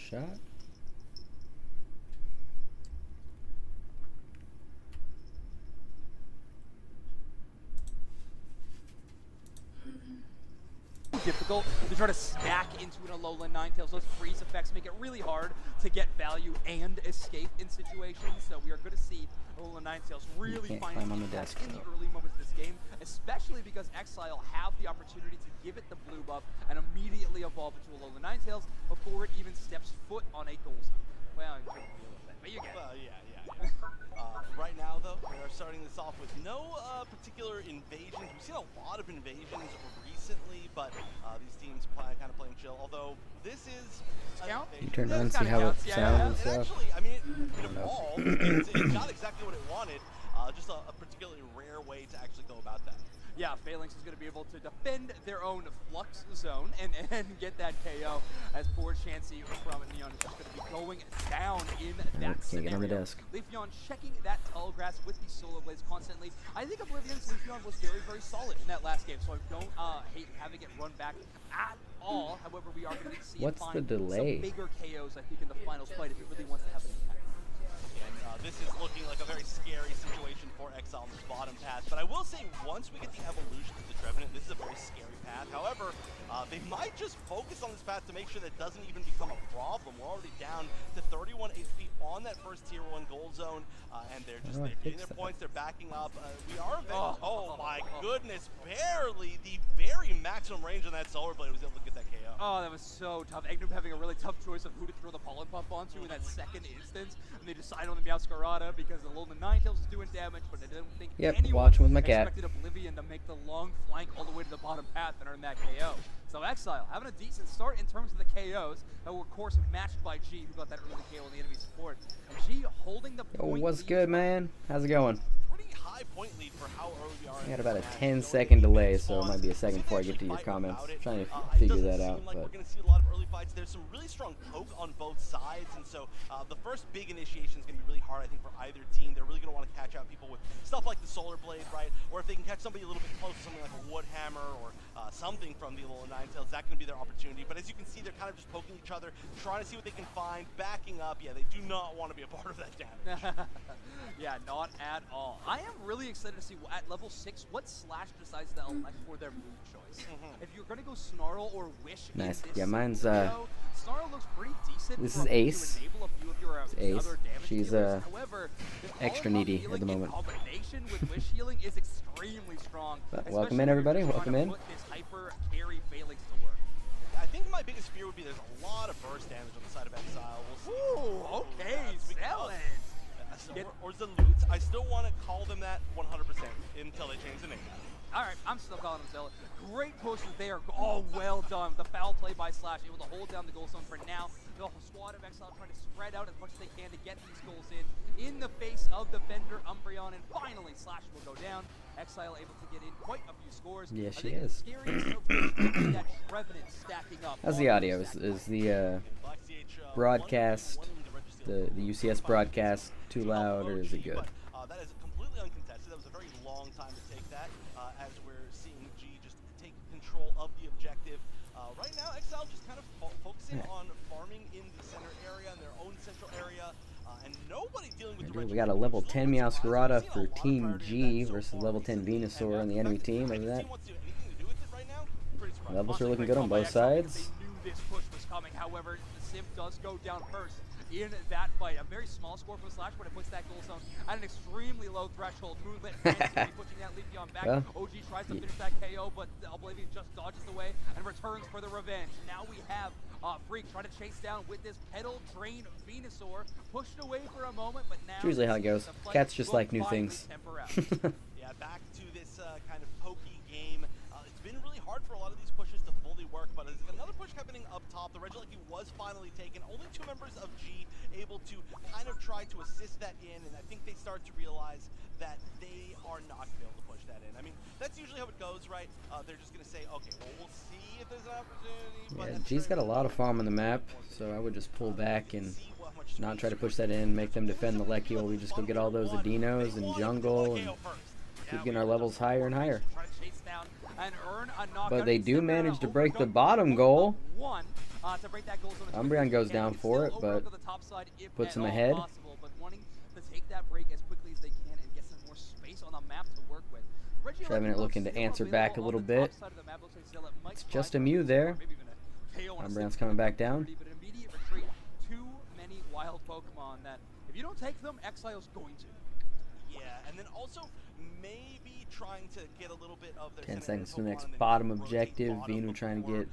shot. Difficult to try to stack into an Alolan Ninetales. Those freeze effects make it really hard to get value and escape in situations. So we are going to see Alolan Ninetales really finding on the impact desk, in the early moments of this game, especially because Exile have the opportunity to give it the blue buff and immediately evolve into Alolan Ninetales before it even steps foot on a goal zone. Well, you shouldn't deal with that, but you get it. Well, yeah. Right now, though, we are starting this off with no particular invasions. We've seen a lot of invasions recently, but these teams kind of playing chill. Although this is you turn around and see how it sounds and stuff. Actually, I mean, it evolved. It got exactly what it wanted. Just a particularly rare way to actually go about that. Yeah, Phalanx is going to be able to defend their own Flux zone and get that KO, as poor Chansey from Neon is just going to be going down in that scenario. Get on the desk. Leafeon checking that Tall Grass with the Solar Blades constantly. I think Oblivion's Leafeon was very, very solid in that last game, so I don't hate having it run back at all. However, we are going to see What's it the delay? some bigger KOs, I think, in the finals fight if it really wants to have an impact. And this is looking like a very scary situation for Exile on this bottom path. But I will say, once we get the evolution to the Trevenant, this is a very scary path. However, they might just focus on this path to make sure that it doesn't even become a problem. We're already down to 31 HP on that first tier 1 gold zone, and they're getting their points, they're backing up. We are oh my goodness, barely the very maximum range on that Solar Blade was able to get that KO. Oh, that was so tough. Eggnoob having a really tough choice of who to throw the Pollen Puff onto in that second instance, and they decide on the Meowscarada because the Alolan Ninetales is doing damage, but I don't think anyone watching with my cat. expected Oblivion to make the long flank all the way to the bottom path and earn that KO. So Exile having a decent start in terms of the KOs that were, of course, matched by G, who got that early KO on the enemy support. And G holding the point. What's good, man? How's it going? Pretty high point lead for how early we are. I got about a 10-second delay, so it might be a second before I get to your comments. Trying to figure that out. Like but we're going to see a lot of early fights. There's some really strong poke on both sides, and so the first big initiation is going to be really hard, I think, for either team. They're really going to want to catch out people with stuff like the Solar Blade, right? Or if they can catch somebody a little bit close to something like a Woodhammer or something from the Alolan Ninetales, that's going to be their opportunity. But as you can see, they're kind of just poking each other, trying to see what they can find, backing up. Yeah, they do not want to be a part of that damage. Yeah, not at all. I am really excited to see at level 6 what Slash decides to elect for their move choice. If you're going to go Snarl or Wish, nice. In this Yeah, mine's Snarl looks pretty decent. This is Ace. To enable a few of your, Ace. other damage She's dealers. However, extra needy at the moment. In combination with Wish healing is extremely strong. Welcome in, everybody. Welcome in. Put this hyper carry Phalanx to work. I think my biggest fear would be there's a lot of burst damage on the side of Exile. We'll see. Ooh, okay, Selling. Or Zaloots, I still want to call them that 100% until they change the name. All right, I'm still calling him Zealot. Great push there. Oh, well done. The foul play by Slash, able to hold down the goal zone for now. The whole squad of Exile trying to spread out as much as they can to get these goals in the face of defender Umbreon, and finally Slash will go down. Exile able to get in quite a few scores. Yeah, she is. That Trevenant stacking up. How's the audio? Is the broadcast, the UCS broadcast too loud, or is it good? That is completely uncontested. That was a very long time to take that, as we're seeing G just take control of the objective. Right now, Exile just kind of focusing on farming in the center area, in their own central area, and nobody dealing with the we got a level 10 Meowscarada for Team G versus level 10 Venusaur on the enemy team. Look at that. Levels are looking good on both sides. They knew this push was coming. However, the Simp does go down first in that fight. A very small score from Slash, but it puts that goal zone at an extremely low threshold. Moonlit pushing that Leafeon back. Well, OG tries to finish that KO, but Oblivion just dodges away and returns for the revenge. Now we have Freak trying to chase down with this pedal drain Venusaur. Pushed away for a moment, but now... It's usually how it goes. Cats just like new things. Yeah, back to this kind of pokey game. It's been really hard for a lot of these pushes to fully work, but there's another push happening up top. The Regieleki was finally taken. Only 2 members of G able to kind of try to assist that in, and I think they start to realize that they are not going to be able to push that in. I mean, that's usually how it goes, right? They're just going to say, okay, well, we'll see if there's an opportunity. Yeah, G's got a lot of farm on the map, so I would just pull back and not try to push that in, make them defend the Lecky while we just go get all those Adinos and jungle and keep getting our levels higher and higher. And earn a knockout. But they do manage to break the bottom goal. to break that goal zone. Umbreon goes down for it, but puts him ahead. But wanting to take that break as quickly as they can and get some more space on the map to work with. Trevenant looking to answer back a little bit. It's just a Mew there. Umbreon's coming back down. Too many wild Pokemon that if you don't take them, Exile's going to. Yeah, and then also maybe trying to get a little bit of their 10 seconds to the next bottom objective. Venu trying to get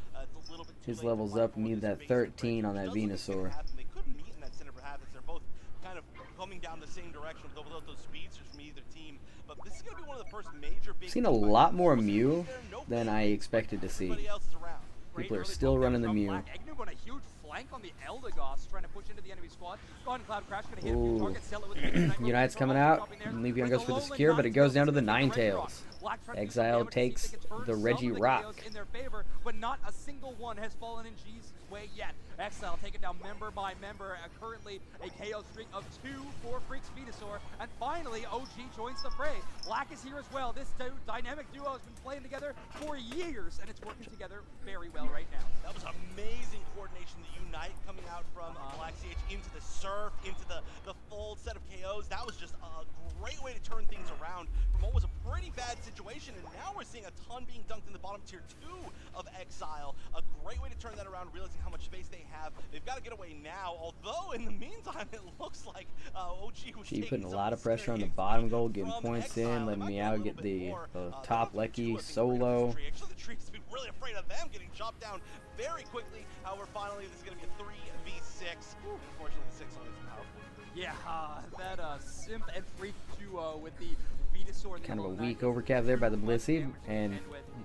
his levels up. Need that 13 on that Venusaur. They could meet in that center for half. They're both kind of coming down the same direction without those speedsters from either team. But this is going to be one of the first major big. I've seen a lot more Mew than I expected to see. Everybody else is around. People are still running the Mew. Egnu on a huge flank on the Eldegoss, trying to push into the enemy squad. Gone Cloud Crash, gonna hit a few targets, sell it with the Unite Unite's coming out. Leafeon goes for the secure, but it goes down to the Ninetales. Exile takes the Regirock. In their favor, but not a single one has fallen in G's way yet. Exile taken down member by member. Currently a KO streak of 2 for Freaks Venusaur, and finally OG joins the fray. Black is here as well. This dynamic duo has been playing together for years, and it's working together very well right now. That was amazing coordination. The Unite coming out from Black CH into the Surf, into the full set of KOs. That was just a great way to turn things around from what was a pretty bad situation, and now we're seeing a ton being dunked in the bottom tier 2 of Exile. A great way to turn that around, realizing how much space they have. They've got to get away now, although in the meantime it looks like OG was putting a lot of pressure on the bottom goal, getting points in, letting Meow get the top Lecky solo. Actually, the tree's been really afraid of them getting chopped down very quickly. However, finally this is going to be a 3v6. Unfortunately, the 6 only is powerful. Yeah, that Simp and Freak duo with the Venusaur. Kind of a weak overcap there by the Blissey, and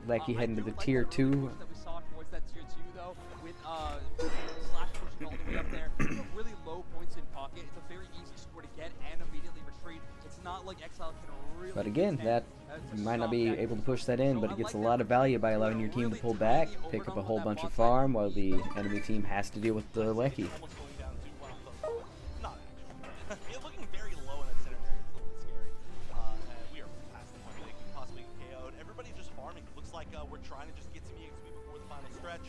Lecky heading to the tier 2. That we saw towards that tier 2 though, with Slash pushing all the way up there. Really low points in pocket. It's a very easy score to get and immediately retreat. It's not like Exile can really. But again, that you might not be able to push that in, but it gets a lot of value by allowing your team to pull back, pick up a whole bunch of farm, while the enemy team has to deal with the Lecky. You're looking very low in that center area. It's a little bit scary. We are past the point where they could possibly get KO'd. Everybody's just farming. It looks like we're trying to just get some EXP before the final stretch.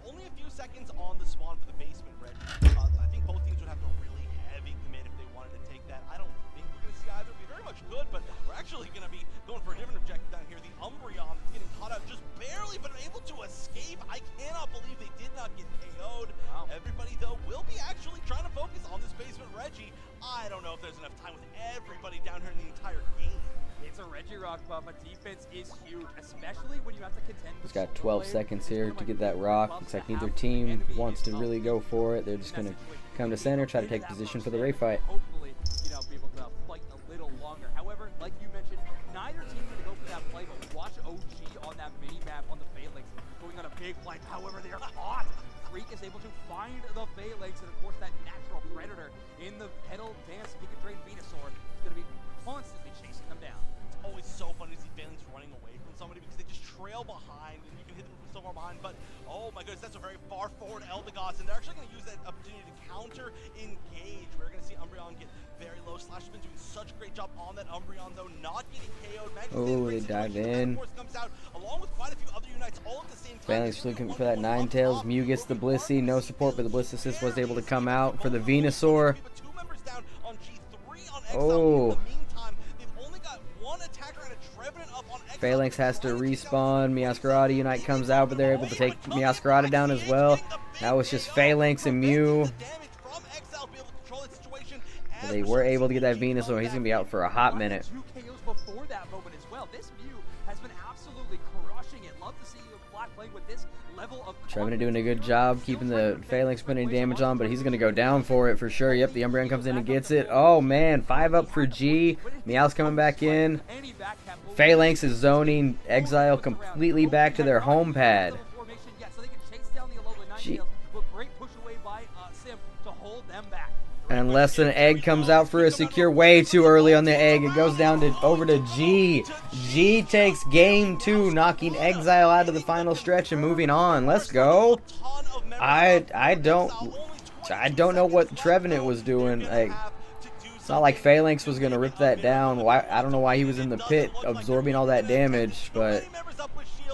Only a few seconds on the spawn for the basement, Reg. I think both teams would have to really heavy commit if they wanted to take that. I don't think we're going to see either. It'd be very much good, but we're actually going to be going for a different objective down here. The Umbreon is getting caught out just barely, but able to escape. I cannot believe they did not get KO'd. Wow. Everybody, though, will be actually trying to focus on this basement Reggie. I don't know if there's enough time with everybody down here in the entire game. It's a Regirock buff, but defense is huge, especially when you have to contend with. It's got 12 seconds here to get that rock. Looks like neither team wants to really go for it. They're just going to come to center, try to take position for the Ray fight. Hopefully, be able to fight a little longer. However, like you mentioned, neither team's going to go for that play, but watch OG on that mini-map on the Phalanx going on a big flank. However, they are caught. Freak is able to find the Phalanx, and of course that natural predator in the pedal dance Pika Drain Venusaur is going to be constantly chasing them down. It's always so fun to see Phalanx running away from somebody because they just trail behind and you can hit them from so far behind. But oh my goodness, that's a very far forward Eldegoss, and they're actually going to use that opportunity to counter engage. We're going to see Umbreon get very low. Slash has been doing such a great job on that Umbreon though, not getting KO'd. Oh, they dive in. Comes out along with quite a few other Unites all at the same time. Phalanx looking for that Ninetales. Mew gets the Blissey, no support, but the Bliss Assist was able to come out for the Venusaur. Oh. Phalanx has to respawn. Meowscarada Unite comes out, but they're able to take Meowscarada down as well. Now it's just Phalanx and Mew. But they were able to get that Venusaur. He's going to be out for a hot minute. 2 KOs before that moment as well. This Mew has been absolutely crushing it. Love to see Black playing with this level of Trevenant doing a good job keeping the Phalanx putting damage on, but he's going to go down for it for sure. Yep, the Umbreon comes in and gets it. Oh, man. 5 up for G. Meow's coming back in. Phalanx is zoning Exile completely back to their home pad. G. And unless an egg comes out for a secure, way too early on the egg, it goes down to over to G. G takes game 2, knocking Exile out of the final stretch and moving on. Let's go. I don't know what Trevenant was doing. Like, it's not like Phalanx was gonna rip that down. I don't know why he was in the pit absorbing all that damage, but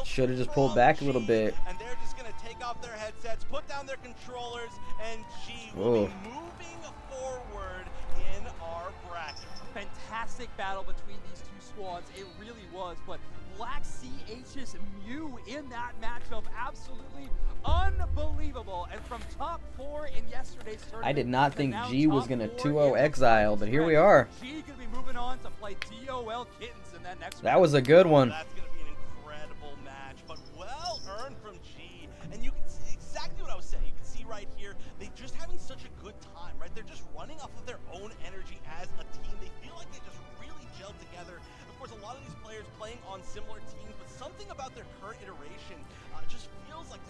should have just pulled back a little bit. And they're just gonna take take off their headsets, put down their controllers, and G will be moving forward in our bracket. Fantastic battle between these two squads. It really was, but Black CH's Mew in that matchup, absolutely unbelievable. And from top 4 in yesterday's tournament, I did not to think now G was top gonna 4 2-0 in the Exile, but here we are. G gonna be moving on to play DOL Kittens in that next That was a good one. That's going to be an incredible match, but well earned from G. And you can see exactly what I was saying. You can see right here, they're just having such a good time, right? They're just running off of their own energy as a team. They feel like they just really gelled together. Of course, a lot of these players playing on similar teams, but something about their current iteration just feels like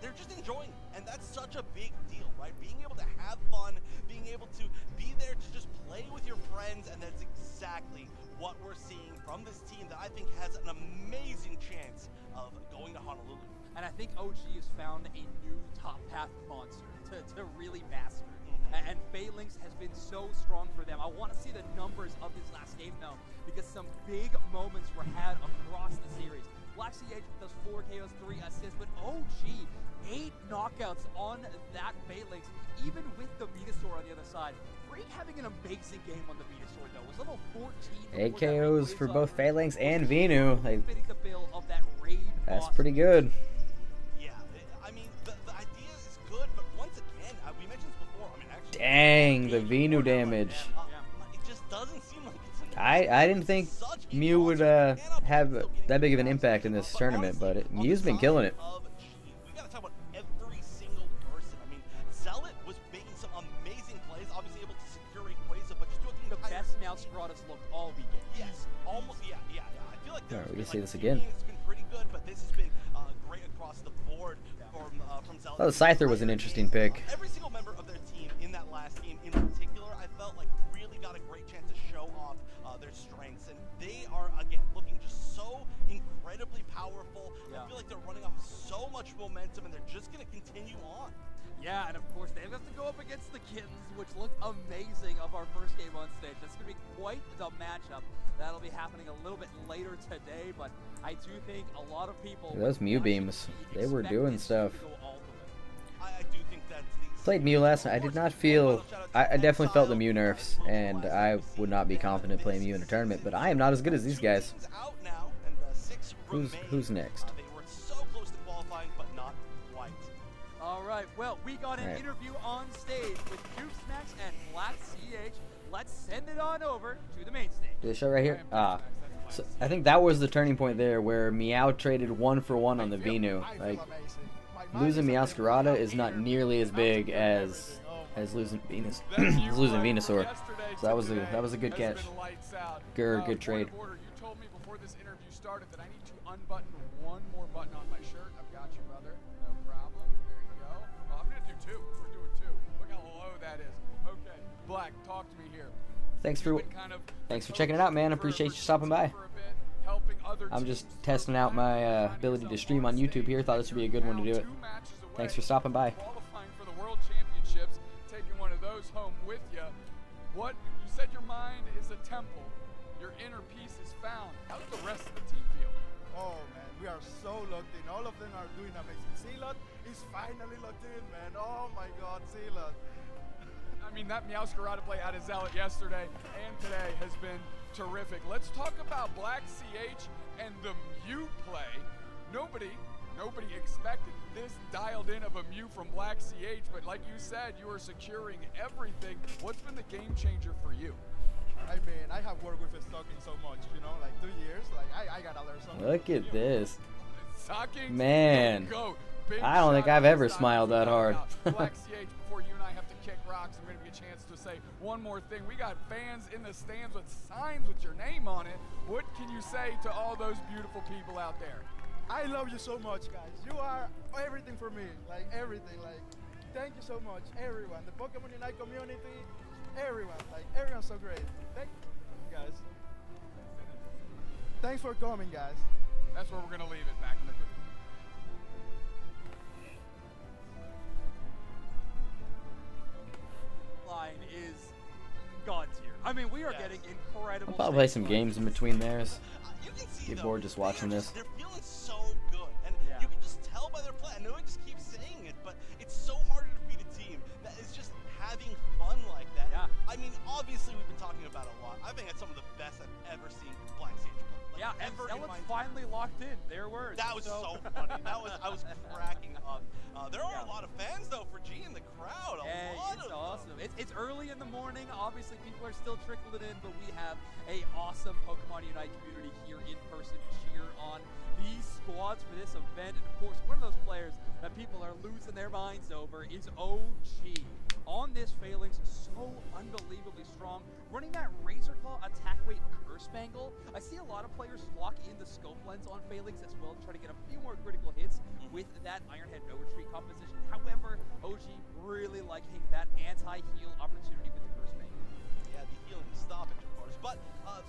they're just enjoying it. And that's such a big deal, right? Being able to have fun, being able to be there to just play with your friends, and that's exactly what we're seeing from this team that I think has an amazing chance of going to Honolulu. And I think OG has found a new top path monster to really master. And Phalanx has been so strong for them. I want to see the numbers of this last game though, because some big moments were had across the series. Black CH with those 4 KOs, 3 assists, but OG, 8 knockouts on that Phalanx, even with the Venusaur on the other side. Freak having an amazing game on the Venusaur though. Was level 14. 8 KOs for both Phalanx and Venu. Fitting the bill of that raid That's boss. pretty good. Yeah, I mean, the idea is good, but once again, we mentioned this before, I mean, actually... Dang, the Venu damage. It just doesn't seem like it's enough. I didn't think Mew would have that big of an impact in this tournament, but Mew's been killing it. We gotta talk about every single person. I mean, Zealot was making some amazing plays, obviously able to secure Rayquaza, but just throughout the entire... Best Mouse Gratis looked all weekend. Yes, almost, yeah. I feel like Alright, we can there's see been, this like, again. It's been pretty good, but this has been great across the board from Zealot. Oh, the Scyther was an interesting pick. Every single member of their team in that last game in particular, I felt like really got a great chance to show off their strengths, and they are, again, looking just so incredibly powerful. I feel like they're running off so much momentum, and they're just going to continue on. Yeah, and of course they have to go up against the Kittens, which looked amazing of our first game on stage. That's going to be quite the matchup. That'll be happening a little bit later today, but I do think a lot of people... Those Mew beams, they were doing stuff. I do think that's the... Played Mew last night. I did not feel... I definitely felt the Mew nerfs, and I would not be confident playing Mew in a tournament, but I am not as good as these guys. Who's next? They were so close to qualifying, but not quite. All right, well, we got an interview on stage with Dukesmax and Black CH. Let's send it on over to the main stage. This show right here? So I think that was the turning point there where Meow traded 1-for-1 on the Venu. Like, losing Meowscarada is not nearly as big as losing Venus losing Venusaur. So that was a good catch. Good trade. You told me before this interview started that I need to unbutton one more button on my shirt. I've got you, brother. No problem. There you go. Oh, I'm gonna do 2. We're doing 2. Look how low that is. Okay, Black, talk to me here. Thanks for checking it out, man. Appreciate you stopping by. I'm just testing out my ability to stream on YouTube here. Thought this would be a good one to do it. Thanks for stopping by. Qualifying for the World Championships, taking one of those home with you. What you said, your mind is a temple. Your inner peace is found. How does the rest of the team feel? Oh man, we are so locked in. All of them are doing amazing. Sealot is finally locked in, man. Oh my God, Sealot. I mean, that Meowscarada play out of Zealot yesterday and today has been terrific. Let's talk about Black CH and the Mew play. Nobody expected this dialed in of a Mew from Black CH, but like you said, you are securing everything. What's been the game changer for you? I mean, I have worked with Stocking so much, you know, like 2 years. Like I gotta learn something. Look at this. Stocking, Man, I don't think I've ever smiled that hard. Black CH, before you and I have to kick rocks, I'm going to be a chance to say one more thing. We got fans in the stands with signs with your name on it. What can you say to all those beautiful people out there? I love you so much, guys. You are everything for me. Like everything. Like, thank you so much, everyone. The Pokemon Unite community, everyone. Like, everyone's so great. Thank you, guys. Thanks for coming, guys. That's where we're going to leave it, back in the booth. Line is god tier. I mean, we are getting incredible. I'll probably play some games in between theirs. You can see, Get bored just watching this. They're feeling so good, and you can just tell by their play. I know I just keep saying finally locked in. Their words. That was so funny. I was cracking up. There are a lot of fans though for G in the crowd. Hey, lot it's of awesome. them. It's early in the morning. Obviously, people are still trickling in, but we have a awesome Pokemon Unite community here in person to cheer on these squads for this event. And of course, one of those players that people are losing their minds over is OG. On this Phalanx, so unbelievably strong. Running that Razor Claw attack weight Curse Bangle. I see a lot of players lock in the scope lens on Phalanx as well to try to get a few more critical hits with that Iron Head No Retreat composition. However, OG really liking that anti-heal opportunity with the Curse Bangle. Yeah, the healing stoppage, of course. But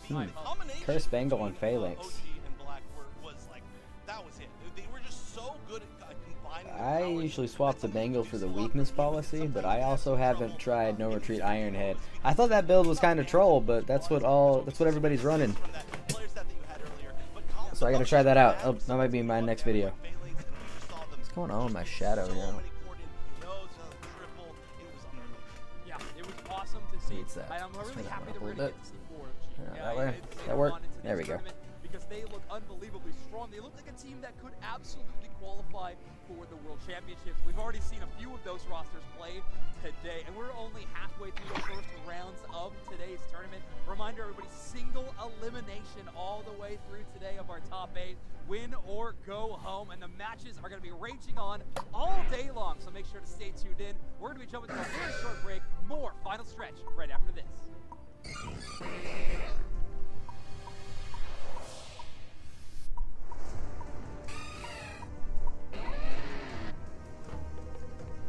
the combination Curse Bangle on between, Phalanx. OG and Black was like, that was it. They were just so good at combining their I powers. usually swap the That's Bangle something for you the do so weakness often, policy, sometimes but I you have also to haven't double tried No down Retreat on Iron Head. it. I thought that build was kind of troll, but that's what everybody's running. From that player set that you had earlier. But So I gotta try that out. Oh, Phalanx, that might be my next video. Phalanx, and we just saw them What's going on with my shadow so here? many coordinated nodes, triple. It was unreal. Yeah, it was awesome to see. Needs that. And I'm Let's really bring that happy one that up a we're little going to get to see more of G. Yeah, that way. they That work? gone into There this we go. tournament Because they look unbelievably strong. They look like a team that could absolutely qualify for the World Championships. We've already seen a few of those rosters play today, and we're only halfway through the first rounds of today's tournament. Reminder, everybody, single elimination all the way through today of our top 8. Win or go home, and the matches are going to be raging on all day long, so make sure to stay tuned in. We're going to be jumping to a very short break. More Final Stretch right after this.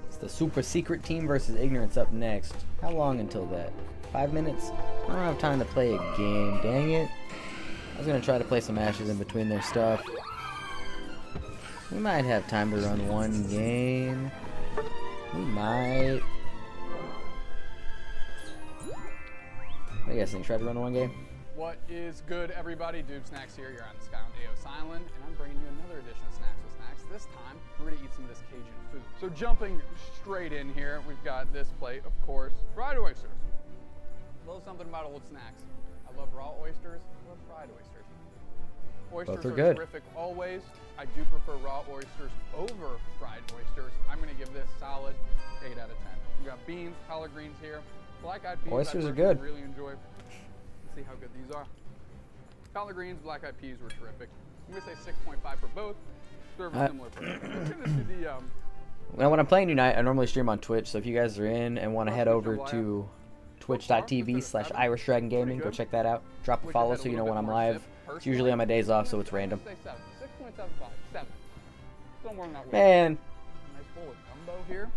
It's the super secret team versus Ignorance up next. How long until that? 5 minutes? I don't have time to play a game, dang it. I was gonna try to play some Ashes in between their stuff. We might have time to run one game. We might. What do you guys think? Try to run one game? What is good, everybody? Doob Snacks here. You're on the Sky on Eos Island, and I'm bringing you another edition of Snacks with Snacks. This time, we're gonna eat some of this Cajun food. So jumping straight in here, we've got this plate, of course, fried oysters. A little something about old snacks. I love raw oysters. I love fried oysters. Oysters Both are good. Terrific always. I do prefer raw oysters over fried oysters. I'm gonna give this solid 8 out of 10. We got beans, collard greens here, black-eyed peas. Oysters I are personally good. Really enjoy. Let's see how good these are. Collard greens, black-eyed peas were terrific. I'm gonna say 6.5 for both. Serve a similar price. Let's get into the Well, when I'm playing Unite, I normally stream on Twitch, so if you guys are in and want to head over to twitch.tv/IrishDragonGaming, go check that out. Drop a follow so you know when I'm live. It's usually on my days off, so it's random. Say 7. 6.75. 7. Still more than that. Man, Nice bowl of gumbo here.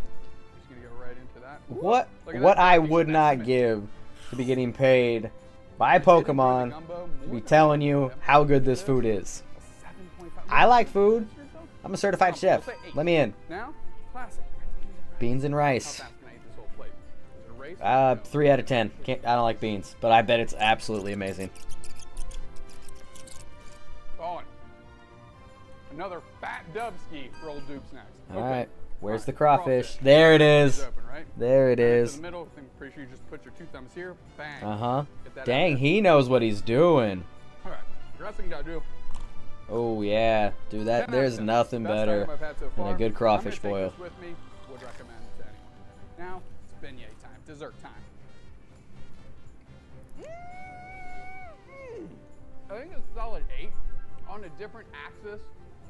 Just gonna go right into that. what Look at what that I topping would not specimen. give to be getting paid by Just didn't enjoy the Pokemon gumbo to more be than telling I you would. how good this food is. 7.5. I like food. Oysters, though? I'm a certified chef. We'll say 8. Let me in. Now, classic. Beans and How rice. fast can I eat this whole plate? Is it a race? No. 3 out of 10. I don't like beans, but I bet it's absolutely amazing. On. Another fat dubski for old Doob Snacks. All right, where's All the right, crawfish? There it is. Open, right? There it Right into is. the middle. I'm pretty sure you just put your 2 thumbs here. Bang. Uh-huh. Get that out Dang, there. he knows what he's doing. All right. The rest thing you gotta do. Oh yeah, dude, 10 out of there's 10. nothing Best better item I've had so than a far. good crawfish I'm gonna boil. take this with me. Would recommend to anyone. Now it's beignet time, dessert time. I think it's a solid 8 on a different axis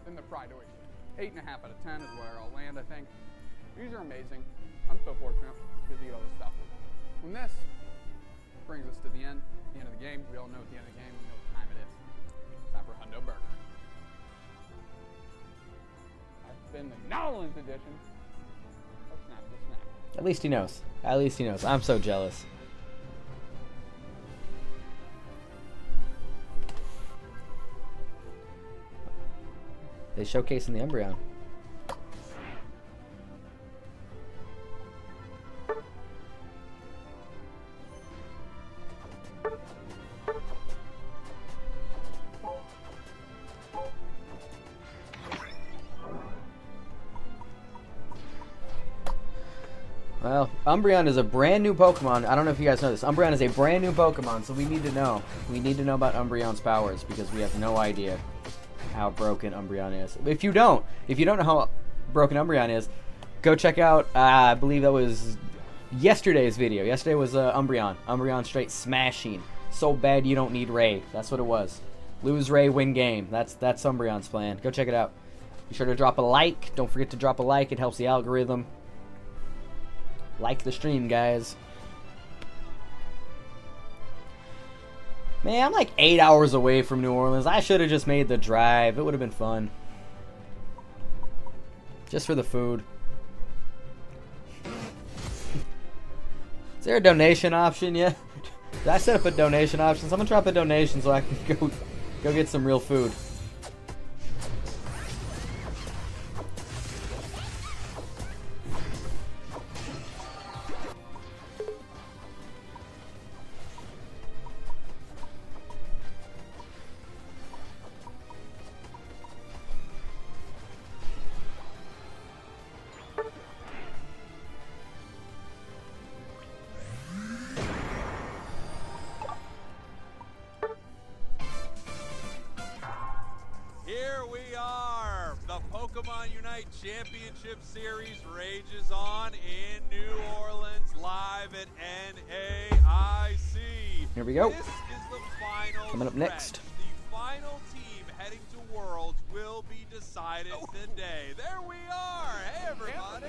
than the fried oyster. 8.5 out of 10 is where I'll land, I think. These are amazing. I'm so fortunate to eat all this stuff. When this brings us to the end of the game, we all know at the end of the game, we know what time it is. It's time for Hundo Burger. I've been the Nolans edition of Snap to Snap. At least he knows. At least he knows. I'm so jealous. They showcasing the Umbreon. Well, Umbreon is a brand new Pokemon. I don't know if you guys know this. Umbreon is a brand new Pokemon, so we need to know. We need to know about Umbreon's powers because we have no idea. how broken Umbreon is. If you don't know how broken Umbreon is, go check out, I believe that was yesterday's video. Yesterday was Umbreon. Umbreon straight smashing. So bad you don't need Ray. That's what it was. Lose Ray, win game. That's Umbreon's plan. Go check it out. Be sure to drop a like. Don't forget to drop a like. It helps the algorithm. Like the stream, guys. Man, I'm like 8 hours away from New Orleans. I should have just made the drive. It would have been fun. Just for the food. Is there a donation option yet? Did I set up a donation option? Someone drop a donation so I can go get some real food. Here we are. The Pokemon Unite Championship Series rages on in New Orleans, live at NAIC. Here we go. This is the final Coming up next. stretch. The final team heading to Worlds will be decided today. There we are. Hey, everybody.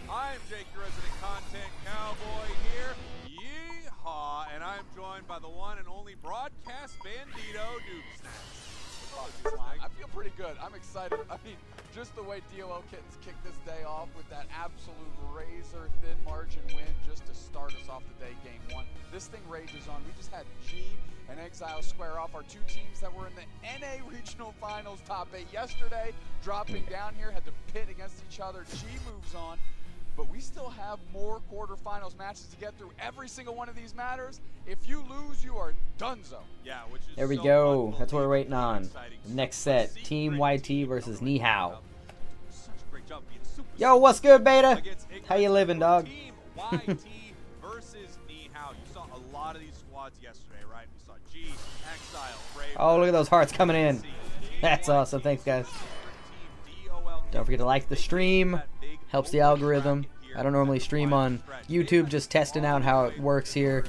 I'm Jake, your resident content cowboy here. Yeehaw. And I'm joined by the one and only broadcast bandito, Noob Snacks. I feel pretty good. I'm excited. I mean, just the way DLO Kittens kicked this day off with that absolute razor-thin margin win just to start us off the day, game one. This thing rages on. We just had G and Exile square off, our two teams that were in the NA Regional Finals top 8 yesterday, dropping down here, had to pit against each other. G moves on. But we still have more quarterfinals matches to get through. Every single one of these matters. If you lose, you are donezo. Yeah, which is There we so go. That's what we're waiting on. exciting. Next set, Team YT versus Nihao. Such a great job being a super Yo, what's good, Beta? against How you living, dog? Team YT versus Nihao. You saw a lot of these squads yesterday, right? We saw G, Exile, Brave. Oh, look at those hearts coming in. That's awesome. Thanks, guys. Don't forget to like the stream. Helps the algorithm. I don't normally stream on YouTube, just testing out how it works here,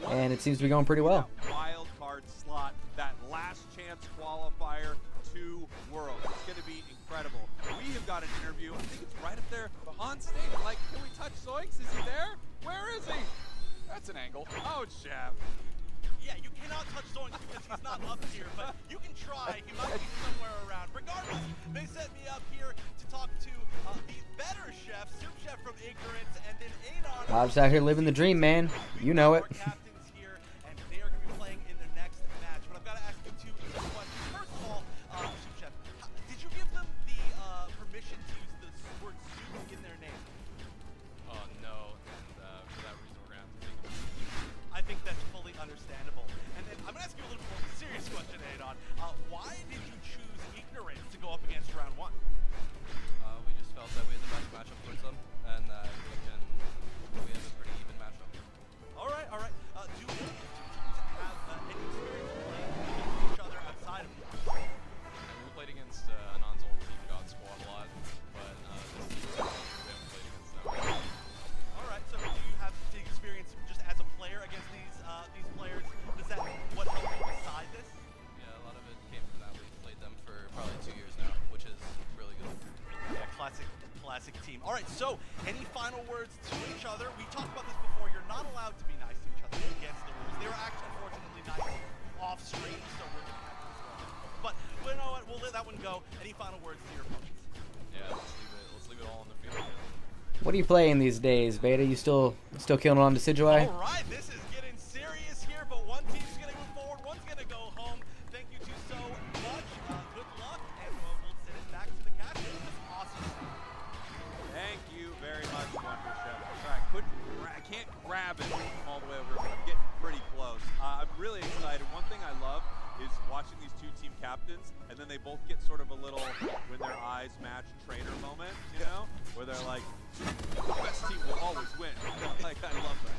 and it seems to be going pretty well. Wild card slot, that last chance qualifier to Worlds. It's going to be incredible. We have got an interview. I think it's right up there on stage. Like, can we touch Zoinks? Is he there? Where is he? That's an angle. Oh, Chef. Yeah, you cannot touch Zoinks because he's not up here, but you can try. He might be somewhere around. Regardless, they set me up here to talk to the better chef, Soup Chef from Ignorance, and then Adon. I'm just out here living the dream, man. You know it. Our captains here, and they are going to be playing in their next match. But I've got to ask you two questions. First of all, Soup Chef, did you give them the permission to use the word soup in their name? No, and for that reason we're going to have to take it. I think that's fully understandable. And then I'm going to ask you a little more serious question, Adon. Why did you choose Ignorance to go up against round one? We just felt that we had the best matchup towards them, and that we have a pretty even matchup. All right, all right. Do you have any experience playing against each other outside of you? And we played against Anon's old team, God Squad, a lot, but this team, we haven't played against them. All right. So do you have the experience just as a player against these players? Is that what helped you decide this? Yeah, a lot of it came from that. We've played them for probably 2 years now, which is really good. Yeah, classic team. All right. So any final words to each other? We talked about this before. You're not allowed to be nice to each other against the rules. They were actually unfortunately nice off screen, so we're gonna have to respond. But you know what? We'll let that one go. Any final words to your opponents? Yeah, let's leave it all on the field. What are you playing these days, Beta? You still killing on Decidueye? All right, this is getting serious here, but one team's going to move forward, one's going to go home. Thank you two so much. Good luck, and we'll send it back to the captain. This is awesome. Thank you very much, Wonder Chef. Sorry, I can't grab it all the way over, but I'm getting pretty close. I'm really excited. One thing I love is watching these two team captains, and then they both get sort of a little when their eyes match trainer moment, you know, where they're like, the best team will always win. Like, I love that.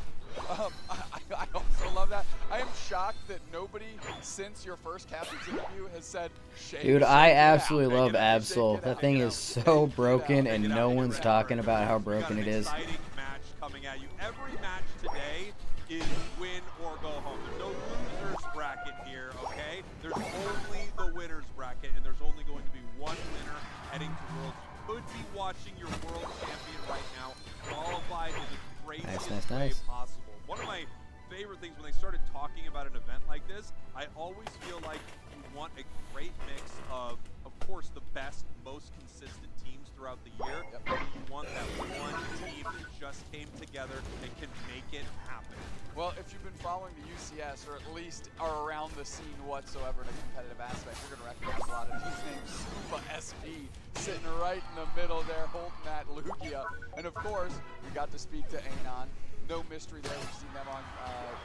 I also love that. I am shocked that nobody since your first captain's interview has said, shake, Dude, shake I it out. absolutely love Shake it out. Absol. That thing is so broken, and no one's talking about how broken it is. Exciting match coming at you. Every match today is win or go home. There's no losers bracket here, okay? There's only the winners bracket, and there's only going to be one winner heading to Worlds. You could be watching your world champion right now qualified in the craziest way nice. possible. One of my favorite things when they started talking about an event like this, I always feel like you want a great mix of course, the best, most consistent teams throughout the year. But you want that one team that just came together and can make it happen. Well, if you've been following the UCS, or at least are around the scene whatsoever in a competitive aspect, you're going to recognize a lot of these names. Scuba SV sitting right in the middle there, holding that Lugia. And of course, we got to speak to Anon. No mystery there. We've seen them on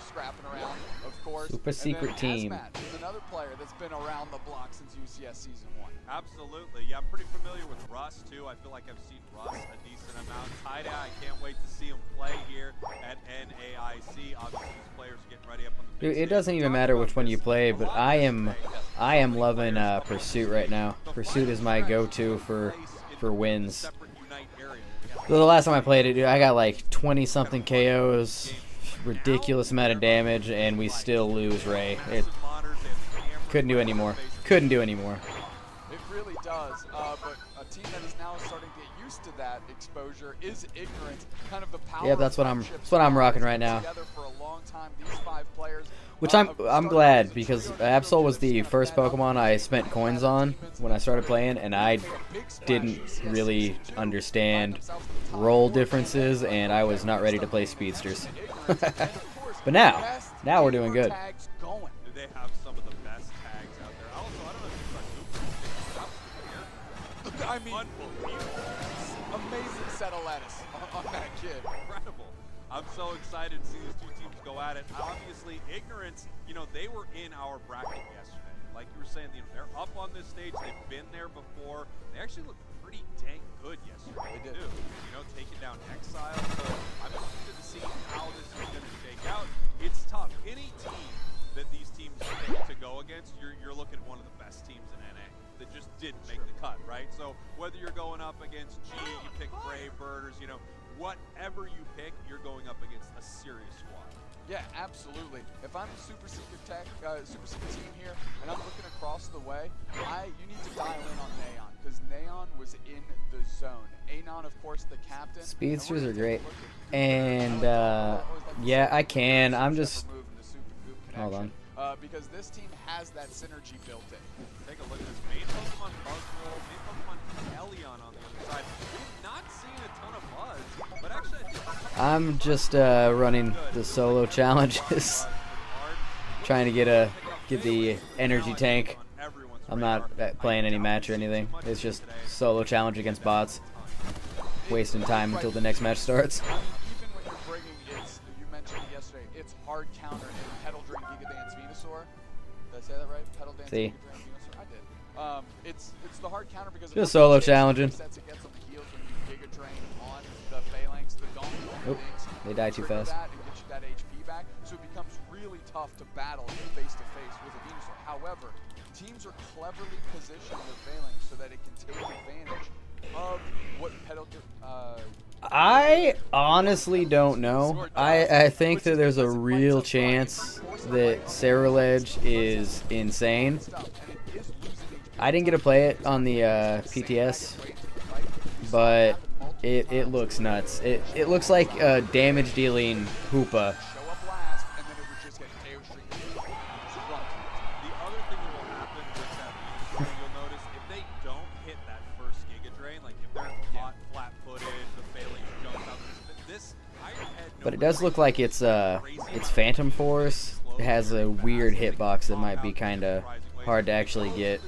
scrapping around, of course. Super secret team. Hazmat is another player that's been around the block since UCS Season 1. Absolutely. Yeah, I'm pretty familiar with Russ, too. I feel like I've seen Russ a decent amount. Taida, I can't wait to see him play here at NAIC. Obviously, these players are getting ready up on the big Dude, it stage. doesn't even matter which one you play, but I am loving Pursuit right now. Pursuit is my go-to for wins. Separate Unite area. So the last time I played it, dude, I got like 20-something KOs, ridiculous amount of damage, and we still lose Ray. It couldn't do any more. Couldn't do any more. It really does, but a team that is now starting to get used to that exposure is Ignorant. Kind of the power. Yeah, that's what I'm rocking right now. Together for a long time, these 5 players. Which I'm glad, because Absol was the first Pokemon I spent coins on when I started playing, and I didn't really understand role differences, and I was not ready to play speedsters. But now we're doing good. They have some of the best tags out there. Also, I don't know if you I mean, amazing set of lettuce on that kid. Incredible. I'm so excited to see these two teams go at it. Obviously, Ignorance, you know, they were in our bracket yesterday. Like you were saying, you know, they're up on this stage. They've been there before. They actually looked pretty dang good yesterday, They did. too. You know, taking down Exile. So I'm interested to see how this is going to shake out. It's tough. Any team that these teams pick to go against, you're looking at one of the best teams in NA that just didn't make the cut, right? So whether you're going up against G, you pick Brave Birders, you know, whatever you pick, you're going up against a serious squad. Yeah, absolutely. If I'm a super secret team here, and I'm looking across the way, you need to dial in on Neon, because Neon was in the zone. Anon, of course, the captain. Speedsters are great. And, yeah, I can. I'm just... Hold on. Because this team has that synergy built in. Take a look at this main Pokemon Buzzroll, main Pokemon Elion on the other side. We're not seeing a ton of buzz, but actually I think I'm just running the solo challenges, trying to get the energy tank. I'm not playing any match or anything. It's just solo challenge against bots, wasting time until the next match starts. I mean, even when you're bringing, you mentioned it yesterday, it's hard counter in Petal Drain Giga Dance Venusaur. Did I say that right? Petal Dance See. Giga Drain Venusaur? I did. It's the hard counter because Just solo challenging. Sets it gets on the heels when you Giga Drain on the Phalanx, the Donkey Oop, they die too fast. That and get you that HP back, so it becomes really tough to battle face to face with a Venusaur. However, teams are cleverly positioning the Phalanx so that it can take advantage of what Petal I honestly don't know. I think that there's a real chance that Ceruledge is insane. I didn't get to play it on the PTS, but it looks nuts. It looks like a damage dealing Hoopa. show up last, and then it would just get KO streak. the other thing that will happen with that Venusaur, you'll notice if they don't hit that first Giga Drain, like if they're caught flat-footed, the Phalanx jumps out. This Iron Head, But it does look like it's Phantom Force. It has a weird hitbox that might be kind of hard to actually get.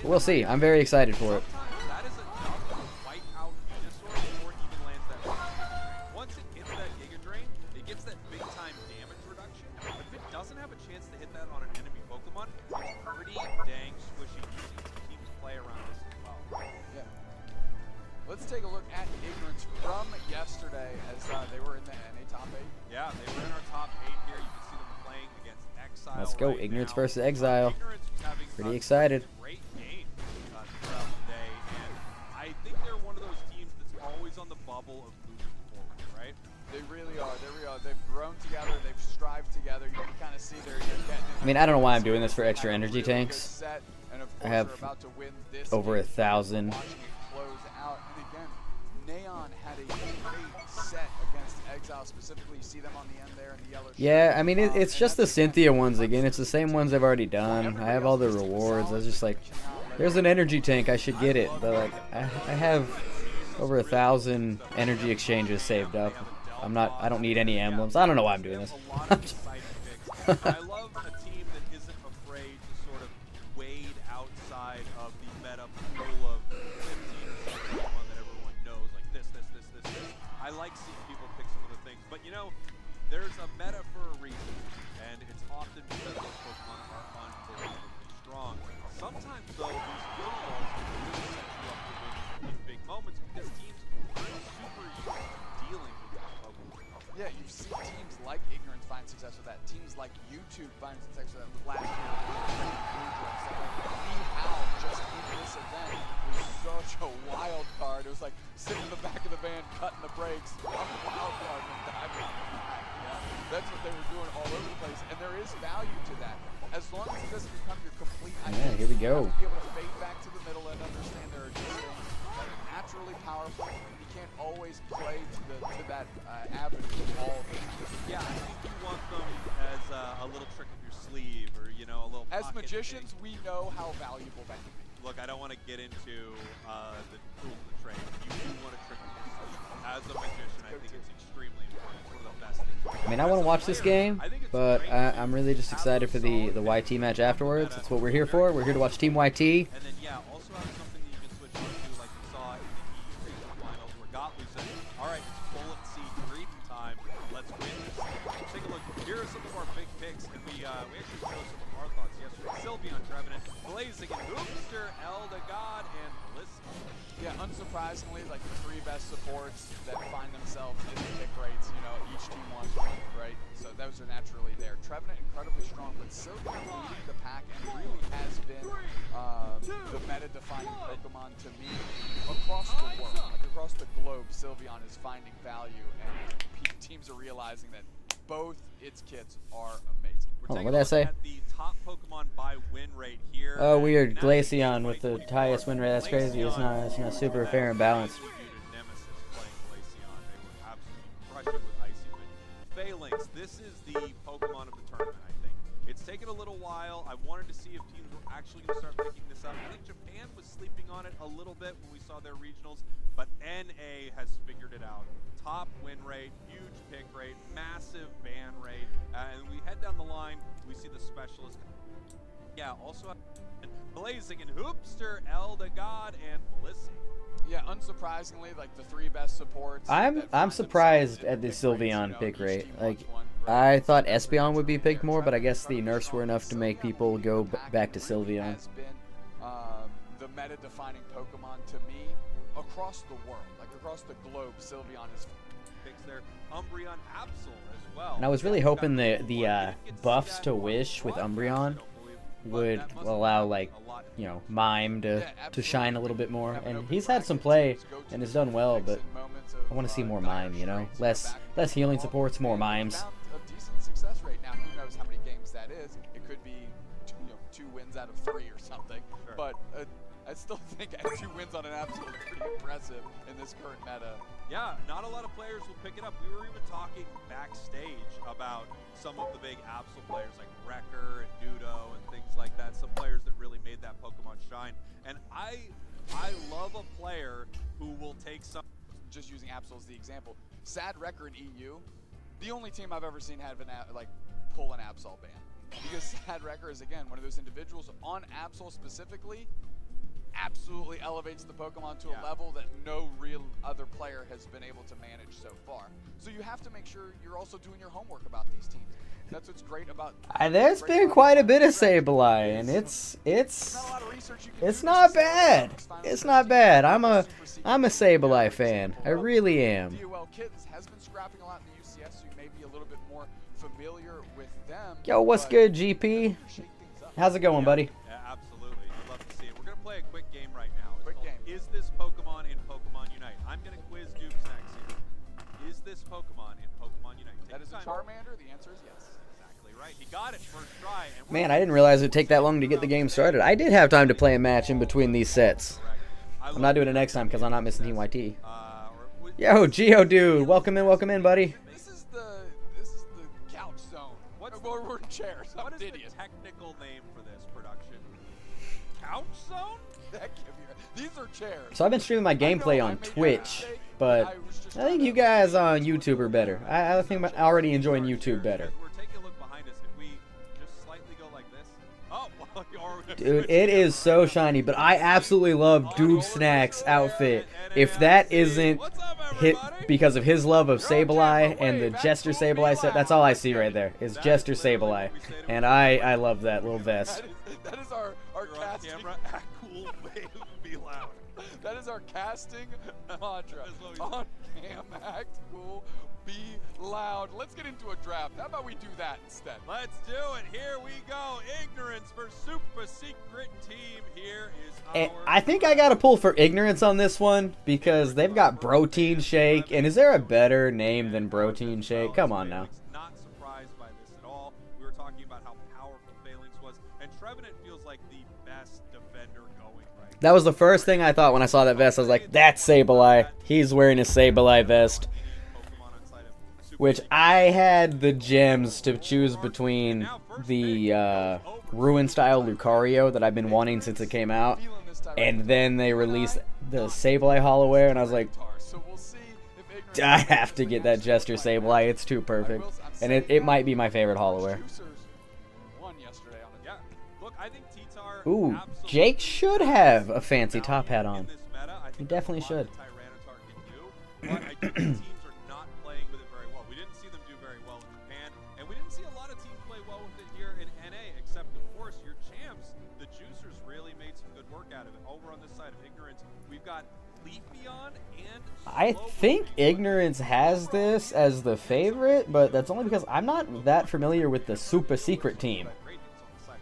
We'll see. I'm very excited for it. That is enough to wipe out Venusaur before it even lands that first Giga Drain. Once it hits that Giga Drain, it gets that big-time damage reduction. But if it doesn't have a chance to hit that on an enemy Pokemon, it's pretty dang squishy. You've seen some teams play around this as well. Yeah. let's take a look at Ignorance from yesterday as they were in the NA top 8. Yeah, they were in our top 8 here. You can see them playing against Exile. Let's go, right Ignorance now. versus Exile. Ignorance was having Pretty a excited. Great game throughout the day, and I think they're one of those teams that's always on the bubble of moving forward, right? They really are. They really are. They've grown together. They've strived together. You can kind of see they're getting. I mean, I don't know why I'm doing this for extra energy tanks. Set, and of I course have they're about to win this over game. 1,000. Watching it close out. And again, Neon had a great set against Exile specifically. You see them on the end there in the yellow shirt. Yeah, I mean, it's And just the that's again, Cynthia ones again. It's the same ones I've already done. I have all the rewards. I was just like, there's an energy tank. I should get it. But like, I have over 1,000 energy exchanges saved up. I don't need any emblems. I don't know why I'm doing this. A lot of exciting picks. I love a team that isn't afraid to sort of wade outside of the meta pool of 15 Pokemon that everyone knows, like this. I like seeing people pick some of the things, but you know, there's a meta for a reason, and it's often because those Pokemon are unbelievably strong. Sometimes though, these field balls can really set you up to win in big moments because teams aren't super used to dealing with these Pokemon. Yeah, you've seen teams like Ignorance find success with that. Teams like YouTube find success with that. Last year, Mihao just in this event was such a wild card. It was like sitting in the back of the van, cutting the brakes, on the wild card and diving on the back. Yeah, that's what they were doing all over the place, and there is value to that. As long as it doesn't become your complete Yeah, here we go. Be able to fade back to the middle and understand there are just things that are naturally powerful. You can't always play to that avenue all the time. Yeah, I think you want them as a little trick up your sleeve, or you know, a little. As pocket magicians, thing. we know how valuable that can be. Look, I don't want to get into the tools of the trade. You do want to trick up your sleeve. As a magician, I think it's extremely important. It's one of the best things. I mean, I want to watch this game, but I'm really just excited for the YT match afterwards. That's what we're here for. We're here to watch Team YT. And then, yeah, also have something that you can switch on to, like we saw in the regional finals, where Gottlieb said, all right, it's bullet C3 time. Let's win this. Take a look. Here are some of our big picks, and we actually showed some of our thoughts yesterday. Sylveon, Trevenant, Blazing, and Hoopster, Eldegod, and Melissa. Yeah, unsurprisingly, like the 3 best supports that find themselves in the pick rates, you know, each team wants one, right? So those are naturally there. Trevenant incredibly strong, but Sylveon leading the pack and really has been the meta-defining Pokemon to me across the world, like across the globe. Sylveon is finding value, and teams are realizing that both its kits are amazing. Oh, what did I say? At the top Pokemon by win rate here. Oh, weird. Glaceon with the highest win rate. That's crazy. It's not super fair and balanced. Nemesis playing Glaceon. They were absolutely crushing with Icy Wind. Phalanx, this is the Pokemon of the tournament, I think. It's taken a little while. I wanted to see if teams were actually going to start picking this up. I think Japan was sleeping on it a little bit when we saw their regionals, but NA has figured it out. Top win rate, huge pick rate, massive ban rate, and we head down the line, we see the specialist. Yeah, also Blazing and Hoopster, Eldegod, and Melissa. Yeah, unsurprisingly, like the 3 best supports. I'm surprised at the Sylveon pick rate. Like, I thought Espeon would be picked more, but I guess the nerfs were enough to make people go back to Sylveon. Has been the meta-defining Pokemon to me across the world, like across the globe. Sylveon is picks there. Umbreon, Absol as well. And I was really hoping the buffs to Wish with Umbreon would allow, like, you know, Mime to shine a little bit more. And he's had some play and has done well, but I want to see more Mime, you know? Less healing supports, more Mimes. A decent success rate. Now, who knows how many games that is? It could be 2 wins out of 3 or something. Sure. But I still think 2 wins on an Absol is pretty impressive in this current meta. Yeah, not a lot of players will pick it up. We were even talking backstage about some of the big Absol players like Wrecker and Nudo and things like that. Some players that really made that Pokemon shine. And I love a player who will take some. Just using Absol as the example, Sad Wrecker in EU, the only team I've ever seen have pull an Absol ban. Because Sad Wrecker is, again, one of those individuals on Absol specifically, absolutely elevates the Pokemon to a level that no real other player has been able to manage so far. So you have to make sure you're also doing your homework about these teams. That's what's great about. There's been quite a bit of Sableye, and it's not bad. It's not bad. I'm a Sableye fan. I really am. DOL Kittens has been scrapping a lot in the UCS, so you may be a little bit more familiar with them. Yo, what's good, GP? How's it going, buddy? Yeah, absolutely. I'd love to see it. We're going to play a quick game right now. It's Quick called, game. Is this Pokemon in Pokemon Unite? I'm going to quiz Dukes next here. Is this Pokemon in Pokemon Unite? Take That is a your time. Charmander. The answer is yes. Exactly right. He got it first try. And Man, I didn't realize it would take that long to get the game started. I did have time to play a match in between these sets. I'm not doing it next time because I'm not missing Team YT. Yo, Geodude, welcome in, buddy. This is the couch zone. We're in chairs. I'm What an is idiot. the technical name for this production? Couch Zone? These are chairs. So I've been streaming my gameplay on Twitch, but I think you guys on YouTube are better. I think I'm already enjoying YouTube better. We're taking a look behind us. If we just slightly go like this. Oh, well, you already Dude, it is so shiny, but I absolutely love Doob Snack's outfit. If that isn't hit because of his love of Sableye and the Jester Sableye set, that's all I see right there, is Jester Sableye. And I love that little vest. That is our You're on casting. camera. Act cool, be loud. That is our casting mantra. That's what we On cam, act cool, be loud. Let's get into a draft. How about we do that instead? Let's do it. Here we go. Ignorance for Super Secret Team. Here is And our... I think I gotta pull for Ignorance on this one, because they've got Protein Shake, and is there a better name than Protein Shake? Come on now. Not surprised by this at all. We were talking about how powerful Phalanx was, and Trevenant feels like the best defender going right now. That was the first thing I thought when I saw that vest. I was like, that's Sableye. He's wearing a Sableye vest. Pokemon on side of Super Which Secret. I had the gems to choose between the Ruin-style Lucario that I've been wanting since it came out. Feeling this time. And then they released the Sableye Hollow-Air, and I was like, So we'll see if Ignorance I have to get that Jester Sableye. It's too perfect. And it might be my favorite Hollow-Air. Juicers won yesterday on a Yeah. Look, I think T-Tar Ooh, absolutely Jake should have a fancy top hat value on. in this meta. I think He there's definitely a lot should. that Tyranitar can do, but I think teams are not playing with it very well. We didn't see them do very well in Japan, and we didn't see a lot of teams play well with it here in NA, except of course your champs, the Juicers, really made some good work out of it. Over on this side of Ignorance, we've got Leafeon and I Slowbro think being Ignorance has this as the favorite, but that's only because I'm not that familiar with the Super Secret team. great hits on the side.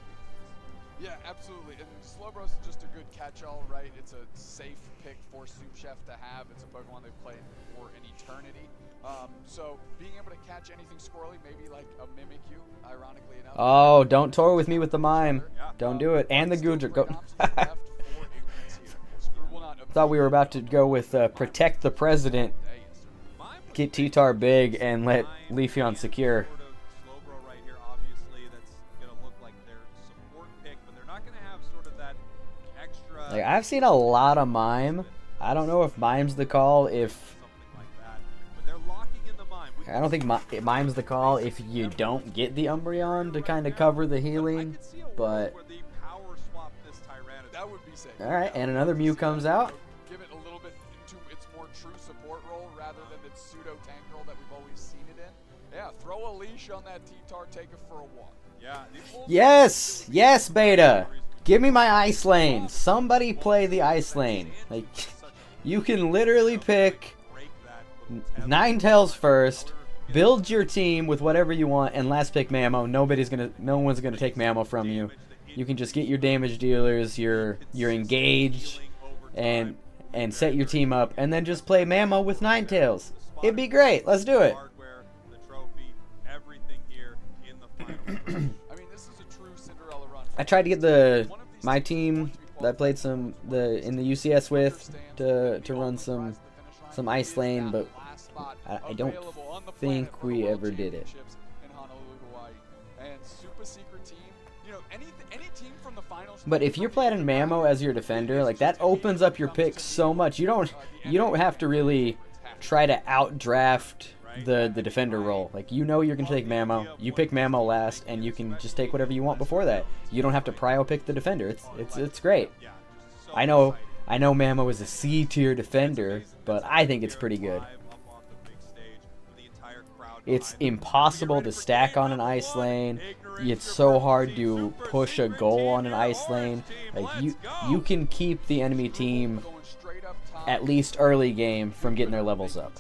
Yeah, absolutely. And Slowbros is just a good catch-all, right? It's a safe pick for Soup Chef to have. It's a Pokemon they've played for an eternity. So being able to catch anything squirrely, maybe like a Mimikyu, ironically enough. Oh, don't tour with me with the mime. Don't do it. And the Goodra. Go. Thought we were about to go with Protect the President, get T-Tar big, and let Leafeon secure. Slowbro right here, obviously, that's gonna look like their support pick, but they're not gonna have sort of that extra. Like, I've seen a lot of Mime. I don't know if Mime's the call. If something like that, but they're locking in the mime. I don't think Mime's the call if you don't get the Umbreon to kind of cover the healing. But Where they power swap this Tyranitar. That would be safe. all right, and another Mew comes out. Give it a little bit into its more true support role rather than its pseudo tank role that we've always seen it in. Yeah, throw a leash on that T-Tar, take it for a walk. Yeah. Yes, yes, Beta. Give me my Ice Lane. Somebody play the Ice Lane. Like, you can literally pick Ninetales first, build your team with whatever you want, and last pick Mamo. No one's gonna take Mamo from you. You can just get your damage dealers, your engage, and set your team up, and then just play Mamo with Ninetales. It'd be great. Let's do it. Hardware, the trophy, everything here in the final. I mean, this is a true Cinderella run. I tried to get my team that I played in the UCS with to run some Ice Lane, but I don't think we ever did it. But if you're playing Mamo as your defender, like, that opens up your pick so much. You don't have to really try to outdraft the defender role. Like, you know you're gonna take Mamo. You pick Mamo last, and you can just take whatever you want before that. You don't have to prio pick the defender. It's great. I know I know Mamo is a C tier defender, but I think it's pretty good. It's impossible to stack on an ice lane. It's so hard to push a goal on an ice lane. Like you can keep the enemy team at least early game from getting their levels up.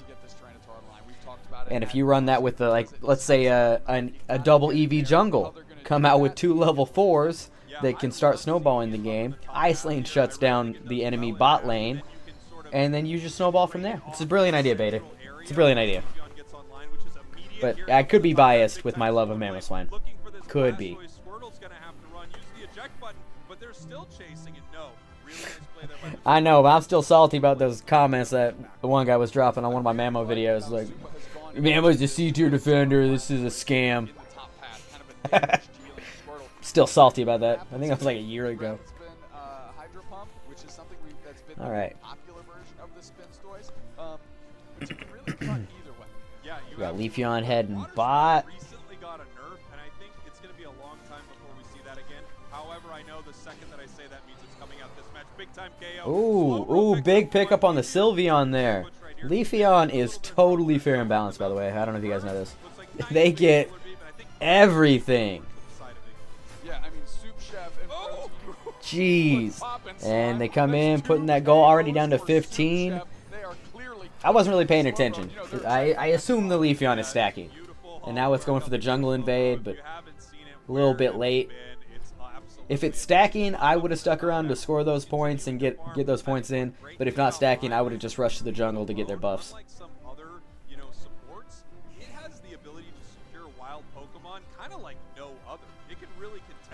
And if you run that with the let's say a double EV jungle, come out with 2 level 4s that can start snowballing the game. Ice lane shuts down the enemy bot lane, and then you just snowball from there. It's a brilliant idea, Beta. It's a brilliant idea. But I could be biased with my love of Mamoswine. Could be. I know, but I'm still salty about those comments that the one guy was dropping on one of my Mamo videos. Like, Mamo's a C-tier defender, this is a scam. Still salty about that. I think that was like a year ago. Alright. We got Leafeon head and bot. Recently got a nerf, and I think it's going to be a long time before we see that again. However, I know the second that I say that means it's coming out this match. Big time KO. Ooh, big pickup on the Sylveon there. Leafeon is totally fair and balanced, by the way. I don't know if you guys know this. They get everything. Yeah, I mean, Soup Chef and Jeez. And they come in, putting that goal already down to 15. I wasn't really paying attention. I assume the Leafeon is stacking. And now it's going for the jungle invade, but a little bit late. If it's stacking, I would have stuck around to score those points and get those points in. But if not stacking, I would have just rushed to the jungle to get their buffs.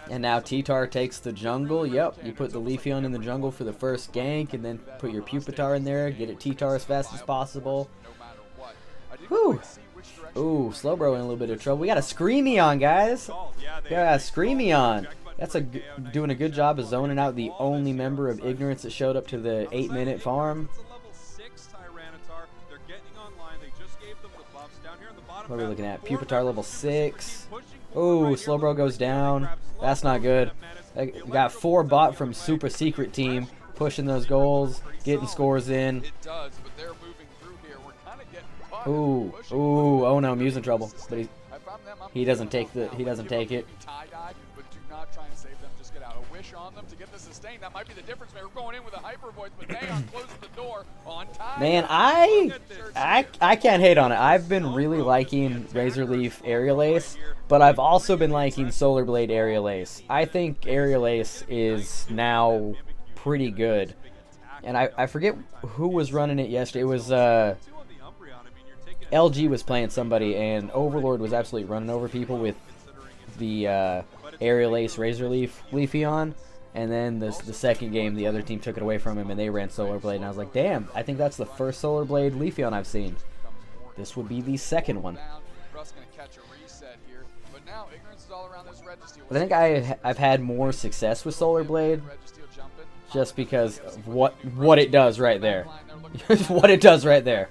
And now T-Tar takes the jungle. Yep, you put the Leafeon in the jungle for the first gank, and then put your Pupitar in there. Get it T-Tar as fast as possible. Whew. Ooh, Slowbro in a little bit of trouble. We got a Screamion, guys. Yeah, Screamion. That's doing a good job of zoning out the only member of Ignorance that showed up to the 8-minute farm. What are we looking at? Pupitar level 6. Ooh, Slowbro goes down. That's not good. We got 4 bot from Super Secret Team pushing those goals, getting scores in. Ooh, oh no, Mew's in trouble. But he doesn't take it. Man, I can't hate on it. I've been really liking Razor Leaf Aerial Ace, but I've also been liking Solar Blade Aerial Ace. I think Aerial Ace is now pretty good. And I forget who was running it yesterday. It was LG was playing somebody, and Overlord was absolutely running over people with the Aerial Ace Razor Leaf Leafeon. And then the second game, the other team took it away from him, and they ran Solar Blade. And I was like, damn, I think that's the first Solar Blade Leafeon I've seen. This would be the second one. But I think I've had more success with Solar Blade just because of what it does right there. What it does right there.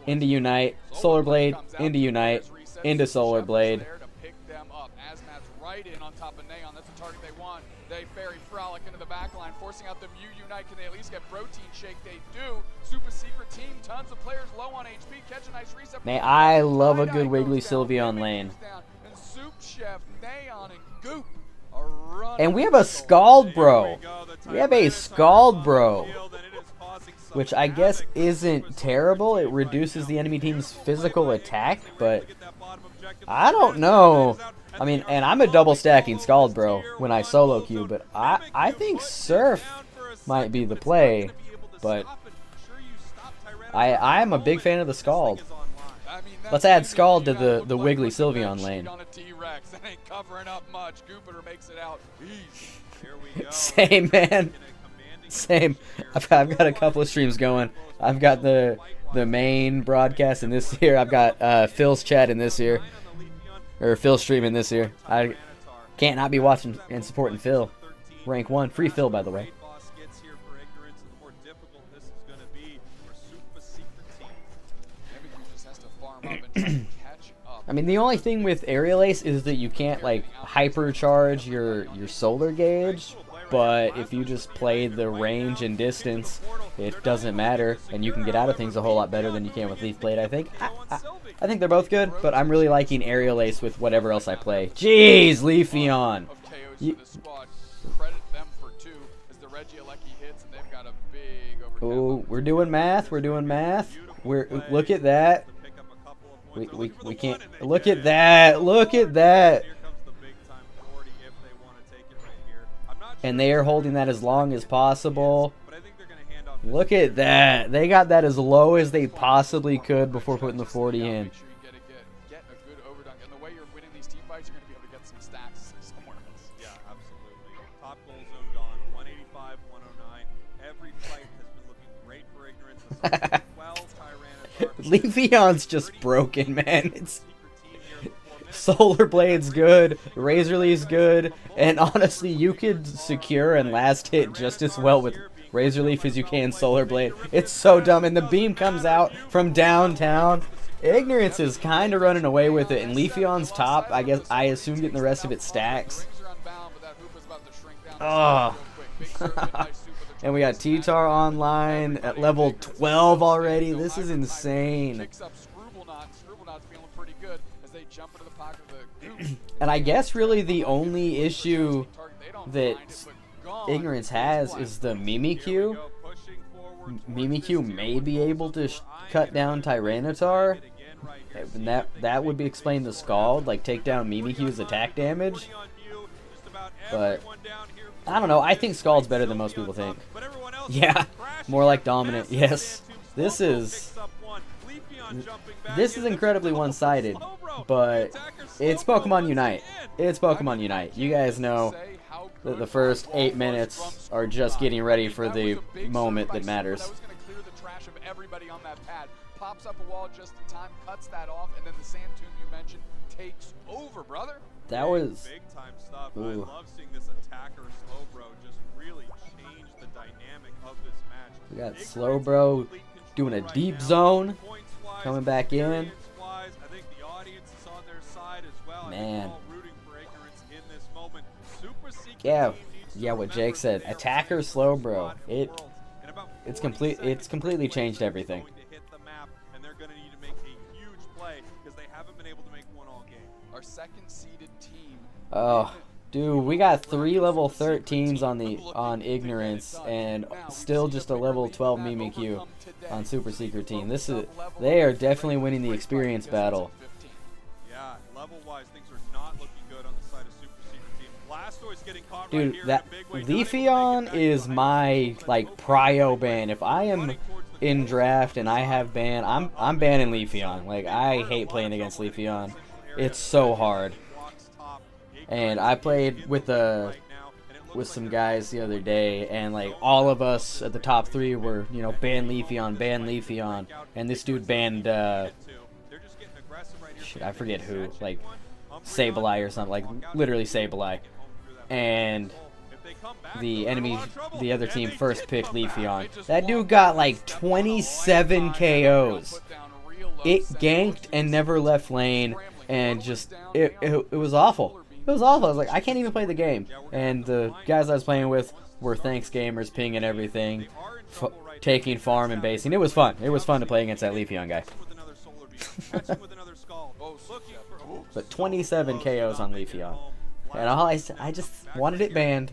Into Unite, Solar Blade, into Unite, into Solar Blade. They bury Frolic into the back line, forcing out the Mew Unite. Can they at least get Protein Shake? They do. Super Secret Team, tons of players low on HP. Catch a nice reset. Man, I love a good Wiggly Sylveon lane. And Soup Chef, Neon, and Goop are running. And we have a Scald Bro. We have a Scald Bro, which I guess isn't terrible. It reduces the enemy team's physical attack, but I don't know. I mean, and I'm a double stacking Scald Bro when I solo queue, but I think Surf might be the play, but I am a big fan of the Scald. Let's add Scald to the Wiggly Sylveon lane. Same, man. Same. I've got a couple of streams going. I've got the main broadcast in this year. I've got Phil's chat in this year. Or Phil's stream in this year. I can't not be watching and supporting Phil. Rank 1. Free Phil, by the way. I mean, the only thing with Aerial Ace is that you can't, like, hypercharge your solar gauge. but if you just play the range and distance, it doesn't matter, and you can get out of things a whole lot better than you can with Leaf Blade, I think. I think they're both good, but I'm really liking Aerial Ace with whatever else I play. Jeez, Leafeon! Of KOs for this squad. Credit them for 2 as the Regieleki hits, and they've got a big overtime. Ooh, we're doing math. We're doing math. Look at that. We can't. Look at that. Look at that. And they are holding that as long as possible. Look at that. They got that as low as they possibly could before putting the 40 in. Make sure you get a good overdunk. And the way you're winning these team fights, you're going to be able to get some stacks somewhere else. Yeah, absolutely. Top goal zone gone. 185, 109. Every fight has been looking great for Ignorance. 12 Tyranitar. Leafeon's just broken, man. It's Solar Blade's good, Razor Leaf's good, and honestly, you could secure and last hit just as well with Razor Leaf as you can Solar Blade. It's so dumb, and the beam comes out from downtown. Ignorance is kind of running away with it, and Leafeon's top, I assume getting the rest of its stacks. Oh. And we got T-Tar online at level 12 already. This is insane. And I guess really the only issue that Ignorance has is the Mimikyu. Mimikyu may be able to cut down Tyranitar. And that would be explain the Scald, like take down Mimikyu's attack damage. But I don't know. I think Scald's better than most people think. Yeah, more like dominant. Yes, this is incredibly one-sided, but it's Pokemon Unite. It's Pokemon Unite. You guys know that the first 8 minutes are just getting ready for the moment that matters. That was going to clear the trash of everybody on that pad. Pops up a wall just in time, cuts that off, and then the Sand Tomb you mentioned takes over, brother. That was big time stuff. Ooh. I love seeing this attacker Slowbro just really change the dynamic of this match. We got Slowbro doing a deep zone, coming back in. I think the audience is on their side as well. Man. Rooting for Ignorance in this moment. Super Secret Yeah, Team needs to yeah. What remember Jake said, they are attacker the Slowbro. squad It world. In about it's 40 complete. seconds, It's completely the changed Blade everything. is going to hit the map, and they're going to need to make a huge play because they haven't been able to make one all game. Our second seeded team. Oh, dude, we got 3 level 13s on Ignorance, and still just a level 12 Mimikyu on Super Secret Team. They are definitely winning the experience battle. Yeah, level-wise, things are not looking good on the side of Super Secret Team. Blastoise getting caught right Dude, here that in a big way. Not able to make it Leafeon back is behind my the like prio ban. If I am in draft and I have ban, I'm banning Leafeon. Like I hate playing against Leafeon. It's so hard. And I played with some guys the other day, and like all of us at the top 3 were, you know, ban Leafeon, and this dude banned shit, I forget who, like Sableye or something, like literally Sableye, and the other team first picked Leafeon. That dude got like 27 KOs. It ganked and never left lane, and just it was awful. It was awful. I was like, I can't even play the game. And the guys I was playing with were Thanks Gamers, pinging everything, taking farm and basing. It was fun. It was fun to play against that Leafeon guy. But 27 KOs on Leafeon. And all I just wanted it banned.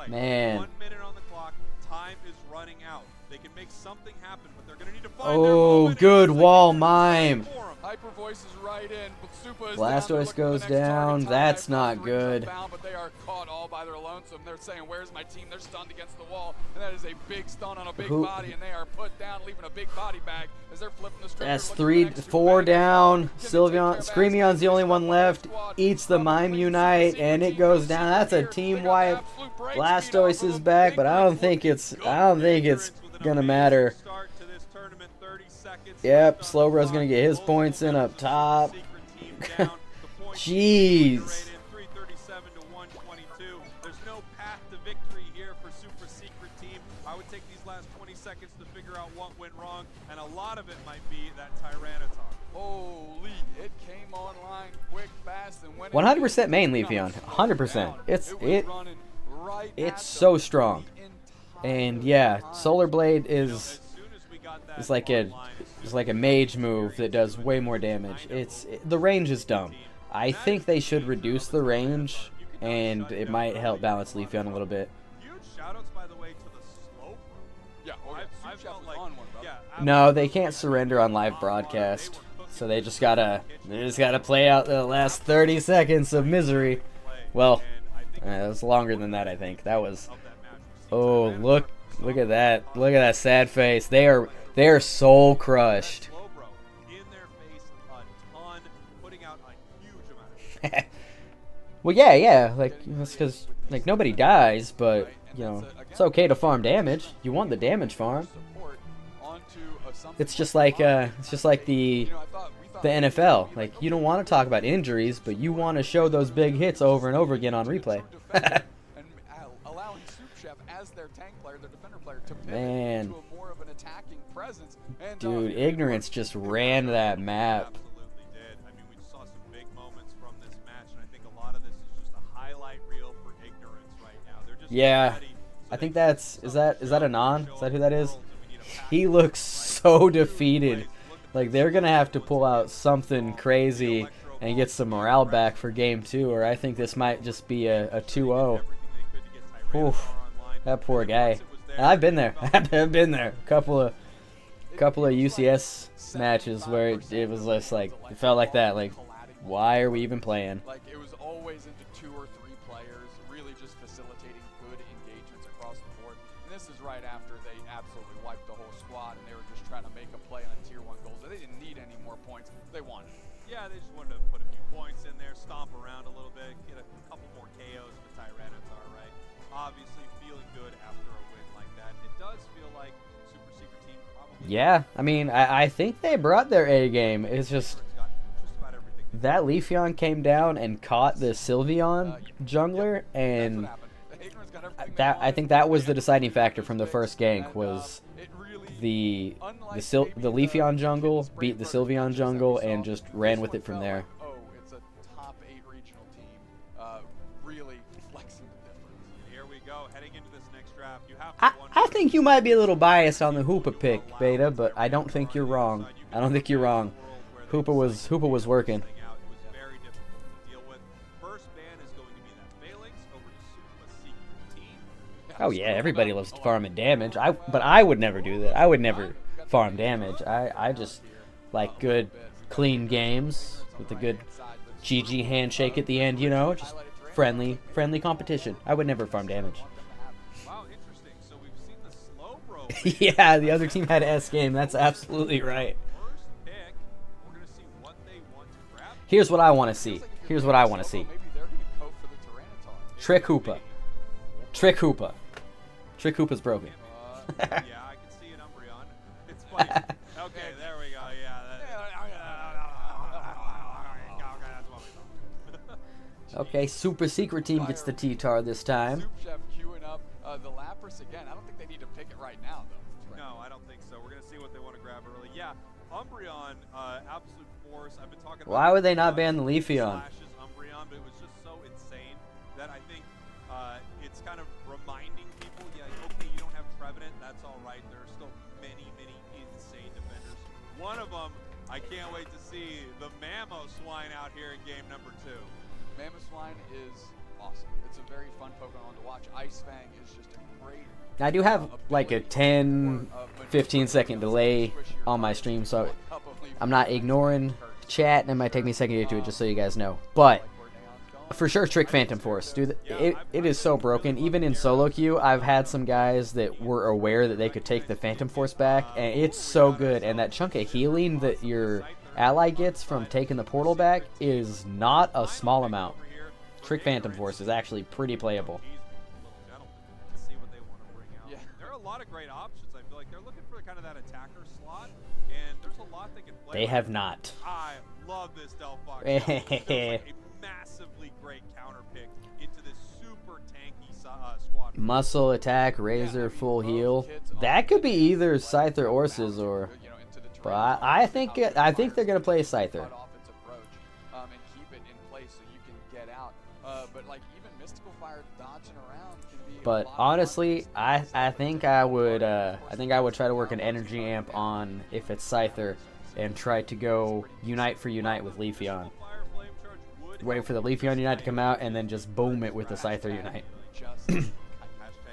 Man. 1 minute on the clock. Time is running out. They can make something happen, but they're going to need to find Oh, good wall mime. Hyper Voice is right in, but Supa is Blastoise down. goes down. That's not good. But they are caught all by their lonesome. They're saying, "Where's my team?" They're stunned against the wall, and that is a big stun on a big body, and they are put down, leaving a big body bag as they're flipping the script. That's 4 down. Screamion's the only one left. Eats the Mime Unite, and it goes down. That's a team wipe. Blastoise is back, but I don't think it's gonna matter. Yep, Slowbro's gonna get his points in up top. Jeez. There's no path to victory here for Super Secret Team. I would take these last 20 seconds to figure out what went wrong, and a lot of it might be that Tyranitar. Holy, it came online quick, fast, and when it 100% did, main you know, Leafeon. slowed 100%. down. It's was it. running right at It's the so strong. entire And yeah, time. Solar Blade As is soon as we got that is like a online, it's like a mage move that does way more damage. The range is dumb. I think they should reduce the range, and it might help balance Leafeon a little bit. huge shoutouts, by the way, to the slope. Yeah, oh, yeah. I've Soup Chef felt was like, on one, brother. yeah, No, they can't surrender on live broadcast, so they just gotta play out the last 30 seconds of misery. Well, that was longer than that, I think. That was. Oh, look at that! Look at that sad face. They are soul crushed. Slowbro in their face a ton, putting out a huge amount of Well, yeah, like that's because like nobody dies, but you know it's okay to farm damage. You want the damage farm. Support onto something It's just like the NFL. Like you don't want to talk about injuries, but you want to show those big hits over and over again on replay. and allowing Soup Chef as their tank player, their defender player, to pivot Man. to a more of an attacking presence. And, Dude, Ignorance just ran that map. Absolutely did. I mean, we saw some big moments from this match, and I think a lot of this is just a highlight reel for Ignorance right now. They're just Yeah, ready, so I think they can is that Anon? Is that who that is? show the world, and we need a He looks so defeated. Like they're gonna have to pull out something crazy and get some morale back for game 2, or I think this might just be a 2-0. Oof, that poor guy. And I've been there. I've been there. Couple of UCS matches where it was just like it felt like that. Like, why are we even playing? Like it was always into 2 or 3 players, really just facilitating good engagements across the board. And this is right after they absolutely wiped the whole squad, and they were just trying to make a play on tier 1 goals. They didn't need any more points. They wanted it. Yeah, they just wanted to put a few points in there, stomp around a little bit, get a couple more KOs with Tyranitar, right? Obviously feeling good after a win like that. It does feel like Super Secret Team probably Yeah, I mean, I think they brought their A game. It's just got just about everything. that Leafeon came down and caught the Sylveon jungler, and That's what happened. Ignorance got everything they that I wanted. think that was the deciding factor from the first gank was It really, the unlike the maybe Leafeon jungle Spring beat the version Sylveon matches that we jungle saw, and just this ran with one it from felt there. like, oh, it's a top 8 regional team, really flexing the difference. Here we go, heading into this next draft. You have to I think you might be a little biased on the Hoopa pick, Beta, but I don't think you're wrong. I don't think you're wrong. Hoopa was working. It was very difficult to deal with. First ban is going to be that Phalanx over to Super Secret Team. Oh yeah, everybody loves farming damage. But I would never do that. I would never farm damage. I just like good, clean games with a good GG handshake at the end. You know, just friendly competition. I would never farm damage. Wow, interesting. So we've seen the slow bro. Yeah, the other team had S game. That's absolutely right. First pick. We're gonna see what they want to grab. Here's what I want to see. Here's what I want to see. Maybe they're going to go for the Tyranitar. Trick Hoopa. Trick Hoopa. Trick Hoopa's broken. Yeah, I can see an Umbreon. It's funny. Okay, there we go. Yeah. That's what we thought. Okay, Super Secret Team gets the T-Tar this time. Soup Chef queuing up the Lapras again. I don't think they need to pick it right now, though. No, I don't think so. We're gonna see what they want to grab early. Yeah, Umbreon, absolute force. I've been talking. Why about would they not Umbreon ban the Leafeon? slashes Umbreon, but it was just so insane that I think it's kind of reminding people. Yeah, okay, you don't have Trevenant. That's all right. There are still many insane defenders. One of them, I can't wait to see the Mamoswine out here in game number 2. Mamoswine is awesome. It's a very fun Pokemon to watch. Ice Fang is just a great. I do have like a 10, 15 second delay on my stream, so I'm not ignoring chat, and it might take me a second to get to it just so you guys know. But for sure, Trick Phantom Force, dude, it is so broken. Even in solo queue, I've had some guys that were aware that they could take the Phantom Force back, and it's so good. And that chunk of healing that your ally gets from taking the portal back is not a small amount. Trick Phantom Force is actually pretty playable. Let's see what they want to bring out. Yeah. There are a lot of great options. I feel like they're looking for kind of that attacker slot, and there's a lot they can play. They with. have not. I love this Delphox. There's like a massively great counter pick into this super tanky squad. Muscle attack, razor, full heal. That could be either Scyther or Scizor. But I think they're gonna play Scyther. Cut off its approach, and keep it in place so you can get out. But like even Mystical Fire dodging around can be. But honestly, I think I would try to work an energy amp on if it's Scyther, and try to go unite for unite with Leafeon. Wait for the Leafeon unite to come out, and then just boom it with the Scyther unite.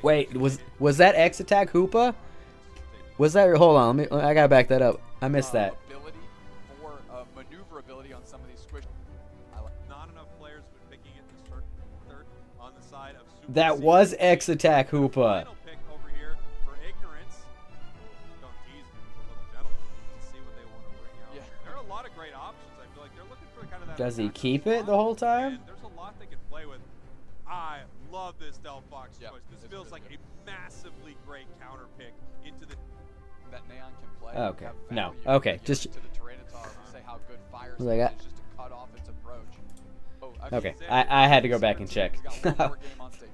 Wait, was that X attack Hoopa? Was that? Hold on, I gotta back that up. I missed that. Ability for maneuverability on some of these squish. Not enough players have been picking it this third on the side of Super That Secret. was X attack Hoopa. Final pick over here for Ignorance. Don't tease me, it's a little gentleman. Let's see what they want to bring out. Yeah. There are a lot of great options. I feel like they're looking for kind of that. Does he attacking keep it the slot, whole time? and there's a lot they can play with. I love this Delphox Yep, choice. This it's feels really like a massively great counter pick into the. That Neon can play. Okay. have No. value Okay, here just- to the Tyranitar. Say how good Fire Was like Spin is just to cut off its approach. Oh, Okay, I had to go back and check.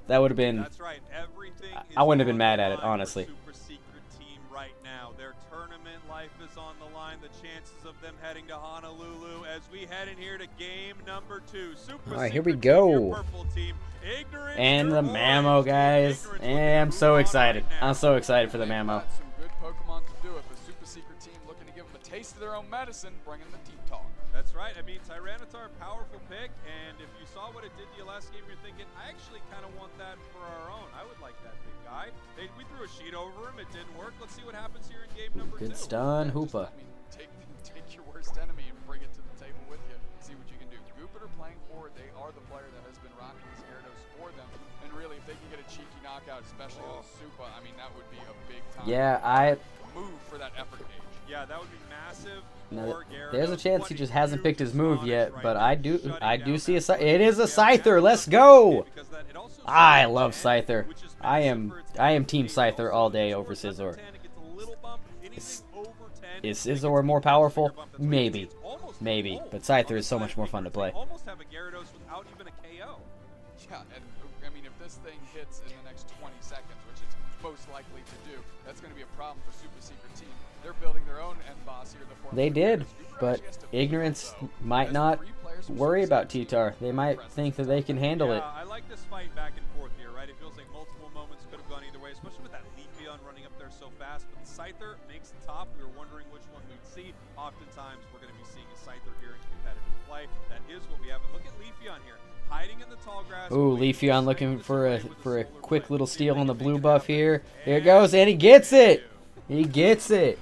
That would have been. That's right. Everything I is wouldn't have been on mad the at it, line for honestly. Super Secret Team right now. Their tournament life is on the line. The chances of them heading to Honolulu as we head in here to game number 2. Super All right, here we Secret Team, your go. purple team. Ignorance, And your the orange Mamo, team. guys. Ignorance And looking I'm to so move on excited. right now. I'm so excited for the They've Mamo. got some good Pokemon to do it. The Super Secret Team looking to give them a taste of their own medicine, bringing the Deep Talk. That's right. I mean, Tyranitar, powerful pick, and if you saw what it did to you last game, you're thinking, I actually kind of want that for our own. I would like that big guy. We threw a sheet over him. It didn't work. Let's see what happens here in game number 2. Good stun, Hoopa. I mean, take your worst enemy and bring it to the table with you. See what you can do. Jupiter playing forward. They are the player that has been rocking these Gyarados for them. And really, if they can get a cheeky knockout, especially with Supa, I mean, that would be a big time Yeah, move for that effort gauge. Yeah, that would be massive. Now, for Gyarados. there's a chance he just hasn't picked his move What yet, is but right I now, do shutting see a down that It is a Scyther. Scyther. Let's go. Because that- it also I starts love at Scyther. 10, which is I massive am for its Team capability. Scyther all Also, day if over it gets Scizor. up 10, it gets a little bump. Anything over 10, Is it gets Scizor a more much powerful? bigger bump. That's why Maybe. it's almost Maybe. full But Scyther on is so the much side more of fun to Ignorance. play. They almost have a Gyarados without even a KO. Yeah, and I mean, if this thing hits in the next 20 seconds, which it's most likely to do, that's going to be a problem for Super Secret Team. They're building their own end boss here. The form They of did, Jupiter but actually has to beat Ignorance it, though. might As not 3 players from worry Super about Secret Team T-Tar. They might press think that this they up. can handle it. I like this fight back and forth here, right? It feels like multiple moments could have gone either way, especially with that Leafeon running up there so fast. But the Scyther makes the top. We were wondering which one we'd see. Oftentimes, we're going to be seeing a Scyther here in competitive play. That is what we have. But look at Leafeon here, hiding in the tall grass. Ooh, waiting Leafeon to looking strike for a this away with quick solar little flame. steal See if on they the can blue make it buff happen. here. Here it And goes, and he gets it. He gets it.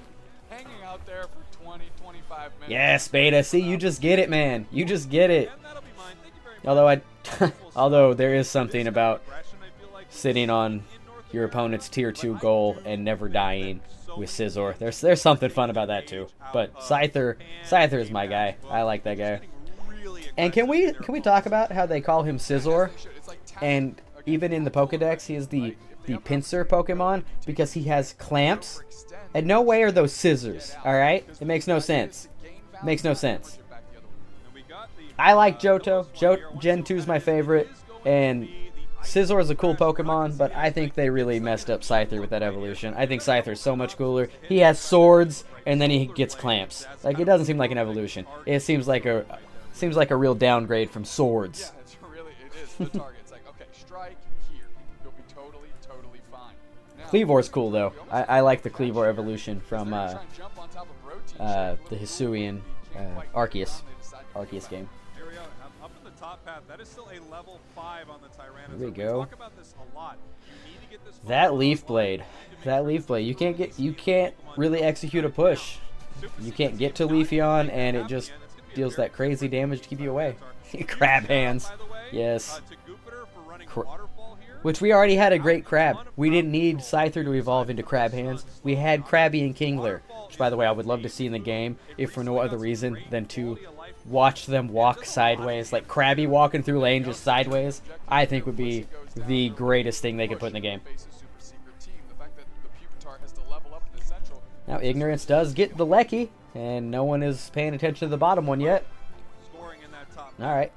Hanging out there for 20, 25 minutes. Yes, Beta. See, you just get it, man. You just get it. And that'll be mine. Thank you very much. Although although there is something about Aggression, I feel like, sitting on in North your America, opponent's tier 2 but I goal do and never think that dying so with many Scizor. teams There's something fun about that too. But Scyther is my guy. I like that guy. And can we talk about how they call him Scizor? It's like And even in the Pokedex, he is the pincer Pokemon because he has clamps. And no way are those scissors. All right, it makes no sense. Makes no sense. I like Johto. Gen 2 is my favorite, and Scizor is a cool Pokemon, but I think they really messed up Scyther with that evolution. I think Scyther is so much cooler. He has swords, and then he gets clamps. Like, it doesn't seem like an evolution. It seems like a real downgrade from swords. Yeah, it's really, it is the target. It's like, okay, strike here. You'll be totally fine. Now, Cleavor's cool though. I like the Cleavor evolution from they're gonna try and jump on top of Rotein, the Hisuian Arceus game. Here we go. Up in the top path. That is still a level 5 on the Tyranitar. Here we go. talk about this a lot. You need to get this That Leaf Blade. You can't really execute a push. You can't get to Leafeon, and it just deals that crazy damage to keep you away. Crab hands. Yes. Which we already had a great Crab. We didn't need Scyther to evolve into Crab Hands. We had Krabby and Kingler. Which, by the way, I would love to see in the game, if for no other reason than to watch them walk sideways. Like Krabby walking through lane just sideways, I think would be the greatest thing they could put in the game. Now, Ignorance does get the Lecky, and no one is paying attention to the bottom one yet. Alright.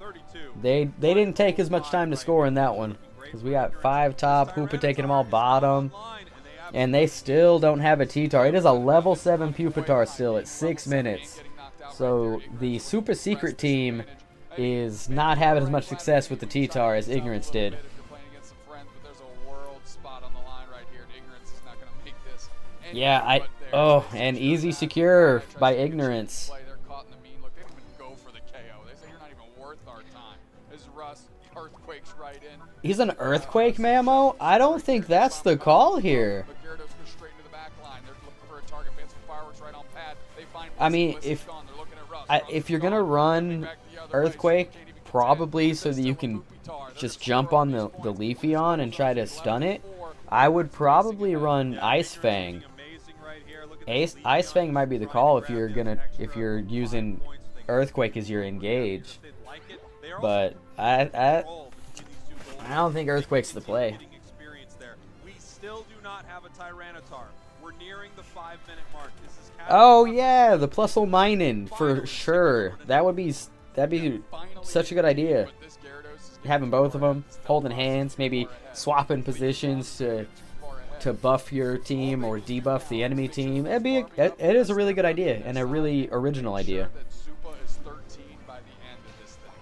They didn't take as much time to score in that one. Because we got 5 top, Hoopa taking them all bottom. And they still don't have a T-Tar. It is a level 7 Pupitar still at 6 minutes. So the super secret team is not having as much success with the T-Tar as Ignorance did. Yeah, and easy secure by Ignorance. They're caught in the mean look. They don't even go for the KO. They say you're not even worth our time. As Russ earthquakes right in. He's an Earthquake Mamo? I don't think that's the call here. But Gyarados goes straight into the back line. They're looking for a target. Fans with fireworks right on pad. They find I mean, Bliss is gone. They're looking at Russ. if you're gonna run Earthquake, probably so that you can just jump on the Leafeon and try to stun it, I would probably run Ice Fang. Ice Fang might be the call if you're using Earthquake as your engage, but I don't think Earthquake's the play. We still do not have a Tyranitar. We're nearing the 5-minute mark. This is Oh yeah, the Plusle Minin for sure. That'd be such a good idea. Having both of them holding hands, maybe swapping positions to buff your team or debuff the enemy team. It is a really good idea and a really original idea.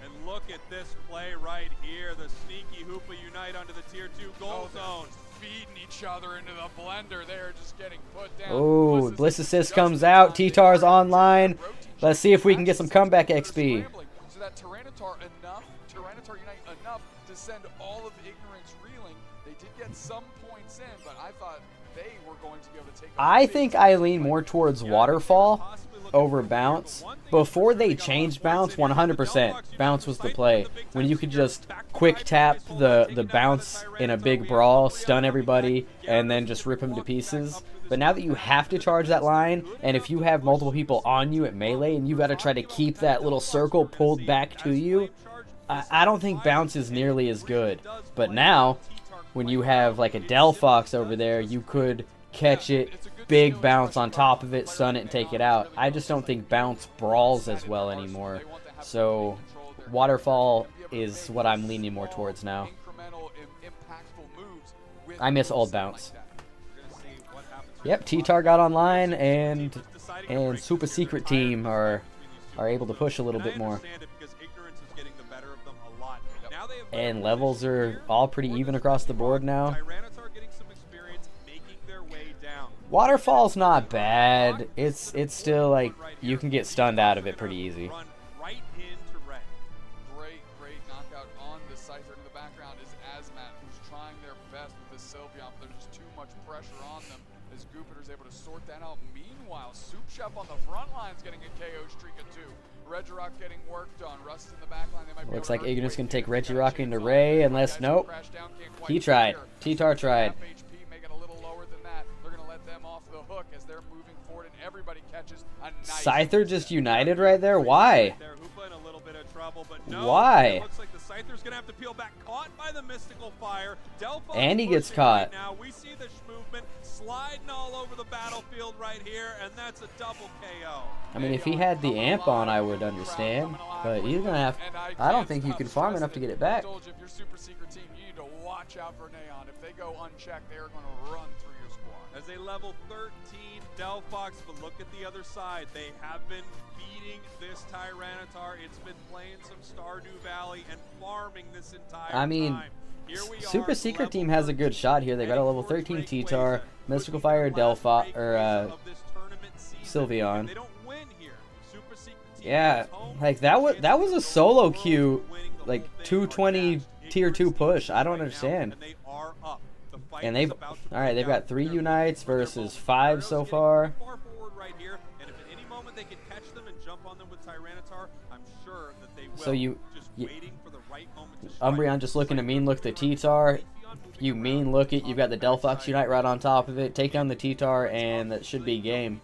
And look at this play right here. The sneaky Hoopa unite onto the tier 2 goal zone. Feeding each other into the blender. They're just getting put down. Oh, Bliss Assist comes out. T-Tar's online. Let's see if we can get some comeback XP. So that Tyranitar Unite enough to send all of Ignorance reeling. They did get some points in, but I thought they were going to be able to take. I think I lean more towards Waterfall over Bounce. Before they changed Bounce, 100% Bounce was the play. When you could just quick tap the Bounce in a big brawl, stun everybody, and then just rip them to pieces. But now that you have to charge that line, and if you have multiple people on you at melee, and you got to try to keep that little circle pulled back to you, I don't think Bounce is nearly as good. But now, when you have like a Delphox over there, you could catch it, big bounce on top of it, stun it, and take it out. I just don't think Bounce brawls as well anymore. So Waterfall is what I'm leaning more towards now. I miss old Bounce. Yep, T-Tar got online, and Super Secret Team are able to push a little bit more. And levels are all pretty even across the board now. Waterfall's not bad. It's still like you can get stunned out of it pretty easy. Great knockout on the Scyther. In the background is Azmat, who's trying their best with this Sylveon, but there's just too much pressure on them as Jupiter's able to sort that out. Meanwhile, Soup Chef on the front line's getting a KO streak of 2. Regirock getting worked on. Rust in the back line. They might Looks like Ignis can take Regirock into Ray, unless nope. He tried. T-Tar tried. HP make it a little lower than that. They're gonna let them off the hook as they're moving forward, and everybody catches a nice. Scyther just united right there. Why? Why? Looks like the Scyther's gonna have to peel back, caught by the mystical fire. Delphox And he gets pushing caught. Right now. We see the movement sliding all over the battlefield right here, and that's a double KO. I mean, if he had the amp on, I would understand. But you're gonna have. I don't think you can farm enough to get it back. I told you, if you're super secret team, you need to watch out for Neon. If they go unchecked, they are going to run through your squad. As a level 13 Delphox, but look at the other side. They have been feeding this Tyranitar. It's been playing some Stardew Valley and farming this entire I mean, time. Here we Super are, Secret level Team has a good shot here. They got a level 13 T-Tar, Mystical Fire, Delphox, or Sylveon. They don't win here. Super Secret Team Yeah, goes home. like that was a solo queue, like 220 tier 2 push. I don't understand. And they are up. The fight And is they've about to all right. They've break got out. 3 They're unites looking for their versus moment. 5 so Gyarados far. getting far forward right here, and if at any moment they can catch them and jump on them with Tyranitar, I'm sure that they will. So just you waiting for the right moment to strike. Umbreon just looking to mean look the T-Tar. You mean look it. You've got the Delphox Unite right on top of it. Take down the T-Tar, and that should be game.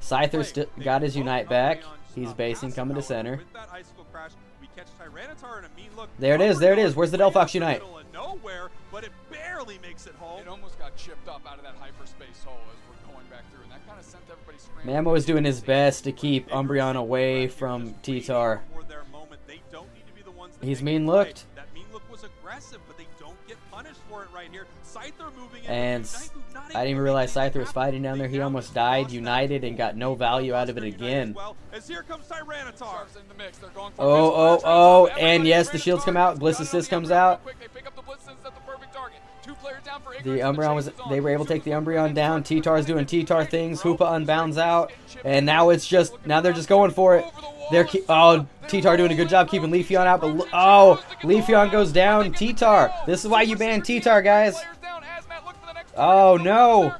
Scyther still got his Unite back. He's basing, coming to center. With that Icicle Crash, we catch Tyranitar in a mean look. There it is. There it is. Where's the Delphox Unite? Middle of nowhere, but it barely makes it home. It almost got chipped up out of that hyperspace hole as we're going back through, and that kind of sent everybody scrambling. Mamo is doing his best to keep Umbreon away from T-Tar. He's mean looked. That mean look was aggressive, but they don't get get punished for it right here. Scyther moving in. And Unite move not I able didn't even to realize make Scyther was fighting down there. He almost died, united, and got no value out of it again. Well, as here comes Tyranitar. Sharks in the mix. They're going for Oh, and yes, the shields come out. Bliss Assist comes out. They pick up the Blitz and set the perfect target. 2 players down for The Ignorance. Umbreon was, they were able to take the Umbreon down. T-Tar's doing T-Tar things. Hoopa unbounds out. And now it's just, now they're just going for it. They're, oh, T-Tar doing a good job keeping Leafeon out, but, oh, Leafeon goes down. T-Tar, this is why you ban T-Tar, guys. Oh, no.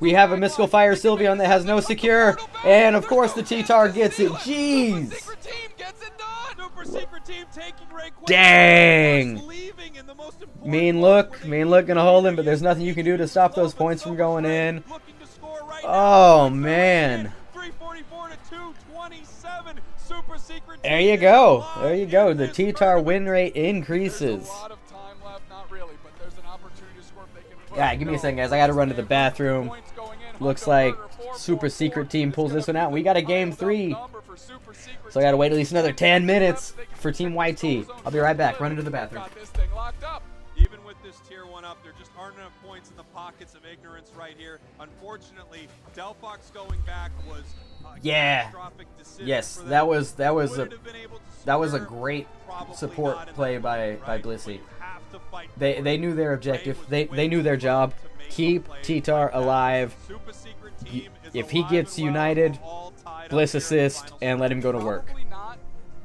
We have a Mystical Fire Sylveon that has no secure. And, of course, the T-Tar gets it. Jeez. Secret team gets it done. Super secret team taking Rayquaza. Dang. Leaving in the most important Mean look gonna hold him, but there's nothing you can do to stop those points from going in. Looking to score right Oh, now. man. 344 to 227. Super secret There team you is go. alive There you go. in The this T-Tar tournament. win rate There's increases. a lot of time left, not really, but there's an opportunity to score if they can push. Yeah, give me a second, guys. I gotta run to the bathroom. Points going in. Looks Hunter like Murder, 4, Super 4, Secret 4. Team It's pulls gonna this one be out. We got a a game high 3. number for Super Secret So I gotta Team. wait at least another 10 minutes They can for Team push YT. the zone I'll be right back. Run into the bathroom. Got this thing locked up. Even with this tier 1 up, there just aren't enough points in the pockets of Ignorance right here. Unfortunately, Delphox going back was a Yeah. catastrophic decision Yes, for them. that was Wouldn't have been able to that was a score, great probably support not in play that by moment, right? Blissey. But you have to fight for They it. knew their Ray objective. was They way knew their too job. slow to make Keep the plays T-Tar like that. alive. Super secret team is If he alive gets and well, united, all tied up Bliss here in the assist final and let him go to stretch. work. Probably not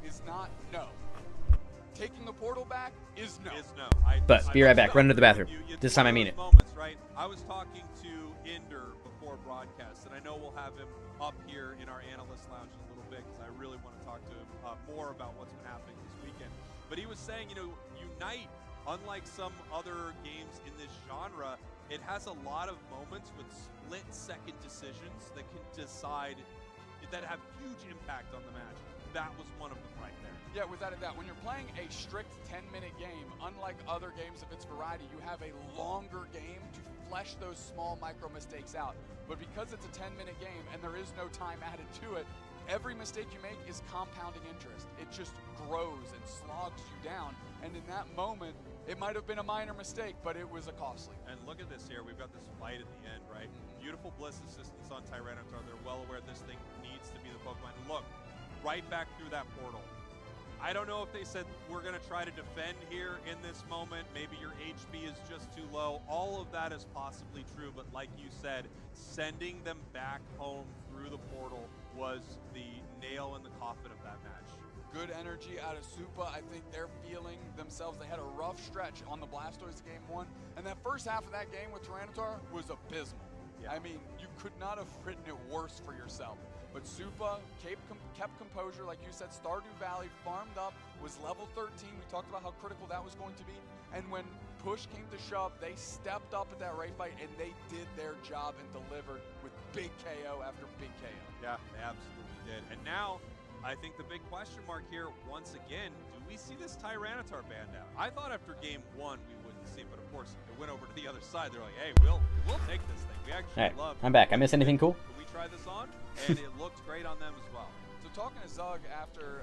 is not no. Taking the portal back is no. Is no. But be right back. Run to the bathroom. This time I mean it. Moments, right? I was talking to Inder before broadcast, and I know we'll have him up here in our analyst lounge in a little bit because I really want to talk to him more about what's been happening this weekend. But he was saying, you know, Unite, unlike some other games in this genre, it has a lot of moments with split-second decisions that can decide, that have huge impact on the match. That was one of them right there. Yeah, without a doubt. When you're playing a strict 10-minute game, unlike other games of its variety, you have a longer game to flesh those small micro mistakes out. But because it's a 10-minute game and there is no time added to it, every mistake you make is compounding interest. It just grows and slogs you down. And in that moment, it might have been a minor mistake, but it was a costly. And look at this here. We've got this fight at the end, right? Beautiful Bliss assistance on Tyranitar. They're well aware this thing needs to be the Pokemon. And look, right back through that portal. I don't know if they said we're going to try to defend here in this moment. Maybe your HP is just too low. All of that is possibly true, but like you said, sending them back home through the portal was the nail in the coffin of that match. Good energy out of Supa. I think they're feeling themselves. They had a rough stretch on the Blastoise game 1, and that first half of that game with Tyranitar was abysmal. Yeah. I mean, you could not have written it worse for yourself. But Supa kept composure, like you said. Stardew Valley farmed up, was level 13. We talked about how critical that was going to be. And when push came to shove, they stepped up at that Ray fight, and they did their job and delivered with big KO after big KO. Yeah, they absolutely did. And now, I think the big question mark here, once again, do we see this Tyranitar banned out? I thought after game 1 we wouldn't see, but of course it went over to the other side. They're like, hey, we'll take this thing. We actually Alright, love. I'm back. I miss anything cool? Can we try this on? And it looked great on them as well. So talking to Zug after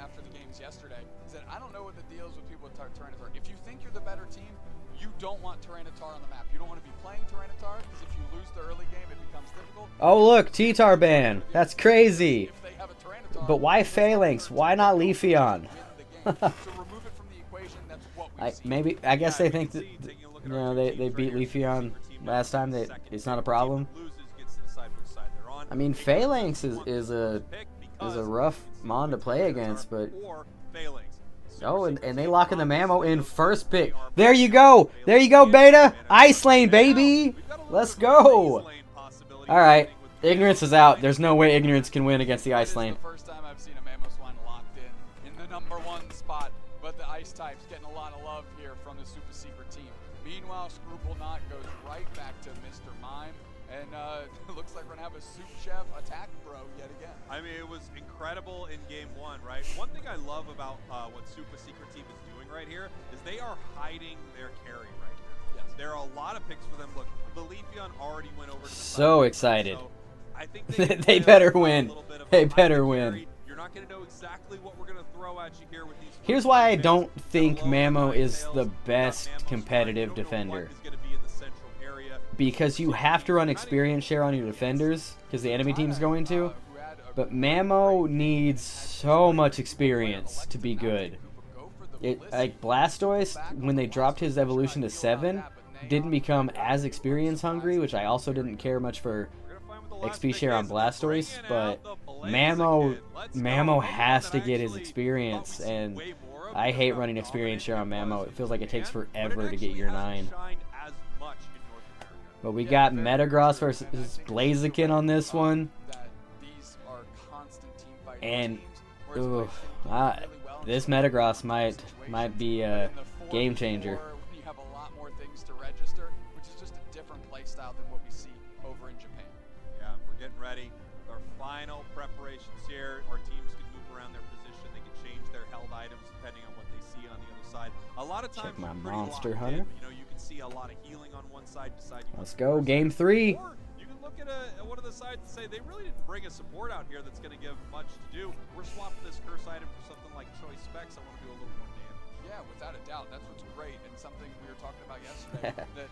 after the games yesterday, he said, I don't know what the deal is with people with Tyranitar. If you think you're the better team, you don't want Tyranitar on the map. You don't want to be playing Tyranitar because if you lose the early game, it becomes difficult. Oh, look, T-Tar ban. That's crazy. If they have a Tyranitar, But why Phalanx? Why not Leafeon? win the game. So remove it from the equation. That's what we've seen. I guess they we think can that, see, taking a look at you our know, two they teams beat right here. Leafeon Super team last time. number That second. it's not a Team problem. that loses gets to decide which side they're on. I mean, Ignorance Phalanx wants is the a first pick because rough it's mon to play Tyranitar against, but or Phalanx. oh, Super and they Secret lock in the Team Mammo in obviously first they pick. are There you both go. Phalanx There you go, and Beta. Tyranitar. Ice Lane, Now, baby. we've got a little Let's bit of a go. Ice Lane possibility All right. happening with Ignorance is out. There's no way Ignorance can win against the It Ice is Lane. the first time I've seen a Mamoswine locked in the #1 spot, but the Ice type's getting a lot of love here from the Super Secret team. Meanwhile, Scruple Knot goes right back to Mr. Mime, and it looks like we're gonna have a Soup Chef attack bro yet again. I mean, it was incredible in game 1, right? One thing I love about what Super Secret Team is doing right here is they are hiding their carry right now. Yes. There are a lot of picks for them. Look, Leafeon already went over to the So side, excited. So I think They will better play a win. little bit of They a better hide win. carry. You're not going to know exactly what we're going to throw at you here with these Here's why I don't think Mamo is the best competitive defender. Because you have to run experience share on your defenders, because the enemy team's going to. But Mamo needs so much experience to be good. Like Blastoise, when they dropped his evolution to 7, didn't become as experience hungry, which I also didn't care much for XP share on Blastoise, but Mamo has to get his experience, and I hate running experience share on Mamo. It feels like it takes forever to get your 9. But we got Metagross versus Blaziken on this one, and this Metagross might be a game changer. We have a lot more things to register, which is just a different play style than what we see over in Japan. Yeah, we're getting ready. Our final preparations here. Our teams can move around their position. They can change their held items depending on what they see on the other side. A lot of times, Check my we're pretty Monster locked in. Hunter. You know, you can see a lot of healing on one side. Let's go, game 3. Or you can look at one of the sides and say they really didn't bring a support out here that's going to give much to do. We're swapping this curse item for something like Choice Specs. I want to do a little more damage. Yeah, without a doubt, that's what's great, and something we were talking about yesterday, that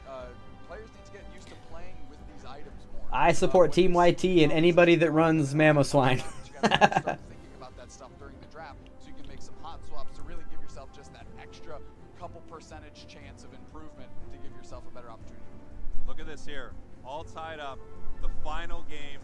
players need to get used to playing with these items more. I support Team YT and anybody that runs Mamoswine. You gotta start thinking about that stuff during the draft, so you can make some hot swaps to really give yourself just that extra couple percentage chance of improvement to give yourself a better opportunity. Look at this here. All tied up. The final game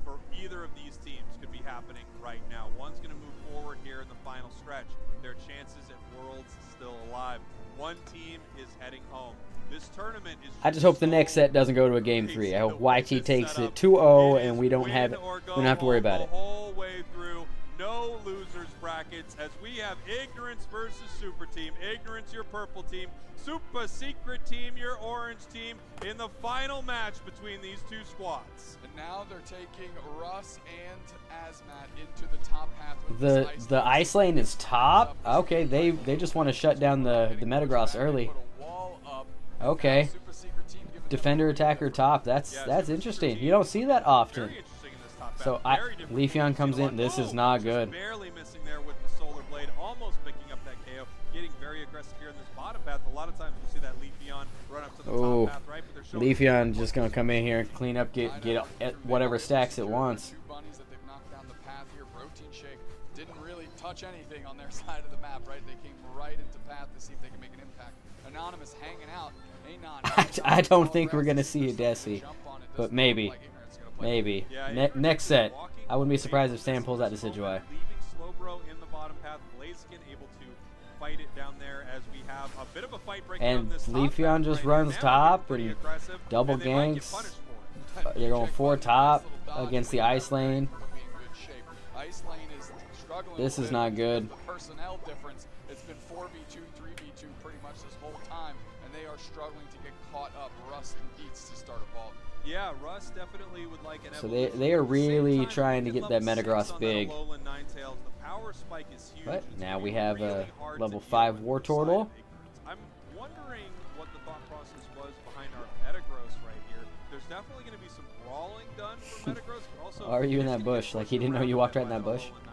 for either of these teams could be happening right now. One's going to move forward here in the final stretch. Their chances at Worlds still alive. One team is heading home. This tournament is I just hope the next set doesn't go to a game 3. I hope YT takes it 2-0 and we don't have to worry about it. The whole way through. No losers brackets as we have Ignorance versus Super Team. Ignorance, your purple team. Super Secret Team, your orange team, in the final match between these two squads. And now they're taking Russ and Azmat into the top path. With The ice lane is top. Okay, they just want to shut down the Metagross early. Okay, defender attacker top. That's interesting. You don't see that often. Very interesting in this top So half. Very different Leafeon comes in. This is not good. Barely missing there with the Solar Blade, almost picking up that KO. Getting very aggressive here in this bottom path. A lot of times we'll see that Leafeon run up to the Oh, top path, right? But they're showing Leafeon just gonna come in here and clean up, get at whatever stacks it wants. Two bunnies that they've knocked down the path here. Protein Shake didn't really touch anything on their side of the map, right? They came right into path to see if they can make an impact. Anonymous hanging out. I don't think we're gonna see a Desi, but maybe. Next set, I wouldn't be surprised if Sam pulls out the Decidueye. Leaving Slowbro in the bottom path. Blaziken able to fight it down there as we have a bit of a fight breaking And on this top Leafeon path just right runs now. top Pretty and aggressive, double and they might get ganks. punished for it. They're going 4 top against the ice lane. This is not good. The personnel difference, it's been 4v2, 3v2 pretty much this whole time, and they are struggling to get caught up. Russ needs to start evolving. Yeah, Russ definitely would like an So evolution. they are At the same really time, trying to we get get that level Metagross 6 on that big. Alolan Ninetales. The power spike is huge. But It's now gonna we be have really a hard level to 5 deal War with the side Turtle. of Ignorance. I'm wondering what the thought process was behind our Metagross right here. There's definitely going to be some brawling done for Metagross, but also Are you in that it's gonna bush? get Like, he didn't know you walked right in that bush? Alolan Ninetales.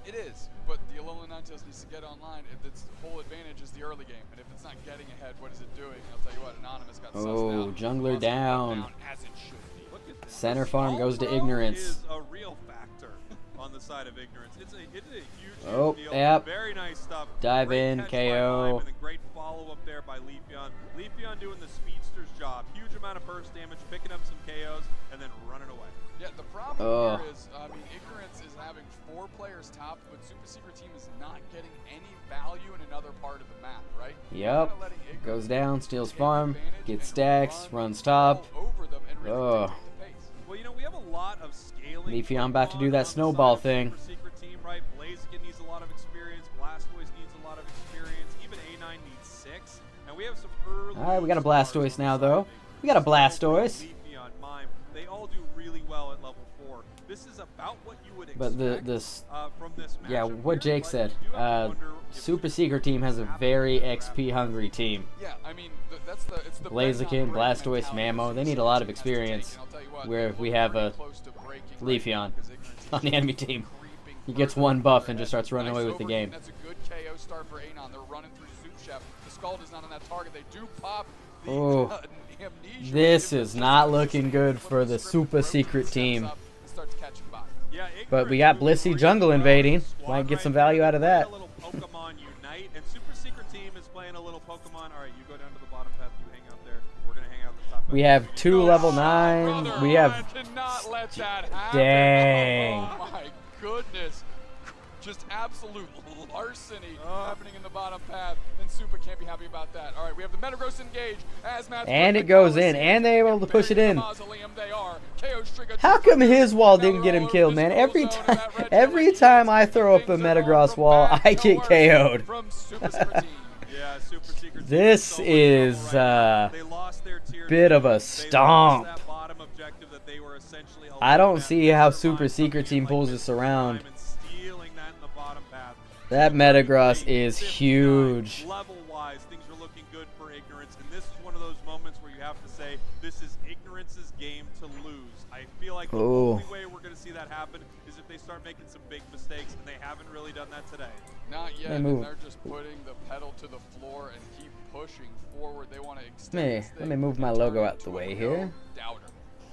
It is, but the Alolan Ninetales needs to get online. If its whole advantage is the early game, and if it's not getting ahead, what is it doing? I'll tell you what, Anonymous got sussed Oh, out. jungler Russ down. as it should be. Look at this. Center farm goes to Slowbro Ignorance. is a real factor on the side of Ignorance. It's a huge Oh, deal. yep. Very nice stuff. Dive Great in, catch by KO. Lime, and a great follow up there by Leafeon. Leafeon doing the speedster's job. Huge amount of burst damage, picking up some KOs, and then running away. Yeah, the problem Ugh. here is, Ignorance is having 4 players top, but Super Secret Team is not getting any value in another part of the map, right? Yep. Kinda letting Ignorance Goes down, steals take farm, advantage gets and stacks, run runs top. all over them and really Ugh. dictate the pace. Well, you know, we have a lot of scaling. Leafeon going about to do on that the snowball side of thing. Super Secret Team, right? Blaziken needs a lot of experience. Blastoise needs a lot of experience. Even A9 needs 6. And we have some early. Alright, we got a stars Blastoise on now, the side though. of Ignorance. We got a Blastoise. Leafeon, Mime, they all do really well at level 4. This is about what you would expect. But From this yeah, matchup what here, Jake but said. you do have to wonder if Super this Secret Team has a very XP hungry team. Yeah, I mean, it's the Blaziken, bend, not break Blastoise, mentality Mamo, that they Super need a lot of Secret Team has to take, experience. and I'll tell you what, Where they we look have pretty a close to breaking right Leafeon now because Ignorance on the is enemy team. creeping He gets one buff and just starts running away with the overheat. game. That's a good KO start for Anon. They're running through Soup Chef. The Scald is not on that target. They do pop the Oh. amnesia. This is not looking good for the super secret team. Starts catching by. Yeah, But we got Ignorance Blissey doing jungle really well invading. with the squad Might get right some now. value out of that. A little Pokemon Unite, and Super Secret Team is playing a little Pokemon. All right, you go down to the bottom path. You hang out there. We're gonna hang out at the top. We path. have 2 level 9. Brother, We have I cannot let that happen. Dang. Oh my goodness. Just absolute larceny happening in the bottom path, and Supa can't be happy about that. All right, we have the Metagross engage as Matt's And put it the goes in, Coliseum and they're able to push it buried in. the mausoleum. They are. KO Striga How just come like his this. wall Now didn't they're get all him over killed, this man? goal Every zone, time, and that red every jelly time is I throw up a things are going Metagross from wall, bad I to get worse KO'd. From Super Super Team. Yeah, Super Secret Team This so much is, trouble right now. They lost their tier bit two. of a They lost stomp. that bottom objective that they were essentially I don't alone see at. how Mr. Super Mime Secret coming Team in pulls like this Mr. around. Mime and stealing that in the bottom path. That Metagross is 59. huge. Level-wise, things are looking good for Ignorance, and this is one of those moments where you have to say this is Ignorance's game to lose. I feel like the Ooh. only way we're going to see that happen is if they start making some big mistakes, and they haven't really done that today. Not yet, They and move. they're just putting the pedal to the floor and keep pushing forward. They want to extend Me- this let thing me move and my turn logo it out the into a way no here. doubter.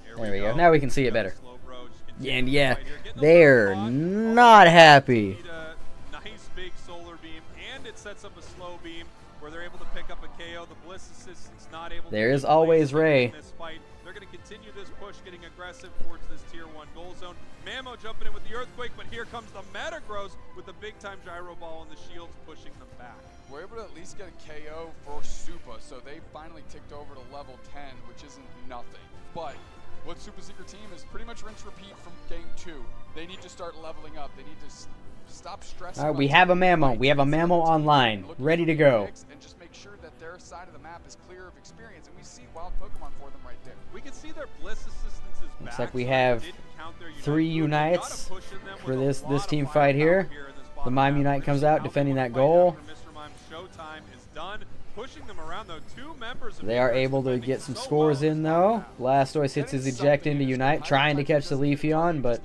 Here There we go. Now we can see it Got better. Slow Roach And yeah, right here. Getting a they're little hot. not happy. Need a nice big solar beam, and it sets up a slow beam where they're able to pick up a KO. The Bliss Assistant's not able There to is keep always Blaze Ray. in this fight. They're going to continue this push, getting aggressive towards this tier 1 goal zone. Mamo jumping in with the Earthquake, but here comes the Metagross with the big-time Gyro Ball and the shields pushing them back. We're able to at least get a KO for Supa, so they finally ticked over to level 10, which isn't nothing. But what Super Secret Team is pretty much rinse repeat from game 2. They need to start leveling up. They need to stop stressing. All right, on we have a taking Mamo. fights We have a against Mamo other teams online, and looking ready for to go. picks and just make sure that their side of the map is clear of experience, and we see wild Pokemon for them right there. We can see their Bliss Assistance is Looks back. like we so have they didn't count their Unite 3 move. They gotta Unites push in them for with a this lot of team firepower fight here. in this The bottom Mime half. Unite We're comes gonna see out, how they defending wanna that fight goal. after Mr. Mime's showtime is done. Pushing them around though, 2 members of They are Ignorance able to defending get some so scores well in this though. half. Blastoise hits his eject into Unite, trying to catch the Leafeon, but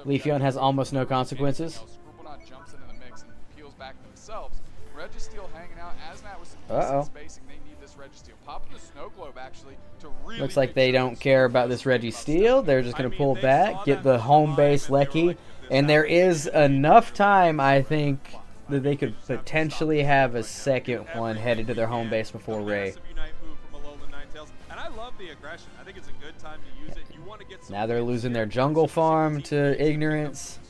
Leafeon has almost no consequences. Scribblenaught jumps into the mix and peels back themselves. Registeel hanging out. Asmat with some Uh-oh. decent spacing. They need this Registeel. Popping the Snow Globe actually to really Looks like make they sure don't this care Snow about Globe this is Registeel. They're just I going to mean, pull they back, saw get that the Mr. home Mime base and they were Lecky, like, if this and there happens, is we're gonna enough be time, I really think, fun. that they could potentially have a second one headed to their home base before Ray. Massive Unite move from Alolan Ninetales, and I love the aggression. I think it's a good time to use it. You want to get some Now they're wins losing here. their jungle Super farm Secret to Team needs pick up Ignorance. some experience.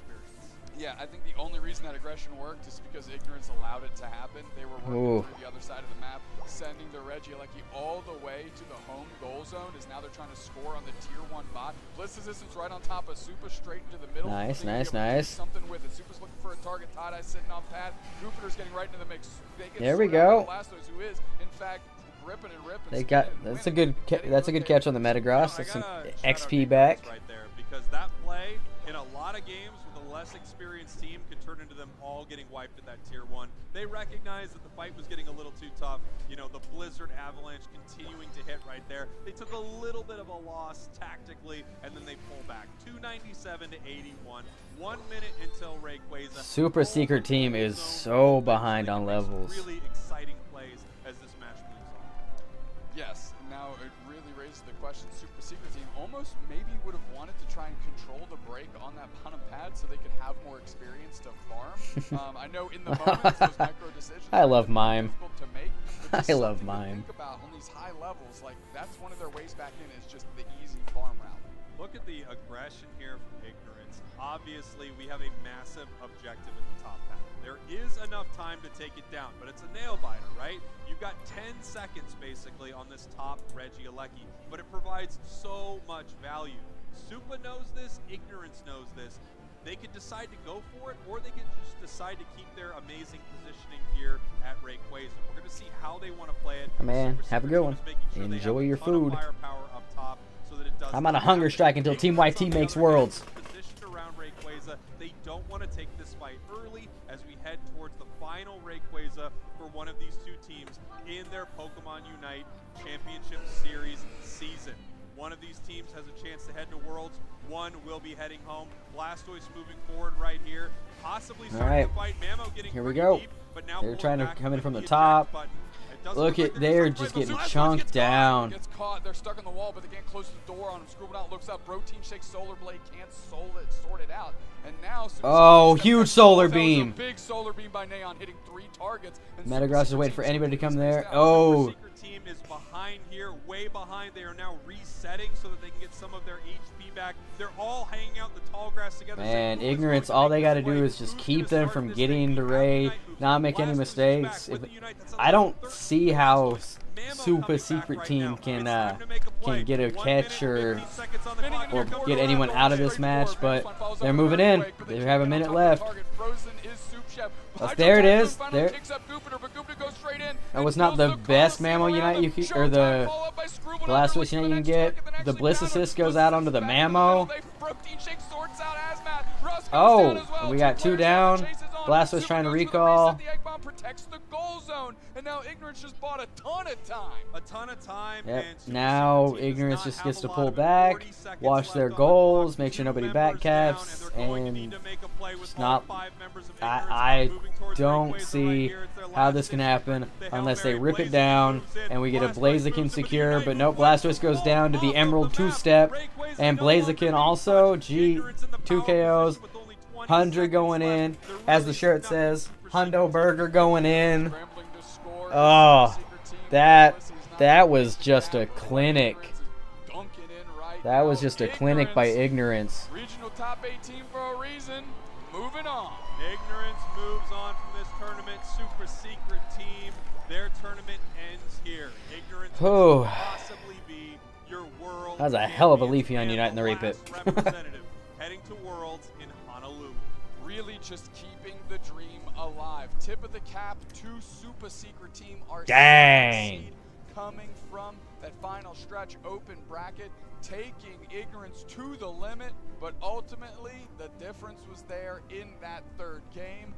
Yeah, I think the only reason that aggression worked is because Ignorance allowed it to happen. They were working Ooh. through the other side of the map, sending the Regieleki all the way to the home goal zone, as now they're trying to score on the tier 1 bot. Bliss Resistance right on top of Supa, straight into the middle. Nice, They need nice, to be able to do nice. Something with it. Supa's looking for a target. Tie-Dye sitting on pad. Jupiter's getting right into the mix. They get There we sorted out go. by Blastoise, who is, in fact, ripping and ripping. They got that's a good catch on the Metagross. That's some XP back. Right there, because that play in a lot of games with a less experienced team can turn into them all getting wiped at that tier 1. They recognized that the fight was getting a little too tough. You know, the Blizzard Avalanche continuing to hit right there. They took a little bit of a loss tactically, and then they pull back. 297 to 81. 1 minute until Rayquaza. Super Secret Team is so behind on levels. Really exciting plays as this match moves on. Yes, now it really raises the question. Super Secret Team almost maybe would have wanted to try and control the break on that bottom pad so they could have more experience to farm. I know in the moment it's those micro decisions I are love Mime. difficult to make, but just I love something to Mime. think about on these high levels, like that's one of their ways back in is just the easy farm route. Look at the aggression here from Ignorance. Obviously, we have a massive objective at the top half. There is enough time to take it down, but it's a nail biter, right? You've got 10 seconds basically on this top Regieleki, but it provides so much value. Supa knows this, Ignorance knows this. They could decide to go for it, or they could just decide to keep their amazing positioning here at Rayquaza. We're going to see how they want to play it. Oh, man, Super have a Secret good Team one. is making sure they Enjoy have a your ton of food. firepower up top so that it does I'm on a not hunger happen. strike until Team Ignorance, YT on the makes other hand, Worlds. is positioned around Rayquaza. They don't want to take this fight early as we head towards the final Rayquaza for one of these two teams in their Pokemon Unite Championship Series season. One of these teams has a chance to head to Worlds. One will be heading home. Blastoise moving forward right here. Possibly starting right. to fight. Mamo getting Here we pretty go. deep, but now They're pulling trying to back come in with from the eject top. button. It doesn't Look like at, they're they're gonna just start getting fighting. chunked down. Gets caught. They're stuck on the wall, but they can't close the door on him. Scribblenauts looks up. Bro Team Shake Solar Blade can't sort it out. And now, Oh, Super huge Secret solar that was a beam. big solar beam by Neon, hitting 3 targets. And Metagross is Super waiting for Secret anybody to Team come takes there. down. Oh, Super Secret team is behind here, way behind. They are now resetting so that they can get some of their HP back. They're all hanging out in the tall grass together. man, saying, "Who is Ignorance, going to all make they this got to do play? is just Who's keep gonna them start from this getting thing? to Have Ray, Unite moves. not make any Blastoise is mistakes. back with If, the Unite. That's I don't 13 see how Blastoise. Mamo Super coming back Secret right Team now. can It's time to make a play. get a 1 catch minute, or 15 seconds on the clock. or Here comes get the anyone Red out of Bull. this match, but they're moving in. They have a minute left. Oh, there it is. There. That was not the best Mamo Unite you can, or the Blastoise Unite you can get. The Bliss Assist goes out onto the Mamo. Oh, we got 2 down. Blastoise trying to recall. Protects the goal zone, and now Ignorance just bought a ton of time. A ton of time. Yep. And Super Now Secret team does Ignorance not just have gets a to lot pull of it. back, 40 seconds watch left their on the goals, clock. make sure 2 nobody members down, backcaps, and they're going to need and to make a play with all not. 5 members of Ignorance I now moving towards don't Rayquaza right see here. It's their how last this can ditch happen effort. The unless they Hail rip Mary it down moves in. and we get a Blastoise Blaziken moves in with the secure, Unite but move. nope, Wipes Blastoise the goes ball down to off the of Emerald the map. 2-step, Rayquaza and no longer Blaziken being also, touched. G, Ignorance in the 2 power KOs, position with only 20 100 seconds going left. in, They're as the really shirt nothing says, Super Secret Hundo team. Burger going in. Scrambling to score. Oh, Super Secret team. that Ulysses not that gonna was get just a back. clinic. Ignorance is dunking in right That was now. just a clinic by Ignorance. Regional top 18 for a reason. Moving on. Ignorance moves on from this tournament. Super Secret team, their tournament ends here. Ignorance Oh. could possibly be your world. That was a hell of a champions Leafy on and Unite in the Reap It. last representative heading to Worlds in Honolulu. Really just keeping the dream alive. Tip of the cap to Super Secret team. Our Dang. seed coming from that final stretch open bracket, taking Ignorance to the limit, but ultimately the difference was there in that 3rd game.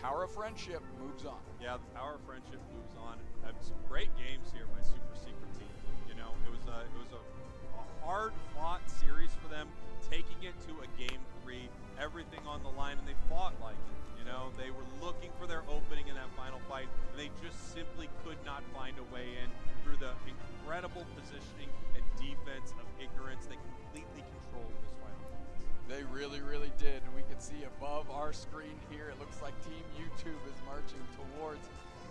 Power of friendship moves on. Yeah, the power of friendship moves on. Had some great games here by Super Secret team. You know, it was a hard-fought series for them, taking it to a game 3, everything on the line, and they fought like it. You know, they were looking for their opening in that final fight, and they just simply could not find a way in through the incredible positioning and defense of Ignorance. They completely controlled this final fight. They really, really did. And we can see above our screen here, it looks like Team YouTube is marching towards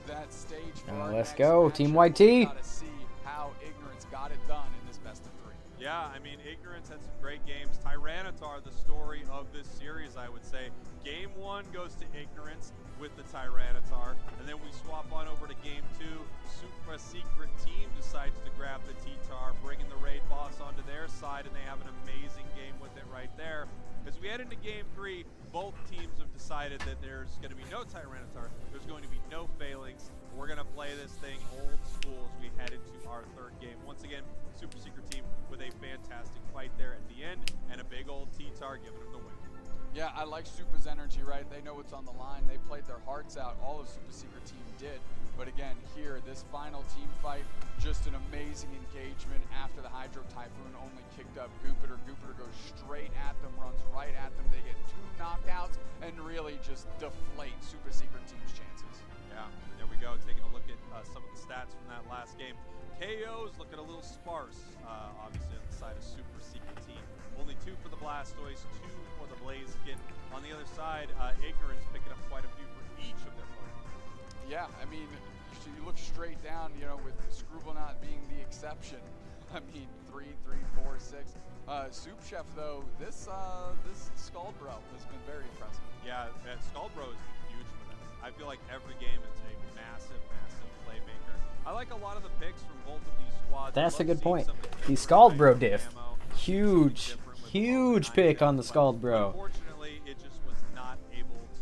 that stage for our Let's next go, matchup. Team We YT. gotta see how Ignorance got it done in this best of 3. Yeah, I mean, Ignorance had some great games. Tyranitar, the story of this series, I would say. Game 1 goes to Ignorance with the Tyranitar, and then we swap on over to Game 2. Super Secret team decides to grab the T-Tar, bringing the raid boss onto their side, and they have an amazing game with it right there. As we head into Game 3, both teams have decided that there's going to be no Tyranitar, there's going to be no failings. We're going to play this thing old school as we head into our 3rd game. Once again, Super Secret team with a fantastic fight there at the end, and a big old T-Tar giving them the win. Yeah, I like Super's energy, right? They know what's on the line. They played their hearts out. All of Super Secret team did. But again, here, this final team fight, just an amazing engagement after the Hydro Typhoon only kicked up Goopiter. Goopiter goes straight at them, runs right at them. They get 2 knockouts and really just deflate Super Secret team's chances. Yeah, there we go. Taking a look at some of the stats from that last game. KOs looking a little sparse, obviously, on the side of Super Secret team. Only 2 for the Blastoise, 2 for the Blaziken. On the other side, Ignorance picking up quite a few for each of their players. Yeah, I mean, so you look straight down, you know, with Scribblenauts being the exception. I mean, 3, 4, 6. Soup Chef, though, this Skullbro has been very impressive. Yeah, Skullbro is huge for them. I feel like every game it's a massive, massive playmaker. I like a lot of the picks from both of these squads. That's I a love good seeing point. some of the The different Skullbro types of diff. ammo, Huge, something different with huge all pick 9 on the but Skullbro. Unfortunately, it just was not able to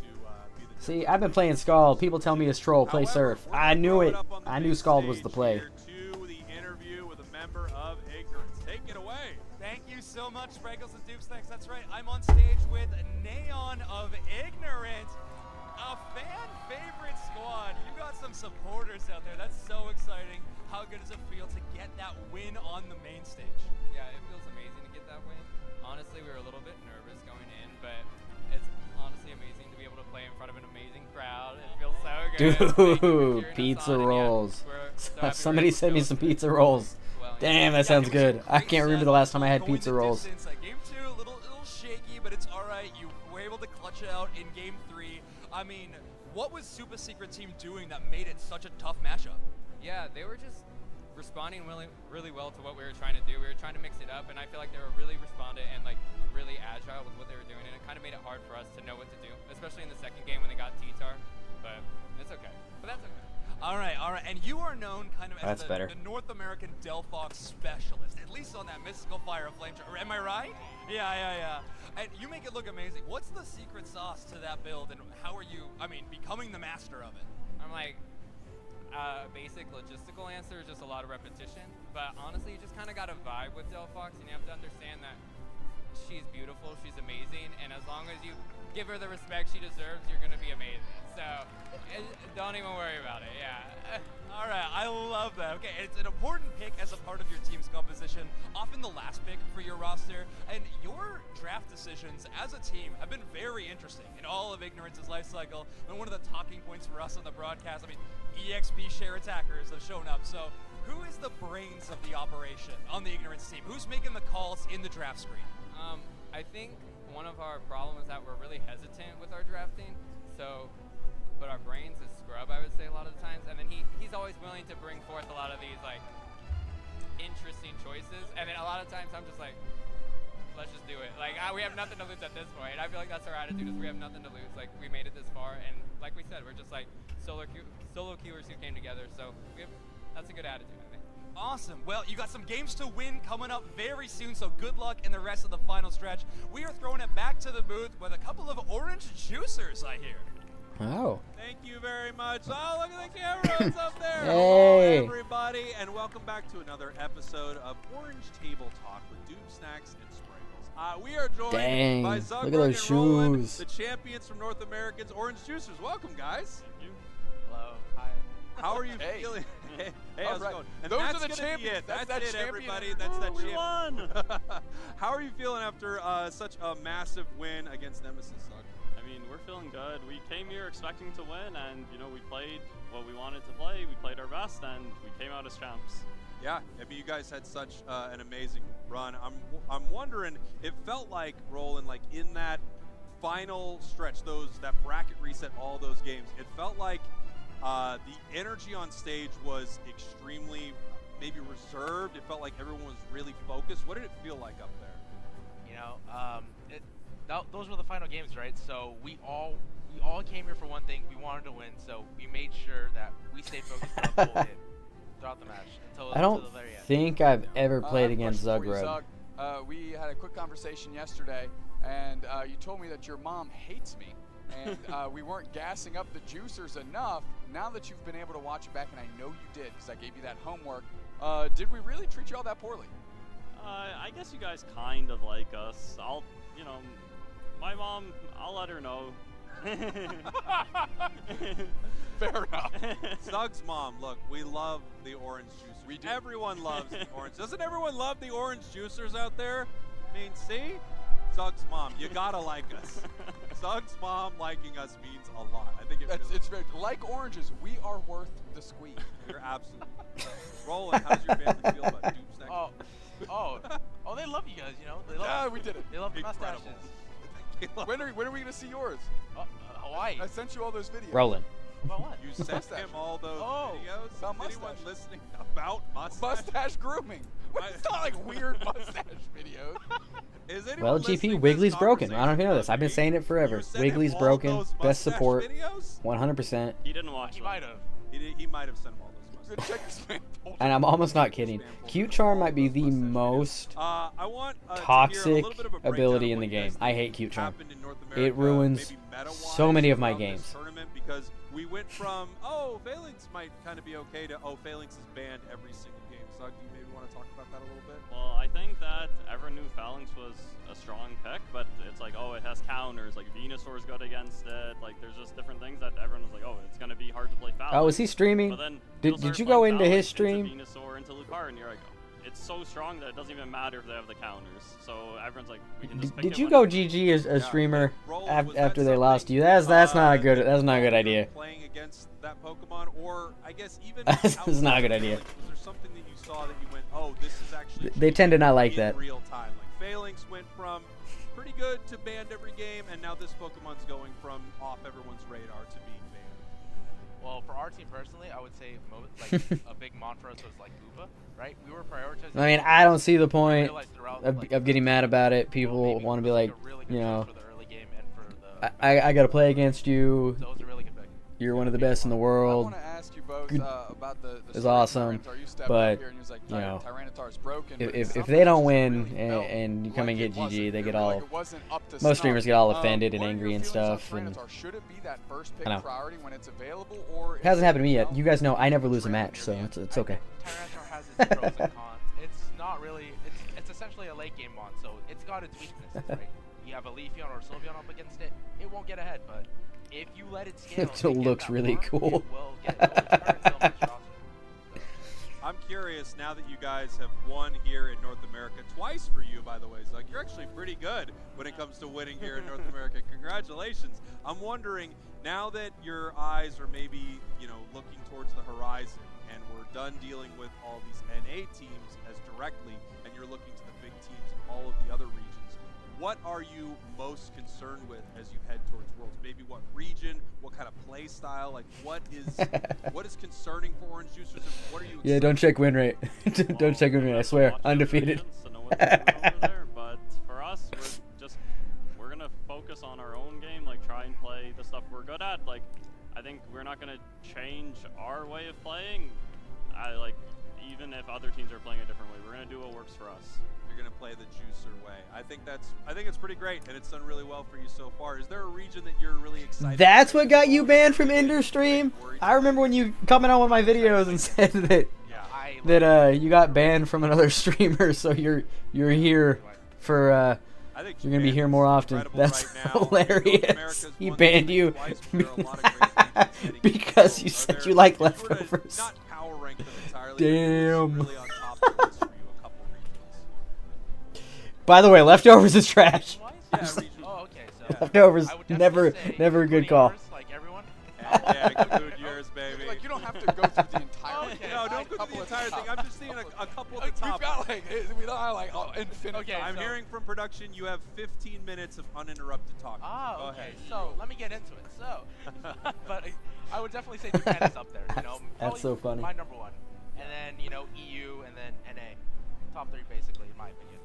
be the See, difference. I've been playing Scald. People tell me it's troll, play However, Surf. we're I gonna knew throw it. up on the I big knew Scald was the stage play. here to the interview with a member of Ignorance. Take it away. Thank you so much, Sprinkles and Dupesnecks. That's right, I'm on stage with Neon of Ignorance, a fan favorite squad. You got some supporters out there. That's so exciting. how good does it feel to get that win on the main stage? Yeah, it feels amazing to get that win. Honestly, we were a little bit nervous going in, but it's honestly amazing to be able to play in front of an amazing crowd. It feels so good. Thank you for cheering Dude, us pizza on, and rolls. we're so happy we're Somebody able to send me go some through pizza it. rolls. Well, Damn, that Yeah, sounds it was a good. I great can't remember set, the last time I had going pizza the rolls. distance. Game 2, a little shaky, but it's all right. You were able to clutch it out in Game 3. I mean, what was Super Secret Team doing that made it such a tough matchup? Yeah, they were just responding really well to what we were trying to do. We were trying to mix it up, and I feel like they were really responded and like really agile with what they were doing, and it kind of made it hard for us to know what to do, especially in the second game when they got T-Tar. But it's okay. But that's okay. All right, and you are known kind of as That's better. the North American Delphox specialist, at least on that Mystical Fire of Flamethrower. Am I right? Yeah. And you make it look amazing. What's the secret sauce to that build, and how are you, becoming the master of it? I'm like, basic logistical answer is just a lot of repetition. But honestly, you just kind of got to vibe with Delphox, and you have to understand that she's beautiful, she's amazing, and as long as you give her the respect she deserves, you're going to be amazing. So don't even worry about it, yeah. All right, I love that. Okay, it's an important pick as a part of your team's composition, often the last pick for your roster, and your draft decisions as a team have been very interesting in all of Ignorance's life cycle, and one of the talking points for us on the broadcast. EXP share attackers have shown up, so who is the brains of the operation on the Ignorance team? Who's making the calls in the draft screen? I think one of our problems is that we're really hesitant with our drafting. But our brains is Scrub, I would say, a lot of the times. And then he's always willing to bring forth a lot of these like interesting choices. And then a lot of times I'm just like, let's just do it. Like we have nothing to lose at this point. I feel like that's our attitude, is we have nothing to lose. Like we made it this far, and like we said, we're just like solo queuers who came together. So that's a good attitude, I think. Awesome. Well, you got some games to win coming up very soon, so good luck in the rest of the final stretch. We are throwing it back to the booth with a couple of orange juicers, I hear. Oh. Thank you very much. Oh, look at the cameras up there. Hey. Hello, everybody, and welcome back to another episode of Orange Table Talk with Doom Snacks and Sprinkles. We are joined Dang, by look Zugberg at those and Roland, shoes. the champions from North America's Orange Juicers. Welcome, guys. Thank you. Hello, hi. How are you Hey. feeling? Hey, All how's it right. going? And Those that's are the gonna be champions. it. That's That's that it, champion. everybody. That's that We champion. won! How are you feeling after such a massive win against Nemesis, Zug? I mean, we're feeling good. We came here expecting to win, and we played what we wanted to play. We played our best, and we came out as champs. Yeah, you guys had such an amazing run. I'm wondering, it felt like, Roland, like in that final stretch, that bracket reset, all those games, it felt like the energy on stage was extremely maybe reserved. It felt like everyone was really focused. What did it feel like up there? Those were the final games, right? So we all came here for one thing. We wanted to win, so we made sure that we stayed focused throughout the match until I don't the very end. think I've ever I played have a against question for you, Zugrug. Zug. We had a quick conversation yesterday, and you told me that your mom hates me, and we weren't gassing up the juicers enough. Now that you've been able to watch it back, and I know you did because I gave you that homework, did we really treat you all that poorly? I guess you guys kind of like us. My mom, I'll let her know. Fair enough. Zug's mom, look, we love the orange juicers. We do. Everyone loves the orange. Doesn't everyone love the orange juicers out there? I mean, see? Zug's mom, you gotta like us. Zug's mom liking us means a lot. I think It's very, like oranges, we are worth the squeeze. You're absolutely Roland, how's your family feel about Doom Snacks? Oh, they love you guys. They love. Yeah, we did it. They love the Incredible. mustaches. When are we gonna see yours? Hawaii. I sent you all those videos. Roland. About what? You sent him all those videos? about Is anyone mustache. listening about mustache? Mustache grooming. It's not like weird mustache videos. Is anyone Well, listening GP, to Wiggly's this broken. I don't know if you know conversation this. I've been about saying me? it forever. You sent him Wiggly's all broken. those Best mustache support. Videos? 100%. He didn't watch He them. might have. He might have sent him all those mustaches. Check this man. And I'm almost not kidding. Cute Charm might be the most I want to hear a toxic little bit of a breakdown ability of in the what you guys game. I think hate Cute Charm. happened in North It America, ruins maybe meta-wise so many of my around this games. tournament, because we went from Phalanx might kind of be okay to Phalanx is banned every single game. Zug, do you maybe want to talk about that a little bit? Well, I think that everyone knew Phalanx was a strong pick, but it's like, oh, it has counters, like Venusaur's good against it, like there's just different things that everyone was like, oh, it's gonna be hard to play Phalanx. Oh, is he streaming? But then Did you go into his stream? Into Venusaur, into Lucario, and you're like, it's so strong that it doesn't even matter if they have the counters. So everyone's like, we can just pick Did it you when go it- GG as a streamer Rolls, was after that they lost to you? something, That's not a good. that That's not a you good felt idea. Playing against that Pokemon, or I guess even This is not a good outside of idea. Phalanx, was there something that you saw that you went, oh, this is actually They tend to not like in that. real time? Like Phalanx went from pretty good to banned every game, and now this Pokemon's going from off everyone's radar to being banned. Well, for our team personally, I would say like a big mon for us was like Koopa, right? We were prioritizing. I mean, I don't see the point realized throughout, of like, getting mad about it. well, People maybe want to be it was, like, a really good you know, choice for the early game and for the. I gotta play against you. So it was a really good pick. You're one of the best in the I world. want to ask you both Good- about the It's story of awesome, Tyranitar. You stepped but, up here and you was like, you know, Tyranitar's broken. but If something they don't just win really felt and you come and like get it wasn't. GG, they It get felt all. like it wasn't up to Most snuff. streamers get all offended and What are angry your and feelings on stuff, and Tyranitar? Should it be that first pick I know. priority when it's available, or It hasn't happened to me yet. know, You guys know I never lose a trailing match, near so the end? it's okay. Tyranitar has its pros and cons. It's not really. It's essentially a late game mon, so it's got its weaknesses, right? You have a Leafeon or a Sylveon up against it, it won't get ahead. But if you let it scale, It and get looks that really farm, cool. It will get it will turn its own monstrosity. I'm curious, now that you guys have won here in North America, twice for you, by the way, Zug. You're actually pretty good when it comes to winning here in North America. Congratulations. I'm wondering, now that your eyes are maybe, you know, looking towards the horizon, and we're done dealing with all these NA teams as directly, and you're looking to the big teams in all of the other regions, what are you most concerned with as you head towards Worlds? Maybe what region, what kind of play style, like what is concerning for Orange Juicers? What are you Yeah, don't check win rate. Don't check win rate. I swear, undefeated. So know what's going on over there. But for us, we're gonna focus on our own game, like try and play the stuff we're good at. Like I think we're not gonna change our way of playing. Even if other teams are playing a different way, we're gonna do what works for us. You're gonna play the juicer way. I think it's pretty great, and it's done really well for you so far. Is there a region that you're really excited? That's what got you banned from Ender Stream. I remember when you comment on one of my videos and said that you got banned from another streamer, so you're here for I think you're gonna be here more often. incredible That's right now. North hilarious. America's He won banned the you twice, but there are a lot of great regions heading because into you Worlds. said Are you there- like if you were to leftovers. Not power rank them entirely, Damn. but really on top of the list for you, a couple regions. By the way, leftovers is trash. Yeah, regions. Oh, okay. So Leftovers I would definitely say never a good including call. yours, like everyone. Yeah, include yours, baby. Like you don't have to go through the entire. Okay. No, don't go through the entire thing. I'm just seeing a couple of the Like, top. we've got like we don't have like infinite. Okay, I'm so- hearing from production you have 15 minutes of uninterrupted talk. Ah, Go okay. ahead. So let me get into it. So, but I would definitely say Japan is up there. You know, That's probably so funny. My number one, and then EU, and then NA, top three basically in my opinion.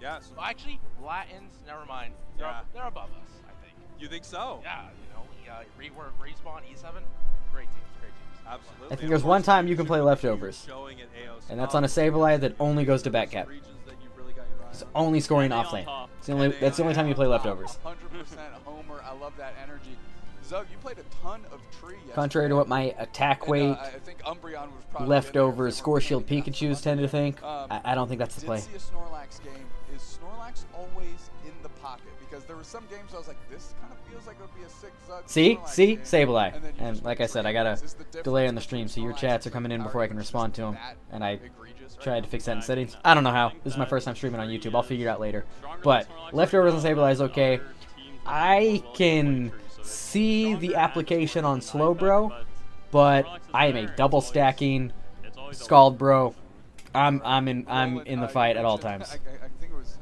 Yeah, so Well, actually, Latins, never mind. Yeah. They're above us, I think. you think so? Yeah, you know, Rework, Respawn, E7, great teams. Absolutely. I think there's one time you can play leftovers, Showing at AO and that's on a Sableye that only goes to back cap. Regions that you've really got your eye It's on. only scoring NA off on lane. top. That's the only time you play leftovers. 100% Homer. I love that energy. Zug, you played a ton of tree yesterday. Contrary to what my attack And, weight, I think Umbreon was probably leftovers, score shield Pikachus tend to think, I don't think that's the Did play. see a Snorlax game. Is Snorlax always in the pocket? Because there were some games I was like, this kind of feels like it would be a sick Zug See? Snorlax See? game. Sableye. And then you And just like I said, I trade. gotta Is this the difference delay on the between stream, so your Snorlax chats are and coming in Power before I can Rangers? respond to them. That And I egregious right tried now? to fix that in Yeah, settings. I I don't know how. think This is my that first time streaming on YouTube. I'll figure it out later. Stronger But than Snorlax leftovers right and now, Sableye is but okay. other teams I are well can played tree, so they're see stronger the and application more on than slow iPad, bro, but Snorlax is I am there, a it's double always- stacking it's always a Scald win. bro. I'm in Roland, the you fight at all mentioned- times. I think it was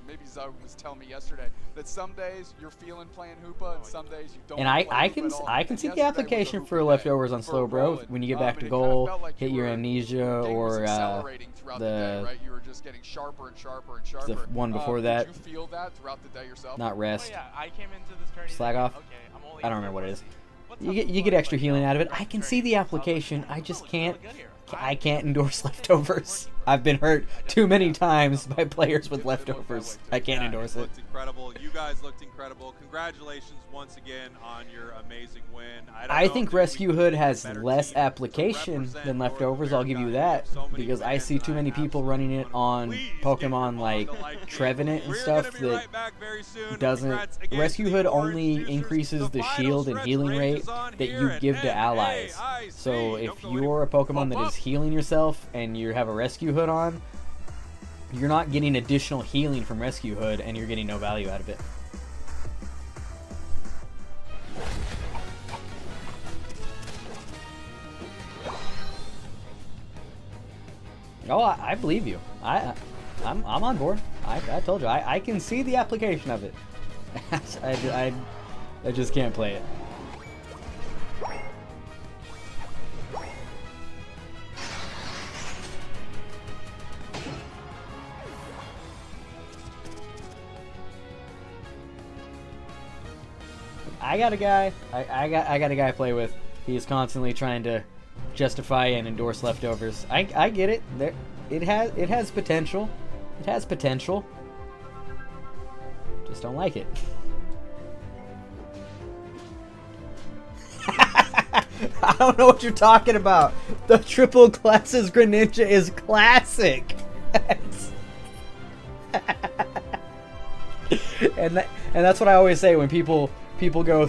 maybe Zug was telling me yesterday that some days you're feeling playing Hoopa and some days you don't. And play I Hoopa can at all. I can And see the yesterday was a application Hoopa for day leftovers on for slow bro. Roland. When you get back And to it kinda goal, felt like hit you your were- amnesia your game was or accelerating throughout the day, the right? You were just getting sharper and sharper and sharper. one before that. Did you feel that throughout the day yourself? not Oh rest. yeah, I came into this tourney. Slag thinking, off? Okay, I'm only I don't gonna remember what it is. What's You up get with you get Blood? extra Like, healing out of it. throughout I the can tourney, see the I was like, application. "Hey, I I'm just looking really can't. good here." I can't endorse leftovers. I've been hurt too many times by players with leftovers. I can't endorse it. Looked incredible. You guys looked incredible. Congratulations once again on your amazing win. I think Rescue Hood has less application than leftovers. I'll give you that, because I see too many people running it on Pokemon like Trevenant and stuff that doesn't. Rescue Hood only increases the shield and healing rate that you give to allies. So if you're a Pokemon that is healing yourself and you have a Rescue Hood on, you're not getting additional healing from Rescue Hood, and you're getting no value out of it. Oh, I believe you. I'm on board. I told you. I can see the application of it. I just can't play it. I got a guy. I got a guy I play with. He's constantly trying to justify and endorse leftovers. I get it. It has potential. It has potential. Just don't like it. I don't know what you're talking about. The triple classes Greninja is classic. and that's what I always say when people go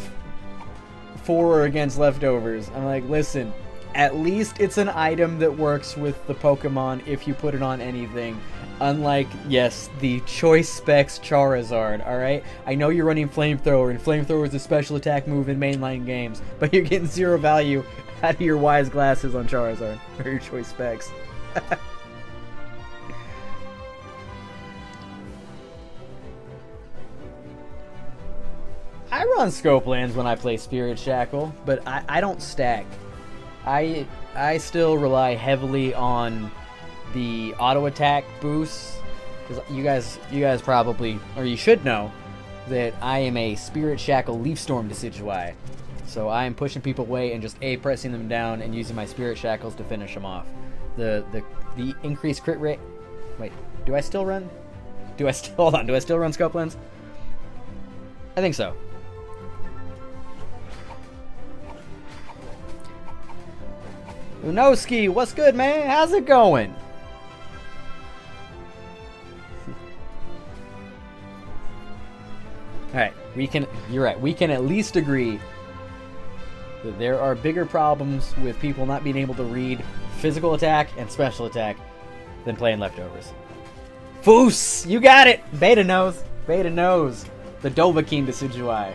for or against leftovers. I'm like, listen, at least it's an item that works with the Pokemon if you put it on anything. Unlike, yes, the choice specs Charizard, alright? I know you're running Flamethrower, and Flamethrower is a special attack move in mainline games, but you're getting zero value out of your Wise Glasses on Charizard, or your choice specs. I run Scope Lands when I play Spirit Shackle, but I don't stack. I still rely heavily on the auto attack boosts, because you guys probably, or you should know, that I am a Spirit Shackle Leaf Storm Decidueye. So I am pushing people away and just pressing them down and using my Spirit Shackles to finish them off. The increased crit rate. Wait, do I still run? Hold on? Do I still run Scope Lens? I think so. Unoski, what's good, man? How's it going? Alright, you're right, we can at least agree that there are bigger problems with people not being able to read physical attack and special attack than playing leftovers. Foos! You got it! Beta knows. Beta knows. The Dovahkiin Decidueye.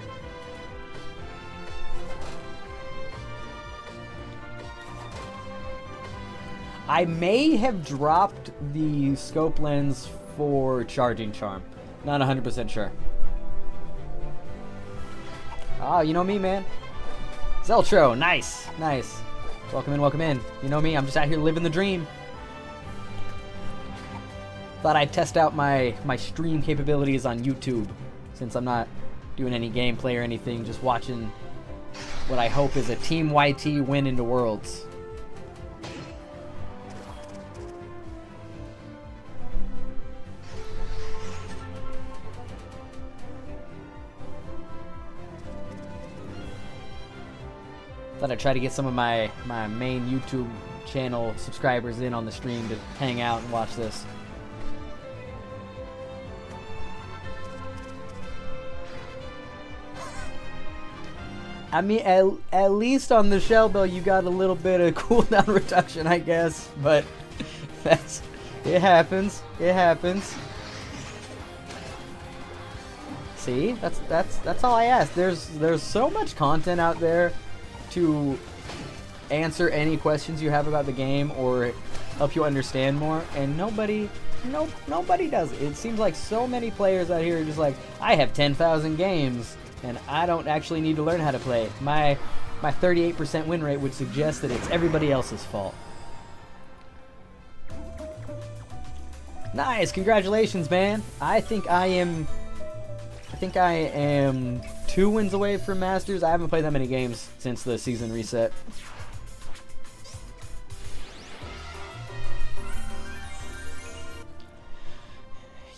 I may have dropped the Scope Lens for Charging Charm. Not 100% sure. Oh, you know me, man. Zeltro, nice, nice. Welcome in, welcome in. You know me, I'm just out here living the dream. Thought I'd test out my stream capabilities on YouTube, since I'm not doing any gameplay or anything, just watching what I hope is a Team YT win into Worlds. Thought I'd try to get some of my main YouTube channel subscribers in on the stream to hang out and watch this. I mean, at least on the Shell Bell you got a little bit of cooldown reduction, I guess, but it happens. It happens. See, that's all I ask. There's so much content out there to answer any questions you have about the game or help you understand more, and nobody does it. It seems like so many players out here are just like, I have 10,000 games and I don't actually need to learn how to play. My 38% win rate would suggest that it's everybody else's fault. Nice, congratulations, man. I think I am 2 wins away from Masters. I haven't played that many games since the season reset.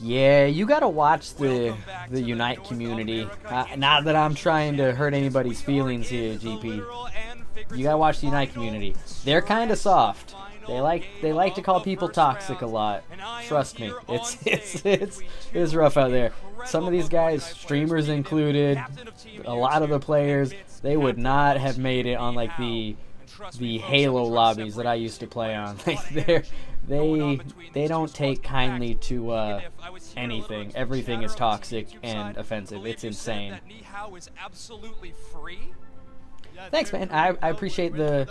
Yeah, you gotta watch the Unite community. Not that I'm trying to hurt anybody's feelings here, GP. You gotta watch the Unite community. They're kind of soft. They like to call people toxic a lot. Trust me, it's rough out there. Some of these guys, streamers included, a lot of the players, they would not have made it on like the Halo lobbies that I used to play on. They don't take kindly to anything. Everything is toxic and offensive. It's insane. Thanks, man. I appreciate the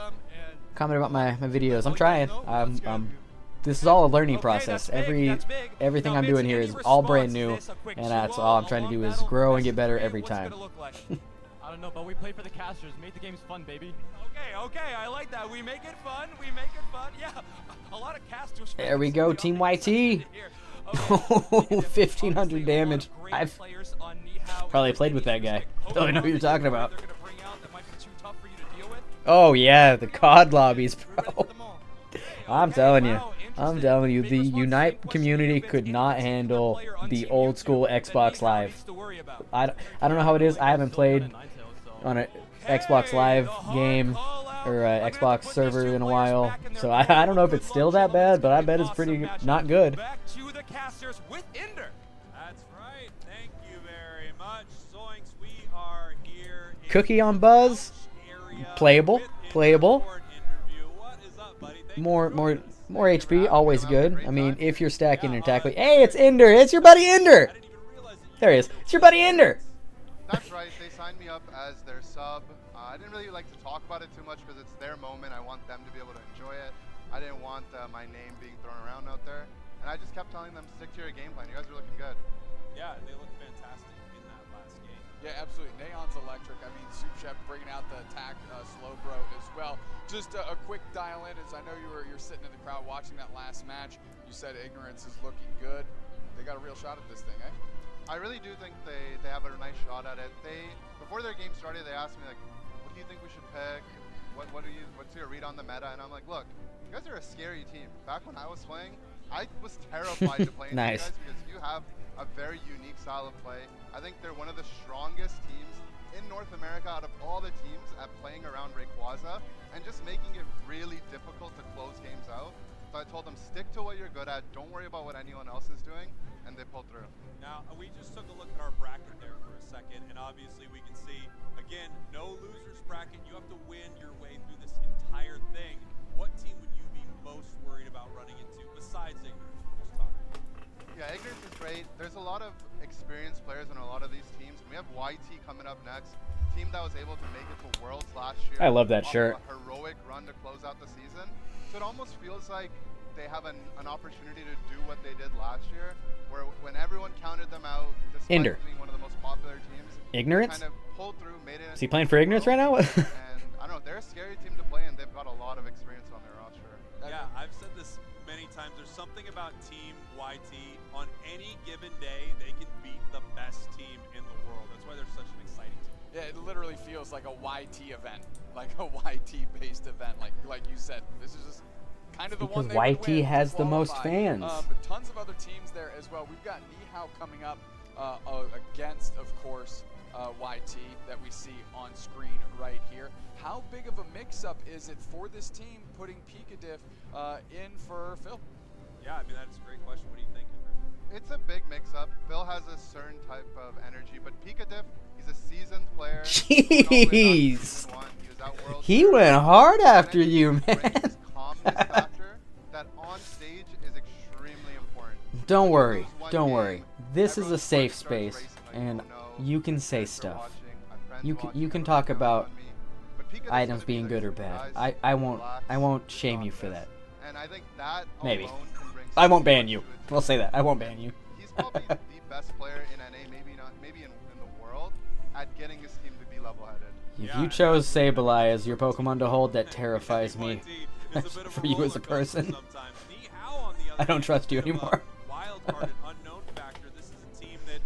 comment about my videos. I'm trying. This is all a learning process. Everything I'm doing here is all brand new, and that's all I'm trying to do is grow and get better every time. I don't know, but we play for the casters. Make the games fun, baby. Okay, I like that. We make it fun. We make it fun. Yeah, a lot of casters. There we go, Team YT. 1,500 damage. I've probably played with that guy. Don't know what you're talking about. Oh yeah, the COD lobbies, bro. I'm telling you, the Unite community could not handle the old school Xbox Live. I don't know how it is. I haven't played on an Xbox Live game or Xbox server in a while, so I don't know if it's still that bad, but I bet it's pretty not good. Back to the casters with Ender. That's right. Thank you very much. Zoinks, we are here. Cookie on Buzz, playable. More HP, always good. I mean, if you're stacking and tackling. Hey, it's Ender. It's your buddy Ender. There he is. It's your buddy Ender. That's right. They signed me up as their sub. I didn't really like to talk about it too much because it's their moment. I want them to be able to enjoy it. I didn't want my name being thrown around out there. And I just kept telling them, stick to your game plan. You guys are looking good. Yeah, they look fantastic in that last game. Yeah, absolutely. Neon's electric. I mean, Soupchef bringing out the attack slow bro as well. Just a quick dial in, as I know you're sitting in the crowd watching that last match. You said Ignorance is looking good. They got a real shot at this thing, eh? I really do think they have a nice shot at it. Before their game started, they asked me like, what do you think we should pick? What's your read on the meta? And I'm like, look, you guys are a scary team. Back when I was playing, I was terrified to play Nice. you guys because you have a very unique style of play. I think they're one of the strongest teams in North America out of all the teams at playing around Rayquaza and just making it really difficult to close games out. So I told them, stick to what you're good at, don't worry about what anyone else is doing, and they pulled through. Now, we just took a look at our bracket there for a second, and obviously we can see, again, no losers bracket. You have to win your way through this entire thing. What team would you be most worried about running into besides Ignorance? Just talk. Yeah, Ignorance is great. There's a lot of experienced players on a lot of these teams. We have YT coming up next, team that was able to make it to Worlds last year. I love that shirt. A heroic run to close out the season. So it almost feels like they have an opportunity to do what they did last year, where when everyone counted them out, despite being one of the most popular teams, Ignorance? kind of pulled through, made it. Is he playing for Ignorance right now? And I don't know, they're a scary team to play, and they've got a lot of experience on their roster. Yeah, I've said this many times. There's something about Team YT. On any given day, they can beat the best team in the world. That's why they're such an exciting team. Yeah, it literally feels like a YT event, like a YT-based event. Like you said, this is just kind of the one they would YT win has to the most qualify. fans. But tons of other teams there as well. We've got Nihao coming up against, of course, YT that we see on screen right here. How big of a mix-up is it for this team putting Pikadiff in for Phil? Yeah, I mean, that's a great question. What do you think, Henry? It's a big mix-up. Phil has a certain type of energy, but Pikadiff, he's a seasoned player. Jeez. He went hard after you, man. Factor that on stage is extremely important. Don't worry. This is a safe space, and you can say stuff. You can talk about items being good or bad. I won't shame you for that. And I think that maybe. I won't ban you. We'll say that. I won't ban you. He's probably the best player in NA, maybe in the world, at getting his team to be level-headed. If you chose Sableye as your Pokemon to hold, that terrifies me. For you as a person. I don't trust you anymore. Wildcard and unknown factor. This is a team that,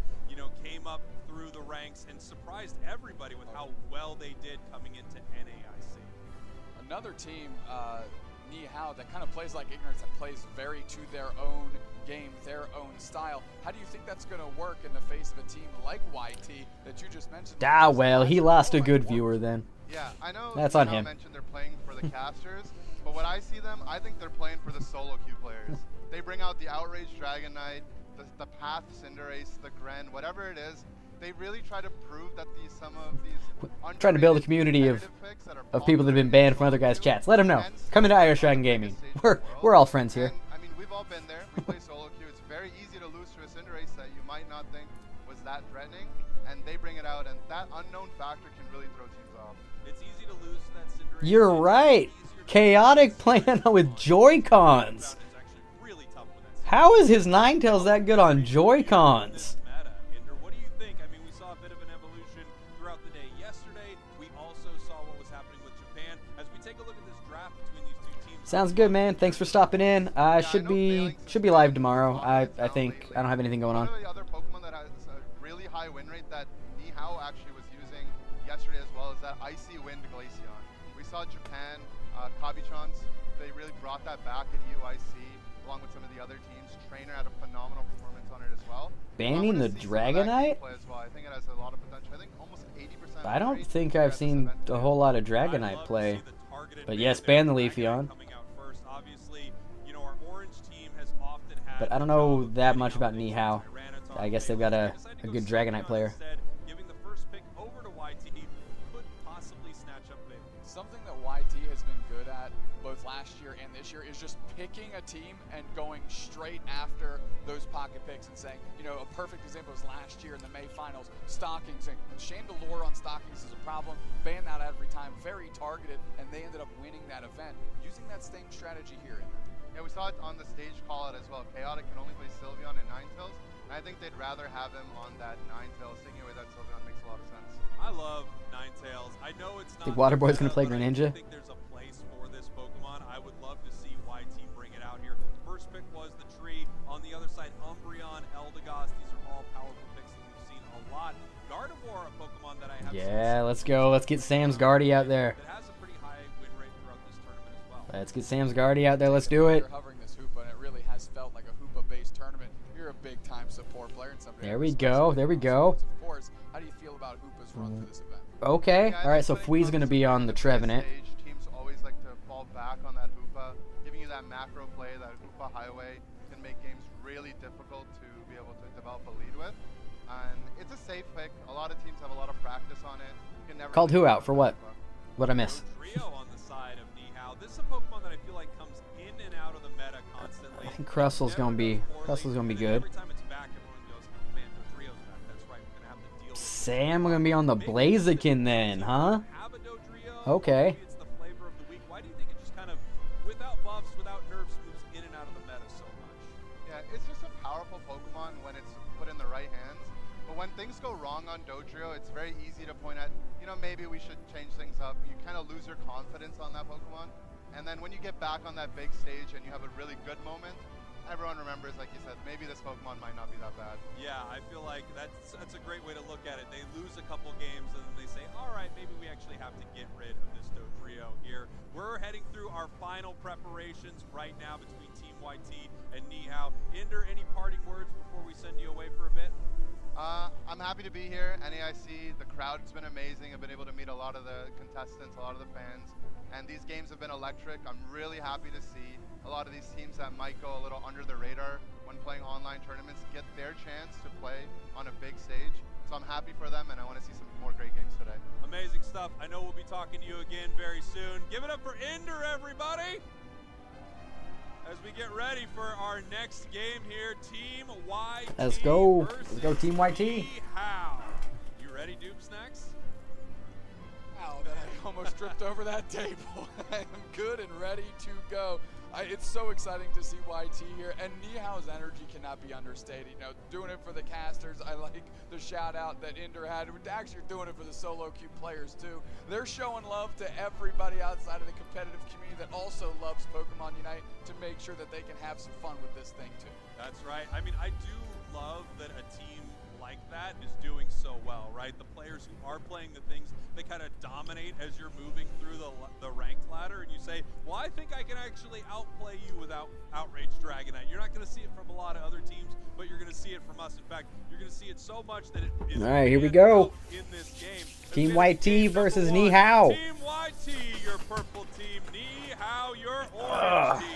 came up through the ranks and surprised everybody with how well they did coming into NAIC. Another team, Nihao, that kind of plays like Ignorance, that plays very to their own game, their own style. How do you think that's going to work in the face of a team like YT that you just mentioned? Ah, well, he lost a good viewer then. Yeah, I know. That's on Nihao him. mentioned they're playing for the casters, but when I see them, I think they're playing for the solo queue players. They bring out the Outrage Dragon Knight, the Path Cinderace, the Gren, whatever it is. They really try to prove that some of these Trying to build a community of people that have been banned from other guys' chats. Let them know. Come into Irish Dragon Gaming. We're all friends here. I mean, we've all been there. We play solo queue. It's very easy to lose to a Cinderace that you might not think was that threatening, and they bring it out, and that unknown factor can really throw teams off. It's easy to lose to that Cinderace. You're right. Chaotic playing with Joy-Cons. How is his Ninetales that good on Joy-Cons? What do you think? I mean, we saw a bit of an evolution throughout the day yesterday. We also saw what was happening with Japan. As we take a look at this draft between these two teams. Sounds good, man. Thanks for stopping in. Should be live tomorrow. I think. I don't have anything going on. One of the other Pokemon that has a really high win rate that Nihao actually was using yesterday as well is that Icy Wind Glaceon. We saw Japan, Kabi-chans, they really brought that back at UIC along with some of the other teams. Trainer had a phenomenal performance on it as well. Banning the Dragonite? I think it has a lot of potential. I think almost 80%. I don't think I've seen a whole lot of Dragonite play. But yes, ban the Leafeon. But I don't know that much about Nihao. I guess they've got a good Dragonite player. Giving the first pick over to YT could possibly snatch up big. Something that YT has been good at both last year and this year is just picking a team and going straight after those pocket picks and saying, you know, a perfect example was last year in the May finals, Stockings, and Chandelure on Stockings is a problem, ban that every time, very targeted, and they ended up winning that event using that same strategy here. Yeah, we saw it on the stage call out as well. Chaotic can only play Sylveon and Ninetales, and I think they'd rather have him on that Ninetales. Taking away that Sylveon makes a lot of sense. I love Ninetales. I know it's not. Think Waterboy's gonna play Greninja? I think there's a place for this Pokemon. I would love to see YT bring it out here. First pick was the tree. On the other side, Umbreon, Eldegoss. These are all powerful picks that we've seen a lot. Gardevoir, a Pokemon that I have. Yeah, let's go. Let's get Sam's Guardy out there. It has a pretty high win rate throughout this tournament as well. Let's get Sam's Guardy out there. Let's do it. You're hovering this Hoopa, and it really has felt like a Hoopa-based tournament. You're a big-time support player, and somebody. There we go. There we go. Of course. How do you feel about Hoopa's run through this event? Okay. Yeah, All right. So Fui's gonna be on the Trevenant. Teams always like to fall back on that Hoopa, giving you that macro play, that Hoopa highway can make games really difficult to be able to develop a lead with. And it's a safe pick. A lot of teams have a lot of practice on it. You can never Called really who tell out for with what? Hoopa. What I miss? Trio on the side of Nihao. This is a Pokemon that I feel like comes in and out of the meta constantly. I think Crustle's gonna be good. Every time it's back, everyone goes, "Oh man, the Trio's back." That's right. We're gonna have to deal with Sam gonna be on the Blaziken then, huh? have a Dodrio. Okay. Maybe it's the flavor of the week. Why do you think it just kind of, without buffs, without nerfs, moves in and out of the meta so much? Yeah, it's just a powerful Pokemon when it's put in the right hands. But when things go wrong on Dodrio, it's very easy to point at, you know, maybe we should change things up. You kind of lose your confidence on that Pokemon. And then when you get back on that big stage and you have a really good moment, everyone remembers, like you said, maybe this Pokemon might not be that bad. Yeah, I feel like that's a great way to look at it. They lose a couple games and then they say, all right, maybe we actually have to get rid of this Dodrio here. We're heading through our final preparations right now between Team YT and Nihao. Inder, any parting words before we send you away for a bit? I'm happy to be here. NAIC, the crowd's been amazing. I've been able to meet a lot of the contestants, a lot of the fans, and these games have been electric. I'm really happy to see a lot of these teams that might go a little under the radar when playing online tournaments get their chance to play on a big stage. So I'm happy for them, and I want to see some more great games today. Amazing stuff. I know we'll be talking to you again very soon. Give it up for Inder, everybody! As we get ready for our next game here, Team YT. Let's go. Let's go, Team YT. How? You ready, Dupe Snacks? Wow, that I almost tripped over that table. I am good and ready to go. It's so exciting to see YT here, and Nihao's energy cannot be understated. You know, doing it for the casters. I like the shout out that Inder had. We're actually doing it for the solo queue players too. They're showing love to everybody outside of the competitive community that also loves Pokemon Unite to make sure that they can have some fun with this thing too. That's right. I mean, I do love that a team like that is doing so well, right? The players who are playing the things that kind of dominate as you're moving through the ranked ladder, and you say, well, I think I can actually outplay you without Outrage Dragonite. You're not going to see it from a lot of other teams, but you're going to see it from us. In fact, you're going to see it so much that it is. All right, here we go. In this game. Team YT versus Ni Hao. Team YT, your purple team. Ni Hao, your orange team.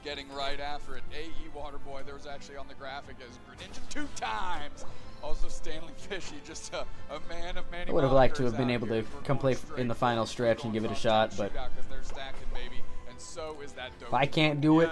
Getting right after it. AE Waterboy, there was actually on the graphic as Greninja 2 times. Also Stanley Fishy, just a man of many. I would have liked to have been able to come play in the final stretch and give it a shot, but if I can't do it,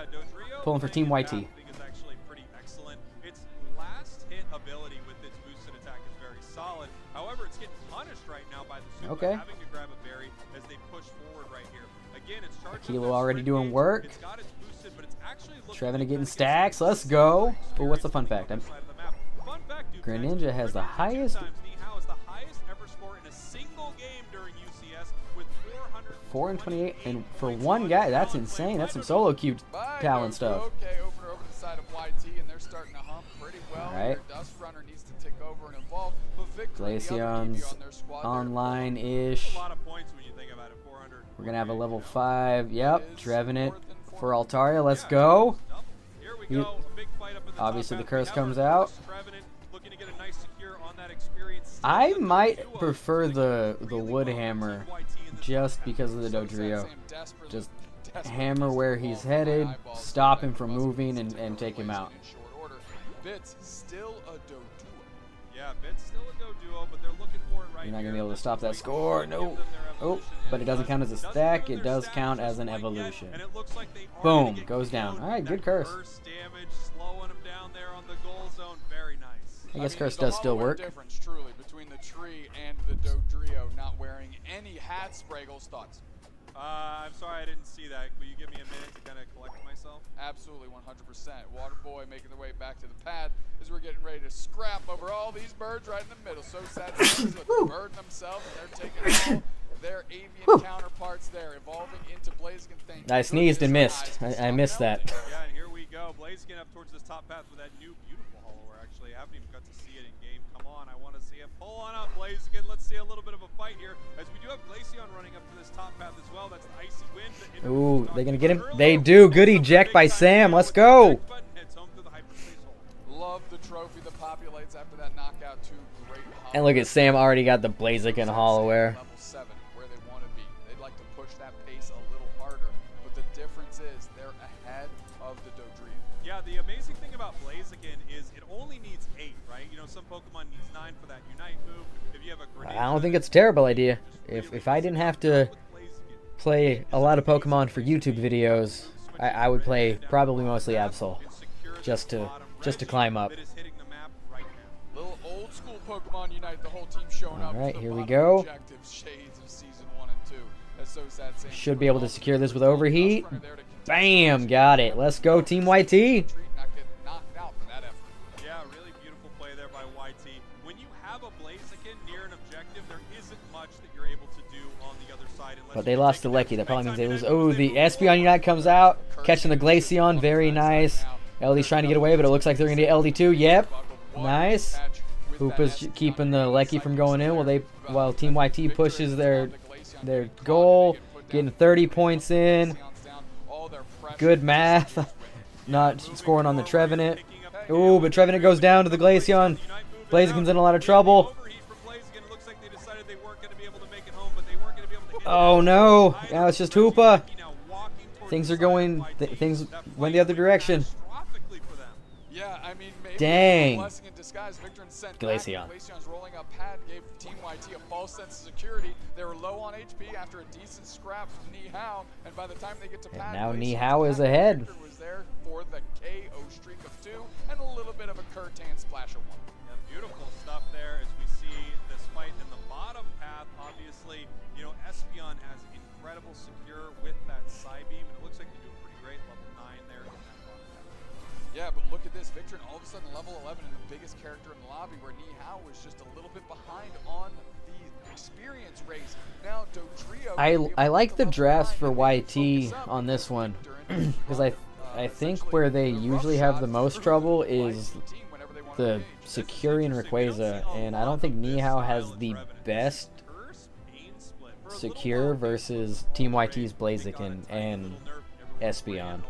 pulling for Team YT. I think it's actually pretty excellent. Its last hit ability with its boosted attack is very solid. However, it's getting punished right now by the Supa, Okay. having to grab a berry as they push forward right here. Again, it's charged Akilo with that already sprint doing gauge. work. It's got its boosted, but it's actually looking Trevenant like getting it's stacks. getting Let's go. some Oh, what's the fun experience fact? on the side of the map. Fun fact, dude, Greninja has the highest. Ni Hao is the highest ever score in a single game during UCS with 428, and for one guy, that's insane. That's some solo queue talent stuff. Okay, over to the side of YT, and they're starting to hump pretty well. All right. Their Dust Runner needs to take over and evolve. But Victor and the other Glaceon's DB on their squad, they're online-ish. a lot of points when you think about it. 400. We're going to have a level 5. Yep, Trevenant for Altaria. Let's go. Here we go. A big fight up in the Obviously, top the curse half. comes Now out. Trevenant looking to get a nice secure on that experience. I might prefer the Wood Hammer just because of the Dodrio. Just hammer where he's headed, stop him from moving, and take him out. Bits still a Doduo. Yeah, Bit's still a Doduo, but they're looking for it right You're not going to here. be able to stop that score. No. Oh, but it doesn't count as a stack. It does count as an evolution. And it looks like they are Boom, gonna get goes down. killed. All right, good That curse. Burst damage, slowing him down there on the goal zone. Very nice. I guess curse there's a does still lot of work. difference truly between the tree and the Dodrio not wearing any hats. Spraggle's thoughts. I'm sorry I didn't see that. Will you give me a minute to kind of collect myself? Absolutely, 100%. Waterboy making their way back to the pad as we're getting ready to scrap over all these birds right in the middle. So sad to see the bird themselves, and they're taking all their avian counterparts there, evolving into Blaziken. Thank you. I sneezed and missed. I missed that. Yeah, and here we go. Blaziken up towards this top path with that new beautiful hollower. Actually, I haven't even got to see it in game. Come on, I want to see it. Pull on up, Blaziken. Let's see a little bit of a fight here, as we do have Glaceon running up to this top path as well. That's the Icy Wind. Ooh, they're going to get him. They do. Good eject by Sam. Let's go. Love the trophy that populates after that knockout. Two great hollow. And look at Sam already got the Blaziken Hollowware. Level 7, where they want to be. They'd like to push that pace a little harder, but the difference is they're ahead of the Dodrio. Yeah, the amazing thing about Blaziken is it only needs 8, right? You know, some Pokemon needs 9 for that Unite move. If you have a Greninja, I don't think it's a terrible idea. If I didn't have to play a lot of Pokemon for YouTube videos, I would play probably mostly Absol, just to climb up. Little old school Pokemon Unite, the whole team showing up. All right, with the here we bottom go. objectives, shades of season 1 and 2. That's so sad. Same Should be able to secure this with overheat. Runner there to continue. Bam, got it. Let's go, Team YT. Not get knocked out for that effort. Yeah, really beautiful play there by YT. When you have a Blaziken near an objective, there isn't much that you're able to do on the other side. But they lost to Lecky. That probably means they lose. Oh, the Espeon Unite comes out, catching the Glaceon. Very nice. LD's trying to get away, but it looks like they're going to get LD2. Yep. Nice. Hoopa's keeping the Lecky from going in while Team YT pushes their goal, getting 30 points in. Good math. Not scoring on the Trevenant. Ooh, but Trevenant goes down to the Glaceon. Blaziken's in a lot of trouble. Oh no! Now it's just Hoopa. Things are going. Things went the other direction. Yeah, I mean, maybe Dang. blessing in disguise. Victor sent Glaceon. Glaceon's rolling up pad gave Team YT a false sense of security. They were low on HP after a decent scrap from Ni Hao, and by the time they get to pad, now Ni Glaceon's Hao is pad ahead. Victor was there for the KO streak of 2 and a little bit of a Curtan splash of 1. Yeah, beautiful stuff there as we see this fight in the bottom path. Obviously, you know, Espeon has incredible secure with that Psybeam, and it looks like they're doing pretty great. Level 9 there in that bottom path. Yeah, but look at this. Victor all of a sudden level 11 and the biggest character in the lobby, where Ni Hao was just a little bit behind on the experience race. Now Dodrio. I like the drafts for YT on this one because I think where they usually have the most trouble is the securing Rayquaza, and I don't think Nihao has the best secure versus Team YT's Blaziken and Espeon.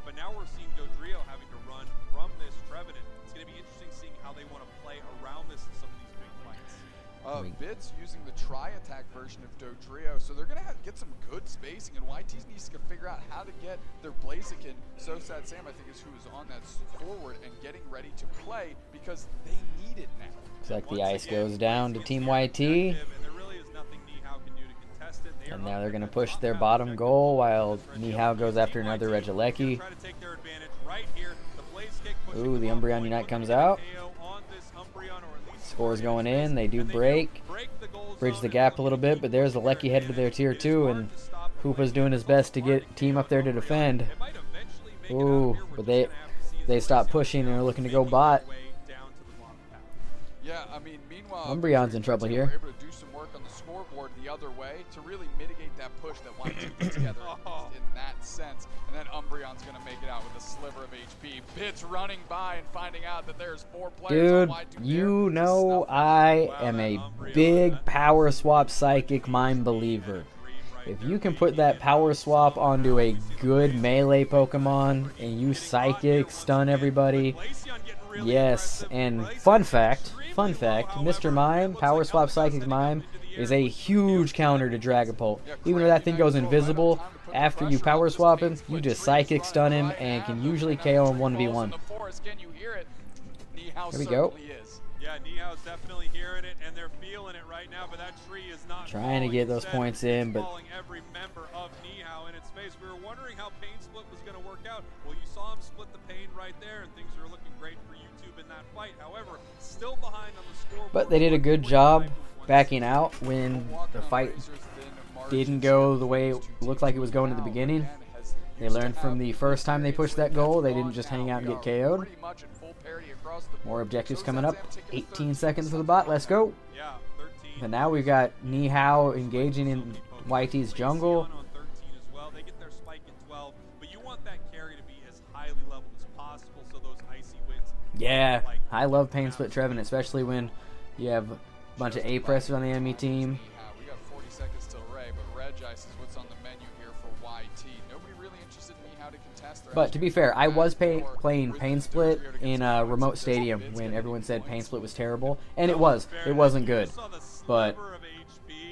But now we're seeing Dodrio having to run from this Trevenant. It's going to be interesting seeing how they want to play around this in some of these big fights. Bits using the tri-attack version of Dodrio, so they're going to get some good spacing, and YT's needs to figure out how to get their Blaziken. So Sad Sam, I think, is who is on that forward and getting ready to play because they need it now. Looks like the ice goes down to Team YT. And now they're going to push their bottom goal while Nihao goes after another Regieleki. Ooh, the Umbreon Unite comes out. Score's going in. They do break. Bridge the gap a little bit, but there's the Lecky headed to their tier 2, and Hoopa's doing his best to get team up there to defend. Ooh, but they stop pushing and are looking to go bot. Yeah, I mean, meanwhile, Umbreon's in trouble here. Able to do some work on the scoreboard the other way to really mitigate that push that YT put together in that sense. And then Umbreon's going to make it out with a sliver of HP. Bits running by and finding out that there's 4 players. Dude, you know I am a big power swap psychic mind believer. If you can put that power swap onto a good melee Pokemon and you psychic stun everybody, yes. And fun fact, Mr. Mime, power swap psychic Mime, is a huge counter to Dragapult. Even if that thing goes invisible, after you power swap him, you just psychic stun him and can usually KO him 1v1. There we go. Yeah, Nihao's definitely hearing it, and they're feeling it right now, but that tree is not trying to get those points in, but every member of Nihao in its face. We were wondering how Pain Split was going to work out. Well, you saw him split the Pain right there, and things are looking great for YouTube in that fight. However, still behind on the scoreboard. But they did a good job backing out when the fight didn't go the way it looked like it was going at the beginning. They learned from the first time they pushed that goal. They didn't just hang out and get KO'd. More objectives coming up. 18 seconds for the bot. Let's go. And now we've got Nihao engaging in YT's jungle. They get their spike in 12, but you want that carry to be as highly leveled as possible so those icy wins. Yeah, I love Pain Split Trevenant, especially when you have a bunch of A-pressers on the enemy team. We got 40 seconds till Ray, but Regice is what's on the menu here for YT. Nobody really interested in Nihao to contest. But to be fair, I was playing Pain Split in a remote stadium when everyone said Pain Split was terrible, and it was. It wasn't good. But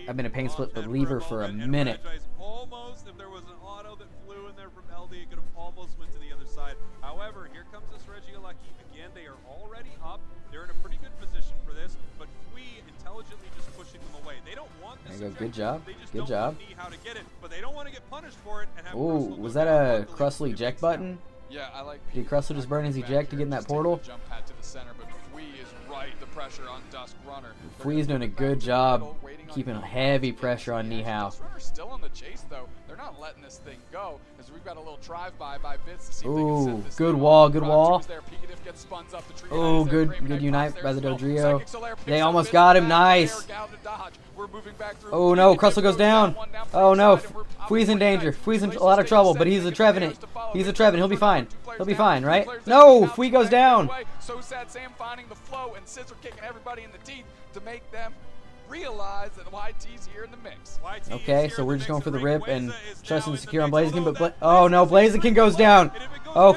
I've been a Pain Split believer for a minute. Almost, if there was an auto that flew in there from LD, it could have almost went to the other side. However, here comes this Regieleki again. They are already up. They're in a pretty good position for this, but Fui intelligently just pushing them away. They don't want this. There you go. Good job. They just Good don't job. know how to get it, but they don't want to get punished for it. And have Ooh, was that a Crustle eject button? Yeah, I like. Did Crustle just burn his eject to get in that portal? Jump pad to the center, but Fui is right. The pressure on Dusk Runner. Fui's doing a good job keeping a heavy pressure on Nihao. Dusk Runner's still on the chase though. They're not letting this thing go. As we've got a little drive-by by Bits to see if they can set this good thing wall, up. good wall. Oh, good unite by the Dodrio. They almost got him. Nice. Oh no, Crustle goes down. Oh no, Fui's in danger. Fui's in a lot of trouble, but he's a Trevenant. He's a Trevenant. He'll be fine. He'll be fine, right? No, Fui goes down. So Sad Sam finding the flow and scissor kicking everybody in the teeth to make them realize that YT's here in the mix. Okay, so we're just going for the rip and trusting the secure on Blaziken, but oh no, Blaziken goes down. Oh.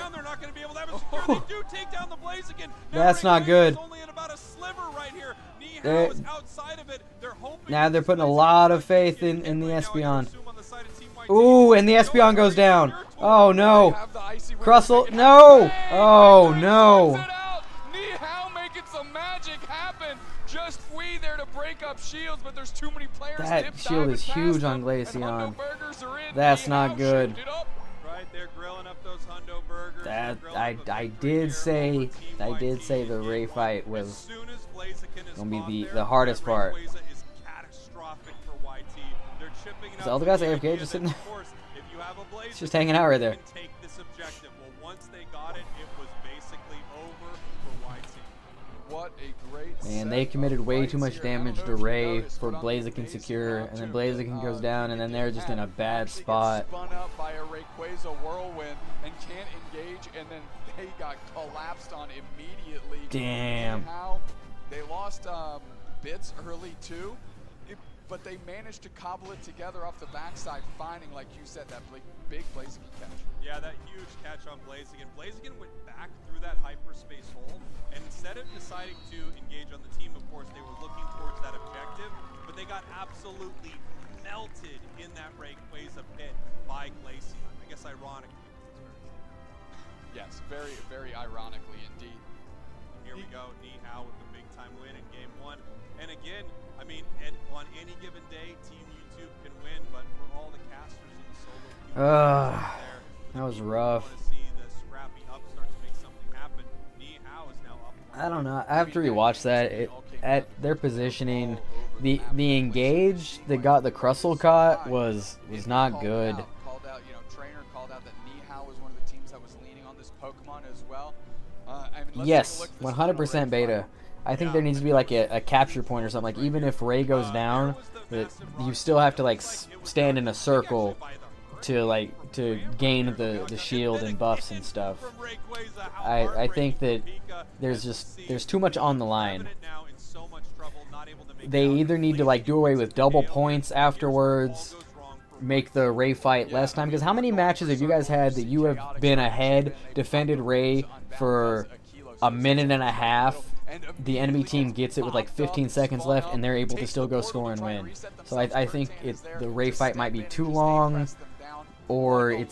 That's not good. Now they're putting a lot of faith in the Espeon. Ooh, and the Espeon goes down. Oh no. Crustle, no. Oh no. Nihao making some magic happen. Just Fui there to break up shields, but there's too many players. That shield is huge on Glaceon. That's not good. That I did say the Ray fight was gonna be the hardest part. Is all the guys AFK just sitting there? It's just hanging out right there. What a great And they committed way too much damage to Ray for Blaziken secure, and then Blaziken goes down, and then they're just in a bad spot. Spun up by a Rayquaza whirlwind and can't engage, and then they got collapsed on immediately. Damn. How they lost bits early too, but they managed to cobble it together off the backside, finding, like you said, that big Blaziken catch. Yeah, that huge catch on Blaziken. Blaziken went back through that hyperspace hole, and instead of deciding to engage on the team, of course, they were looking towards that objective, but they got absolutely melted in that Rayquaza pit by Glaceon. I guess ironically. Yes, very, very ironically indeed. Here we go, Nihao with the big-time win in Game 1. And again, I mean, on any given day, Team YouTube can win, but for all the casters in the solo queue out there, That was rough. want to see the scrappy upstarts make something happen. Nihao is now up. I don't know. I have to rewatch that. At their positioning, the engage that got the Crustle caught was not good. Called out, you know, Trainer called out that Nihao was one of the teams that was leaning on this Pokemon as well. I mean, let's Yes, take a look at this 100% beta. I think there needs to be like a capture point or something. Like even if Ray goes down, that you still have to like stand in a circle to gain the shield and buffs and stuff. I think that there's too much on the line. They either need to like do away with double points afterwards, make the Ray fight less time. Because how many matches have you guys had that you have been ahead, defended Ray for a minute and a half? The enemy team gets it with like 15 seconds left, and they're able to still go score and win. So I think the Ray fight might be too long, or it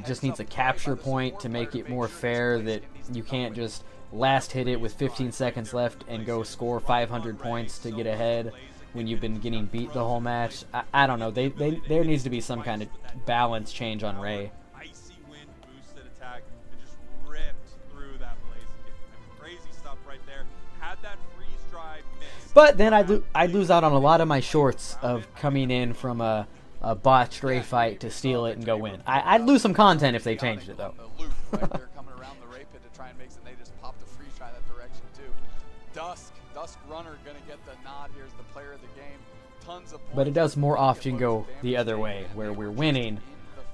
just needs a capture point to make it more fair, that you can't just last hit it with 15 seconds left and go score 500 points to get ahead when you've been getting beat the whole match. I don't know. There needs to be some kind of balance change on Ray. Icy wind boosted attack and just ripped through that Blaziken. I mean, crazy stuff right there. Had that freeze dry miss. But then I'd lose out on a lot of my shorts of coming in from a botched Ray fight to steal it and go win. I'd lose some content if they changed it though. They're coming around the Ray pit to try and make it, and they just popped a freeze try that direction too. Dusk Runner gonna get the nod here as the player of the game. Tons of points. But it does more often go the other way, where we're winning,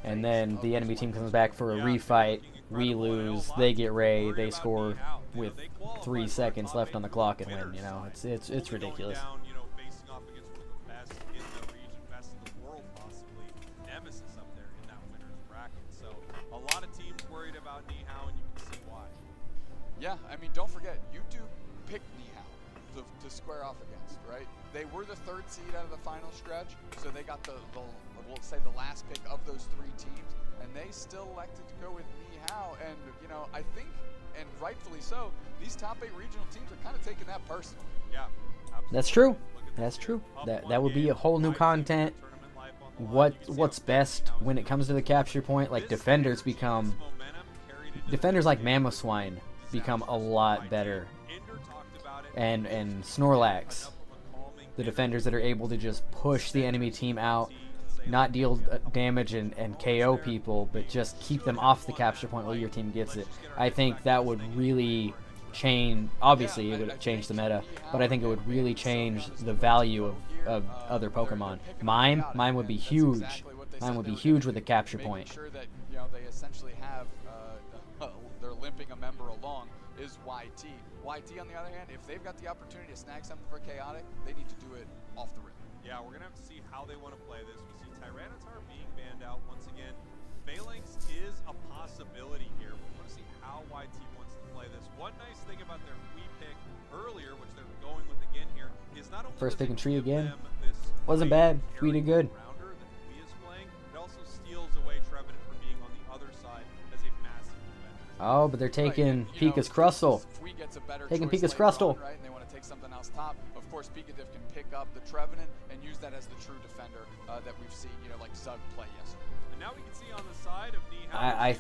and then the enemy team comes back for a refight, we lose, they get Ray, they score with 3 seconds left on the clock and win. You know, it's ridiculous. You know, facing off against one of the best in the region, best in the world possibly. Nemesis up there in that winner's bracket. So a lot of teams worried about Nihao, and you can see why. Yeah, I mean, don't forget, YouTube picked Nihao to square off against, right? They were the 3rd seed out of the final stretch, so they got we'll say the last pick of those 3 teams, and they still elected to go with Nihao. And you know, I think, and rightfully so, these top 8 regional teams are kind of taking that personally. Yeah, absolutely. That's true. That's true. That would be a whole new content. What's best when it comes to the capture point? Like defenders like Mamoswine become a lot better, and Snorlax, the defenders that are able to just push the enemy team out, not deal damage and KO people, but just keep them off the capture point while your team gets it. I think that would really change. Obviously it would change the meta, but I think it would really change the value of other Pokemon. Mime would be huge. Mime would be huge with a capture point. Sure that, you know, they essentially have they're limping a member along is YT. YT, on the other hand, if they've got the opportunity to snag something for Chaotic, they need to do it off the rip. Yeah, we're going to have to see how they want to play this. We see Tyranitar being banned out once again. Phalanx is a possibility here. We want to see how YT wants to play this. One nice thing about their Wii pick earlier, which they're going with again here, is not only First pick and tree again. this Wasn't bad. We did good. rounder that Wii is playing, it also steals away Trevenant from being on the other side as a massive defender. Oh, but they're taking Pika's Crustle. Taking Pika's Crustle. Right, and they want to take something else top. Of course, Pikadiv can pick up the Trevenant and use that as the true defender that we've seen, you know, like Zug play yesterday. And now we can see on the side of Nihao. I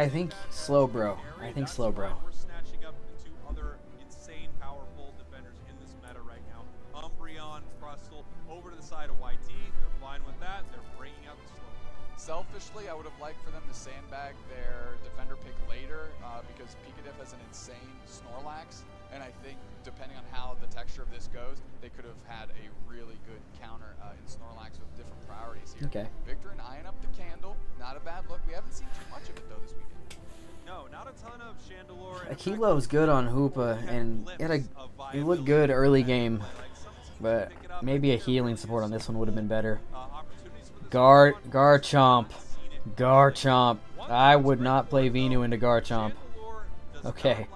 think Slowbro. I think Slowbro. We're snatching up the 2 other insane powerful defenders in this meta right now. Umbreon, Crustle, over to the side of YT. They're fine with that. They're bringing out the Slowbro. Selfishly, I would have liked for them to sandbag their defender pick later because Pikadiv has an insane Snorlax. and I think depending on how the texture of this goes, they could have had a really good counter in Snorlax with different priorities here. Okay. Victorin eyeing up the candle, not a bad look. We haven't seen too much of it though this weekend. No, not a ton of Chandelure. Kilo's good on Hoopa, and he looked good early game, but maybe a healing support on this one would have been better. Garchomp. I would not play Venu into Garchomp. Okay.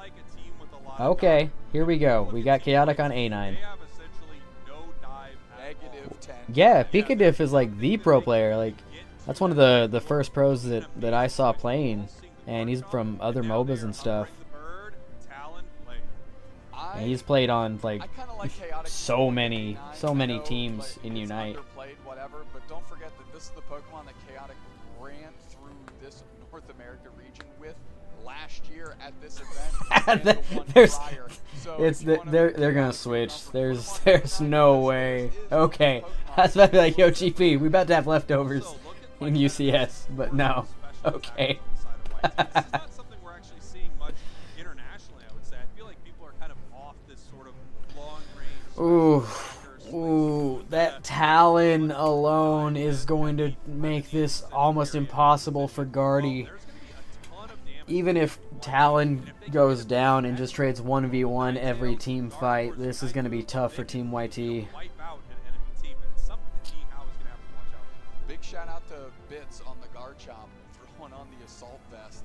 Okay, here we go. We got Chaotic on A9. Yeah, Pikadiff is like the pro player. Like, that's one of the first pros that I saw playing, and he's from other MOBAs and stuff. And he's played on like so many teams in Unite. But don't forget that this is the Pokemon that Chaotic ran through this North America region with last year at this event. They're gonna switch. There's no way. Okay, I was about to be like, yo, GP, we about to have leftovers in UCS, but no. Okay. It's not something we're actually seeing much internationally, I would say. I feel like people are kind of off this sort of long range. Ooh, that Talon alone is going to make this almost impossible for Guardy. Even if Talon goes down and just trades 1v1 every team fight, this is going to be tough for Team YT. Big shout out to Bits on the Garchomp throwing on the assault vest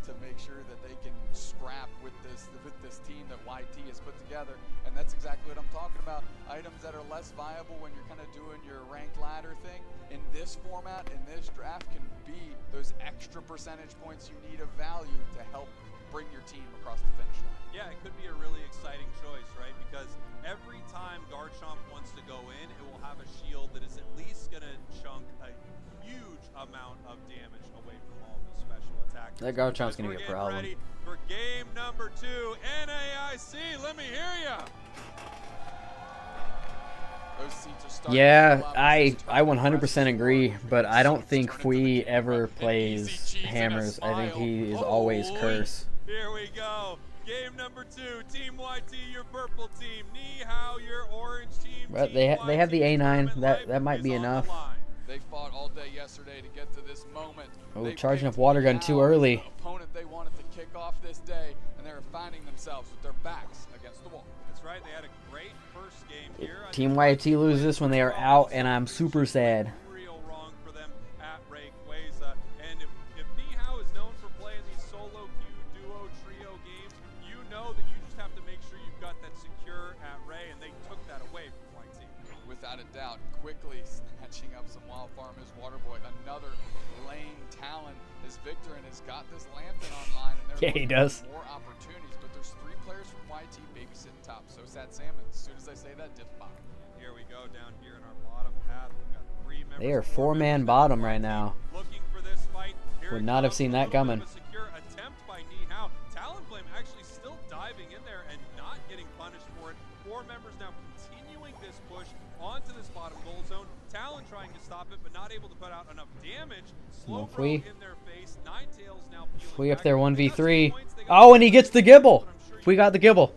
to make sure that they can scrap with this team that YT has put together, and that's exactly what I'm talking about. Items that are less viable when you're kind of doing your ranked ladder thing in this format, in this draft, can be those extra percentage points you need of value to help bring your team across the finish line. Yeah, it could be a really exciting choice, right? Because every time Garchomp wants to go in, it will have a shield that is at least going to chunk a huge amount of damage away from all the special attacks. That Garchomp's going to be a problem. Ready for game number 2, NAIC. Let me hear ya. Yeah, I 100% agree, but I don't think Fui ever plays Hammers. I think he is always Curse. Here we go. Game number 2, Team YT, your purple team. Nihao, your orange team. But they have the A9. That might be enough. They fought all day yesterday to get to this moment. Oh, charging up Water Gun too early. The opponent they wanted to kick off this day, and they're finding themselves with their backs against the wall. That's right. They had a great first game here. Team YT loses this when they are out, and I'm super sad. Real wrong for them at Rayquaza. And if Nihao is known for playing these solo queue, duo, trio games, you know that you just have to make sure you've got that secure at Ray, and they took that away from YT. Without a doubt, quickly snatching up some Wild Farm is Waterboy. Another lane Talon is Victor and has got this Lambton online, and they're he does. more opportunities. But there's 3 players from YT babysitting top. So sad Salmon. As soon as I say that, diff bottom. Here we go down here in our bottom path. We've got 3 members. They are 4-man bottom right now. Looking for this fight. Would not have seen that coming. A secure attempt by Nihao. Talonflame actually still diving in there and not getting punished for it. 4 members now continuing this push onto this bottom goal zone. Talon trying to stop it, but not able to put out enough damage. Slow Fui in their face. Ninetales now Fui up there 1v3. Oh, and he gets the Gibble. We got the Gibble.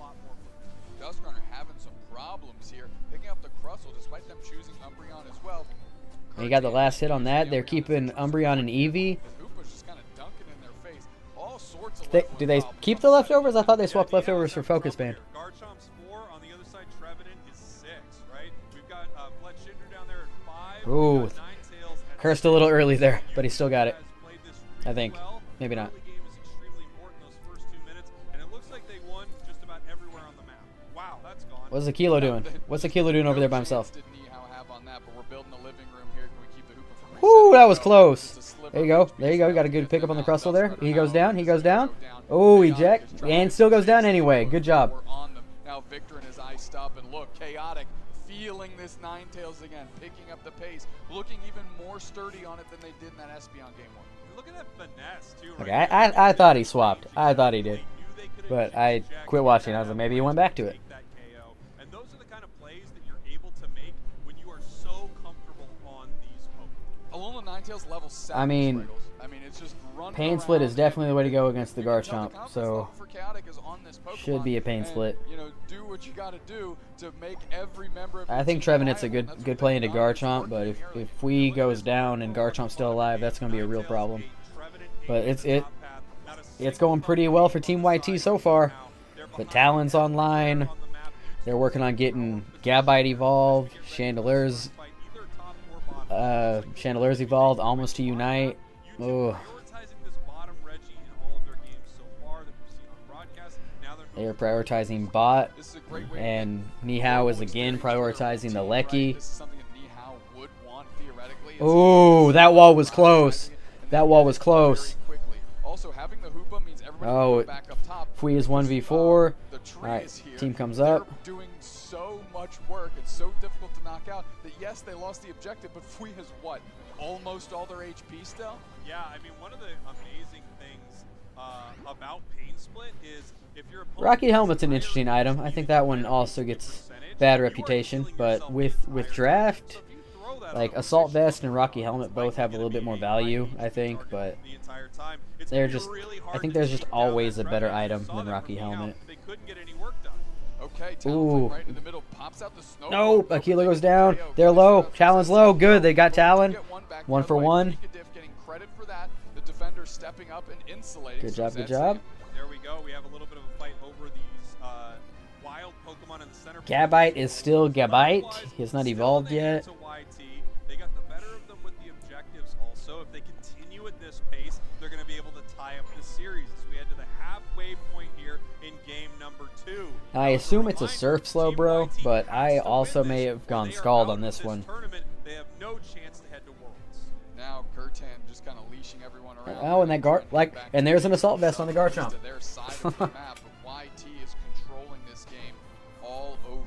Duskrunner having some problems here, picking up the Crustle despite them choosing Umbreon as well. He got the last hit on that. They're keeping Umbreon and Eevee. Just kind of dunking in their face. All sorts of Do they keep the leftovers? I thought they swapped leftovers for Focus Band. Garchomp's 4 on the other side. Trevenant is 6, right? We've got Fletchinder down there at 5. Ooh, cursed a little early there, but he still got it. I think. Maybe not. What's the Kilo doing? What's the Kilo doing over there by himself? Ooh, that was close. There you go. There you go. You got a good pickup on the Crustle there. He goes down. He goes down. Oh, eject. And still goes down anyway. Good job. Now Victor and his iced up, and look, Chaotic feeling this Ninetales again, picking up the pace, looking even more sturdy on it than they did in that Espeon game 1. Look at that finesse too. Okay, I thought he swapped. I thought he did. But I quit watching. I was like, maybe he went back to it. And those are the kind of plays that you're able to make when you are so comfortable on these Pokemon. Alola Ninetales level 7. I mean, Spriggles. I mean, it's just run Pain Split is around definitely the way to go against the you can tell Garchomp. confidence So level for Chaotic is on this Pokemon, should be a Pain and, Split. You know, do what you got to do to make every member of I your think team Trevenant's a viable, and good that's play what into they've done. It's Garchomp, but working early. if we goes down and Garchomp's still alive, that's gonna be a real problem. But it's going pretty well for Team YT so far. But Talon's online. They're working on getting Gabite evolved. Chandelier's evolved almost to Unite. Oh. They are prioritizing bot, and Nihao is again prioritizing the Lecky. Oh, that wall was close. That wall was close. Also, having the Hoopa means everybody Oh, can go back up top. Fui is 1v4. The tree Alright, is here. team comes up. They're doing so much work. It's so difficult to knock out that yes, they lost the objective, but Fui has what? Almost all their HP still? Yeah, I mean, one of the amazing things about Pain Split is if you're Rocky Helmet's an interesting item. I think that one also gets bad reputation, but with draft, like Assault Vest and Rocky Helmet both have a little bit more value, I think, but they're just, I think there's just always a better item than Rocky Helmet. Okay, Ooh. right in the middle, pops out the snow. Nope, Aquila goes down. They're low. Talon's low. Good, they got Talon. 1 for 1. Getting credit for that. The defender stepping up and insulating. Good So job, good Zed job. There we go. We have a little bit of a fight over these wild Pokemon in the center. Gabite is still Gabite. He has not evolved yet. They got the better of them with the objectives also. If they continue at this pace, they're going to be able to tie up this series as we head to the halfway point here in game number 2. I assume it's a Surf Slow, bro, but I also may have gone Scald on this one. They have no chance to head to Worlds. Now Gertan just kind of leashing everyone around. Oh, and that and there's an Assault Vest on the Garchomp. To their side of the map, but YT is controlling this game all over.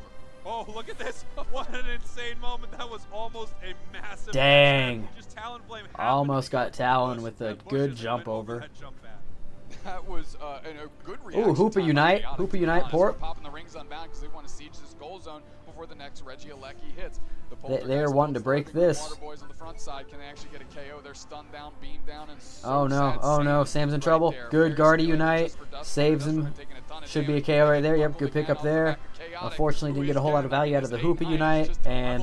Oh, look at this. What an insane moment. That was almost a massive... Dang. Just Talonflame Almost got Talon with a good jump over. That was a good reaction. Ooh, Hoopa time by Unite. Chaotic, Hoopa to be Unite honest. port. They're popping the rings unbound because they want to siege this goal zone before the next Regieleki hits. The They're wanting to break this. Water Boys on the front side, can they actually get a KO? They're stunned down, beamed down, and so Oh no, sad. oh no, Sam's in trouble. Good Guardy Unite. Saves him. Should be a KO right there. Yep, good pick up there. Unfortunately, didn't get a whole lot of value out of the Hoopa Unite, and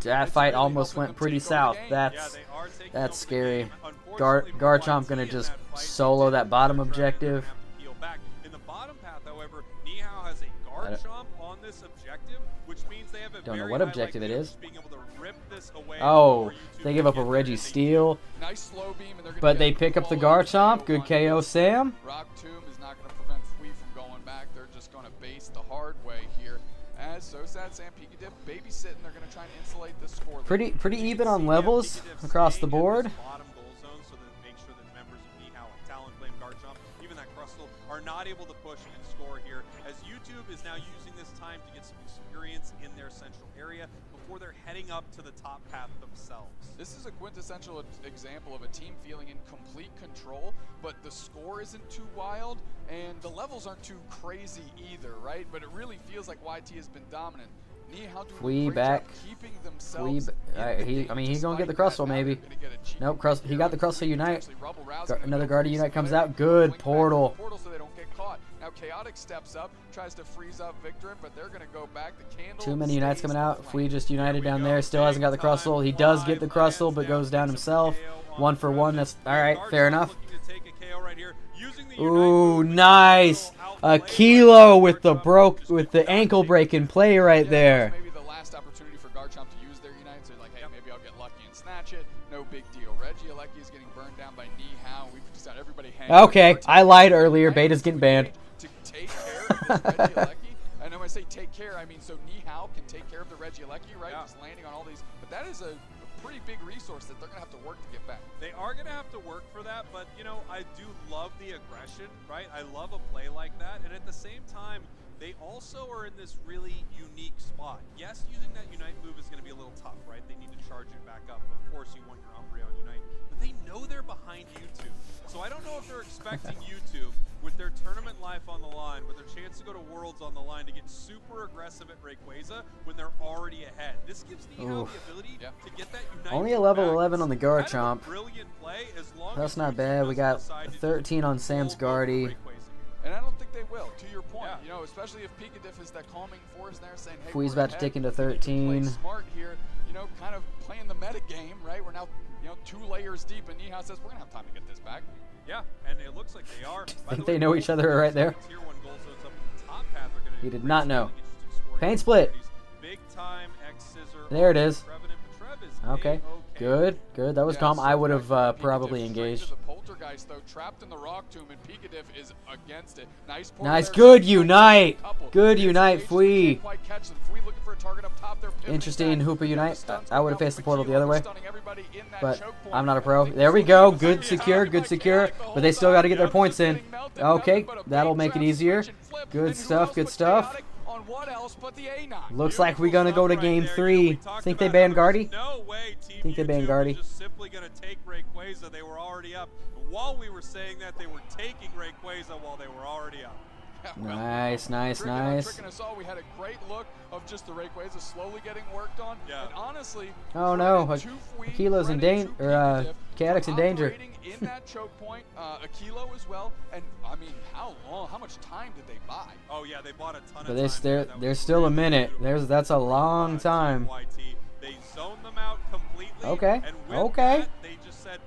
that fight almost went pretty south. That's scary. Garchomp gonna just solo that bottom objective. In the bottom path, however, Nihao has a Garchomp on this objective, which means they have a Don't know very what high objective it likelihood is. of being able to rip this away Oh, before you two they can give up a get Reggie Steel, Nice slow beam, and they're gonna but get they a pick up the ball over Garchomp. Good on KO, this. Sam. Rock Tomb is not going to prevent Fui from going back. They're just going to base the hard way here. As SoSad, Sam Pikadip babysitting, they're going to try and insulate the score. Pretty even on levels across the board. Bottom goal zone so that make sure that members of Nihao, Talonflame, Garchomp, even that Crustle are not able to push and score here, as YouTube is now using this time to get some experience in their central area before they're heading up to the top path themselves. This is a quintessential example of a team feeling in complete control, but the score isn't too wild, and the levels aren't too crazy either, right? But it really feels like YT has been dominant. Nihao doing Fui a great back. job keeping themselves I mean, he's gonna get the Crustle maybe. Nope, he got the Crustle Unite. Another Guardy Unite comes out. Good portal. So they don't get caught. Now Chaotic steps up, tries to freeze up Victor, but they're gonna go back. The candle. Too many Unites stays coming out. aflame. Fui just United down there. Still hasn't got the Crustle. He does get the Crustle, but goes down himself. 1 for 1. That's all right. Fair enough. Ooh, nice. A Kilo with the ankle breaking play right there. Maybe the last opportunity for Garchomp to use their Unite, so like, hey, maybe I'll get lucky and snatch it. No big deal. Regieleki is getting burned down by Nihao. We've just got everybody hanging. Okay, I lied earlier. Beta's getting banned. To take care of this Regieleki. And when I say take care, I mean so Nihao can take care of the Regieleki, right? Just landing on all these. But that is a pretty big resource that they're going to have to work to get back. They are going to have to work for that, but, you know, I do love the aggression, right? I love a play like that, and at the same time, they also are in this really unique spot. Yes, using that Unite move is going to be a little tough, right? They need to charge it back up. Of course, you want your Umbreon Unite, but they know they're behind YouTube. So I don't know if they're expecting YouTube with with their tournament life on the line, with their chance to go to Worlds on the line, to get super aggressive at Rayquaza when they're already ahead. This gives Nihao the ability to get that Unite. Only a level 11 on the Kind of a Garchomp. brilliant play as long That's as not Fuji bad. We doesn't got decide to 13 on Sam's Guardy. And I don't think they will, to your point. You know, especially if Picadiff is that calming force there saying, hey, Fui's we're about to ahead. tick into We can 13. play smart here, you know, kind of playing the meta game, right? We're now, 2 layers deep, and Nihao says, we're going to have time to get this back. Yeah, and it looks like they are. I think they know each other right there. Tier 1 goal zones up in the top path are gonna He did not know. get you to scoring Paint split. Big time X scissor. There it is. Trevenant, but Trev is Okay. Good. Good. That was calm. I would have probably engaged. The Poltergeist, though, trapped in the Rock Tomb, and Picadiff is against it. Nice. Nice. Good Unite. Good Unite, Fui. Interesting Hoopa Unite. I would have faced the portal the other way, but I'm not a pro. There we go. Good secure. Good secure. But they still got to get their points in. Okay. That'll make it easier. Good stuff. Good stuff. Looks like we're going to go to game 3. Think they banned Guardy? No way. Think they banned Guardy? Just simply going to take Rayquaza. They were already up. While we were saying that, they were taking Rayquaza while they were already up. Nice, nice, nice. Tricking us all. We had a great look of just the Rayquaza slowly getting worked on. Yeah. And honestly, Oh no, Akilo's in danger, or Chaotix in danger. in that choke point, Akilo as well. And I mean, how much time did they buy? Oh yeah, they bought a ton But of time. there's still a minute. That's a long time. They zoned them out completely. Okay, And with okay. that, they just said,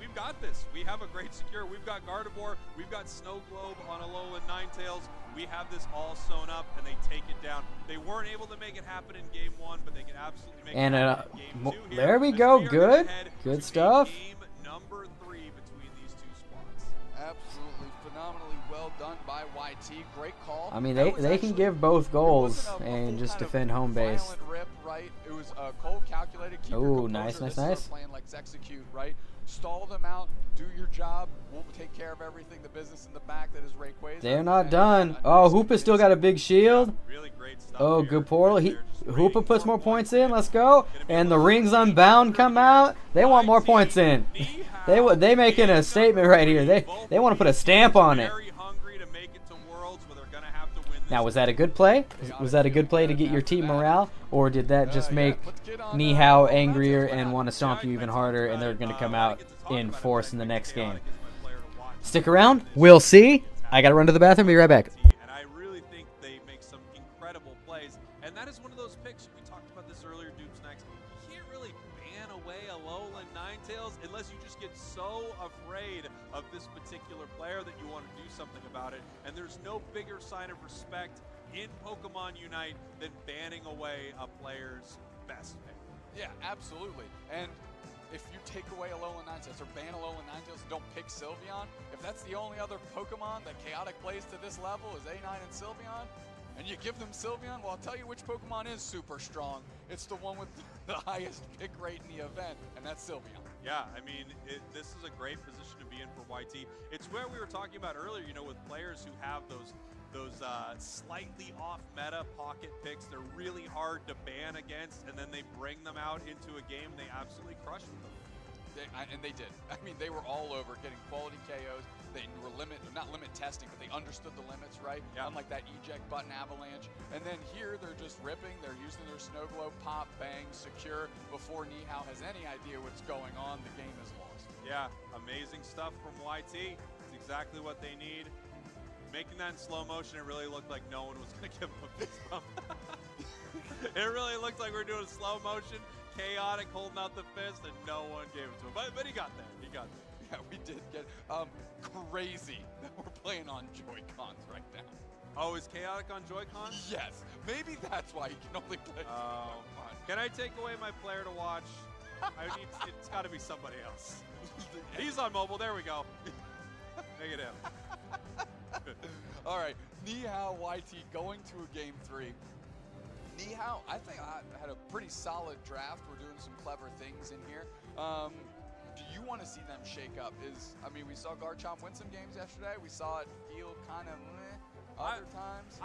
we've got this. We have a great secure. We've got Gardevoir. We've got Snow Globe on Alolan Ninetales. We have this all sewn up, and they take it down. They weren't able to make it happen in game 1, but they can absolutely make And it happen in game 2 here. there we As go. we are Good. head Good to stuff. Game number 3 between these two squads. Absolutely phenomenally well done by YT. Great call. I mean, That they was can actually- give both goals it wasn't a and full just kind of defend home base. violent rip, right? It was cold, calculated. Keep your Ooh, composure. nice, nice, This is nice. our plan, like execute, right? Stall them out. Do your job. We'll take care of everything. The business in the back that is Rayquaza. They're not And done. a Oh, nice Hoopa's still got a big shield. Really great stuff. Oh, here. good portal. They're just Hoopa waiting puts for more one points hit. in. Let's go. And the rings unbound come out. They want more points in. They making a statement right here. They want to put a stamp on it. Very hungry to make it to Worlds, where they're gonna have to win this. Now, was that a good play? Was that a good play to get your team morale, or did that just make Nihao angrier and want to stomp you even harder, and they're going to come out in force in the next game? Stick around. We'll see. I got to run to the bathroom. Be right back. And I really think they make some incredible plays. And that is one of those picks. We talked about this earlier, Dupes Next. You can't really ban away Alolan Ninetales unless you just get so afraid of this particular player that you want to do something about it. And there's no bigger sign of respect in Pokemon Unite than banning away a player's best pick. Yeah, absolutely. And if you take away Alolan Ninetales or ban Alolan Ninetales and don't pick Sylveon, if that's the only other Pokemon that Chaotic plays to this level is A9 and Sylveon, and you give them Sylveon, well, I'll tell you which Pokemon is super strong. It's the one with the highest pick rate in the event, and that's Sylveon. Yeah, I mean, this is a great position to be in for YT. It's where we were talking about earlier, with players who have those slightly off meta pocket picks. They're really hard to ban against, and then they bring them out into a game and they absolutely crush them. And they did. I mean, they were all over getting quality KOs. They were not limit testing, but they understood the limits, right? Yeah. Unlike that eject button avalanche. And then here, they're just ripping. They're using their snow globe, pop, bang, secure. Before Nihao has any idea what's going on, the game is lost. Yeah, amazing stuff from YT. It's exactly what they need. Making that in slow motion, it really looked like no one was going to give him a fist bump. It really looked like we were doing slow motion, Chaotic holding out the fist, and no one gave it to him. But he got there. He got there. Yeah, we did get crazy that we're playing on Joy-Cons right now. Oh, is Chaotic on Joy-Cons? Yes. Maybe that's why he can only play Oh, can I take away my player to watch? It's got to be somebody else. He's on mobile. There we go. Make it him. All right, Nihao YT going to a game 3. Nihao, I think I had a pretty solid draft. We're doing some clever things in here. Do you want to see them shake up? We saw Garchomp win some games yesterday. We saw it feel kind of other times.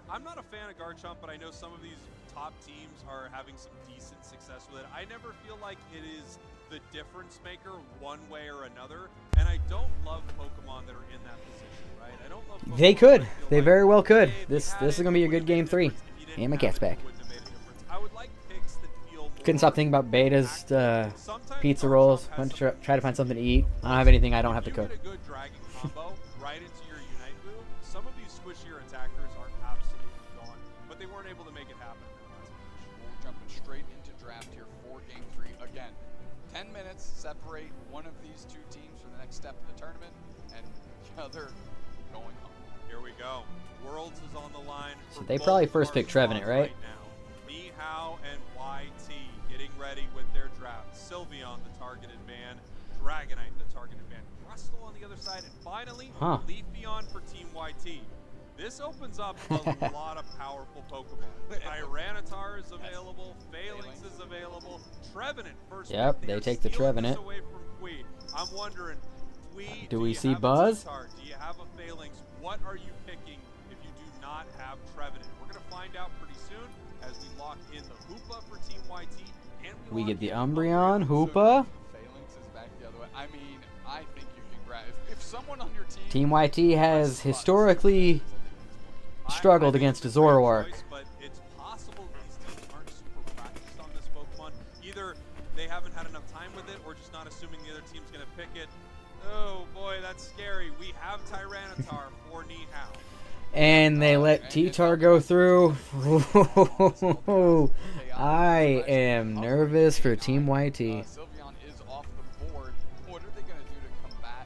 I'm not a fan of Garchomp, but I know some of these top teams are having some decent success with it. I never feel like it is the difference maker one way or another. And I don't love Pokemon that are in that position, right? I don't love Pokemon They could. that feel They like, very well could. hey, if This you had is it, gonna be a it good would've game made a 3. difference. If you didn't And my have cat's it, back. it wouldn't have made a difference. I would like picks that feel more Couldn't stop thinking about Beta's Sometimes pizza Garchomp rolls. has Went to some- try to find something to eat. I don't have anything I don't have to If you cook. get a good dragon combo right into your Unite move, some of these squishier attackers are absolutely gone. But they weren't able to make it happen in that last match. We're jumping straight into draft here for Game 3 again. 10 minutes separate one of these two teams for the next step in the tournament, and the other going home. Here we go. Worlds is on the line. So for they both probably of first our pick Trevenant, squads right? now. Nihao and YT getting ready with their draft. Sylveon, the targeted man. Dragonite, the targeted man. Crustle on the other side. And finally, Leafeon for Team YT. This opens up a lot of powerful Pokemon. Tyranitar is available. Phalanx is available. Trevenant first. Yep, pick. they are take the stealing this Trevenant. away from Fui. I'm wondering, Fui, Do we you see have a Buzz? T-Tar? Do you have a Phalanx? What are you picking if you do not have Trevenant? We're going to find out pretty soon as we lock in the Hoopa for Team YT. And We lock get the in Umbreon, Hoopa. Phalanx is back the other way. I mean, I think you can grab if someone on your team. Team YT has historically struggled against a Zoroark. But it's possible these teams aren't super practiced on this Pokemon. Either they haven't had enough time with it or just not assuming the other team's going to pick it. Oh boy, that's scary. We have Tyranitar for Nihao. And they let T-Tar go through. I am nervous for Team YT. Sylveon is off the board. What are they going to do to combat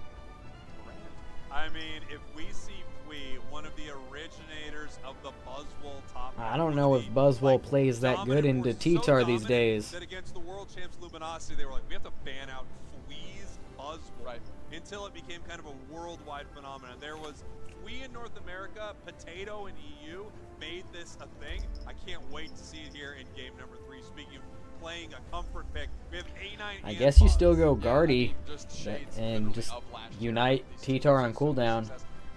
Tyranitar? I mean, if we see Fui, one of the originators of the Buzzwole top. I don't know if Buzzwole plays that good into T-Tar these days. That against the world champs Luminosity, they were like, we have to ban out Fui's Buzzwole until it became kind of a worldwide phenomenon. There was Fui in North America, Potato in EU made this a thing. I can't wait to see it here in game number 3. Speaking of playing a comfort pick, we have A9. I and guess you Buzz. still go Guardy shades and just unite T-Tar on cooldown.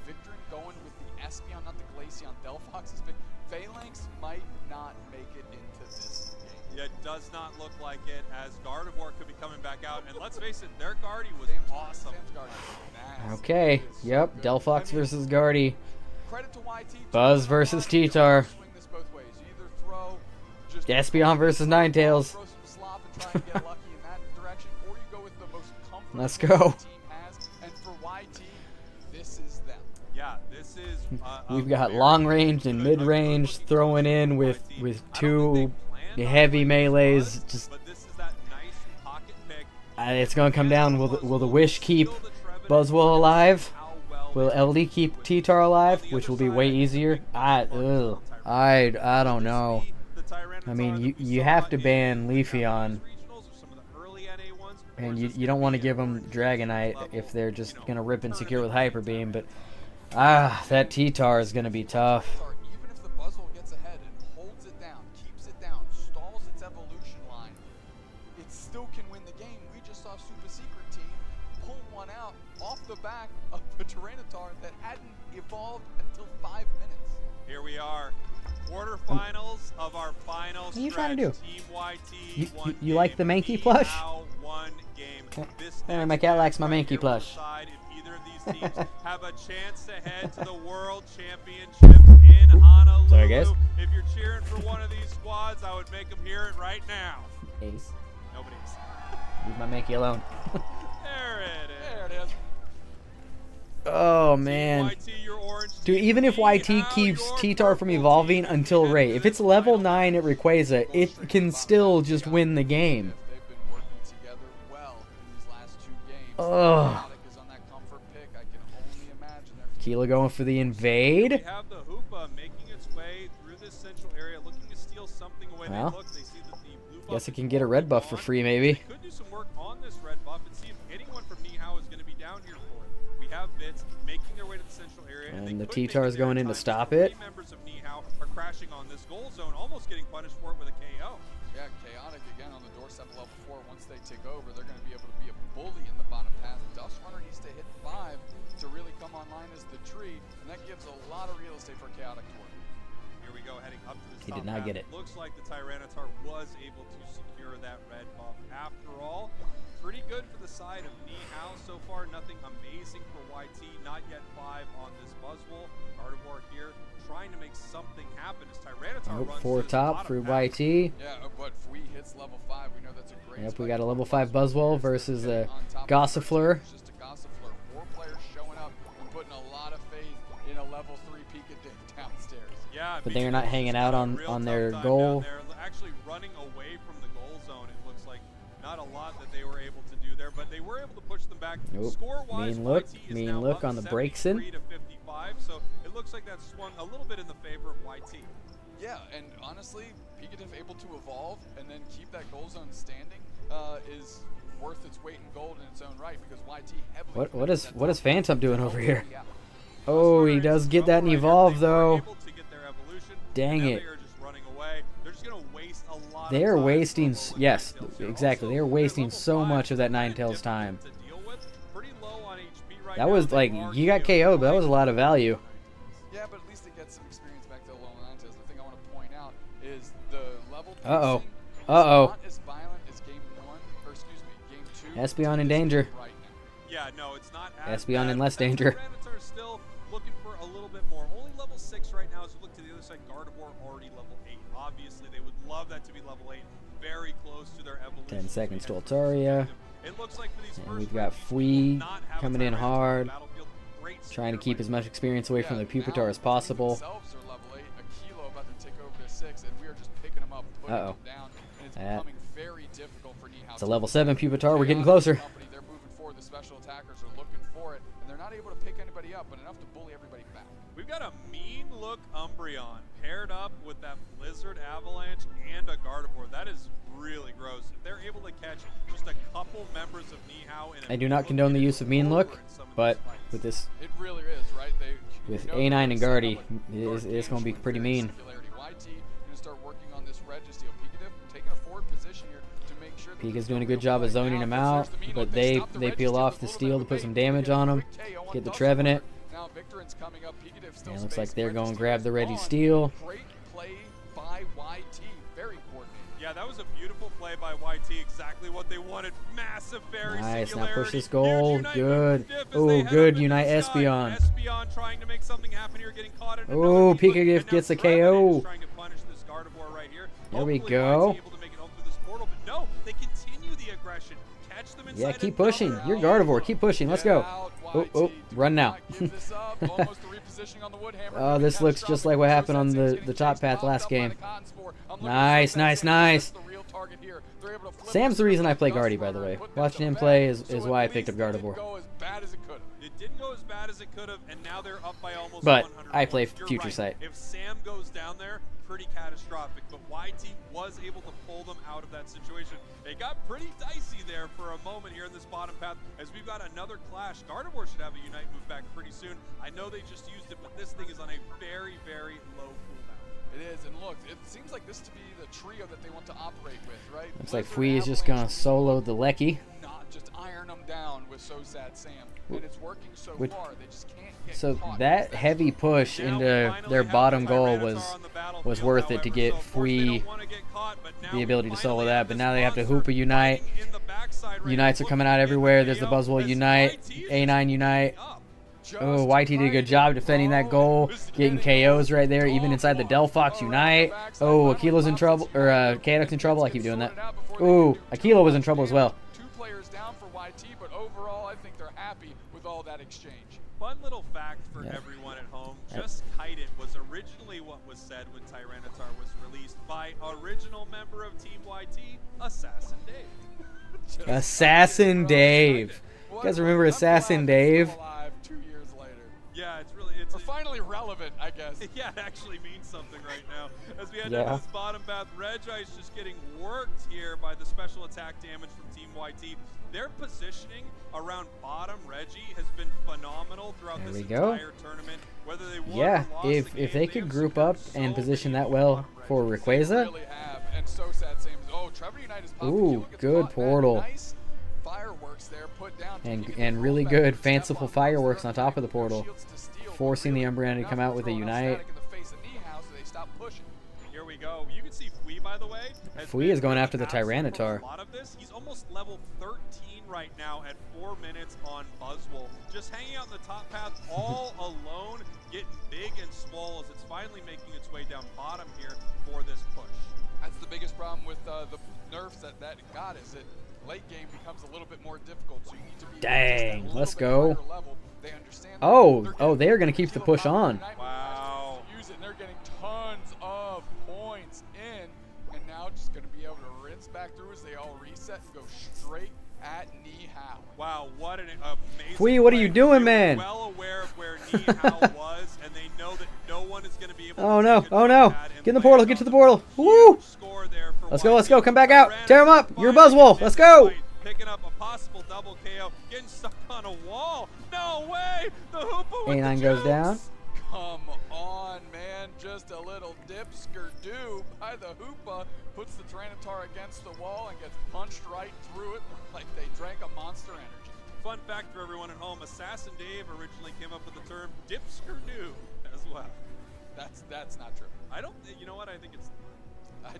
Victorin going with the Espeon, not the Glaceon. Delphox has been. Phalanx might not make it into this game. Yeah, it does not look like it, as Gardevoir could be coming back out. And let's face it, their Guardy was awesome. Okay, yep, Delphox versus Guardy. Credit to YT. Buzz versus T-Tar. Swing this both ways. You either throw just Espeon versus Ninetales. throw some slop and try and get lucky in that direction, or you go with the most comfortable Let's go. the team has. And for YT, this is them. Yeah, this is. We've got long range and mid range throwing in with two heavy melees. Just But this is that nice pocket pick. it's gonna come down. Will the Wish keep Buzzwole alive? Will LD keep T-Tar alive, which will be way easier? I don't know. I mean, you have to ban Leafeon, and you don't want to give them Dragonite if they're just gonna rip and secure with Hyper Beam. But that T-Tar is gonna be tough. Even if the Buzzwole gets ahead and holds it down, keeps it down, stalls its evolution line, it still can win the game. We just saw Super Secret Team pull one out off the back of a Tyranitar that hadn't evolved until 5 minutes. Here we are, quarterfinals of our final What are you stretch. trying to do? Team YT You like the Mankey plush? One game. This Hey, my next cat match likes my right Mankey here will plush. decide if either of these teams have a chance to head to the World Championships in Honolulu. Sorry, guys. If you're cheering for one of these squads, I would make them hear it right now. Ace. Nobody's. Leave my Mankey alone. There it is. There it is. Oh man. Dude, even if YT keeps T-Tar from evolving until Ray, if it's level 9 at Rayquaza, it can still just win the game. They've been working together well in these last 2 games. Ugh. Chaotic is on that comfort pick. I can only imagine their Keela going for the invade. We have the Hoopa making its way through this central area, looking to steal something away. Well, they look, they see that the blue buff guess it is can get a red buff for free, maybe. They could do some work on this red buff and see if anyone from Nihao is going to be down here for it. We have Bits making their way to the central area, And they the could make T-Tar is there going in to time. stop 3 it. members of Nihao are crashing on this goal zone, almost getting punished for it with a KO. Yeah, Chaotic again on the doorstep of level 4. Once they take over, they're going to be able to be a bully in the bottom path. Dust Runner needs to hit 5 to really come online as the tree, and that gives a lot of real estate for Chaotic to work. Here we go, heading up to this He did top not half. get it. Looks like the Tyranitar was able to secure that red buff. After all, pretty good for the side of Nihao so far. Nothing amazing for YT. Not yet 5 on this Buzzwole. Gardevoir here trying to make something happen as Tyranitar Nope, runs 4 to the top bottom for path. YT. Yeah, but if we hits level 5, we know that's a great. Yep, we spike got a for level us. 5 Buzzwole versus a On top of Gossifleur. it's just a Gossifleur. 4 players showing up and putting a lot of faith in a level 3 Pikachu downstairs. Yeah, But they're not Pikachu's hanging got out a on real their tough time goal. down there. Actually running away from the goal zone, it looks like. Not a lot that they were able to do there, but they were able to push them back. Nope. Score-wise, Mean look. YT is Mean now look up on the breaks in. 73 to 55, so it looks like that's swung a little bit in the favor of YT. Yeah, and honestly, Pikachu able to evolve and then keep that goal zone standing is worth its weight in gold in its own right because YT heavily. What is Phantom doing over here? Oh, he does get that in Evolve though. Able to get their evolution. Dang Now it. They are just running away. They're just going to waste a lot They of are time wasting, with yes, Ninetales here. exactly. They are Also, wasting their so level much of that 5 is Ninetales very time. difficult to deal with. Pretty low on HP right That now. was They like, are you got KO'd KO'd, but that was a lot of value. Yeah, but at least it gets some experience back to the level 9 tails. The thing I want to point out is the level Uh-oh. pacing is Uh-oh. not as violent as game 1, or excuse me, game 2. Espeon in is danger. right now. Yeah, no, it's not as Espeon in bad. less But danger. Tyranitar is still looking for a little bit more. Only level 6 right now as we look to the other side. Gardevoir already level 8. Obviously, they would love that to be level 8. Very close to their evolution. 10 seconds to Altaria. It looks like for these And first we've got rankings, we will Fui not have a coming in Tyranitar hard, battlefield. Great trying to speeder keep right as much experience away from the Pupitar as possible. Themselves are level 8, a Kilo about to take over to 6, and we are just picking them up, putting Uh-oh. them down, and it's That- becoming very difficult for Nihao. It's a level 7 Pupitar. We're getting closer. They're moving forward. The special attackers are looking for it, and they're not able to pick anybody up, but enough to bully everybody back. We've got a mean look Umbreon paired up with that Blizzard Avalanche and a Gardevoir. That is really gross. If they're able to catch just a couple members of Nihao in a I do not mean condone the look, use of mean look, over in some of but these fights. with this, It really is, right? with know A9 they're and set up Guardy, with it's going to be Gargantuan pretty very mean. singularity. YT going to start working on this Registeel. Pikachu taking a forward position here to make sure that Pika's there's doing no a good real job of play. zoning Now, him here's out, the mean but look. they stop the peel Registeel off with the a little steel bit to put of some bait. damage Get a on him, quick KO on get the Dusknoir. Trevenant. Now Victorino's coming up. Pikachu still And it looks like spacing. they're going to Registeel grab the is on. Registeel. Great play by YT. Very coordinated. Yeah, that was a beautiful play by YT. Exactly what they wanted. Massive fairy Nice, now singularity. push this Huge goal. Unite Good. move stiff as Oh, they head good up into Unite the sky. Espeon. Espeon trying to make something happen here, getting caught in another Oh, heat look, Pikachu and now gets a Trevenant is KO. trying to punish this Gardevoir right here. There we Hopefully go. YT able to make it home through this portal, but no, they continue the aggression. Catch them inside Yeah, keep pushing. another You're heat Gardevoir. look. Keep pushing. Let's go. Oh, run now. Oh, this looks just like what happened on the top path last game. Nice, nice, nice. Sam's the reason I play Guardy, by the way. Watching him play is why I picked up Gardevoir. It didn't go as bad as it could have, and now they're up by almost But 100 I play points. You're Future right. Sight. If Sam goes down there, pretty catastrophic. But YT was able to pull them out of that situation. It got pretty dicey there for a moment here in this bottom path as we've got another clash. Gardevoir should have a Unite move back pretty soon. I know they just used it, but this thing is on a very, very low cooldown. It is, and look, it seems like this to be the trio that they want to operate with, right? Looks like Blizzard, Fui is just going to Avalanche, solo the Lecky. not just iron them down with So Sad Sam, and it's working so Which- far. They just can't get So caught. that heavy push Now we into finally their have bottom the goal Tyranitar was on the battlefield, worth it to however, get so of course they Fui don't wanna get caught, but now the we ability to solo finally that, have but this now they have to monster hoop a Unite. fighting in the backside right Unites now. are coming out Looking to everywhere. get There's the KO Buzzwole as Unite, YT is A9 Unite. up. Oh, YT did a good job defending that goal, getting KOs right there, even inside the Delphox Unite. Oh, Akilo's in trouble, or Kadok's in trouble. I keep doing that. Oh, Akilo was in trouble as well. 2 players down for YT, but overall, I think they're happy with all that exchange. Fun little fact for Yeah. everyone at home. Yep. Just Kite It was originally what was said when Tyranitar was released by original member of Team YT, Assassin Dave. Assassin Dave. You guys remember Assassin Dave? Alive 2 years later. Yeah, it's really it's We're finally relevant, I guess. yeah, it actually means something right now. As we head Yeah. into this bottom path, Regice just getting worked here by the special attack damage from Team YT. Their positioning around bottom Reggie has been phenomenal throughout There this we go. entire tournament. Whether they won Yeah, or lost if the they game, could have group secured up so and position many that well bottom for Reggies. Rayquaza. They really have, and So Sad Sam is. Oh, Trevor Unite is popping. Ooh, Kilo gets good caught. portal. Nice fireworks there put down. And really good fanciful fireworks on top of the portal, forcing the Umbreon to come out with a Unite. stop pushing. Here we go. You can see Fui, by the way. Fui is going after the Tyranitar. A lot of this. He's almost level 13 right now at 4 minutes on Buzzwole. Just hanging out in the top path all alone, getting big and small as it's finally making its way down bottom here for this push. That's the biggest problem with the nerfs that it got, is it late game becomes a little bit more difficult, so you need to be Dang, just a let's little bit go. higher level. They understand that. Oh, they are going to keep the push on. Wow. Use it, and they're getting tons of points in, and now just going to be able to rinse back through as they all reset and go straight at Nihao. Wow, what an amazing Fui, what are you play. doing, They're man? well aware of where Nihao was, and they know that no one is going to be able Oh to no, take oh advantage no. of that and Get in the play portal, it get to on the portal. Woo! score there for Let's go, YT. come back out. Tyranitar Tear him up. You're finally Buzzwole. gets Let's into go. the fight, picking up a possible double KO, getting stuck on a wall. No way! The Hoopa with A9 the goes jukes. down. Come on, man. Just a little dip skerdoo by the Hoopa. Puts the Tyranitar against the wall and gets punched right through it like they drank a Monster Energy. Fun fact for everyone at home, Assassin Dave originally came up with the term dipskerdoo as well. That's not true. I don't, you know what, I think it's,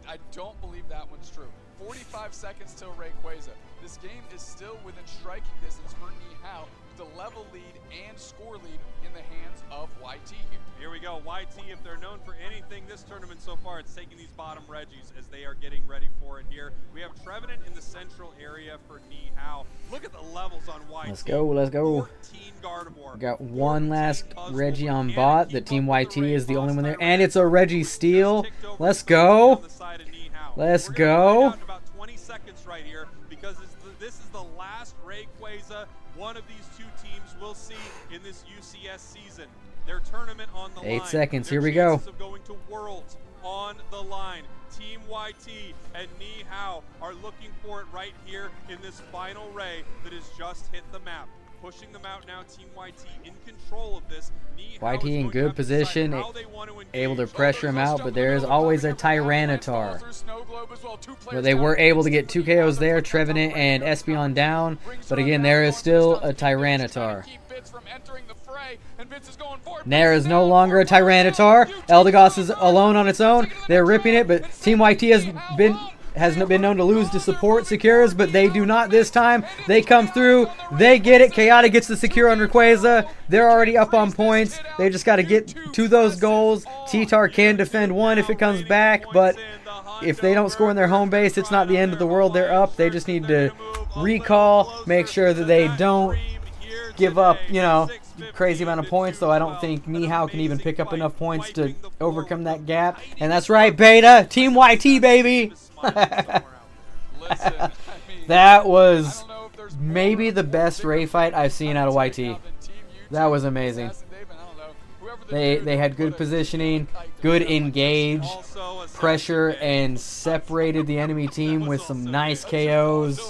I don't believe that one's true. 45 seconds till Rayquaza. This game is still within striking distance for Nihao, with the level lead and score lead in the hands of YT here. here we go. YT, if they're known for anything this tournament so far, it's taking these bottom Reggies as they are getting ready for it here. We have Trevenant in the central area for Nihao. Look at the levels on YT. Let's go, let's go. 14 Gardevoir. We got one last 14 Reggie Buzzwole. on Can bot. keep The up Team with YT the race. is the only one there. Lost And it's a Reggie just steal. ticked over Let's completely go. on the side of Nihao. Let's We're gonna go. find out in about 20 seconds right here because this is the last Rayquaza one of these two teams will see in this UCS season. Their tournament on the line. 8 seconds, Their here we go. chances of going to Worlds on the line. Team YT and Nihao are looking for it right here in this final ray that has just hit the map. Pushing them out now, Team YT in control of this. Nihao YT is in going to good have to decide position, how they want to able to engage. pressure him out, but there is always a Tyranitar. Where they were able to get 2 KOs there, Trevenant and Espeon down, but again, there is still a Tyranitar. There is no longer a Tyranitar. Eldegoss is alone on its own. They're ripping it, but Team YT has been known to lose to support Secures, but they do not this time. They come through. They get it. Chaotic gets the Secure on Rayquaza. They're already up on points. They just got to get to those goals. T-Tar can defend one if it comes back, but if they don't score in their home base, it's not the end of the world. They're up. They just need to recall, make sure that they don't give up, crazy amount of points, though I don't think Nihao can even pick up enough points to overcome that gap. And that's right, Beta. Team YT, baby. That was maybe the best Ray fight I've seen out of YT. That was amazing. They had good positioning, good engage, pressure, and separated the enemy team with some nice KOs.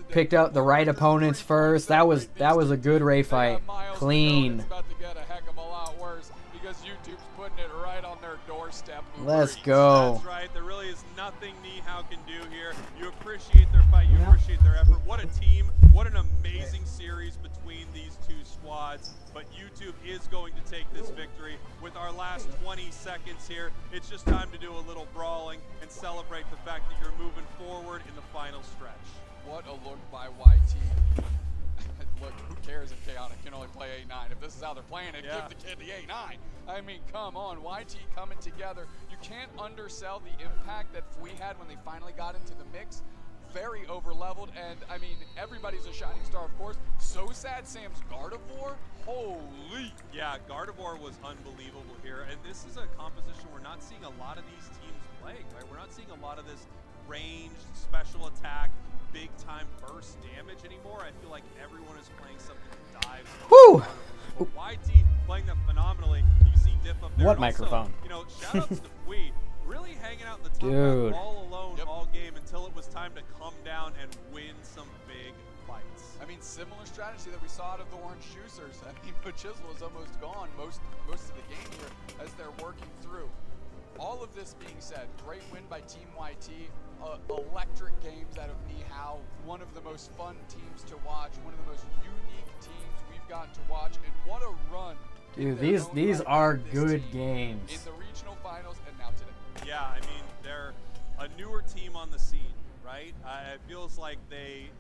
Picked up the right opponents first. That was a good Ray fight. Clean. Let's go. That's right. There really is nothing Nihao can do here. You appreciate their fight. You appreciate their effort. What a team. What an amazing series between these two squads. But YouTube is going to take this victory. With our last 20 seconds here, it's just time to do a little brawling and celebrate the fact that you're moving forward in the final stretch. What a look by YT. Look, who cares if Chaotic can only play A9? If this is how they're playing it, give the kid the A9. I mean, come on, YT coming together. You can't undersell the impact that Fui had when they finally got into the mix. Very over-leveled, and I mean, everybody's a shining star, of course. So sad Sam's Gardevoir. Holy. Yeah, Gardevoir was unbelievable here, and this is a composition we're not seeing a lot of these teams playing, right? We're not seeing a lot of this ranged special attack, big time burst damage anymore. I feel like everyone is playing something that dives. Woo! YT playing that phenomenally. You see Diff up there. What And microphone? Also, shout outs to Fui. Really hanging out in the top Dude. half all alone all game until it was time to come down and win some big fights. I mean, similar strategy that we saw out of the Orange Juicers. I mean, Chisel is almost gone most of the game here as they're working through. All of this being said, great win by Team YT. Electric games out of Nihao. One of the most fun teams to watch. One of the most unique teams we've gotten to watch. And what a run Dude, in their these own right are this good team games. in the regional finals and now today. Yeah, I mean, they're a newer team on the scene, right? It feels like they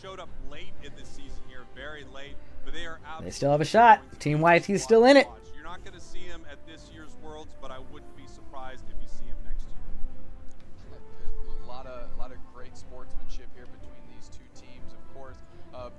showed up late in this season here, very late, but they are absolutely. They still have a shot. going to Team be YT's fun still to in it. watch. You're not going to see him at this year's Worlds, but I wouldn't be surprised if you see him next year. A lot of great sportsmanship here between these two teams. Of course,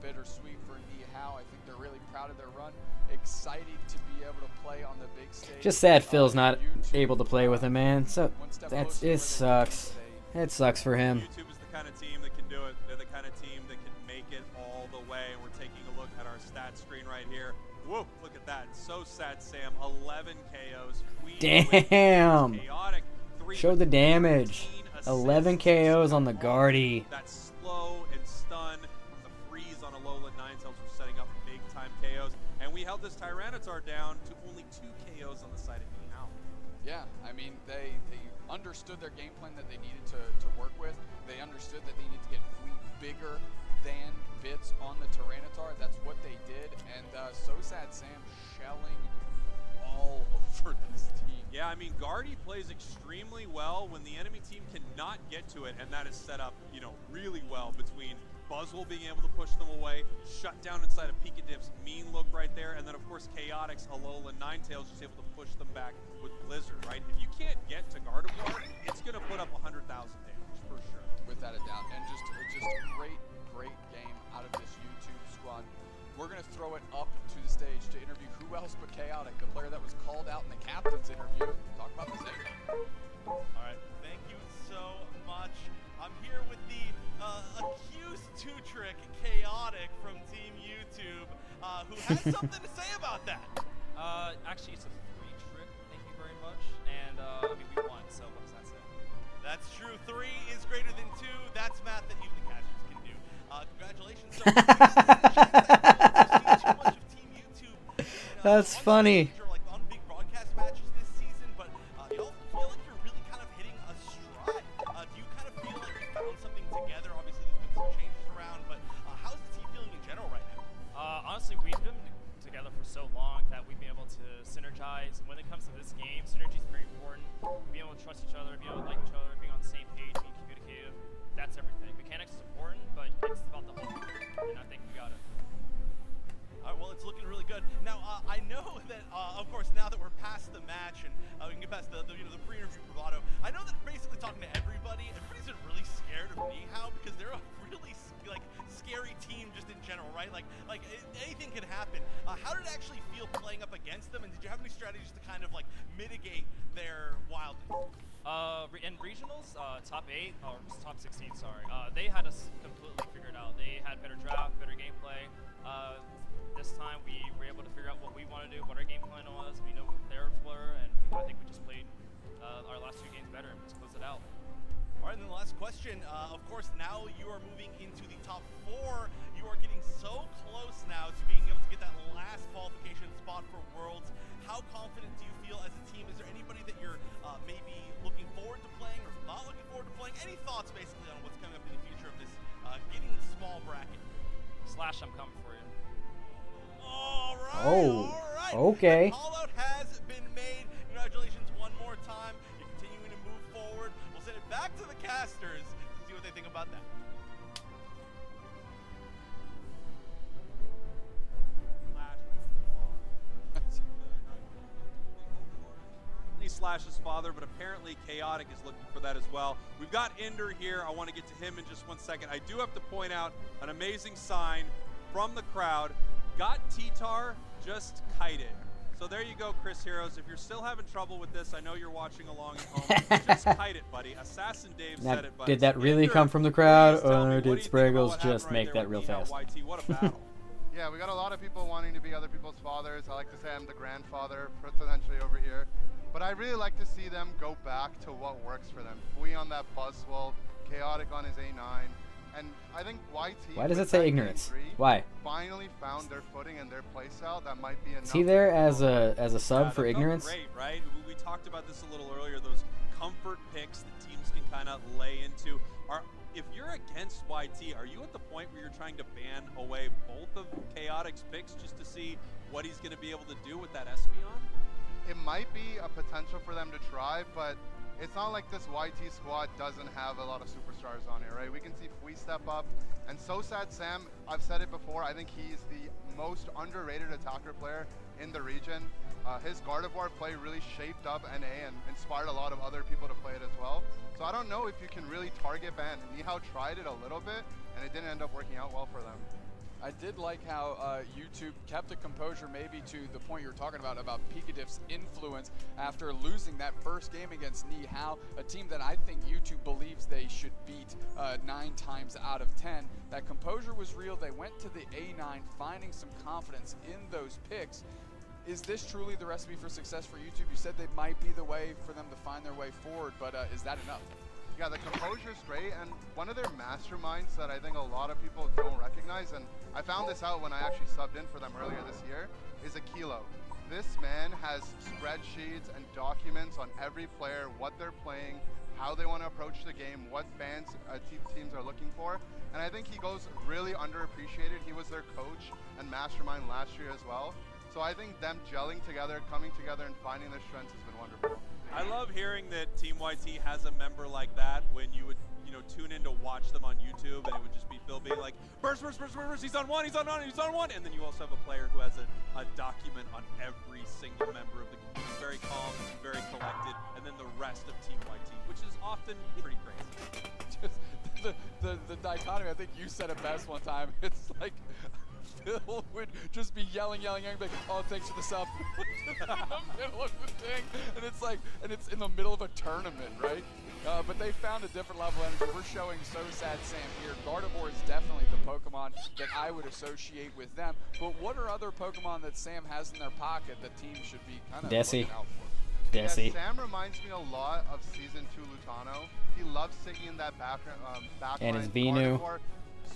bittersweet for Nihao. I think they're really proud of their run. Excited to be able to play on the big stage. Just sad Phil's not YouTube, able to play with him, man. So one step that's closer to where it. they Sucks. can It sucks for him. YouTube is the kind of team that can do it. They're the kind of team that can make it all the way. And we're taking a look at our stat screen right here. Whoa, look at that. So sad, Sam. 11 KOs. Damn. Chaotic. Show the damage. 11 KOs on the Guardy. That slow and stun from the freeze on Alola Ninetales were setting up big time KOs. And we held this Tyranitar down to only 2 KOs on the side of Nihao. Yeah, I mean, they understood their game plan that they needed to work with. They understood that they needed to get Fleet bigger than Bits on the Tyranitar. That's what they did. And So Sad Sam shelling all over this team. Yeah, I mean, Guardy plays extremely well when the enemy team cannot get to it, and that is set up, really well between Buzzwole being able to push them away, shut down inside of Pika Dip's mean look right there, and then of course Chaotix, Alola, Ninetales just able to push them back with Blizzard, right? If you can't get to Gardevoir, it's going to put up 100,000 damage for sure. Without a doubt, and just a great game out of this YouTube squad. We're going to throw it up to the stage to interview who else but Chaotic, the player that was called out in the captain's interview. Talk about this game. All right, thank you so much. I'm here with the accused two-trick Chaotic from Team YouTube, who has something to say about that. Actually, it's a 3-trick. Thank you very much. And we won. So what does that say? That's true. 3 is greater than 2. That's math that even the casters can do. Congratulations. So, you haven't seen too much of Team YouTube. That's funny. Like on big broadcast matches this season, but y'all feel like you're really kind of hitting a stride. Do you kind of feel like you found something together? Obviously, there's been some changes around, but how's the team feeling in general right now? Honestly, we've been together for so long that we've been able to synergize. When it comes to this game, synergy is very important. Being able to trust each other, being able to like each other, being on the same page, being communicative, that's everything. Mechanics is important, but it's about the whole group, and I think we got it. All right, well, it's looking really good. Now, I know that, of course, now that we're past the match and we can get past the pre-interview bravado, I know that basically talking to everybody's been really scared of Nihao because they're a really scary team just in general, right? Like anything can happen. How did it actually feel playing up against them, and did you have any strategies to kind of mitigate their wildness? In regionals, top 8 or top 16, sorry, they had us completely figured out. They had better draft, better gameplay. This time we were able to figure out what we want to do, what our game plan was. We know what theirs were, and I think we just played our last 2 games better and just closed it out. All right, and then the last question. Of course, now you are moving into the top 4. You are getting so close now to being able to get that last qualification spot for Worlds. How confident do you feel as a team? Is there anybody that you're maybe looking forward to playing or not looking forward to playing? Any thoughts basically on what's coming up in the future of this getting small bracket? Slash, I'm coming for you. All right. Oh, all right. okay. The call out has been made. Congratulations one more time. You're continuing to move forward. We'll send it back to the casters to see what they think about that. Slash's father, but apparently Chaotic is looking for that as well. We've got Ender here. I want to get to him in just one second. I do have to point out an amazing sign from the crowd. Got T-Tar, just kited. So there you go, Chris Heroes. If you're still having trouble with this, I know you're watching along at home. Just kite it, buddy. Assassin Dave said it, but did that really come from the crowd, or did Spraggles just make that real fast? YT, what a battle. Yeah, we got a lot of people wanting to be other people's fathers. I like to say I'm the grandfather, potentially over here. But I really like to see them go back to what works for them. Fui on that Buzzwole, Chaotic on his A9, and I think YT. Why does it say ignorance? Why? Finally found their footing and their playstyle. That might be enough. Is he there as a sub for ignorance? Great, right? We talked about this a little earlier. Those comfort picks that teams can kind of lay into. If you're against YT, are you at the point where you're trying to ban away both of Chaotic's picks just to see what he's going to be able to do with that Espeon? It might be a potential for them to try, but it's not like this YT squad doesn't have a lot of superstars on it, right? We can see Fui step up, and SoSad Sam, I've said it before, I think he's the most underrated attacker player in the region. His Gardevoir play really shaped up NA and inspired a lot of other people to play it as well. So I don't know if you can really target ban. Nihao tried it a little bit, and it didn't end up working out well for them. I did like how YouTube kept a composure, maybe to the point you were talking about Pikadif's influence after losing that first game against Nihao, a team that I think YouTube believes they should beat 9 times out of 10. That composure was real. They went to the A9, finding some confidence in those picks. Is this truly the recipe for success for YouTube? You said they might be the way for them to find their way forward, but is that enough? Yeah, the composure is great, and one of their masterminds that I think a lot of people don't recognize, and I found this out when I actually subbed in for them earlier this year, is Akilo. This man has spreadsheets and documents on every player, what they're playing, how they want to approach the game, what bans teams are looking for, and I think he goes really underappreciated. He was their coach and mastermind last year as well. So I think them gelling together, coming together, and finding their strengths has been wonderful. I love hearing that Team YT has a member like that when you would, tune in to watch them on YouTube, and it would just be Phil being like, burst, burst, burst, burst, he's on one, he's on one, he's on one, and then you also have a player who has a document on every single member of the community, very calm, very collected, and then the rest of Team YT, which is often pretty crazy. Just the dichotomy, I think you said it best one time. It's like Phil would just be yelling, like, oh, thanks for the sub. in the middle of the thing, and it's like, and it's in the middle of a tournament, right? But they found a different level of energy. We're showing SoSad Sam here. Gardevoir is definitely the Pokemon that I would associate with them. But what are other Pokemon that Sam has in their pocket that teams should be kind of looking out for? Yeah, Sam reminds me a lot of Season 2 Lutano. He loves singing in that backline. And his Venu.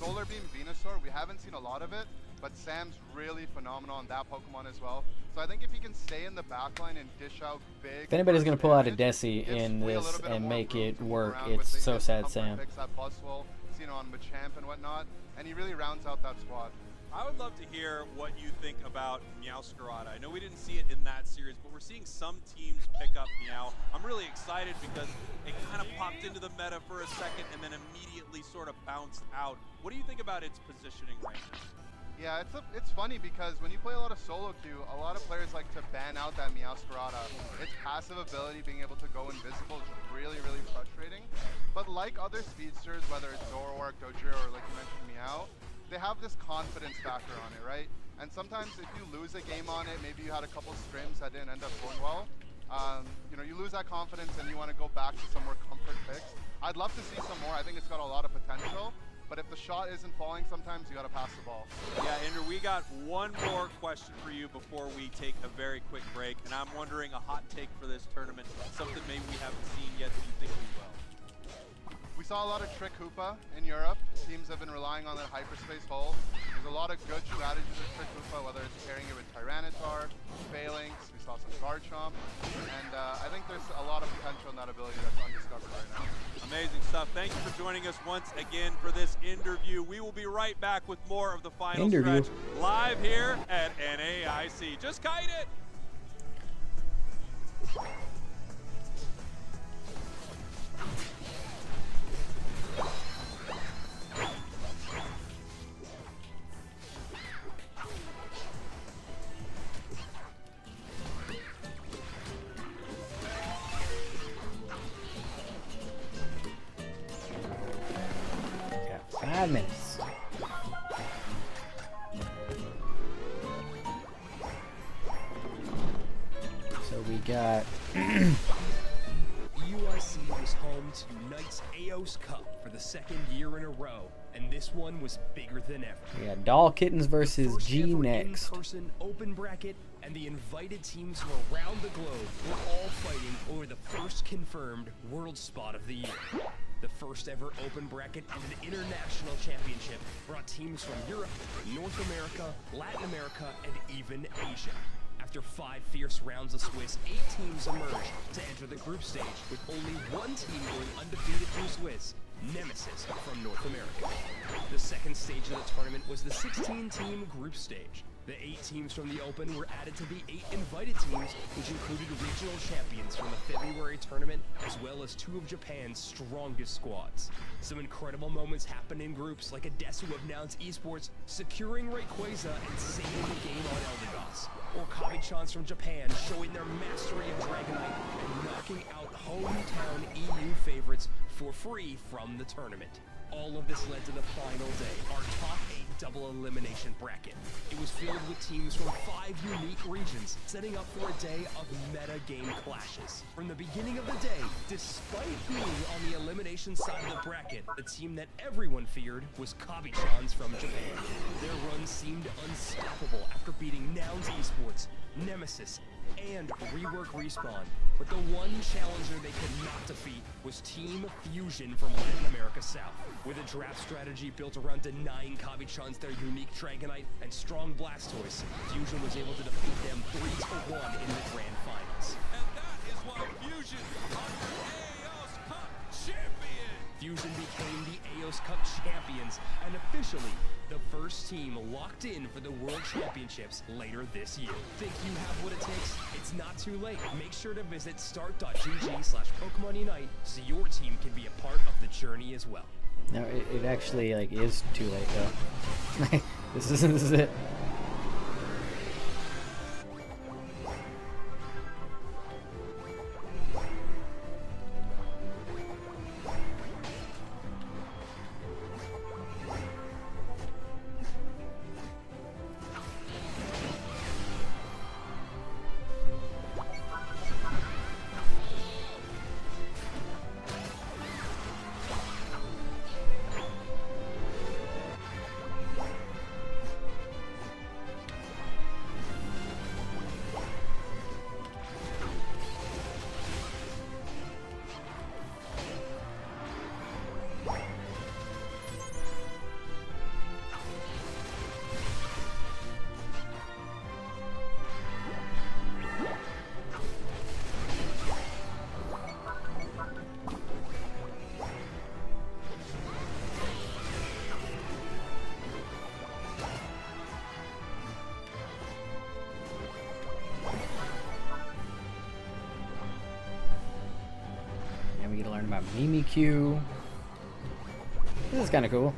Solar Beam Venusaur, we haven't seen a lot of it, but Sam's really phenomenal on that Pokemon as well. So I think if he can stay in the backline and dish out big... If anybody's going to pull out a Desi in this and make it work, it's SoSad Sam. Picks at Buzzwole, on Machamp and whatnot, and he really rounds out that squad. I would love to hear what you think about Meowscarada. I know we didn't see it in that series, but we're seeing some teams pick up Meow. I'm really excited because it kind of popped into the meta for a second and then immediately sort of bounced out. What do you think about its positioning right now? Yeah, it's funny because when you play a lot of solo queue, a lot of players like to ban out that Meowscarada. Its passive ability, being able to go invisible, is really, really frustrating. But like other speedsters, whether it's Zoroark, Dojiro, or like you mentioned, Meow, they have this confidence factor on it, right? And sometimes if you lose a game on it, maybe you had a couple scrims that didn't end up going well, you lose that confidence and you want to go back to some more comfort picks. I'd love to see some more. I think it's got a lot of potential. But if the shot isn't falling, sometimes you got to pass the ball. Yeah, Andrew, we got one more question for you before we take a very quick break. And I'm wondering a hot take for this tournament, something maybe we haven't seen yet that you think we will. We saw a lot of Trick Hoopa in Europe. Teams have been relying on that hyperspace hold. There's a lot of good strategies with Trick Hoopa, whether it's pairing it with Tyranitar, Phalanx, we saw some Garchomp, and I think there's a lot of potential in that ability that's undiscovered right now. Amazing stuff. Thank you for joining us once again for this interview. We will be right back with more of the final stretch live here at NAIC. Just kite it! Yeah, 5 minutes. So we got UIC was home to Unite's AOS Cup for the second year in a row, and this one was bigger than ever. We got Doll Kittens versus G next. In-person open bracket, and the invited teams from around the globe were all fighting over the first confirmed World Spot of the Year. The first ever open bracket and an international championship brought teams from Europe, North America, Latin America, and even Asia. After 5 fierce rounds of Swiss, 8 teams emerged to enter the group stage, with only one team going undefeated through Swiss, Nemesis from North America. The second stage of the tournament was the 16-team group stage. The 8 teams from the Open were added to the 8 invited teams, which included regional champions from the February tournament, as well as 2 of Japan's strongest squads. Some incredible moments happened in groups, like Adesu of Nouns Esports securing Rayquaza and saving the game on Eldegoss, or Kabi-chans from Japan showing their mastery of Dragonite and knocking out hometown EU favorites for free from the tournament. All of this led to the final day, our top 8 double elimination bracket. It was filled with teams from 5 unique regions, setting up for a day of meta game clashes. From the beginning of the day, despite being on the elimination side of the bracket, the team that everyone feared was Kabi-chans from Japan. Their run seemed unstoppable after beating Nouns Esports, Nemesis, and Rework Respawn. But the one challenger they could not defeat was Team Fusion from Latin America South. With a draft strategy built around denying Kabi-chans their unique Dragonite and strong Blastoise, Fusion was able to defeat them 3-1 in the grand finals. And that is why Fusion are the AOS Cup champion! Fusion became the AOS Cup champions and officially the first team locked in for the World Championships later this year. Think you have what it takes? It's not too late. Make sure to visit start.gg/Pokemon Unite so your team can be a part of the journey as well. No, it actually like is too late though. This is it. And we get to learn about Mimikyu. This is kind of cool.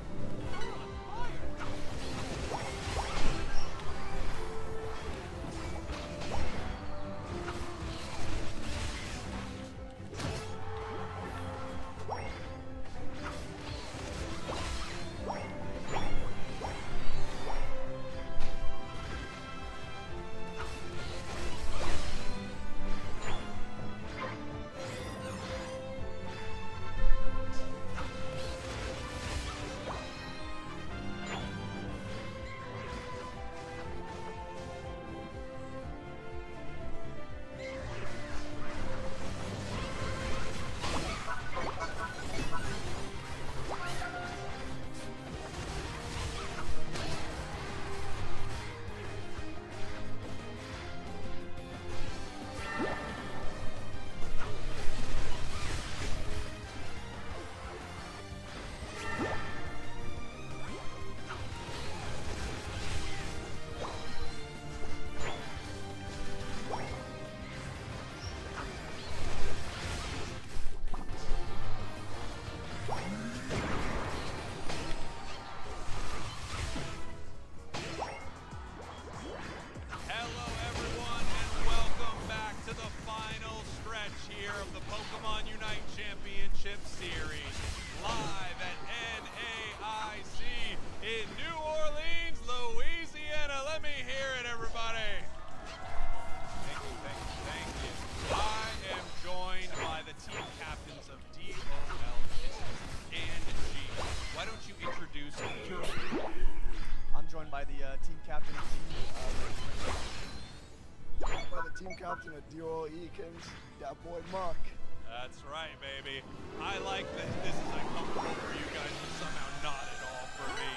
Captain of Duo Ekins, that boy Muck. That's right, baby. I like that this is uncomfortable for you guys, but somehow not at all for me.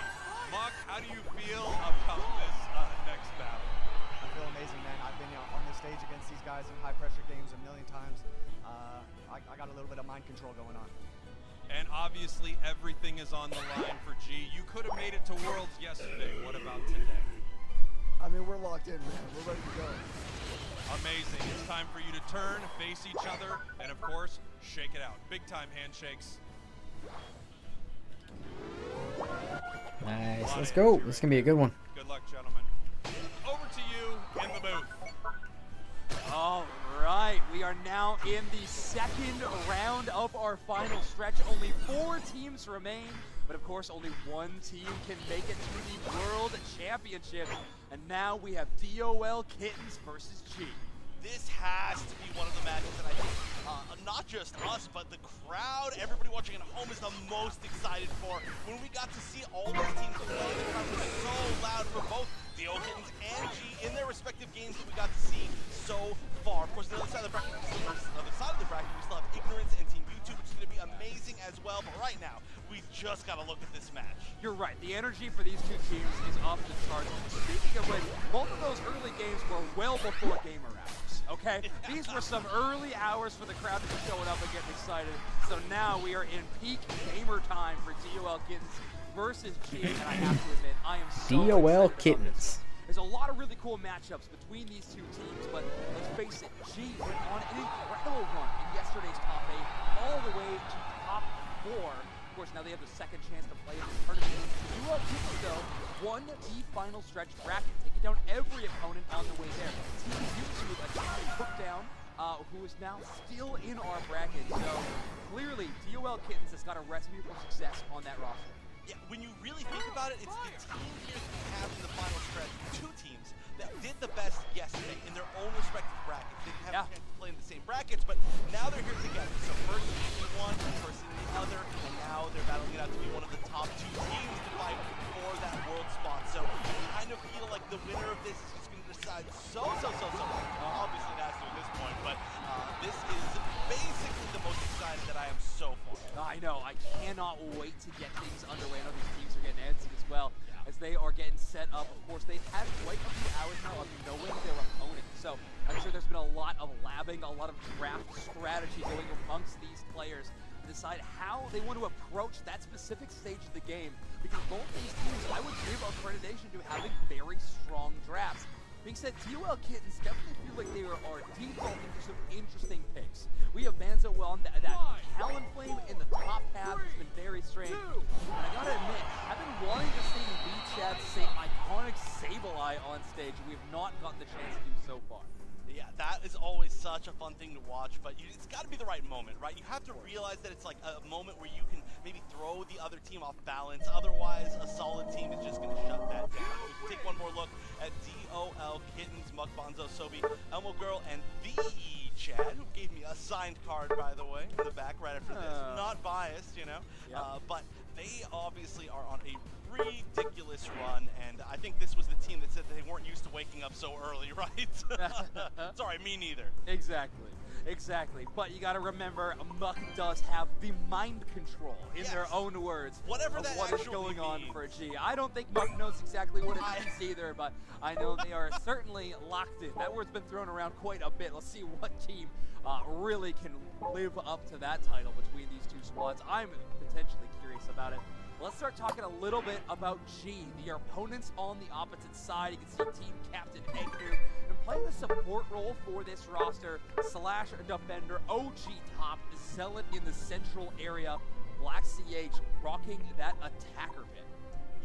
Muck, how do you feel about this next battle? I feel amazing, man. I've been mind control going on. And obviously everything is on the line for G. You could have made it to Worlds yesterday. What about today? I mean, we're locked in, man. We're ready to go. Amazing. It's time for you to turn, face each other, and of course, shake it out. Big time handshakes. Nice. Let's go. This is going to be a good one. Good luck, gentlemen. Over to you in the booth. All right, we are now in the second round of our final stretch. Only 4 teams remain, but of course only one team can make it to the World Championship. And now we have DOL Kittens versus G. This has to be one of the matches that I think not just us, but the crowd, everybody watching at home is the most excited for. When we got to see all those teams play, the crowd was so loud for both DOL Kittens and G in their respective games that we got to see so far. Of course, the other side of the bracket, we still have Ignorance and Team YouTube, which is going to be amazing as well. But right now, we just got to look at this match. You're right. The energy for these two teams is off the charts. Speaking of which, both of those early games were well before gamer hours, okay? These were some early hours for the crowd to be showing up and getting excited. So now we are in peak gamer time for DOL Kittens versus G, and I have to admit, I am so DOL excited Kittens. about this one. There's a lot of really cool matchups between these two teams, but let's face it, G went on an incredible run in yesterday's top 8, all the way to top 4. Of course, now they have the second chance to play in this tournament. DOL Kittens, though, won the final stretch bracket, taking down every opponent on the way there. Team YouTube, a team they took down, who is now still in our bracket. So clearly, DOL Kittens has got a recipe for success on that roster. Yeah, when you really think about it, it's the team here that we have in the final stretch, 2 teams that did the best yesterday in their own respective brackets. They didn't have a chance to play in the same brackets, but now they're here together. So first in one, first in the other, and now they're battling it out to be one of the top 2 teams to fight for that world spot. So I kind of feel like the winner of this is just going to decide so much. Obviously it has to at this point, but this is basically the most excited that I am so far. I know, I cannot wait to get things underway. I know these teams are getting antsy as well as they are getting set up. Of course, they've had quite a few hours now of knowing their opponent. So I'm sure there's been a lot of labbing, a lot of draft strategy going amongst these players to decide how they want to approach that specific stage of the game. Because both these teams, I would give accreditation to having very strong drafts. Being said, DOL Kittens definitely feel like they are defaulting to some interesting picks. We have Banzo well, that Talonflame in the top half has been very strange. And I gotta admit, I've been wanting to see VChat say iconic Sableye on stage, and we have not gotten the chance to do so far. Yeah, that is always such a fun thing to watch, but it's got to be the right moment, right? You have to realize that it's like a moment where you can maybe throw the other team off balance. Otherwise, a solid team is just going to shut that down. We can take one more look at DOL Kittens, Mukbanzo, Sobi, Elmo Girl, and the Chad, who gave me a signed card, by the way, in the back right after this. Not biased, you know, but they obviously are on a ridiculous run, and I think this was the team that said that they weren't used to waking up so early, right? Sorry, me neither. Exactly. But you got to remember, Muk does have the mind control, in their own words, whatever of that what is actually going on means. for G. I don't think Muk knows exactly what it means either, but I know they are certainly locked in. That word's been thrown around quite a bit. Let's see what team really can live up to that title between these two squads. I'm potentially curious about it. Let's start talking a little bit about G, the opponents on the opposite side. You can see Team Captain Eggnoob, and playing the support role for this roster, Slash Defender, OG Top, Zealot in the central area, Black CH rocking that attacker bit.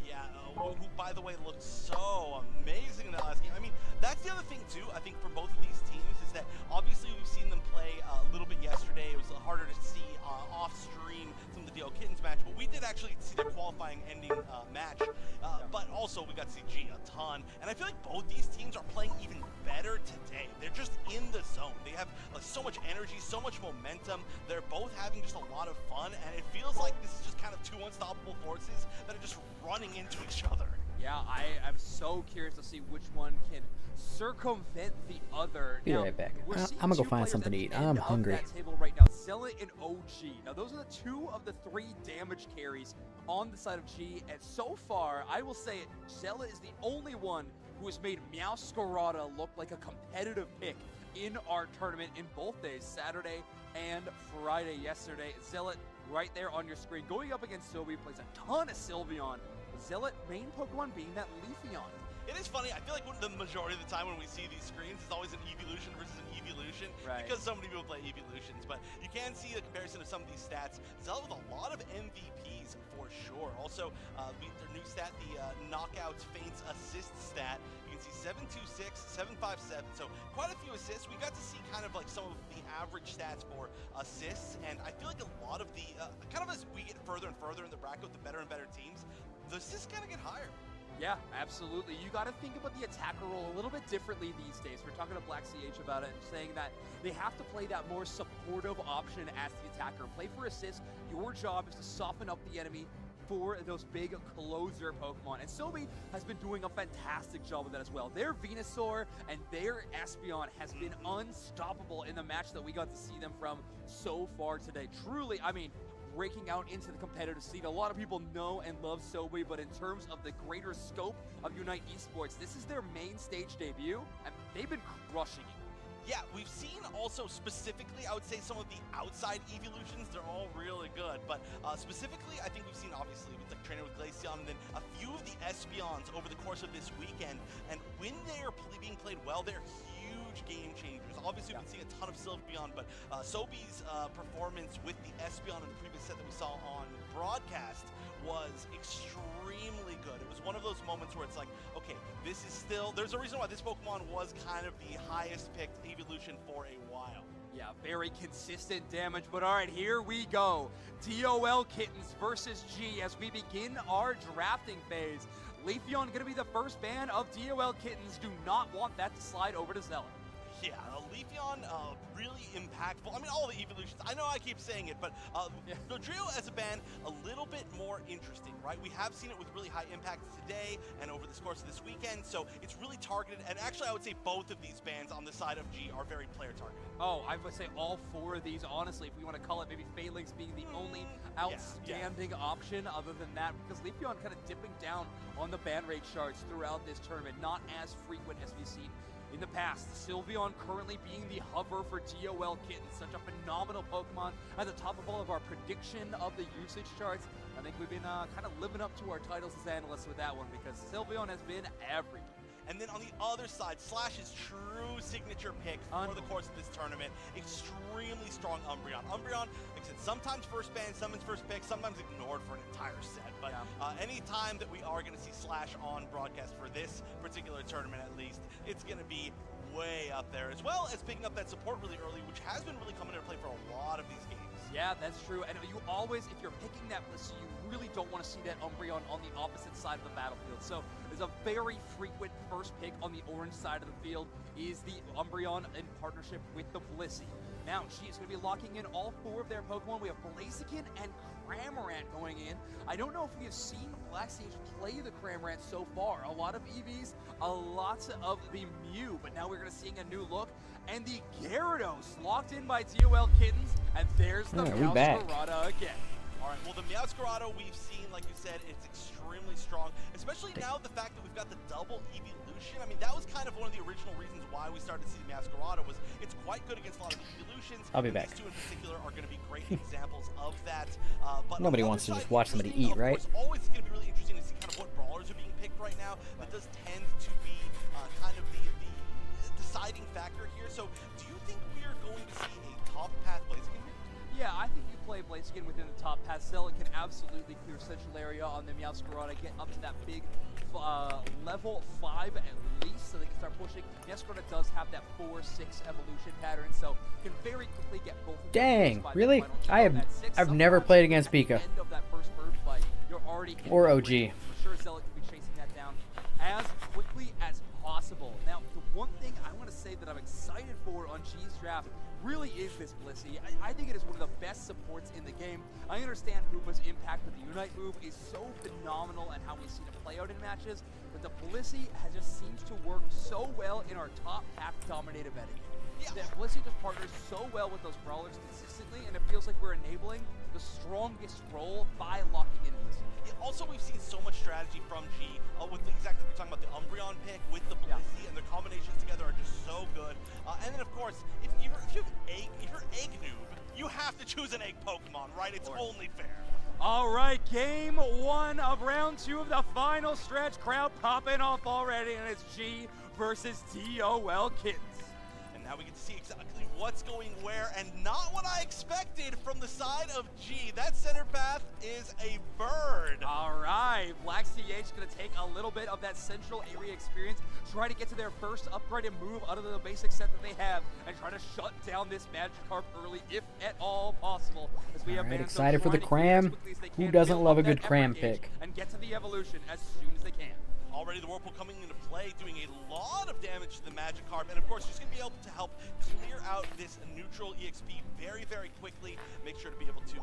Yeah, who, by the way, looked so amazing in the last game. I mean, that's the other thing, too, I think, for both of these teams, is that obviously we've seen them play a little bit yesterday. It was harder to see off-stream from the DOL Kittens match, but we did actually see their qualifying ending match. But also, we got to see G a ton. And I feel like both these teams are playing even better today. They're just in the zone. They have so much energy, so much momentum. They're both having just a lot of fun, and it feels like this is just kind of 2 unstoppable forces that are just running into each other. Yeah, I am so curious to see which one can circumvent the other. Be right back. I'm gonna go find something to eat. I'm hungry. That table right now, Zealot and OG. Now, those are the 2 of the 3 damage carries on the side of G, and so far, I will say it, Zealot is the only one who has made Meowscarada look like a competitive pick in our tournament in both days, Saturday and Friday yesterday. Zealot right there on your screen, going up against Sobi, plays a ton of Sylveon. Zealot main Pokemon being that Leafeon. It is funny, I feel like the majority of the time when we see these screens, it's always an evolution versus an evolution, right, because so many people play evolutions, but you can see the comparison of some of these stats. Zealot with a lot of MVPs for sure. Also, their new stat, the knockouts, feints, assist stat, you can see 726, 757, so quite a few assists. We got to see kind of like some of the average stats for assists, and I feel like a lot of the, kind of as we get further and further in the bracket with the better and better teams, the assists kind of get higher. Yeah, absolutely. You got to think about the attacker role a little bit differently these days. We're talking to Black CH about it and saying that they have to play that more supportive option as the attacker. Play for assist. Your job is to soften up the enemy for those big closer Pokemon. And Sobi has been doing a fantastic job with that as well. Their Venusaur and their Espeon has been unstoppable in the match that we got to see them from so far today. Truly, I mean, breaking out into the competitive scene. A lot of people know and love Sobi, but in terms of the greater scope of Unite Esports, this is their main stage debut, and they've been crushing it. Yeah, we've seen also specifically, I would say some of the outside evolutions, they're all really good, but specifically, I think we've seen obviously with the trainer with Glaceon, and then a few of the Espeons over the course of this weekend, and when they're being played well, they're huge game changers. Obviously, we've been seeing a ton of Sylveon, but Sobi's performance with the Espeon in the previous set that we saw on broadcast was extremely good. It was one of those moments where it's like, okay, this is still, there's a reason why this Pokemon was kind of the highest picked evolution for a while. Yeah, very consistent damage, but all right, here we go. DOL Kittens versus G as we begin our drafting phase. Leafeon going to be the first ban of DOL Kittens. Do not want that to slide over to Zealot. Yeah, Leafeon, really impactful. I mean, all the evolutions, I know I keep saying it, but Dodrio as a ban, a little bit more interesting, right? We have seen it with really high impact today and over the course of this weekend, so it's really targeted. And actually, I would say both of these bans on the side of G are very player targeted. Oh, I would say all four of these, honestly, if we want to call it maybe Phalanx being the only outstanding option other than that, because Leafeon kind of dipping down on the ban rate charts throughout this tournament, not as frequent as we've seen in the past. Sylveon currently being the hover for DOL Kittens, such a phenomenal Pokemon at the top of all of our prediction of the usage charts. I think we've been kind of living up to our titles as analysts with that one, because Sylveon has been everything. And then on the other side, Slash's true signature pick for the course of this tournament, extremely strong Umbreon. Umbreon, like I said, sometimes first ban, sometimes first pick, sometimes ignored for an entire set. But any time that we are going to see Slash on broadcast for this particular tournament at least, it's going to be way up there, as well as picking up that support really early, which has been really coming into play for a lot of these games. Yeah, that's true. And you always, if you're picking that list, you really don't want to see that Umbreon on the opposite side of the battlefield. So there's a very frequent first pick on the orange side of the field is the Umbreon in partnership with the Blissey. Now, G is going to be locking in all four of their Pokemon. We have Blaziken and Cramorant going in. I don't know if we have seen Black CH play the Cramorant so far. A lot of EVs, a lot of the Mew, but now we're going to see a new look. And the Gyarados locked in by DOL Kittens, and there's the Meowscarada again. All right, well, the Meowscarada we've seen, like you said, it's extremely strong, especially now the fact that we've got the double evolution. I mean, that was kind of one of the original reasons why we started to see Meowscarada, was it's quite good against a lot of evolutions. I'll be back. These two in particular are going to be great examples of that. But nobody wants to just watch somebody eat, right? It's always going to be really interesting to see kind of what brawlers are being picked right now. That does tend to be kind of the deciding factor here. So do you think we are going to see a top path Blaziken here? Yeah, I think you play Blaziken within the top path. Zealot can absolutely clear central area on the Meowscarada, get up to that big level 5 at least, so they can start pushing. Meowscarada does have that 4-6 evolution pattern, so can very quickly get both. Dang, really? I've never played against Pika. End of that first bird fight, you're already or OG. For sure, Zealot can be chasing that down as quickly as possible. Now, the one thing I want to say that I'm excited for on G's draft really is this Blissey. I think it is one of the best supports in the game. I understand Hoopa's impact with the Unite move is so phenomenal and how we've seen it play out in matches, but the Blissey just seems to work so well in our top path dominated metagame. Yeah. That Blissey just partners so well with those brawlers consistently, and it feels like we're enabling the strongest role by locking in this. Also, we've seen so much strategy from G with exactly what you're talking about, the Umbreon pick with the Blissey, and their combinations together are just so good. And then, of course, if you're egg noob, you have to choose an egg Pokemon, right? It's only fair. All right, game 1 of round 2 of the final stretch. Crowd popping off already, and it's G versus DOL Kittens. And now we get to see exactly what's going where, and not what I expected from the side of G. That center path is a bird. All right, Black CH gonna take a little bit of that central area experience, try to get to their first upgraded move out of the basic set that they have, and try to shut down this Magikarp early, if at all possible. As we have Alright, Banzo excited for the trying to Cram. get as quickly as they Who can, doesn't build love a up good that Cram effort gauge, pick? and get to the evolution as soon as they can. Already the Whirlpool coming into play, doing a lot of damage to the Magikarp, and of course just going to be able to help clear out this neutral EXP very, very quickly. Make sure to be able to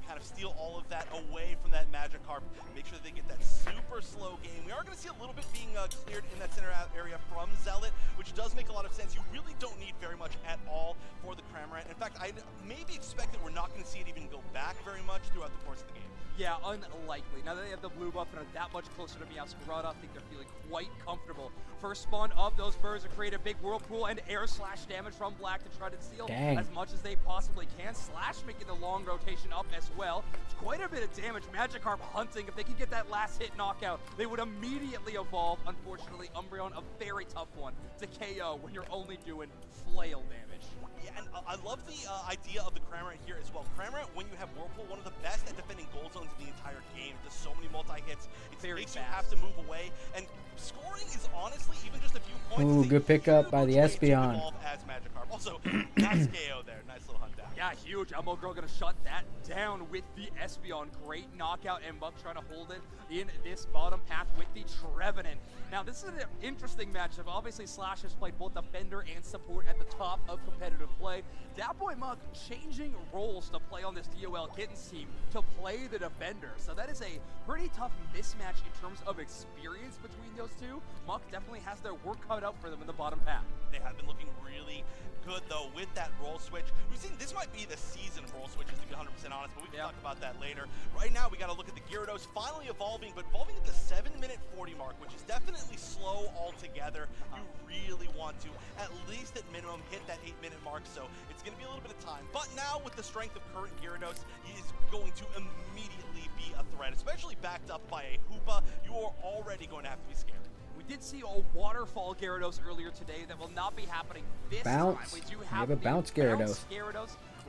kind of steal all of that away from that Magikarp. Make sure that they get that super slow game. We are going to see a little bit being cleared in that center area from Zealot, which does make a lot of sense. You really don't need very much at all for the Cramorant. In fact, I maybe expect that we're not going to see it even go back very much throughout the course of the game. Yeah, unlikely. Now that they have the blue buff and are that much closer to Meowscarada, I think they're feeling quite comfortable. First spawn of those birds will create a big whirlpool and air slash damage from Black to try to steal as much as they possibly can. Slash making the long rotation up as well. It's quite a bit of damage. Magikarp hunting. If they can get that last hit knockout, they would immediately evolve. Unfortunately, Umbreon, a very tough one to KO when you're only doing flail damage. Yeah, and I love the idea of the Cramorant here as well. Cramorant, when you have Whirlpool, one of the best at defending gold zones in the entire game. It does so many multi-hits. It makes you have to move away. And scoring is honestly even just a few points. Ooh, good pickup by the Espeon. As Magikarp. Also, nice KO there. Nice little hunt down. Yeah, huge. Elbow Girl gonna shut that down with the Espeon. Great knockout, and Muck trying to hold it in this bottom path with the Trevenant. Now, this is an interesting matchup. Obviously, Slash has played both defender and support at the top of competitive play. Dat Boy Muck changing roles to play on this DOL Kittens team to play the defender. So that is a pretty tough mismatch in terms of experience between those two. Muck definitely has their work cut out for them in the bottom path. They have been looking really good though with that role switch. We've seen this might be the season role switches, to be 100% honest, but we can talk about that later. Right now we got to look at the Gyarados finally evolving, but evolving at the 7-minute 40 mark, which is definitely slow altogether. You really want to at least at minimum hit that 8-minute mark, so it's going to be a little bit of time. But now with the strength of current Gyarados, he is going to immediately be a threat, especially backed up by a Hoopa. You are already going to have to be scared. We did see a waterfall Gyarados earlier today that will not be happening this time. We do have a bounce Gyarados.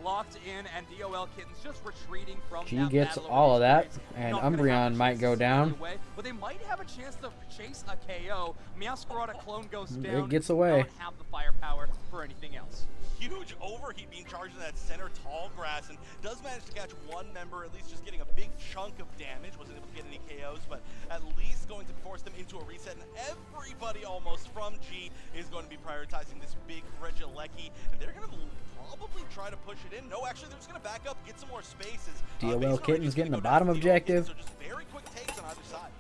Locked in, and DOL Kittens just retreating from She that gets battle all of that, experience. and Not gonna have Umbreon a might chance go to steal down. it away, but they might have a chance to chase a KO. Meowscarada clone goes down. It gets away. Don't have the firepower for anything else. Huge overheat being charged in that center tall grass, and does manage to catch one member, at least just getting a big chunk of damage. Wasn't able to get any KOs, but at least going to force them into a reset, and everybody almost from G is going to be prioritizing this big Regieleki, and they're going to probably try to push it in. No, actually, they're just going to back up, get some more spaces. DOL Kittens getting the bottom objective. So just very quick takes on either side.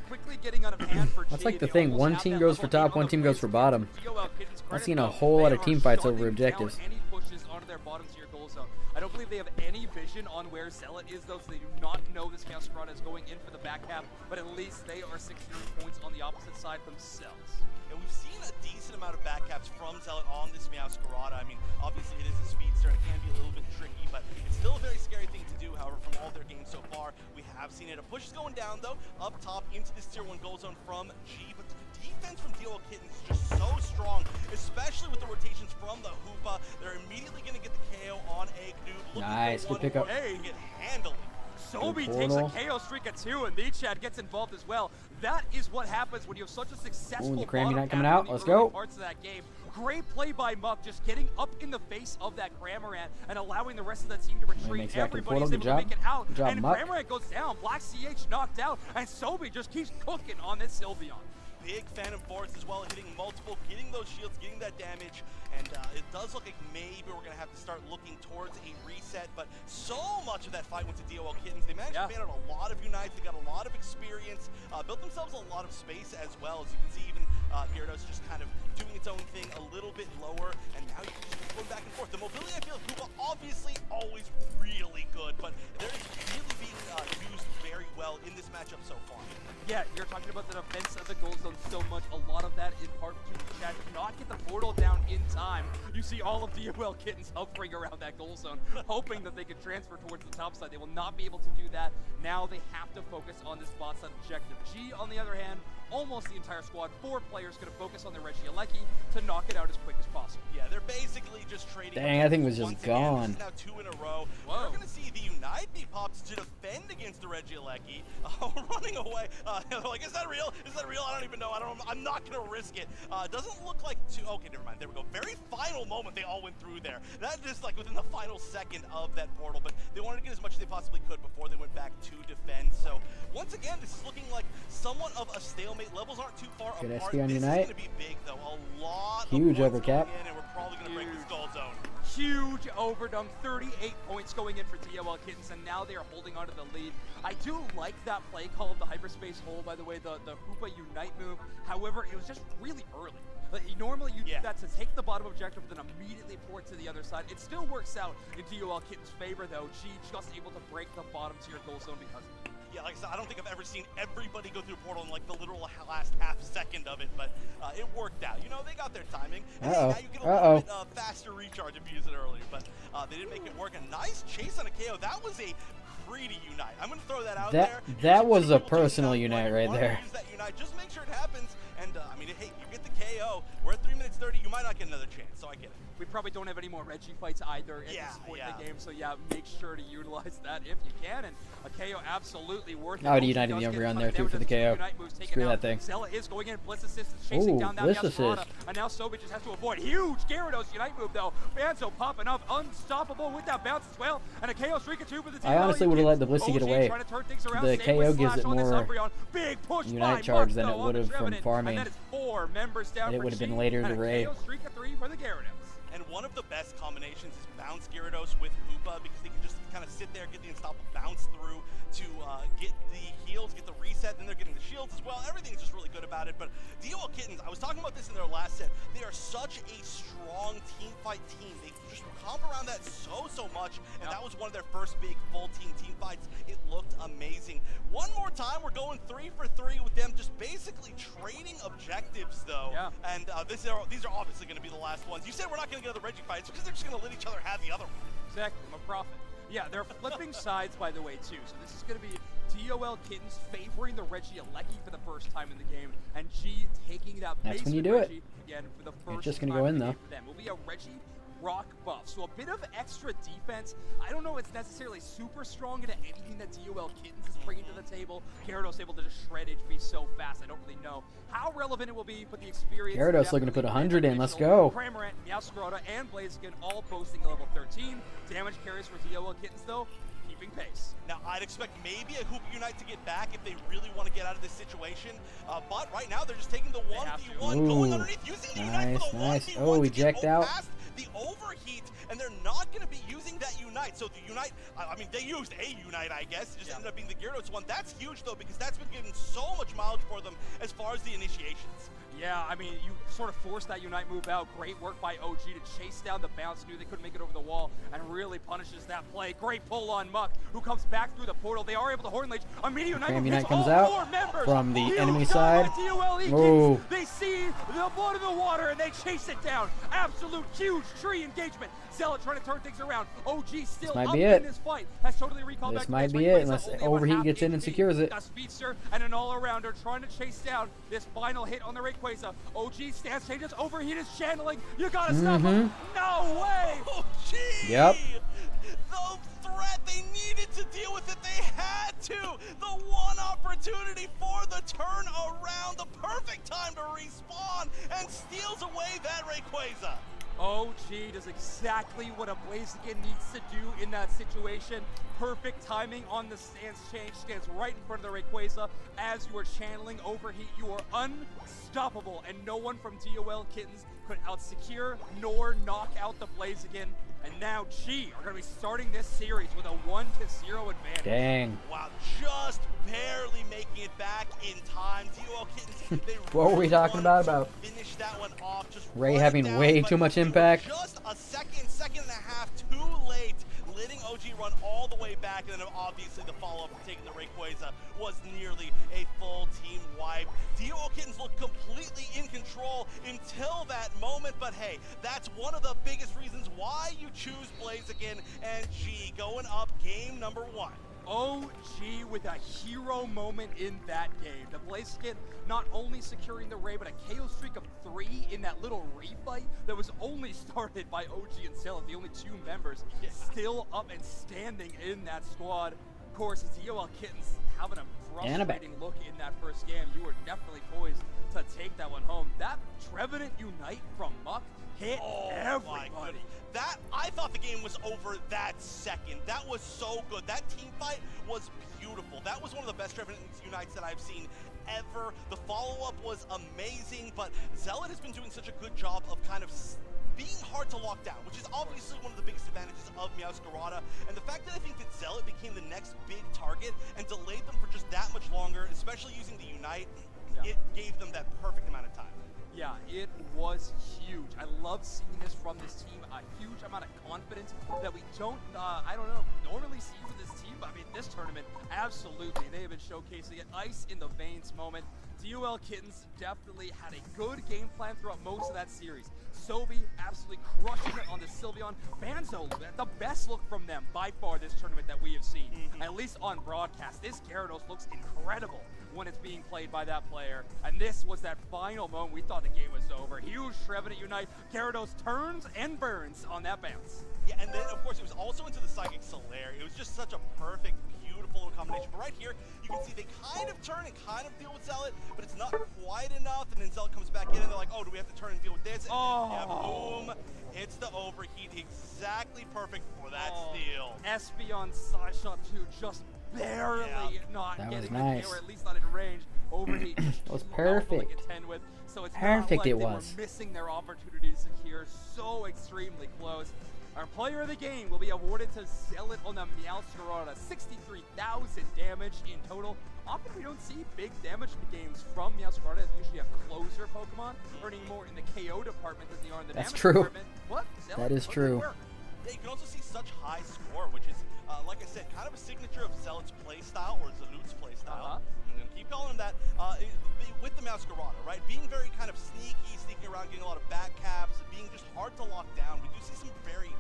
Quickly getting out of hand for G. That's like the thing. One team goes for top, one team goes for bottom. I've seen a whole lot of team fights over objectives. Any pushes onto their bottom tier goal zone. I don't believe they have any vision on where Zealot is, though, so they do not know this Meowscarada is going in for the back half, but at least they are securing points on the opposite side themselves. And we've seen a decent amount of backcaps from Zealot on this Meowscarada. I mean, obviously it is a speedster and it can be a little bit tricky, but it's still a very scary thing to do. However, from all their games so far, we have seen it. A push is going down, though, up top into this tier 1 goal zone from G, but the defense from DOL Kittens is just so strong, especially with the rotations from the Hoopa. They're immediately going to get the KO on Egg Noob. Nice, good pickup. Get handily. Sobi takes a KO streak at 2, and Nichad gets involved as well. That is what happens when you have such a successful the Cram Unite bottom coming half out. in the Let's early go. parts of that game. Great play by Muck, just getting up in the face of that Cramorant and allowing the rest of the team to retreat. Makes it back to the Everybody's portal. able Good to make it out, Good job, and Muck. Cramorant goes down. Black CH knocked out, and Sobi just keeps cooking on this Sylveon. Big Phantom Force as well, hitting multiple, getting those shields, getting that damage, and it does look like maybe we're going to have to start looking towards a reset, but so much of that fight went to DOL Kittens. They managed to ban out a lot of Unites, they got a lot of experience, built themselves a lot of space as well. As you can see, even Gyarados just kind of doing its own thing a little bit lower, and now you can just going back and forth. The mobility, I feel, Hoopa obviously always really good, but they're really being used very well in this matchup so far. Yeah, you're talking about the defense of the goal zone so much. A lot of that in part to Chad not get the portal down in time. You see all of DOL Kittens hovering around that goal zone, hoping that they could transfer towards the top side. They will not be able to do that. Now they have to focus on this bot side objective. G, on the other hand, almost the entire squad, 4 players, going to focus on their Regieleki to knock it out as quick as possible. Yeah, they're basically just trading. Dang, I think it was just gone. This is now 2 in a row. Whoa. We're going to see the Unite be popped to defend against the Regieleki. Running away. Like, is that real? Is that real? I don't even know. I'm not going to risk it. Doesn't look like okay, never mind. There we go. Very final moment they all went through there. That just like within the final second of that portal, but they wanted to get as much as they possibly could before they went back to defend. So once again, this is looking like somewhat of a stalemate. Levels aren't too far Good apart. SP on This Unite. is going to be big though. A lot Huge of points overcap. going in, and we're probably going to break this goal zone. Huge overdunk, 38 points going in for DOL Kittens, and now they are holding on to the lead. I do like that play call of the hyperspace hole, by the way, the Hoopa Unite move. However, it was just really early. Like, normally you do that to take the bottom objective, then immediately port to the other side. It still works out in DOL Kitten's favor, though. G just able to break the bottom tier goal zone because of it. Yeah, like I said, I don't think I've ever seen everybody go through portal in like the literal last half second of it, but it worked out. You know, they got their timing. And now you get a little bit faster recharge if you use it earlier, but they didn't make it work. A nice chase on a KO. That was a greedy Unite. I'm going to throw that out there. That was a personal Unite right there. Use that Unite. Just make sure it happens. And, I mean, hey, you get the KO. We're at 3 minutes 30. You might not get another chance, so I get it. We probably don't have any more Reggie fights either at this point in the game, so yeah, make sure to utilize that if you can. And a KO absolutely worth it. I would Unite in the over on there too for the KO. Screw that thing. Zella is going in. Bliss assist is chasing down Bliss Yasuhara. assist. And now Sobi just has to avoid. Huge Gyarados Unite move though. Banzo popping up, unstoppable with that bounce as well. And a KO streak of 2 for the team. I honestly would have let the Blissey get away. The KO gives it more Unite charge than it would have from farming. And that is 4 members down. And it would have been later to raid. KO streak of 3 for the Gyarados. And one of the best combinations is bounce Gyarados with Hoopa because they can just kind of sit there, get the unstoppable bounce through to get the heals, get the reset, then they're getting the shields as well. Everything's just really good about it. But DOL Kittens, I was talking about this in their last set. They are such a strong team fight team. They just comp around that so much, and that was one of their first big full team fights. It looked amazing. One more time, we're going 3 for 3 with them, just basically trading objectives though. Yeah. And these are obviously going to be the last ones. You said we're not going to get other Reggie fights because they're just going to let each other have the other one. Exactly, I'm a prophet. Yeah, they're flipping sides, by the way, too. So this is going to be DOL Kittens favoring the Regieleki for the first time in the game, and G taking that base when you do it. Reggie again for the first It's just gonna time go in in, the though. game for them. Will be a Reggie rock buff, so a bit of extra defense. I don't know it's necessarily super strong into anything that DOL Kittens is bringing to the table. Gyarados able to just shred HP so fast, I don't really know how relevant it will be, but the experience. Gyarados looking to put 100 in, let's go. Cramorant, Meowscarada, and Blaziken all boasting a level 13. Damage carries for DOL Kittens though, keeping pace. Now, I'd expect maybe a Hoopa Unite to get back if they really want to get out of this situation. But right now, they're just taking the 1v1, going underneath, using the Unite for the 1v1 Oh, to eject get out. past the overheat, and they're not going to be using that Unite. So the Unite, I mean, they used a Unite, I guess. It just ended up being the Gyarados one. That's huge, though, because that's been giving so much mileage for them as far as the initiations. Yeah, I mean, you sort of forced that Unite move out. Great work by OG to chase down the bounce. Knew they couldn't make it over the wall and really punishes that play. Great pull on Muck, who comes back through the portal. They are able to Horn Leech. Immediate Unite comes out from the enemy side. Oh. They see the blood in the water and they chase it down. Absolute huge tree engagement. Zealot trying to turn things around. OG still up in this fight. Has totally recalled back. This might be it unless Overheat gets in and secures it. A speedster and an all-arounder trying to chase down this final hit on the Rayquaza. OG stance changes. Overheat is channeling. You gotta stop him. No way. OG. Yep. The threat, they needed to deal with it. They had to. The one opportunity for the turn around. The perfect time to respawn and steals away that Rayquaza. OG does exactly what a Blaziken needs to do in that situation. Perfect timing on the stance change. Stands right in front of the Rayquaza. As you are channeling Overheat, you are unstoppable, and no one from DOL Kittens could out-secure nor knock out the Blaziken. And now G are going to be starting this series with a 1-0 advantage. Dang. Wow, just barely making it back in time. DOL Kittens, they What were we talking about finish that one off. Just Ray run it having down, way but too much they were impact? Just a second and a half too late, letting OG run all the way back, and then obviously the follow-up from taking the Rayquaza was nearly a full team wipe. DOL Kittens looked completely in control until that moment, but hey, that's one of the biggest reasons why you choose Blaziken and G going up game number 1. OG with a hero moment in that game. The Blaziken not only securing the Ray, but a KO streak of 3 in that little refight that was only started by OG and Zealot, the only 2 members still up and standing in that squad. Of course, DOL Kittens having a frustrating look in that first game. You were definitely poised to take that one home. That Trevenant Unite from Muck hit everybody. That, I thought the game was over that second. That was so good. That team fight was beautiful. That was one of the best Trevenant Unites that I've seen ever. The follow-up was amazing, but Zealot has been doing such a good job of kind of being hard to lock down, which is obviously one of the biggest advantages of Meowscarada. And the fact that I think that Zealot became the next big target and delayed them for just that much longer, especially using the Unite, it gave them that perfect amount of time. Yeah, it was huge. I love seeing this from this team. A huge amount of confidence that we don't, normally see with this team. But I mean, this tournament, absolutely. They have been showcasing it. Ice in the veins moment. DOL Kittens definitely had a good game plan throughout most of that series. Sobi absolutely crushing it on the Sylveon. Banzo, the best look from them by far this tournament that we have seen. At least on broadcast. This Gyarados looks incredible when it's being played by that player. And this was that final moment we thought the game was over. Huge Trevenant Unite. Gyarados turns and burns on that bounce. Yeah, and then of course it was also into the Psychic Solaire. It was just such a perfect, beautiful combination. But right here, you can see they kind of turn and kind of deal with Zealot, but it's not quite enough. And then Zealot comes back in and they're like, oh, do we have to turn and deal with this? And yeah, boom, hits the overheat. Exactly perfect for that steal. Espeon Psyshot 2 just barely not That getting was nice. or at least not in range. Overheat It was perfect. With, so it's Perfect not like it they was. were missing their opportunity to secure so extremely close. Our player of the game will be awarded to Zealot on the Meowscarada. 63,000 damage in total. Often we don't see big damage games from Meowscarada. It's usually a closer Pokemon, earning more in the KO department than they are in the That's damage true. department. What? Zealot, That is true. Yeah, you can also see such high score, which is, like I said, kind of a signature of Zealot's playstyle or Zalut's playstyle. I'm going to keep calling him that. With the Meowscarada, right? Being very kind of sneaking around, getting a lot of back caps, being just hard to lock down. We do see some very,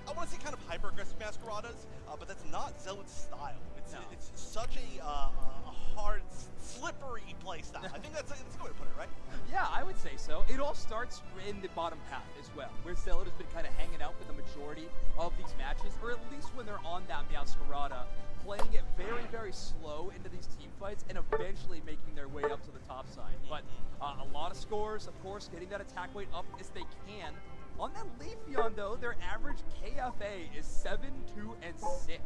I want to say kind of hyper-aggressive Meowscaradas, but that's not Zealot's style. It's such a hard, slippery playstyle. I think that's a good way to put it, right? Yeah, I would say so. It all starts in the bottom path as well, where Zealot has been kind of hanging out for the majority of these matches, or at least when they're on that Meowscarada, playing it very, very slow into these team fights and eventually making their way up to the top side. But a lot of scores, of course, getting that attack weight up as they can. On that Leafeon, though, their average KFA is 7, 2, and 6.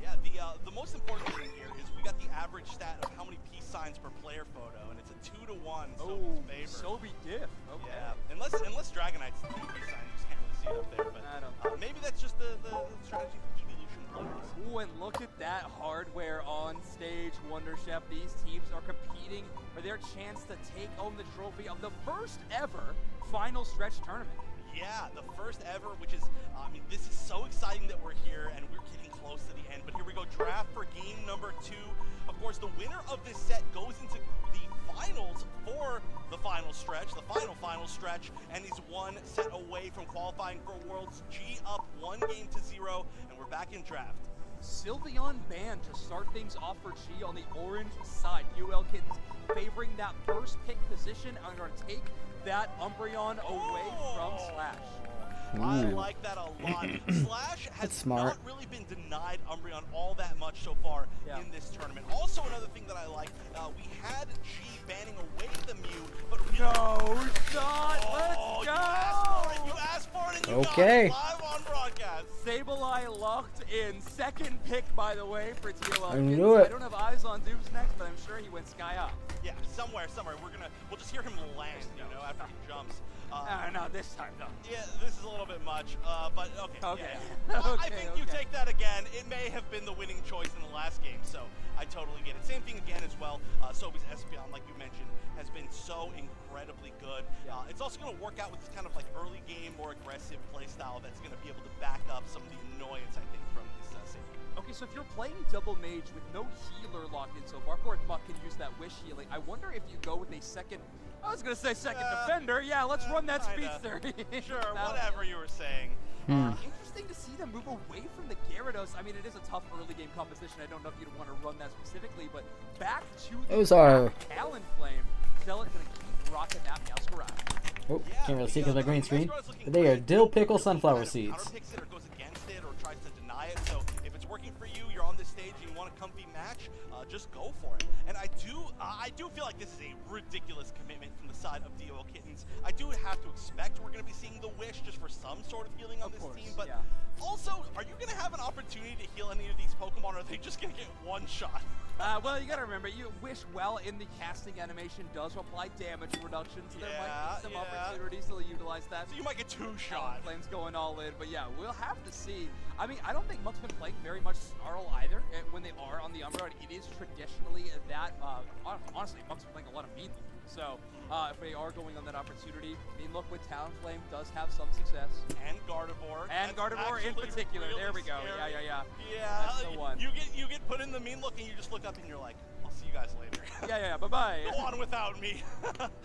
Yeah, the most important thing here is we got the average stat of how many peace signs per player photo, and it's a 2-to-1 Sobi's favor. Sobi diff. Okay. Yeah, unless Dragonite's the peace sign, you just can't really see it up there. But maybe that's just the strategy of evolution players. Ooh, and look at that hardware on stage, Wonder Chef. These teams are competing for their chance to take home the trophy of the first ever final stretch tournament. Yeah, the first ever, which is, I mean, this is so exciting that we're here and we're getting close to the end. But here we go, draft for game number 2. Of course, the winner of this set goes into the finals for the final stretch, final stretch, and is 1 set away from qualifying for Worlds. G up 1-0, and we're back in draft. Sylveon banned to start things off for G on the orange side. DOL Kittens favoring that first pick position and are going to take that Umbreon away from Slash. I like that a lot. Slash has not really been denied Umbreon all that much so far in this tournament. Also, another thing that I like, we had G banning away the Mew, but no shot. Let's go. You asked for it and you got it live on broadcast. Sableye locked in. Second pick, by the way, for TOL. I knew it. I don't have eyes on Dupes next, but I'm sure he went sky up. Yeah, somewhere. We'll just hear him land, after he jumps. No, this time though. Yeah, this is a little bit much, but okay. Okay. Yeah. I Okay, think you okay. take that again. It may have been the winning choice in the last game, so I totally get it. Same thing again as well. Sobi's Espeon, like you mentioned, has been so incredibly good. It's also going to work out with this kind of like early game, more aggressive play style that's going to be able to back up some of the annoyance, I think, from this Savior. Okay, so if you're playing double mage with no healer locked in so far, of course Muck can use that wish healing. I wonder if you go with a second, I was gonna say second defender. Yeah, let's run that speedster. Sure, whatever you were saying. Interesting to see them move away from the Gyarados. I mean, it is a tough early game composition. I don't know if you'd want to run that specifically, but back to the Those are. Talonflame. Zealot gonna keep rocking that Meowscarada. Oh, can't really see because of my green screen. But they are dill pickle sunflower seeds. Counterpicks it or goes against it or tries to deny it. So if it's working for you, you're on this stage and you want a comfy match, just go for it. And I do feel like this is a ridiculous commitment from the side of DOL Kittens. I do have to expect we're going to be seeing the wish just for some sort of healing on this team. But also, are you going to have an opportunity to heal any of these Pokemon, or are they just going to get one shot? Well, you gotta remember, you wish well in the casting animation does apply damage reduction, so there might be some opportunities to utilize that. So you might get two shots. Flames going all in, but yeah, we'll have to see. I mean, I don't think Muck's been playing very much Snarl either when they are on the Umbro, and it is traditionally that, honestly, Muck's been playing a lot of Mean Look. So, if they are going on that opportunity, Mean Look with Talonflame does have some success. And Gardevoir. And Gardevoir in particular. Really there we go. scary. Yeah. Yeah, That's the one. You get put in the Mean Look and you just look up and you're like, I'll see you guys later. Yeah, bye-bye. Go on without me.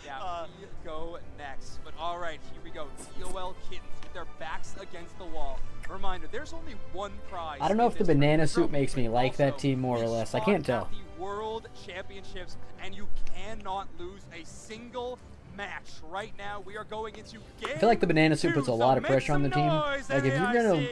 Yeah, we go next. But all right, here we go. DOL Kittens with their backs against the wall. Reminder, there's only one prize. I don't know if the banana suit makes me like that team more or less. I can't tell. The World Championships, and you cannot lose a single match. Right now, we are going into game I feel like the banana suit puts a lot of pressure on the team. Like, if you're gonna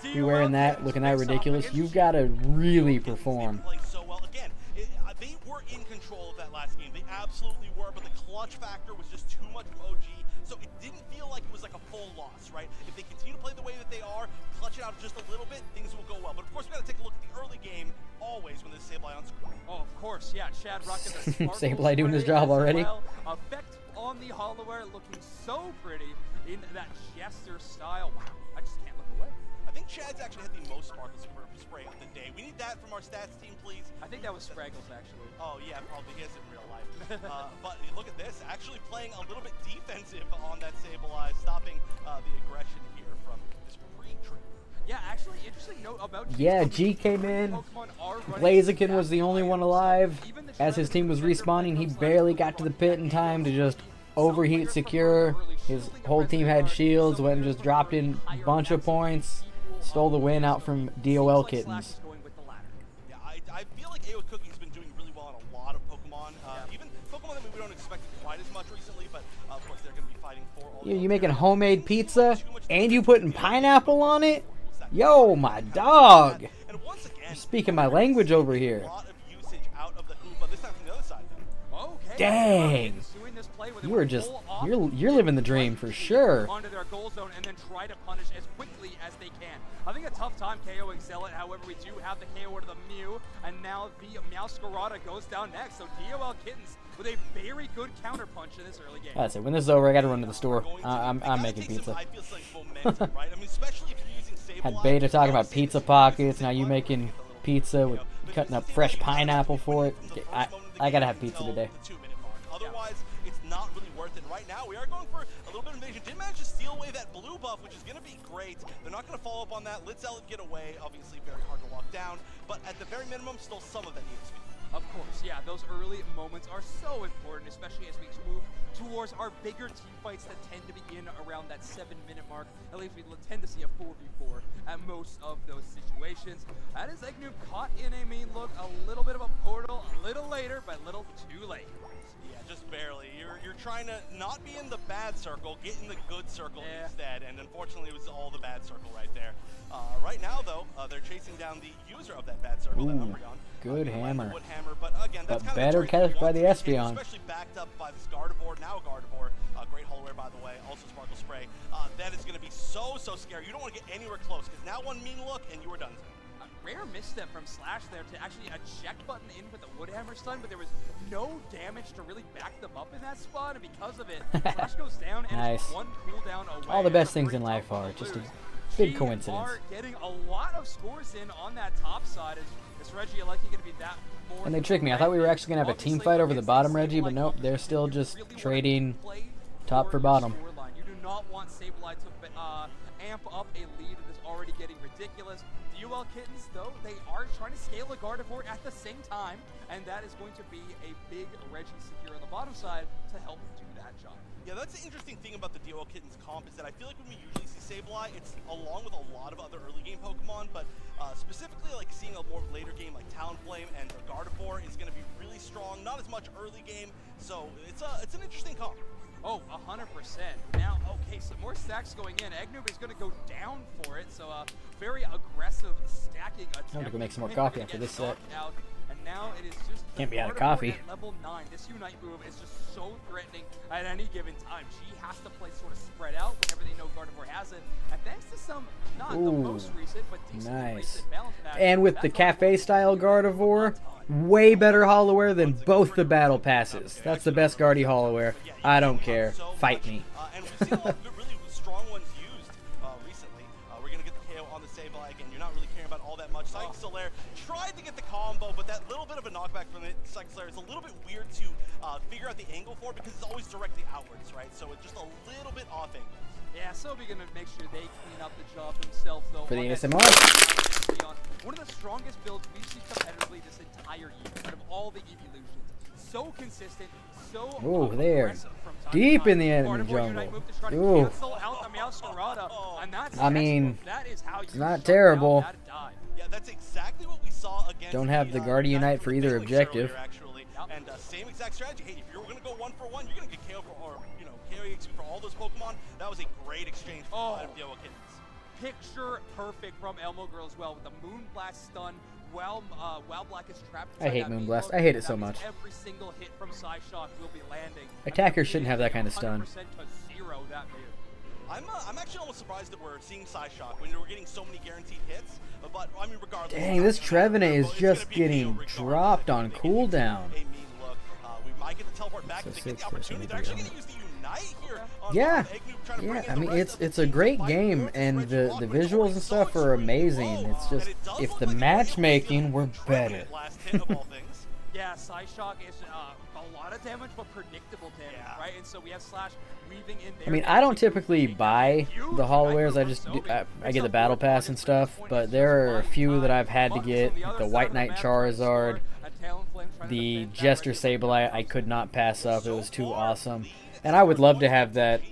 be wearing that, looking that ridiculous, you've got to really perform. So well, again, they were in control of that last game. They absolutely were, but the clutch factor was just too much from OG. So it didn't feel like it was like a full loss, right? If they continue to play the way that they are, clutch it out just a little bit, things will go well. But of course, we got to take a look at the early game always when there's Sableye on screen. Oh, of course, yeah. Chad Ruck and the Sableye doing his job already. Well. Effect on the Hollowware looking so pretty in that Jester style. Wow, I just can't look away. I think Chad's actually had the most sparkle spray of the day. We need that from our stats team, please. I think that was Spraggles, actually. Oh, yeah, probably he is in real life. But look at this, actually playing a little bit defensive on that Sableye, stopping the aggression here from this pre-trip. Yeah, actually, interesting note about G came in. Blaziken was the only one alive. As his team was respawning, he barely got to the pit in time to just overheat Secure. His whole team had shields, went and just dropped in a bunch of points. Stole the win out from DOL Kittens. Yeah, I feel like AO Cookie has been doing really well on a lot of Pokemon. Even Pokemon that we don't expect quite as much recently, but of course they're going to be fighting for all. You making homemade pizza and you putting pineapple on it? Yo, my dog. And once again, You're speaking my language over here. a lot of usage out of the Hoopa. This time from the other side, though. Okay. Dang. You are just, you're living the dream for sure. Onto their goal zone and then try to punish as quickly as they can. I think a tough time KOing Zealot. However, we do have the KO to the Mew, and now the Meowscarada goes down next. So DOL Kittens with a very good counter punch in this early game. That's it. When this is over, I gotta run to the store. I'm making pizza. Had Beta talking about pizza pockets. Now you making pizza with cutting up fresh pineapple for it. I gotta have pizza today. Otherwise, it's not really worth it. Right now, we are going for a little bit of invasion. Did manage to steal away that blue buff, which is going to be great. They're not going to follow up on that. Let Zealot get away. Obviously, very hard to lock down. But at the very minimum, still some of that EXP. Of course, yeah, those early moments are so important, especially as we move towards our bigger team fights that tend to begin around that 7-minute mark. At least we tend to see a 4v4 at most of those situations. That is Eggnoob caught in a Mean Look, a little bit of a portal, a little later, but a little too late. Yeah, just barely. You're trying to not be in the bad circle, get in the good circle instead, and unfortunately it was all the bad circle right there. Right now, though, they're chasing down the user of that bad circle, that Umbreon. Good hammer. Wood hammer, but again, again, But that's kind better of the trade catch by you the want to see, Espeon. especially backed up by this Gardevoir, now Gardevoir, great Hollow by the way, also Sparkle Spray. That is going to be so scary. You don't want to get anywhere close, because now one mean look and you were done. Rare misstep from Slash there to actually eject button in with the Woodhammer stun, but there was no damage to really back them up in that spot, and because of it, Slash goes down and Nice. is one cooldown away. All the best It's a things in pretty life tough are one to just a lose. big G coincidence. are getting a lot of scores in on that top side. Is Reggie likely going to be that more? And they tricked me. I thought we were actually going to have a team fight over the bottom Reggie, but nope, they're still just trading top for bottom. You do not want Sableye to amp up a lead that is already getting ridiculous. DOL Kittens, though, they are trying to scale a Gardevoir at the same time, and that is going to be a big Reggie secure on the bottom side to help do that job. Yeah, that's the interesting thing about the DOL Kittens comp is that I feel like when we usually see Sableye, it's along with a lot of other early game Pokemon, but specifically like seeing a more later game like Talonflame and Gardevoir is going to be really strong. Not as much early game, so it's an interesting comp. Oh, 100%. Now, okay, some more stacks going in. Eggnoob is going to go down for it, so very aggressive stacking attempt. I'm gonna go make some more coffee after this set. Out, and now it is just Can't be out of Gardevoir coffee. at level 9. This Unite move is just so threatening at any given time. She has to play sort of spread out whenever they know Gardevoir has it. And thanks to some, not the most recent, but decently Nice. recent balance back. And with the cafe style Gardevoir, way better Hollowware than both the battle passes. That's the best Guardy Holloware. I don't care. Fight me. And we've seen a lot of really strong ones used recently. We're going to get the KO on the Sableye again. You're not really caring about all that much. Psychic Solaire tried to get the combo, but that little bit of a knockback from it, Psychic Solaire, is a little bit weird to figure out the angle for because it's always directly outwards, right? So it's just a little bit off angle. Yeah, Sobe gonna make sure they clean up the job themselves, though. For the on that ASMR. one of the strongest builds we've seen competitively this entire year, out of all the evolutions. So consistent, so Ooh, there. aggressive from time Deep to in the time. enemy Gardevoir Unite jungle. move to try to Ooh. cancel out the Meowscarada, and that's I mean, textbook. That is how you it's not shut terrible. down that dive. Yeah, that's exactly what we saw against Don't have the Guardy Unite for either objective. Actually, and same exact strategy. Hey, if you're going to go 1-for-1, you're going to get KO for, or KO EXP for all those Pokemon. That was a great exchange for out of DOL Kittens. Picture perfect from Elmo Girl as well with the Moonblast stun. While Black is trapped. I hate Moonblast. I hate it so much. Every single hit from Psyshock will be landing. Attackers shouldn't have that kind of stun. 100% to 0 that move. I'm actually almost surprised that we're seeing Psyshock when we're getting so many guaranteed hits. But I mean, regardless. Dang, this Trevenant is just getting dropped on cooldown. We might get the teleport back if they get the opportunity. They're actually going to use the Unite here. Yeah, I mean it's a great game, and the visuals and stuff are amazing. It's just if the matchmaking were better. Yeah, Psyshock is a lot of damage, but predictable damage, right? And so we have Slash weaving in there. I mean, I don't typically buy the Hollowares. I just I get the battle pass and stuff, but there are a few that I've had to get. Like the White Knight Charizard, the Jester Sableye. I could not pass up. It was too awesome, and I would love to have that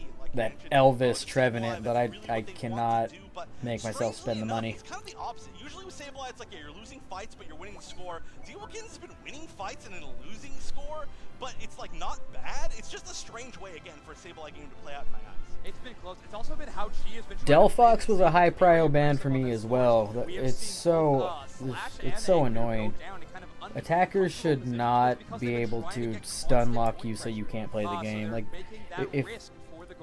Elvis Trevenant, but I cannot make myself spend the money. It's kind of the opposite. Usually with Sableye, it's like, yeah, you're losing fights, but you're winning the score. DOL Kittens has been winning fights and then losing score, but it's like not bad. It's just a strange way, again, for a Sableye game to play out in my eyes. It's been close. It's also been how G has been. Delphox was a high prio ban for me as well. It's so annoying. Attackers should not be able to stun lock you so you can't play the game. Like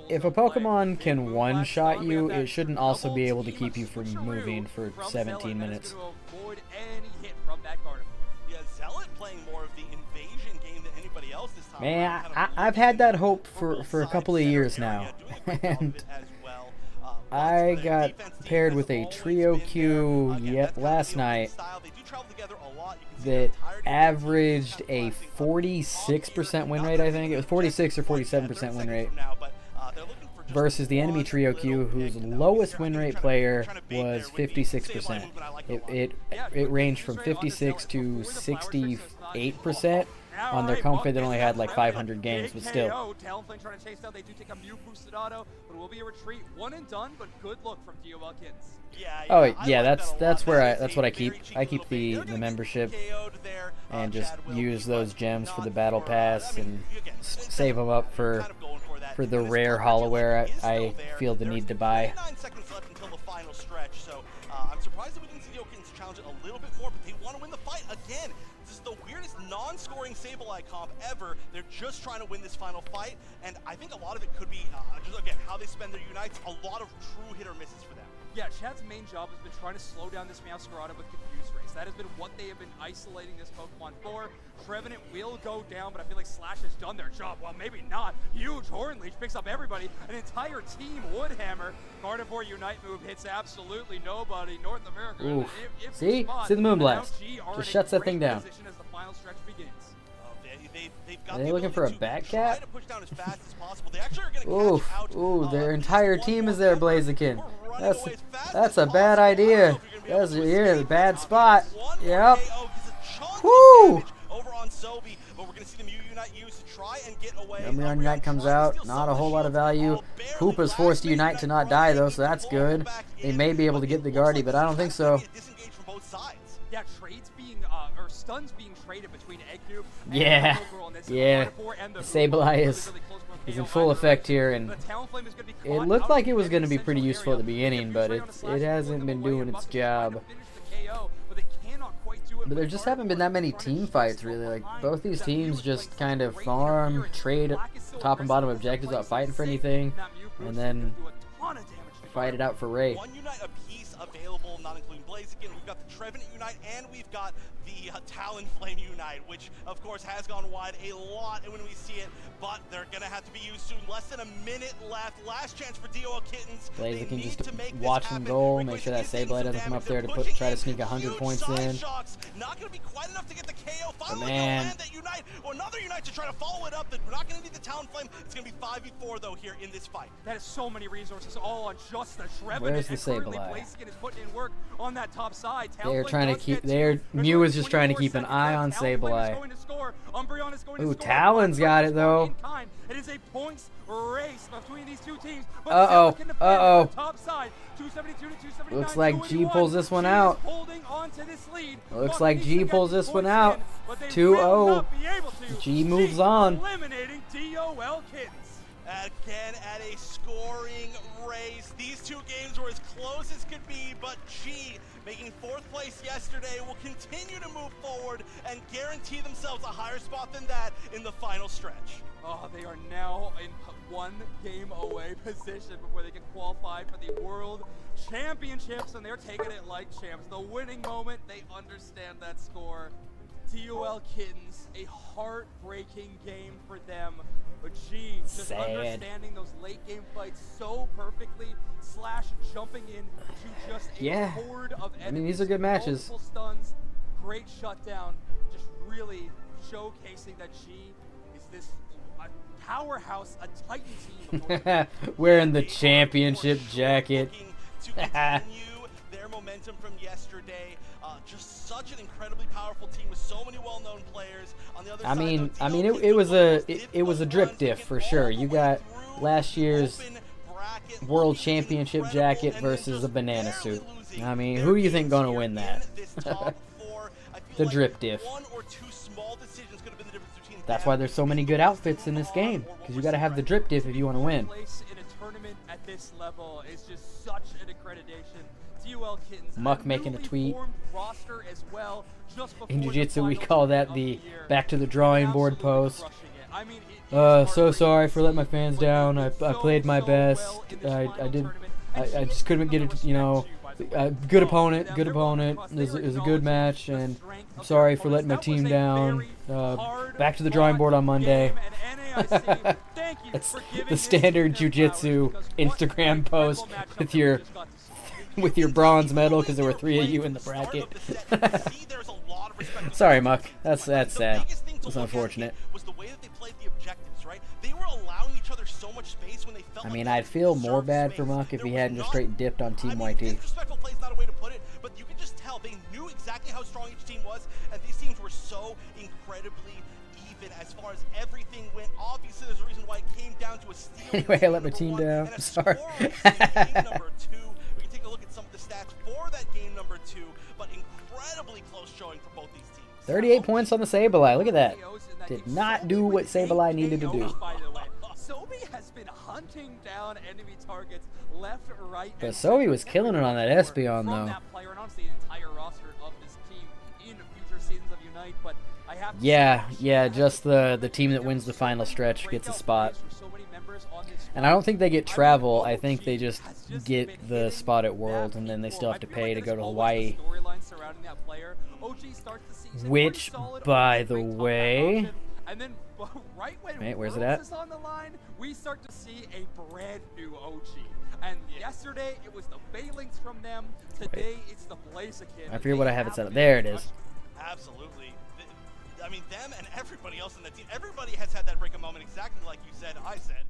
if a Pokemon can one-shot you, it shouldn't also be able to keep you from moving for 17 minutes. Yeah, Zealot playing more of the invasion game than anybody else this time. Man, I've had that hope for a couple of years now, and I got paired with a Trio Q last night that averaged a 46% win rate, I think. It was 46 or 47% win rate. Versus the enemy Trio Q, whose lowest win rate player was 56%. It ranged from 56 to 68% on their comp that only had like 500 games, but still. Talonflame trying to chase down. They do take a Mew boosted auto, but it will be a retreat. One and done, but good look from DOL Kittens. Oh yeah, that's what I keep. I keep the membership and just use those gems for the battle pass and save them up for the rare Holloware I feel the need to buy. 9 seconds left until the final stretch, so I'm surprised that we didn't see DOL Kittens challenge it a little bit more, but they want to win the fight again. This is the weirdest non non-scoring Sableye comp ever. They're just trying to win this final fight, and I think a lot of it could be just, again, how they spend their unites, a lot of true hit or misses for them. Yeah, Chad's main job has been trying to slow down this Meowscarada with Confuse Race. That has been what they have been isolating this Pokemon for. Trevenant will go down, but I feel like Slash has done their job. Well, maybe not. Huge Horn Leech picks up everybody. An entire team Woodhammer. Carnivore Unite move hits absolutely nobody. North America. Oof. See the Moonblast. Just shuts that thing down. As the final stretch begins. Are they looking for a Batcat? Ooh, their entire team is there, Blaziken. That's a bad idea. That's a bad spot. Yep. Woo! Umbreon Unite comes out. Not a whole lot of value. Hoopa's forced to unite to not die though, so that's good. They may be able to get the Guardy, but I don't think so. Yeah, trades being or stuns being traded between Eggcube and yeah. Sableye is in full effect here, and it looked like it was going to be pretty useful at the beginning, but it hasn't been doing its job. But there just haven't been that many team fights, really. Like, both these teams just kind of farm, trade top and bottom objectives without fighting for anything, and then fight it out for Ray. One unite apiece available, not including Blaziken. We've got the Trevenant unite, and we've got the Talonflame unite, which of course has gone wide a lot when we see it, but they're gonna have to be used soon. Less than a minute left. Last chance for DOL Kittens. Blaziken just watch him goal, make sure that Sableye doesn't come up there to try to sneak 100 points in. Not gonna be quite enough to get the KO. Finally man. Land that unite, or another unite to try to follow it up. We're not gonna need the Talonflame. It's gonna be 5v4 though here in this fight. That is so many resources all on just the Trevenant. Where's the Sableye? Blaziken is putting in work on that top side. They're trying to keep. Mew is just trying to keep an eye on Sableye. Ooh, Talon's got it though. It is a points race between these two teams. Uh-oh. Top side, 272 to 279. Looks like G pulls this one out. Looks like G pulls this one out. 2-0. G moves on. Eliminating DOL Kittens. Again at a scoring race. These two games were as close as could be, but G, making 4th place yesterday, will continue to move forward and guarantee themselves a higher spot than that in the final stretch. Oh, they are now in 1 game away position before they can qualify for the World Championships, and they're taking it like champs. The winning moment, they understand that score. DOL Kittens, a heartbreaking game for them. But G, just understanding those late game fights so perfectly, Slash jumping in to just a horde of enemies. I mean, these are good matches. Multiple stuns, great shutdown, just really showcasing that G is this powerhouse, a Titan team. Wearing the championship jacket. To continue their momentum from yesterday. Just such an incredibly powerful team with so many well-known players. On the other side, it was a drip diff for sure. You got last year's World Championship jacket versus a banana suit. I mean, who do you think gonna win that? The drip diff. That's why there's so many good outfits in this game, because you got to have the drip diff if you want to win. Place in a tournament at this level is just such an accreditation. DOL Kittens, Muck making a tweet. Roster as well, just in Jiu-Jitsu, we call that the back to the drawing board post. So sorry for letting my fans down. I played my best. I just couldn't get it. You know, good opponent. It was a good match, and I'm sorry for letting my team down. Back to the drawing board on Monday. It's the standard Jiu-Jitsu Instagram post with your bronze medal because there were 3 of you in the bracket. Sorry, Muck. That's sad. It's unfortunate. I mean, I'd feel more bad for Muck if he hadn't just straight dipped on Team YT. Disrespectful play is not a way to put it, but you can just tell they knew exactly how strong each team was, and these teams were so incredibly even as far as everything went. Obviously, there's a reason why it came down to a steal. Anyway, I let my team down. I'm sorry. Game number 2. We can take a look at some of the stats for that game number 2, but incredibly close showing for both these teams. 38 points on the Sableye. Look at that. Did not do what Sableye needed to do. Sobi has been hunting down enemy targets left, right, but Sobi was killing it on that Espeon, though. That player, and honestly, the entire roster of this team in future seasons of Unite. But Yeah, just the team that wins the final stretch gets a spot. And I don't think they get travel. I think they just get the spot at World, and then they still have to pay to go to Hawaii. Which, by the way... And then right when Wait, where's it Worlds at? is on the line, we start to see a brand new OG. And yesterday it was the Phalanx from them. Today it's the Blaziken. I forget what I have it set up. There it is. Absolutely. I mean, them and everybody else in the team, everybody has had that breakout moment exactly like you said, I said.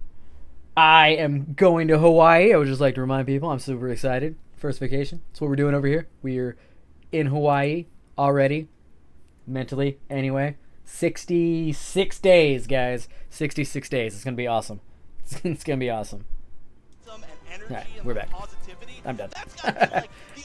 I am going to Hawaii. I would just like to remind people I'm super excited. First vacation. That's what we're doing over here. We are in Hawaii already. Mentally, anyway. 66 days, guys. 66 days. It's going to be awesome. It's going to be awesome. Alright, we're back. I'm done.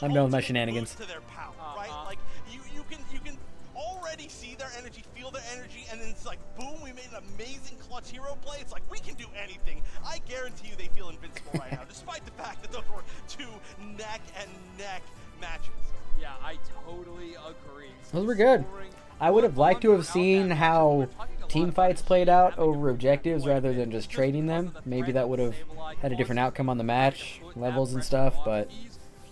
I'm done with my shenanigans. To their power, right? Like you can already see their energy, feel their energy, and then it's like boom, we made an amazing clutch hero play. It's like we can do anything. I guarantee you they feel invincible right now, despite the fact that those were two neck and neck matches. Yeah, I totally agree. Those were good. I would have liked to have seen how team fights played out over objectives rather than just trading them. Maybe that would have had a different outcome on the match levels and stuff, but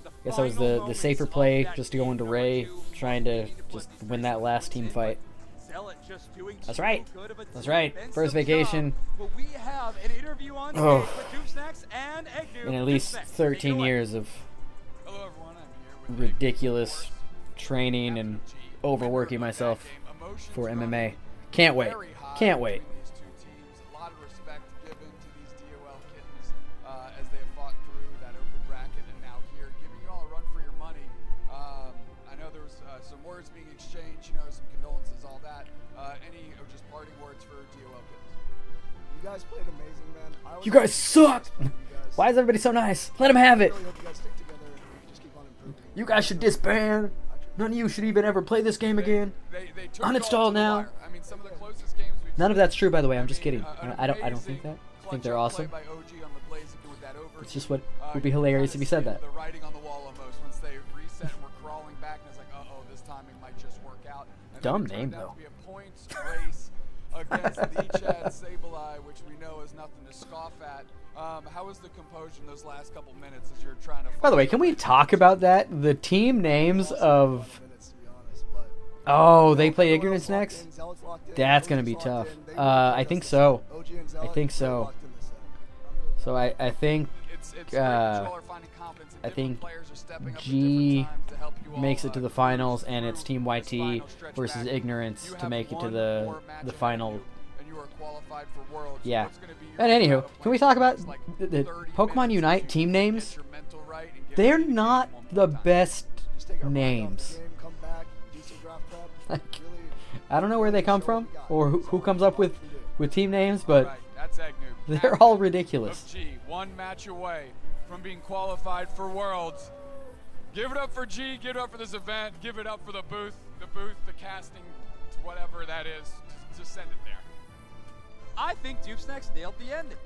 I guess that was the safer play, just to go into Ray, trying to just win that last team fight. That's right. That's right. First vacation. Oh. In at least 13 years of ridiculous training and overworking myself for MMA. Can't wait. Can't wait. These two teams, a lot of respect given to these DOL kittens as they have fought through that open bracket and now here, giving you all a run for your money. I know there was some words being exchanged, some condolences, all that. Any just parting words for DOL kittens? You guys played amazing, man. You guys suck! Why is everybody so nice? Let them have it! I really hope you guys stick together and just keep on improving. You guys should disband. None of you should even ever play this game again. They Uninstall now. I mean, some of the closest games we've None of seen. that's true, by the way. I'm just kidding. An I don't think that. I think they're awesome. by OG on the Blaziken with that overheat. It's just what would be hilarious if you said that. The writing on the wall almost once they reset and were crawling back, and it's like, uh-oh, this timing might just work out. And Dumb then it name, turned out though. to be a points race against the Chad Sableye, which we know is nothing to scoff at. How was the composure in those last couple minutes as you're trying to? By the way, can we talk about that? The team names of... Oh, they play Ignorance next? That's going to be tough. I think so. I think so. So I think G makes it to the finals, and it's Team YT versus Ignorance to make it to the final. Yeah. And anywho, can we talk about the Pokemon Unite team names? They're not the best names. Like, I don't know where they come from or who comes up with team names, but they're all ridiculous. G, one match away from being qualified for Worlds. Give it up for G, give it up for this event, give it up for the booth, the casting, whatever that is. Just send it there. I think Dupsnax nailed the ending.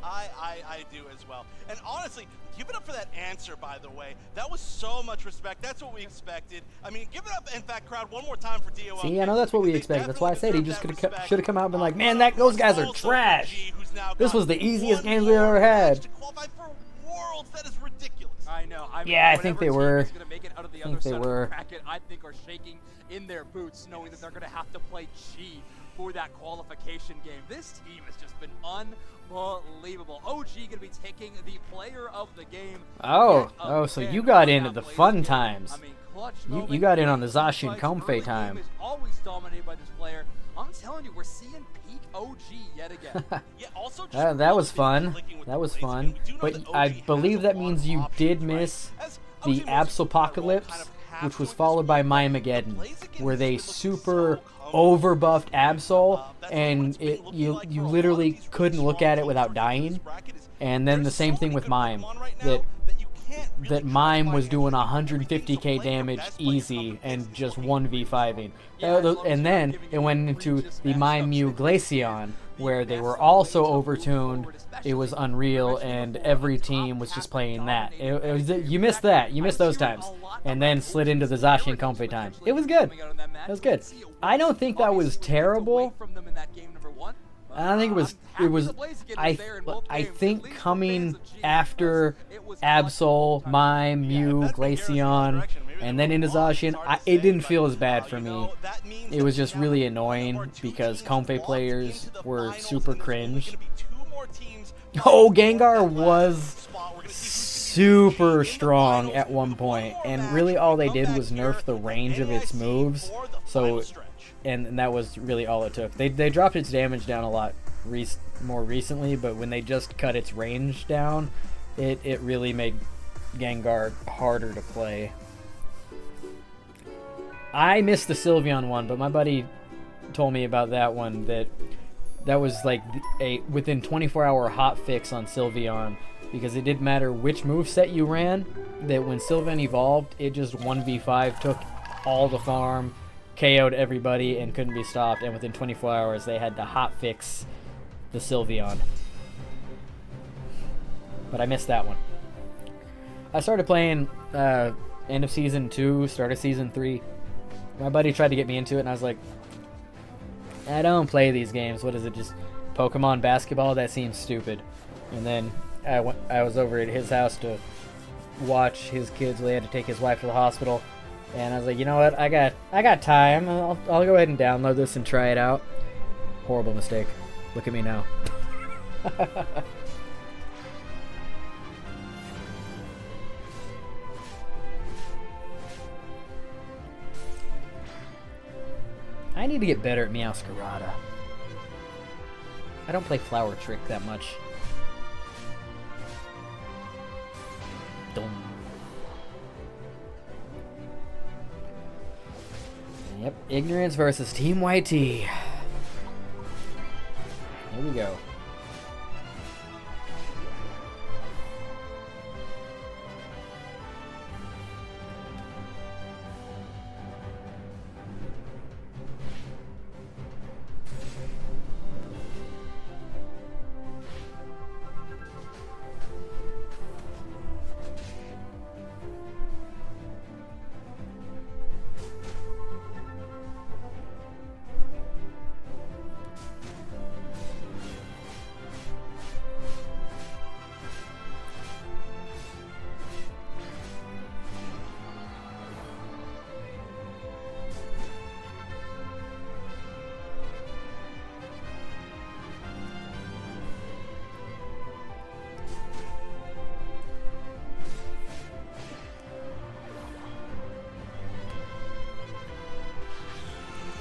I do as well. And honestly, give it up for that answer, by the way. That was so much respect. That's what we expected. I mean, give it up, in fact, crowd, one more time for DOL. See, I know that's what we expected. That's why I said he just should have come out and been like, man, those guys are trash. This was the easiest games we ever had. To qualify for Worlds, that is ridiculous. I know. Yeah, I think they were. I think they were. I think are shaking in their boots, knowing that they're going to have to play G for that qualification game. This team has just been unbelievable. OG going to be taking the player of the game. Oh, so you got into the fun times. I mean, clutch You got in on the Zacian Comfey time. Is always dominated by this player. I'm telling you, we're seeing peak OG yet again. Yeah, also that was fun. That was fun. But I believe that means you did miss the Absolpocalypse, which was followed by Miamageddon, where they super overbuffed Absol, and you literally couldn't look at it without dying. And then the same thing with Mime, that Mime was doing 150k damage easy and just 1v5ing. And then it went into the Mime Mew Glaceon, where they were also overtuned. It was unreal, and every team was just playing that. You missed that. You missed those times. And then slid into the Zacian and Comfey time. It was good. It was good. I don't think that was terrible. I don't think it was. I think coming after Absol, Mime, Mew, Glaceon, and then into Zacian, it didn't feel as bad for me. It was just really annoying because Comfey players were super cringe. Oh, Gengar was super strong at one point, and really all they did was nerf the range of its moves. So, and that was really all it took. They dropped its damage down a lot more recently, but when they just cut its range down, it really made Gengar harder to play. I missed the Sylveon one, but my buddy told me about that one, that was like a within 24-hour hot fix on Sylveon, because it didn't matter which moveset you ran, that when Sylveon evolved, it just 1v5 took all the farm, KO'd everybody, and couldn't be stopped, and within 24 hours they had to hot fix the Sylveon. But I missed that one. I started playing end of Season 2, start of Season 3. My buddy tried to get me into it, and I was like, I don't play these games. What is it, just Pokemon basketball? That seems stupid. And then I was over at his house to watch his kids. They had to take his wife to the hospital, and I was like, you know what? I got time. I'll go ahead and download this and try it out. Horrible mistake. Look at me now. I need to get better at Meowscarada. I don't play Flower Trick that much. Dum. Yep, Ignorance versus Team YT. Here we go.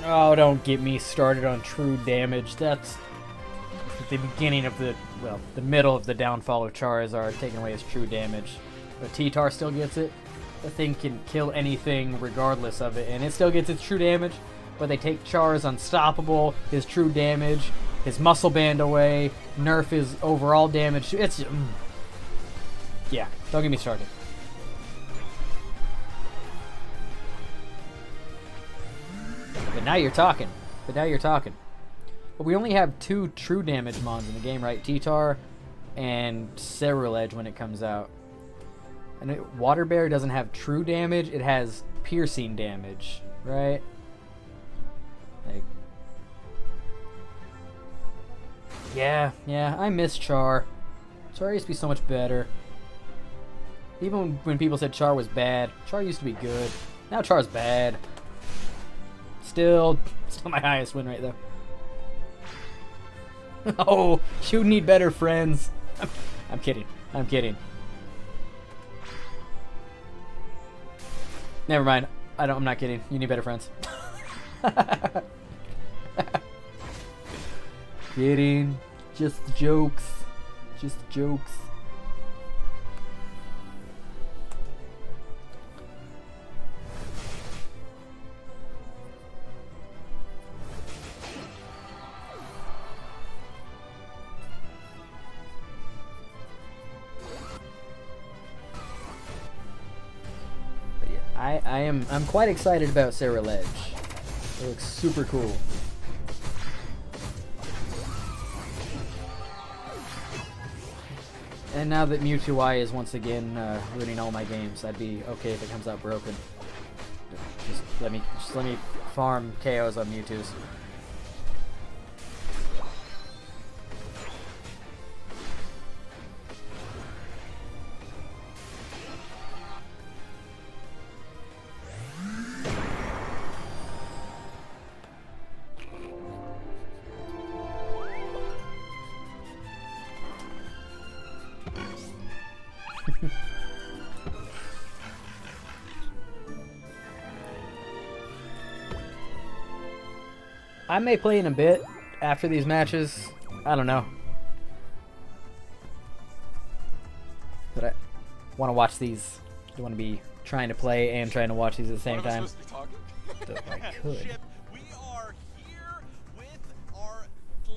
Oh, don't get me started on true damage. That's the beginning of the middle of the downfall of Charizard, taking away his true damage. But T-Tar still gets it. The thing can kill anything regardless of it, and it still gets its true damage, but they take Char's unstoppable, his true damage, his muscle band away, nerf his overall damage. It's... yeah, don't get me started. But now you're talking. But we only have 2 true damage mons in the game, right? T-Tar and Ceruledge when it comes out. And Water Bear doesn't have true damage, it has piercing damage, right? Like, yeah, I miss Char. Char used to be so much better. Even when people said Char was bad, Char used to be good. Now Char's bad. Still my highest win rate though. Oh, you need better friends. I'm kidding. Never mind. I'm not kidding. You need better friends. Kidding. Just jokes. I'm quite excited about Ceruledge. It looks super cool. And now that Mewtwo Y is once again ruining all my games, I'd be okay if it comes out broken. Just let me farm KOs on Mewtwo's. I may play in a bit after these matches. I don't know. But I want to watch these. I don't want to be trying to play and trying to watch these at the same time. If I could. We are here with our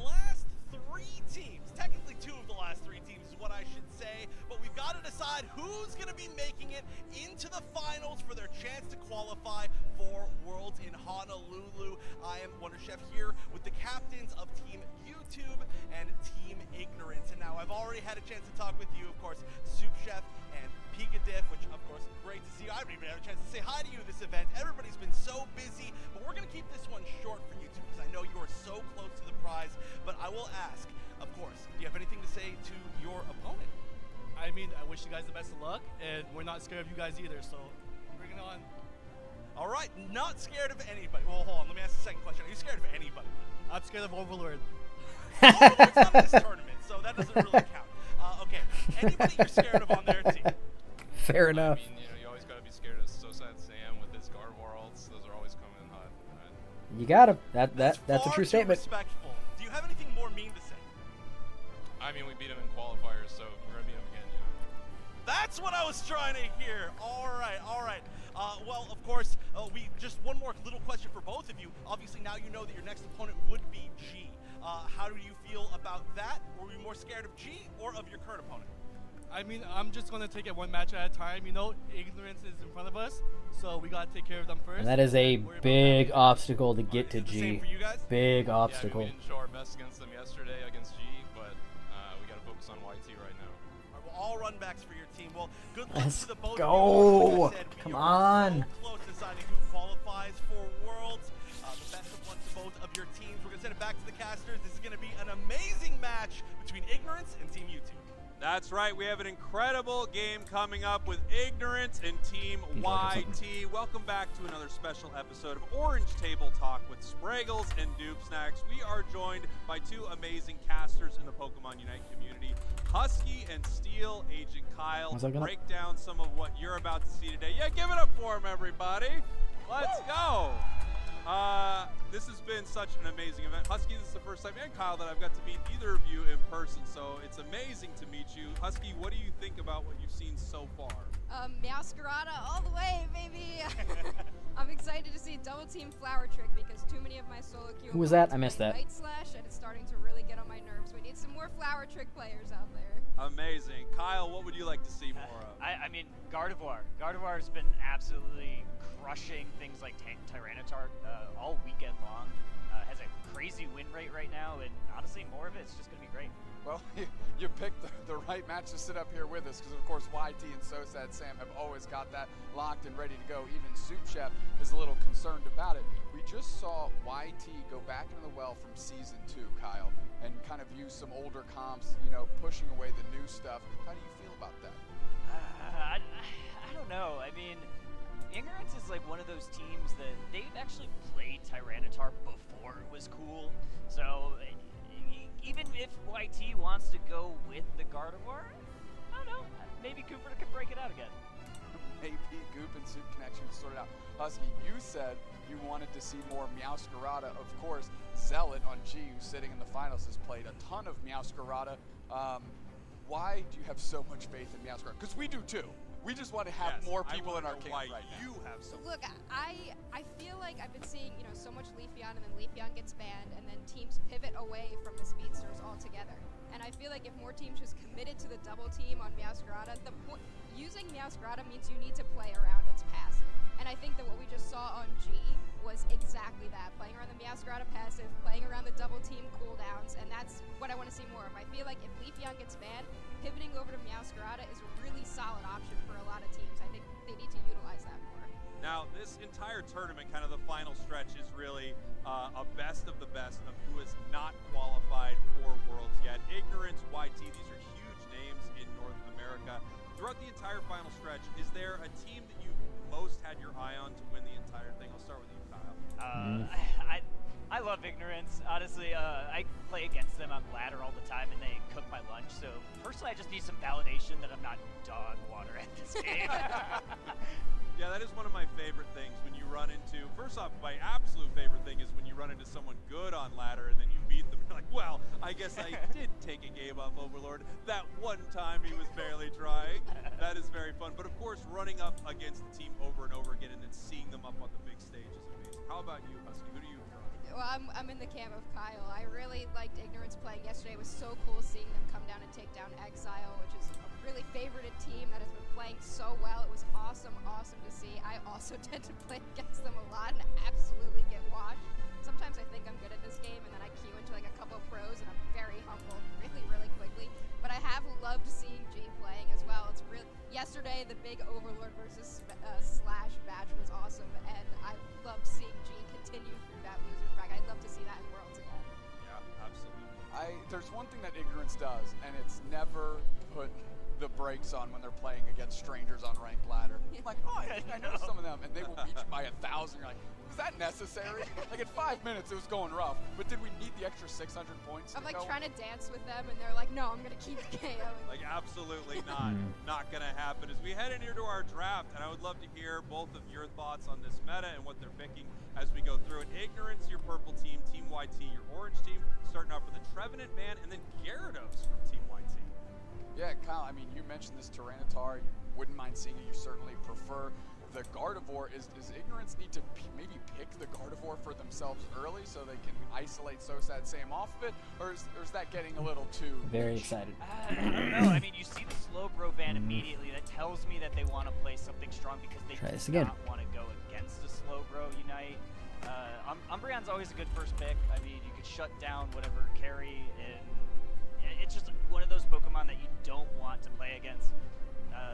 last 3 teams. Technically 2 of the last 3 teams is what I should say. But we've got to decide who's going to be making it into the finals for their chance to qualify for Worlds in Honolulu. I am Wonder Chef here with the captains of Team YouTube and Team Ignorance. And now I've already had a chance to talk with you, of course, Soup Chef and Pika Diff, which of course is great to see you. I haven't even had a chance to say hi to you this event. Everybody's been so busy, but we're going to keep this one short for you two because I know you are so close to the prize. But I will ask, of course, do you have anything to say to your opponent? I mean, I wish you guys the best of luck, and we're not scared of you guys either, so bring it on. All right, not scared of anybody. Well, hold on, let me ask the second question. Are you scared of anybody? I'm scared of Overlord. Overlord's not in this tournament, so that doesn't really count. Okay, anybody you're scared of on their team? Fair enough. I mean, you know, you always got to be scared of Sosa and Sam with his Gardevoir ults. Those are always coming in hot. Right? You got him. That's a true statement. Respectful. Do you have anything more mean to say? I mean, we beat him in qualifiers, so we're gonna beat him again, you know. That's what I was trying to hear. All right, all right. Well, of course, we just one more little question for both of you. Obviously, now you know that your next opponent would be G. How do you feel about that? Were you more scared of G or of your current opponent? I mean, I'm just going to take it one match at a time. You know, Ignorance is in front of us, so we got to take care of them first. And that is a big obstacle to get to G. Same for you guys? Big Yeah, obstacle. I mean, we didn't show our best against them yesterday against G, but we got to focus on YT right now. All right, well, all run backs for your team. Well, good luck Let's to the both go. of you. Like I said, we Come are on. So close to deciding who qualifies for Worlds. The best of luck to both of your teams. We're going to send it back to the casters. This is going to be an amazing match between Ignorance and Team YouTube. That's right. We have an incredible game coming up with Ignorance and Team YT. Welcome back to another special episode of Orange Table Talk with Spraggles and Dupe Snacks. We are joined by 2 amazing casters in the Pokemon Unite community, Husky and Steel Agent Kyle. Was I gonna- Break down some of what you're about to see today. Yeah, give it up for him, everybody. Let's go. This has been such an amazing event. Husky, this is the first time, and Kyle, that I've got to meet either of you in person, so it's amazing to meet you. Husky, what do you think about what you've seen so far? Meowscarada all the way, baby! I'm excited to see Double Team Flower Trick because too many of my solo queue Who was that? opponents I missed play that. Night Slash, and it's starting to really get on my nerves. We need some more Flower Trick players out there. Amazing. Kyle, what would you like to see more of? I mean, Gardevoir. Gardevoir's been absolutely crushing things like Tyranitar all weekend long. Has a crazy win rate right now, and honestly, more of it's just going to be great. Well, you picked the right match to sit up here with us because, of course, YT and Sosa and Sam have always got that locked and ready to go. Even Soup Chef is a little concerned about it. We just saw YT go back into the well from Season 2, Kyle, and kind of use some older comps, you know, pushing away the new stuff. How do you feel about that? I don't know. I mean, Ignorance is like one of those teams that they've actually played Tyranitar before it was cool. So even if YT wants to go with the Gardevoir, I don't know. Maybe Cooper can break it out again. Maybe Goop and Soup Connection sort it out. Husky, you said you wanted to see more Meowscarada. Of course, Zealot on G, who's sitting in the finals, has played a ton of Meowscarada. Why do you have so much faith in Meowscarada? Because we do too. We just want to have more people in our camp right now. You have so Look, I feel like I've been seeing, you know, so much Leafeon, and then Leafeon gets banned, and then teams pivot away from the speedsters altogether. And I feel like if more teams just committed to the double team on Meowscarada, using Meowscarada means you need to play around its passive. And I think that what we just saw on G was exactly that, playing around the Meowscarada passive, playing around the double double team cooldowns, and that's what I want to see more of. I feel like if Leafeon gets banned, pivoting over to Meowscarada is a really solid option for a lot of teams. I think they need to utilize that more. Now, this entire tournament, kind of the final stretch, is really a best of the best of who has not qualified for Worlds yet. Ignorance, YT, these are huge names in North America. Throughout the entire final stretch, is there a team that you've most had your eye on to win the entire thing? I'll start with you, Kyle. I love Ignorance. Honestly, I play against them on ladder all the time, and they cook my lunch. So personally, I just need some validation that I'm not dog water at this game. Yeah, that is one of my favorite things when you run into, first off, my absolute favorite thing is when you run into someone good on ladder and then you beat them. You're like, well, I guess I did take a game off Overlord. That one time he was barely trying. That is very fun. But of course, running up against the team over and over again and then seeing them up on the big stage is amazing. How about you, Husky? Who do you draw? Well, I'm in the camp of Kyle. I really liked Ignorance playing yesterday. It was so cool seeing them come down and take down Exile, which is a really favorited team that has been playing so well. It was awesome to see. I also tend to play against them a lot and absolutely get washed. Sometimes I think I'm good at this game, and then I queue into like a couple of pros, and I'm very humbled really quickly. But I have loved seeing G playing as well. It's really yesterday the big Overlord versus Slash match was awesome, and I loved seeing G continue through that losers bracket. I'd love to see that in Worlds again. Yeah, absolutely. There's one thing that Ignorance does, and it's never put the brakes on when they're playing against strangers on ranked ladder. Like, oh, I know some of them, and they will beat you by 1,000. You're like, was that necessary? Like at 5 minutes, it was going rough, but did we need the extra 600 points? I'm like trying to dance with them, and they're like, no, I'm gonna keep KOing. Like, absolutely not. Not gonna happen. As we head in here to our draft, and I would love to hear both of your thoughts on this meta and what they're picking as we go through it. Ignorance, your purple team. Team YT, your orange team. Starting off with a Trevenant man, and then Gyarados from Team YT. Yeah, Kyle, I mean, you mentioned this Tyranitar. You wouldn't mind seeing it. You certainly prefer the Gardevoir. Does Ignorance need to maybe pick the Gardevoir for themselves early so they can isolate SoSad Sam off of it? Or is that getting a little too... Very excited. I don't know. I mean, you see the Slowbro ban immediately. That tells me that they want to play something strong because they do not want to go against a Slowbro Unite. Umbreon's always a good first pick. I mean, you could shut down whatever carry, and it's just one of those Pokemon that you don't want to play against.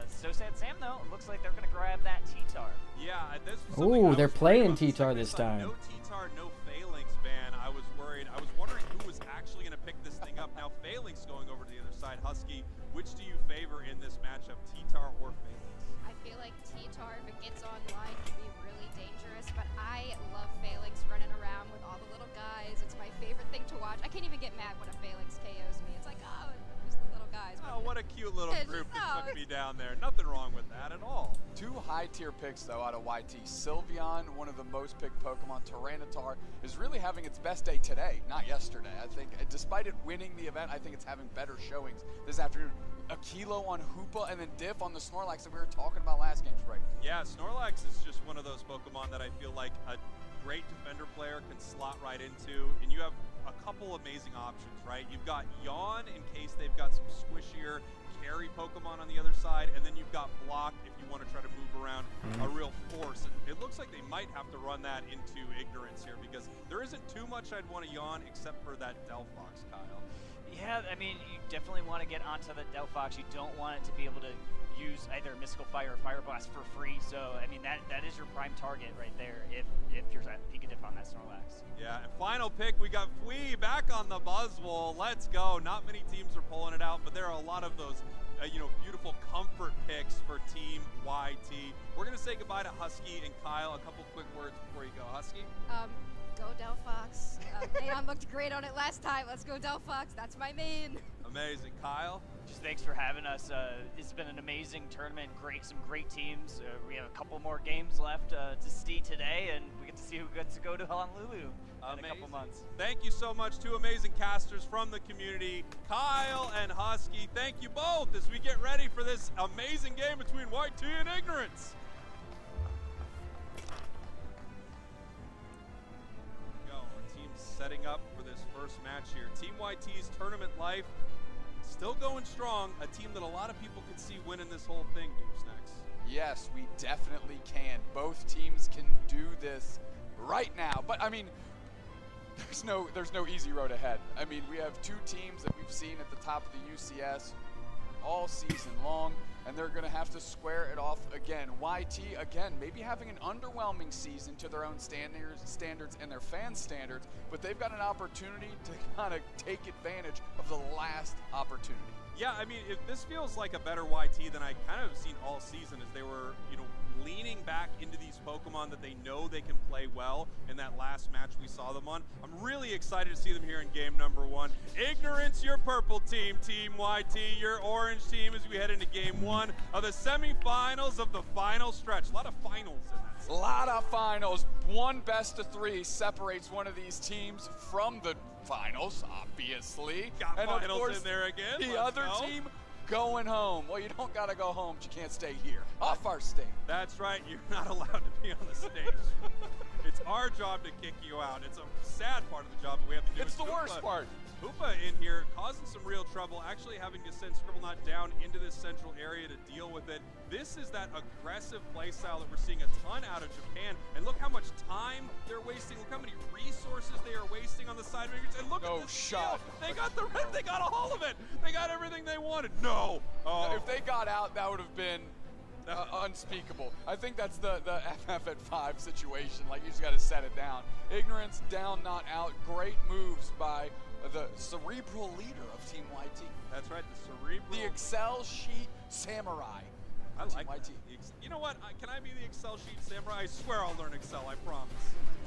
SoSad Sam, though, it looks like they're going to grab that T-Tar. Yeah, this was Ooh, they're playing T-Tar this time. No T-Tar, no Phalanx ban. I was worried. I was wondering who was actually going to pick this thing up. Now, Phalanx going over to the other side. Husky, which do you favor in this matchup, T-Tar or Phalanx? I feel like T-Tar, if it gets online, can be really dangerous, but I love Phalanx running around with all the little guys. It's my favorite thing to watch. I can't even get mad when a Phalanx KOs me. It's like, oh, just the little guys. Oh, what a cute little group that took me down there. Nothing wrong with that at all. 2 high-tier picks, though, out of YT. Sylveon, one of the most picked Pokemon. Tyranitar is really having its best day today, not yesterday. I think, despite it winning the event, I think it's having better showings this afternoon. A Kilo on Hoopa and then Diff on the Snorlax that we were talking about last game, right? Yeah, Snorlax is just one of those Pokemon that I feel like a great defender player can slot right into, and you have a couple amazing options, right? You've got Yawn in case they've got some squishier carry Pokemon on the other side, and then you've got Block if you want to try to move around a real force. And it looks like they might have to run that into Ignorance here because there isn't too much I'd want to Yawn except for that Delphox, Kyle. Yeah, I mean, you definitely want to get onto the Delphox. You don't want it to be able to use either Mystical Fire or Fire Blast for free. So, I mean, that is your prime target right there if you're Pikachup on that Snorlax. Yeah, and final pick, we got Fwee back on the Buzzwole. Let's go. Not many teams are pulling it out, but there are a lot of those, beautiful comfort picks for Team YT. We're going to say goodbye to Husky and Kyle. A couple quick words before you go. Husky? Go Delphox. Aeon looked great on it last time. Let's go Delphox. That's my main. Amazing. Kyle? Just thanks for having us. It's been an amazing tournament. Some great teams. We have a couple more games left to see today, and we get to see who gets to go to Honolulu in a couple months. Thank you so much. 2 amazing casters from the community, Kyle and Husky. Thank you both as we get ready for this amazing game between YT and Ignorance. Setting up for this first match here. Team YT's tournament life still going strong. A team that a lot of people could see winning this whole thing, Doomsnacks. Yes, we definitely can. Both teams can do this right now. But, I mean, there's no easy road ahead. I mean, we have two teams that we've seen at the top of the UCS all season long, and they're going to have to square it off again. YT, again, maybe having an underwhelming season to their own standards and their fan standards, but they've got an opportunity to kind of take advantage of the last opportunity. Yeah, I mean, this feels like a better YT than I kind of seen all season, as they were, leaning back into these Pokemon that they know they can play well in that last match we saw them on. I'm really excited to see them here in game number 1. Ignorance, your purple team, Team YT, your orange team as we head into game 1 of the semifinals of the final stretch. A lot of finals in that. A lot of finals. One best of 3 separates one of these teams from the finals, obviously. Got and finals of course, in there again. The Let's other go. team going home. Well, you don't got to go home, but you can't stay here. Off our stage. That's right. You're not allowed to be on the stage. It's our job to kick you out. It's a sad part of the job that we have to do. It's the worst part. Hoopa in here causing some real trouble, actually having to send Scribblenaught down into this central area to deal with it. This is that aggressive playstyle that we're seeing a ton out of Japan. And look how much time they're wasting. Look how many resources they are wasting on the side of Ignorance. And look at this shot. Steal. They got the red. They got all of it. They got everything they wanted. No. Oh. If they got out, that would have been unspeakable. I think that's the FF at 5 situation. Like, you just got to set it down. Ignorance down, not out. Great moves by the cerebral leader of Team YT. That's right, the cerebral. The Excel sheet samurai. I like YT. You know what? Can I be the Excel sheet samurai? I swear I'll learn Excel. I promise.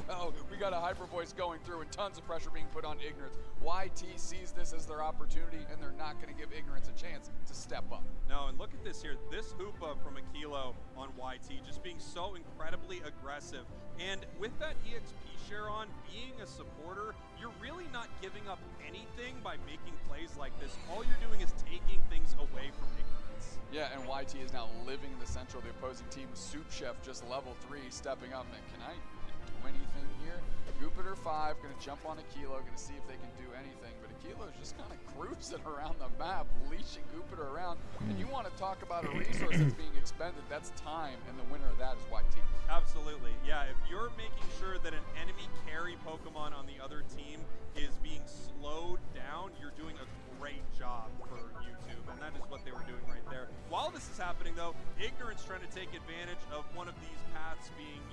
Oh, we got a hyper voice going through and tons of pressure being put on Ignorance. YT sees this as their opportunity, and they're not going to give Ignorance a chance to step up. No, and look at this here. This Hoopa from Akilo on YT just being so incredibly aggressive. And with that EXP share on, being a supporter, you're really not giving up anything by making plays like this. All you're doing is taking things away from Ignorance. Yeah, and YT is now living in the central of the opposing team. Soup Chef just level 3, stepping up. And can I do anything here? Jupiter 5 going to jump on Akilo, going to see if they can do anything. But Akilo's just kind of cruising around the map, leashing Jupiter around. And you want to talk about a resource that's being expended, that's time, and the winner of that is YT. Absolutely. Yeah, if you're making sure that an enemy carry Pokemon on the other team is being slowed down, you're doing a great job for YouTube, and that is what they were doing right there. While this is happening, though, Ignorance trying to take advantage of one of these paths being,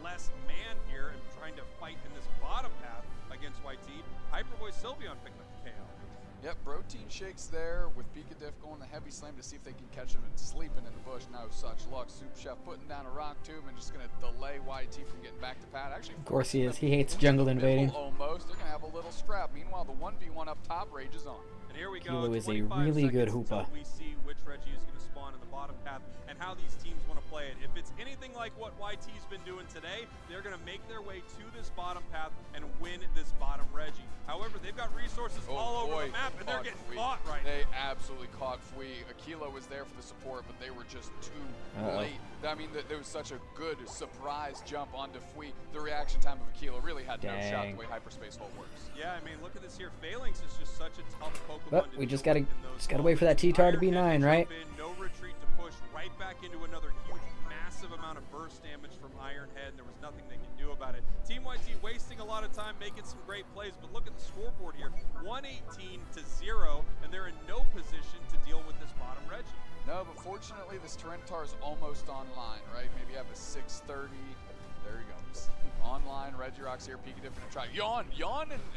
less man here and trying to fight in this bottom path against YT. Hyper Voice Sylveon picked up the KO. Yep, Protein Shakes there with Pika Diff going the heavy slam to see if they can catch him and sleeping in the bush. No such luck. Soup Chef putting down a rock tube and just going to delay YT from getting back to pad. Actually, of course he is. He hates jungle invading. Almost. They're going to have a little scrap. Meanwhile, the 1v1 up top rages on. And here we Kilo go. is a really good Hoopa. We see which Reggie is going to spawn in the bottom path and how these teams want to play it. If it's anything like what YT's been doing today, they're going to make their way to this bottom path and win this bottom Reggie. However, they've got resources all over the map, and they're getting caught right now. They absolutely caught Fui. Akilo was there for the support, but they were just too late. I mean, there was such a good surprise jump onto Fui. The reaction time of Akilo really had no shot the way Hyperspace Hold works. Yeah, I mean, look at this here. Phalanx is just such a tough Pokemon. But we just gotta wait for that T-Tar to be 9, right? No retreat to push right back into another huge, massive amount of burst damage from Ironhead, and there was nothing they could do about it. Team YT wasting a lot of time making some great plays, but look at the scoreboard here. 118-0, and they're in no position to deal with this bottom Reggie. No, but fortunately, this Tyranitar is almost online, right? Maybe have a 6:30. There he goes. Online, Regirock's here, Pika Diff gonna try. Yawn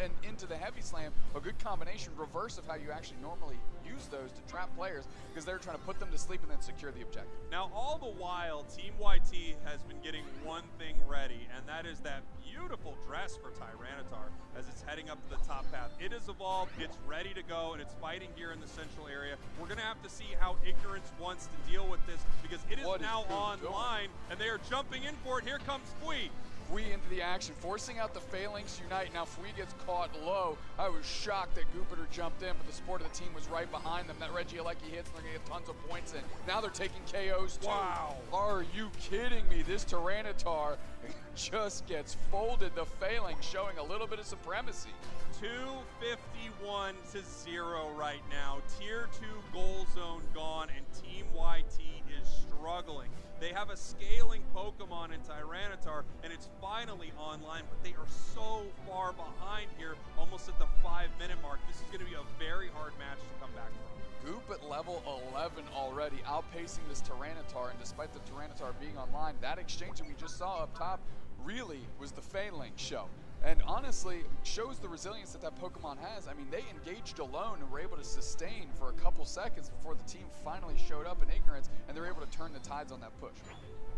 and into the heavy slam. A good combination, reverse of how you actually normally use those to trap players, because they're trying to put them to sleep and then secure the objective. Now, all the while, Team YT has been getting one thing ready, and that is that beautiful dress for Tyranitar as it's heading up to the top path. It has evolved, it's ready to go, and it's fighting here in the central area. We're going to have to see how Ignorance wants to deal with this, because it is now online, and they are jumping in for it. Here comes Fui. Fui into the action, forcing out the Phalanx Unite. Now Fui gets caught low. I was shocked that Jupiter jumped in, but the support of the team was right behind them. That Regieleki hits, and they're going to get tons of points in. Now they're taking KOs too. Wow. Are you kidding me? This Tyranitar just gets folded. The Phalanx showing a little bit of supremacy. 251-0 right now. Tier 2 goal zone gone, and Team YT is struggling. They have a scaling Pokemon in Tyranitar, and it's finally online, but they are so far behind here, almost at the 5-minute mark. This is going to be a very hard match to come back from. Goop at level 11 already, outpacing this Tyranitar, and despite the Tyranitar being online, that exchange that we just saw up top really was the Phalanx show. And honestly, shows the resilience that that Pokemon has. I mean, they engaged alone and were able to sustain for a couple seconds before the team finally showed up in Ignorance, and they were able to turn the tides on that push.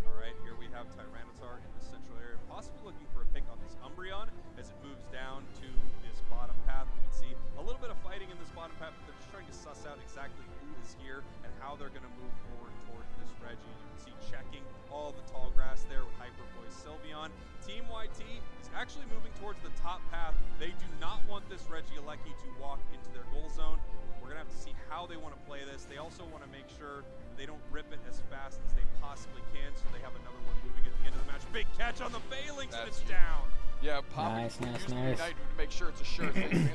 All right, here we have Tyranitar in the central area, possibly looking for a pick on this Umbreon as it moves down to this bottom path. We can see a little bit of fighting in this bottom path, but they're just trying to suss out exactly who is here and how they're going to move forward towards this Reggie. You can see checking all the tall grass there with Hyper Voice Sylveon. Team YT is actually moving towards the top path. They do not want this Regieleki to walk into their goal zone. We're going to have to see how they want to play this. They also want to make sure they don't rip it as fast as they possibly can, so they have another one moving at the end of the match. Big catch on the Phalanx, and it's down. Yeah, popping Nice. to make sure it's a sure thing.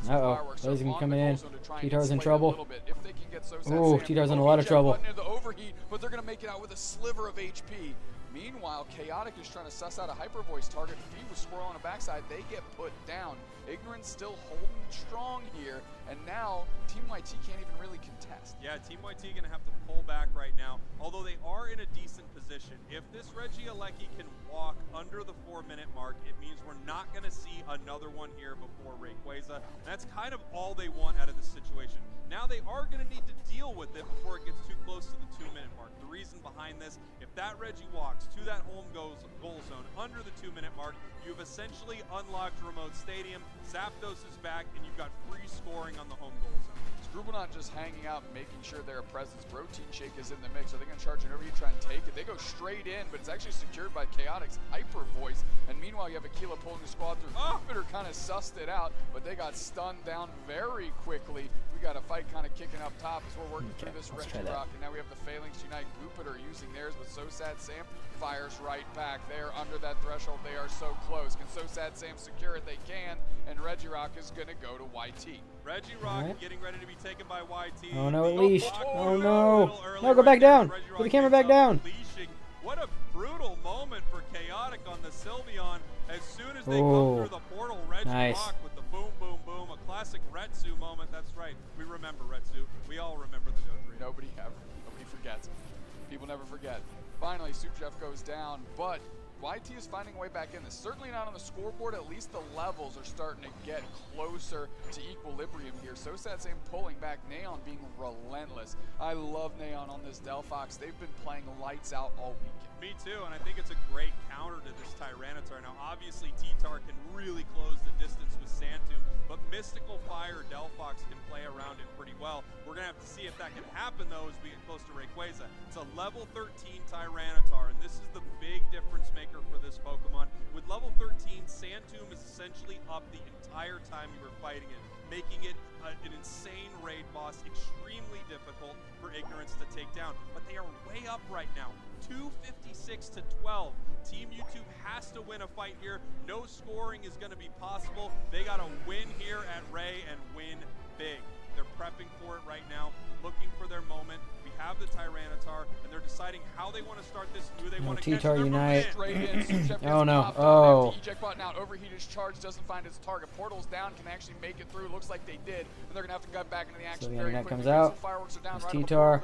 Blazing coming in. T-Tar's in trouble. If they can get Ooh, T-Tar's in a lot of trouble. Into the overheat, but they're going to make it out with a sliver of HP. Meanwhile, Chaotic is trying to suss out a Hyper Voice target. Fee with Swirl on the backside. They get put down. Ignorance still holding strong here, and now Team YT can't even really contest. Yeah, Team YT going to have to pull back right now, although they are in a decent position. If this Regieleki can walk under the 4-minute mark, it means we're not going to see another one here before Rayquaza. That's kind of all they want out of this situation. Now they are going to need to deal with it before it gets too close to the 2-minute mark. The reason behind this, if that Reggie walks to that home goal zone under the 2-minute mark, you've essentially unlocked Remote Stadium, Zapdos is back, and you've got free scoring on the home goal zone. Scribblenauts just hanging out and making sure their presence. Protein Shake is in the mix. Are they going to charge it over you, try and take it? They go straight in, but it's actually secured by Chaotic's Hyper Voice. And meanwhile, you have Aquila pulling the squad through. Jupiter kind of sussed it out, but they got stunned down very quickly. We got a fight kind of kicking up top as we're working through this Regirock. And now we have the Phalanx Unite. Jupiter using theirs, but So Sad Sam fires right back. They're under that threshold. They are so close. Can So Sad Sam secure it? They can. And Regirock is going to go to YT. Regirock getting ready to be taken by YT. Oh no, it leashed. Oh no. No, go back down. Put the camera back down. Leashing. What a brutal moment for Chaotic on the Sylveon. As soon as they come through the portal, Regirock with the boom, boom, boom. A classic Retsu moment. That's right. We remember Retsu. We all remember the Dodrio. Nobody forgets. People never forget. Finally, Suchef goes down, but YT is finding a way back in this. Certainly not on the scoreboard, at least the levels are starting to get closer to equilibrium here. So Sad Sam pulling back, Neon being relentless. I love Neon on this Delphox. They've been playing lights out all weekend. Me too, and I think it's a great counter to this Tyranitar. Now, obviously, T-Tar can really close the distance with Sandtomb, but Mystical Fire Delphox can play around it pretty well. We're going to have to see if that can happen, though, as we get close to Rayquaza. It's a level 13 Tyranitar, and this is the big difference maker for this Pokemon. With level 13, Sandtomb is essentially up the entire time you were fighting it, making it an insane raid boss, extremely difficult for Ignorance to take down. But they are way up right now, 256 to 12. Team YouTube has to win a fight here. No scoring is going to be possible. They got to win here at Ray and win big. They're prepping for it right now, looking for their moment. We have the Tyranitar, and they're deciding how they want to start this. Who they want to catch. T-Tar Unite. Oh no. Oh. Eject button out. Overheated charge doesn't find its target. Portal's down. Can actually make it through. Looks like they did. And they're gonna have to get back into the action very quickly. Comes out. Fireworks are down right T-Tar.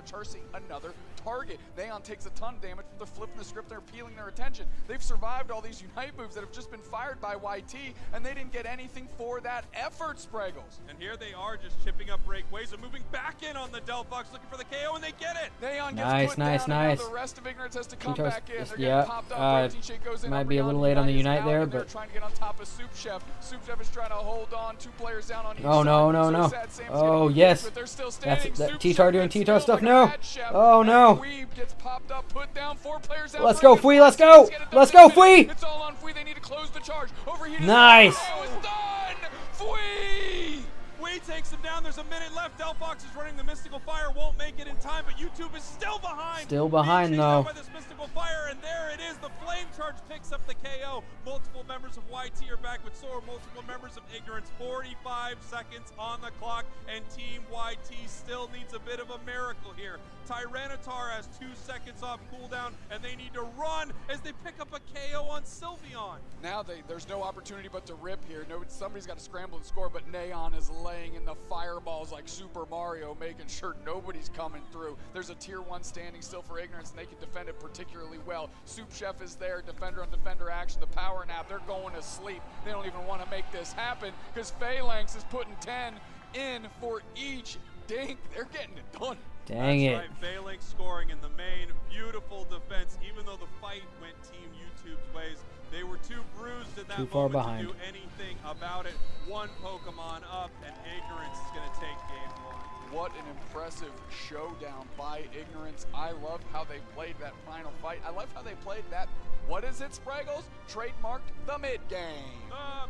Another target. Neon takes a ton of damage, but they're flipping the script. They're peeling their attention. They've survived all these Unite moves that have just been fired by YT, and they didn't get anything for that effort, Spraggles. And here they are, just chipping up Rayquaza, moving back in on the Delphox, looking for the KO, and they get it. Neon gets put down, and now the rest of Ignorance has to come back in. They're getting popped up. Goes in. Might be a little late on the Unite there, but they're trying to get on top of Soup Chef. Soup Chef is trying to hold on. 2 players down on each side. No. Oh yes. That's that T-Tar doing T-Tar stuff. No. Oh no. Gets popped up, put down, 4 players out. Let's go, Fui. Let's go. Let's go, Fui. It's all on Fui. They need to close the charge. Overheated. Nice. It's done. Fui. YT takes him down. There's a minute left. Delphox is running the Mystical Fire, won't make it in time, but YouTube is still behind. Still behind, though. By this Mystical Fire, and there it is. The Flame Charge picks up the KO. Multiple members of YT are back with Sora. Multiple members of Ignorance. 45 seconds on the clock, and Team YT still needs a bit of a miracle here. Tyranitar has 2 seconds off cooldown, and they need to run as they pick up a KO on Sylveon. Now there's no opportunity but to rip here. No, somebody's got to scramble and score, but Neon is laying in the fireballs like Super Mario, making sure nobody's coming through. There's a tier 1 standing still for Ignorance, and they can defend it particularly well. Soup Chef is there, defender on defender action, the power nap, they're going to sleep. They don't even want to make this happen because Phalanx is putting 10 in for each dink. They're getting it done. Dang it. That's right, Phalanx scoring in the main. Beautiful defense, even though the fight went Team YouTube's ways. They were too bruised in that Too far moment behind. to do anything about it. One Pokemon up, and Ignorance is going to take game 1. What an impressive showdown by Ignorance. I love how they played that final fight. I love how they played that, what is it, Spraggles? Trademarked the mid-game.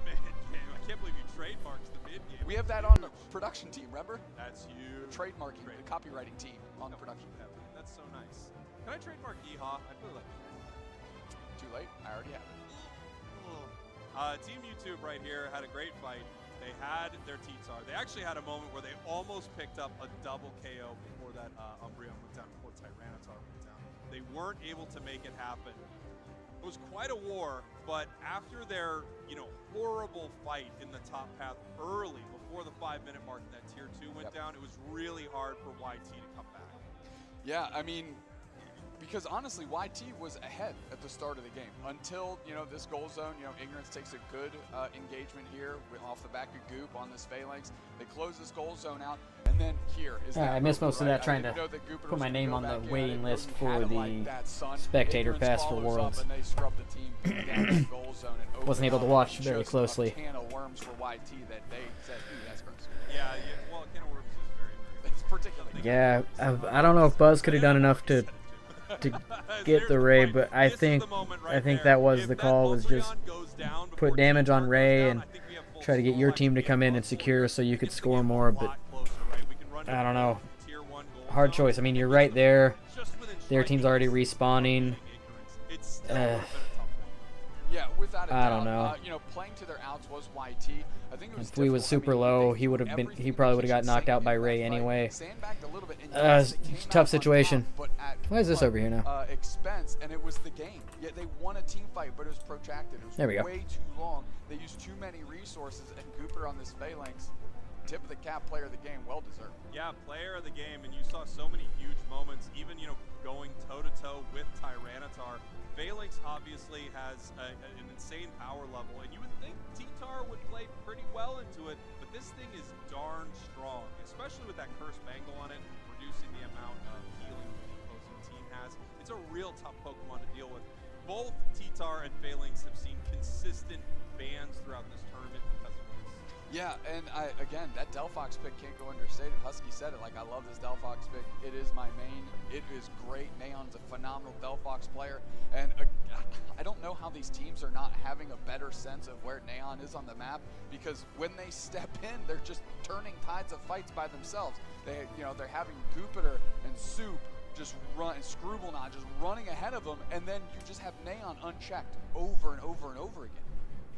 Mid-game. I can't believe you trademarked the mid-game. We have that on the production team, remember? That's you. Trademarking, the copywriting team on the production. That's so nice. Can I trademark Yeehaw? I feel like too late. I already have it. Team YouTube right here had a great fight. They had their T-Tar. They actually had a moment where they almost picked up a double KO before that Umbreon went down, before Tyranitar went down. They weren't able to make it happen. It was quite a war, but after their, horrible fight in the top path early, before the 5-minute mark that tier 2 went down, it was really hard for YT to come back. Yeah, I mean, because honestly, YT was ahead at the start of the game until, this goal zone, Ignorance takes a good engagement here off the back of Goop on this Phalanx. They close this goal zone out, and then here is I missed most of that trying to put my name on the waiting list for the spectator pass for Worlds. And they scrub the team down the goal zone and Wasn't able to watch very closely. A can of worms for YT that they said, ooh, that's gross. Yeah, well, a can of worms is very it's particularly. Yeah, I don't know if Buzz could have done enough to get the Ray, but I think that was the call, was just put damage on Ray and try to get your team to come in and secure so you could score more, but I don't know. Hard choice. I mean, you're right there. Their team's already respawning. Yeah, without a doubt. I don't know. Playing to their outs was YT. I think it was if we was super low, he probably would have got knocked out by Ray anyway. Tough situation. Why is this over here now? Expense, and it was the game. Yeah, they won a team fight, but it was protracted. It was there we go. Way too long. They used too many resources, and Cooper on this Phalanx, tip of the cap, player of the game, well deserved. Yeah, player of the game, and you saw so many huge moments, even going toe-to-toe with Tyranitar. Phalanx obviously has an insane power level, and you would think T-Tar would play pretty well into it, but this thing is darn strong, especially with that Curse Bangle on it, reducing the amount of healing the opposing team has. It's a real tough Pokemon to deal with. Both T-Tar and Phalanx have seen consistent bans throughout this tournament because of this. Yeah, and again, that Delphox pick can't go understated. Husky said it, I love this Delphox pick. It is my main. It is great. Neon's a phenomenal Delphox player. And I don't know how these teams are not having a better sense of where Neon is on the map, because when they step in, they're just turning tides of fights by themselves. They're having Jupiter and Soup just run, and Screwball just running ahead of them, and then you just have Neon unchecked over and over and over again.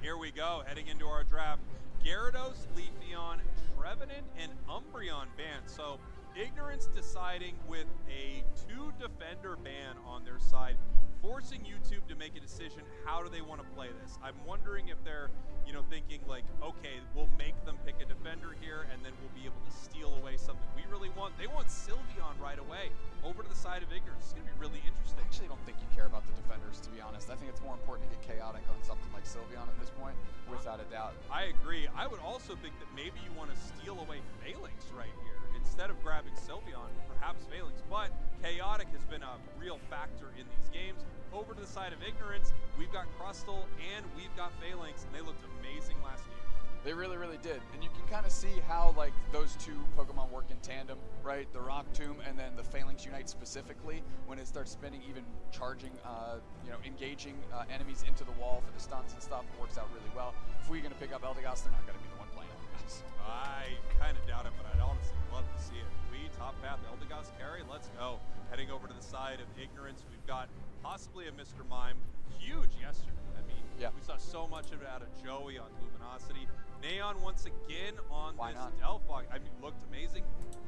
Here we go, heading into our draft. Gyarados, Leafeon, Trevenant, and Umbreon banned. So Ignorance deciding with a 2-defender ban on their side, forcing YouTube to make a decision. How do they want to play this? I'm wondering if they're, thinking okay, we'll make them pick a defender here, and then we'll be able to steal away something we really want. They want Sylveon right away over to the side of Ignorance. It's going to be really interesting. I actually don't think you care about the defenders, to be honest. I think it's more important to get chaotic on something like Sylveon at this point, without a doubt. I agree. I would also think that maybe you want to steal away Phalanx right here. Instead of grabbing Sylveon, perhaps Phalanx. But chaotic has been a real factor in these games. Over to the side of Ignorance, we've got Crustle and we've got Phalanx, and they looked amazing last game. They really, really did. And you can kind of see how those two Pokemon work in tandem, right? The Rock Tomb and then the Phalanx Unite specifically, when it starts spinning, even charging, engaging enemies into the wall for the stunts and stuff, works out really well. If we're going to pick up Eldegoss, they're not going to be the one playing Eldegoss. I kind of doubt Ignorance. We've got possibly a Mr. Mime. Huge yesterday. I mean, we saw so much of it out of Joey on Luminosity. Neon once again on this Delphi. I mean, looked amazing.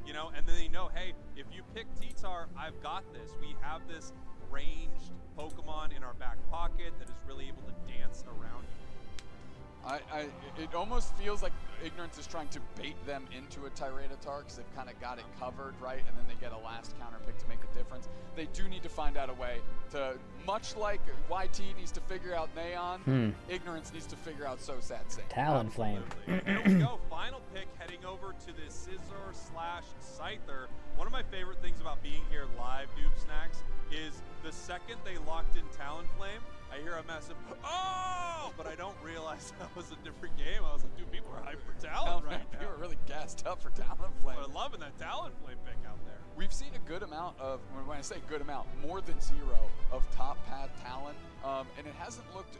You know, and then they know, hey, if you pick T-Tar, I've got this. We have this ranged Pokemon in our back pocket that is really able to dance around you. It almost feels like Ignorance is trying to bait them into a Tyranitar because they've kind of got it covered, right? And then they get a last counter pick to make a difference. They do need to find out a way to, much like YT needs to figure out Neon, Ignorance needs to figure out So Sad Sam. Talonflame. Here we go. Final pick heading over to the Scizor/Scyther. One of my favorite things about being here live, Noob Snacks, is the second they locked in Talonflame, I hear a massive, oh! But I don't realize that was a different game. I was like, dude, people are hyped for Talon right now. You were really gassed up for Talonflame. I'm loving that Talonflame pick out there. We've seen a good amount of, when I say good amount, more than 0 of top path Talon, and it hasn't looked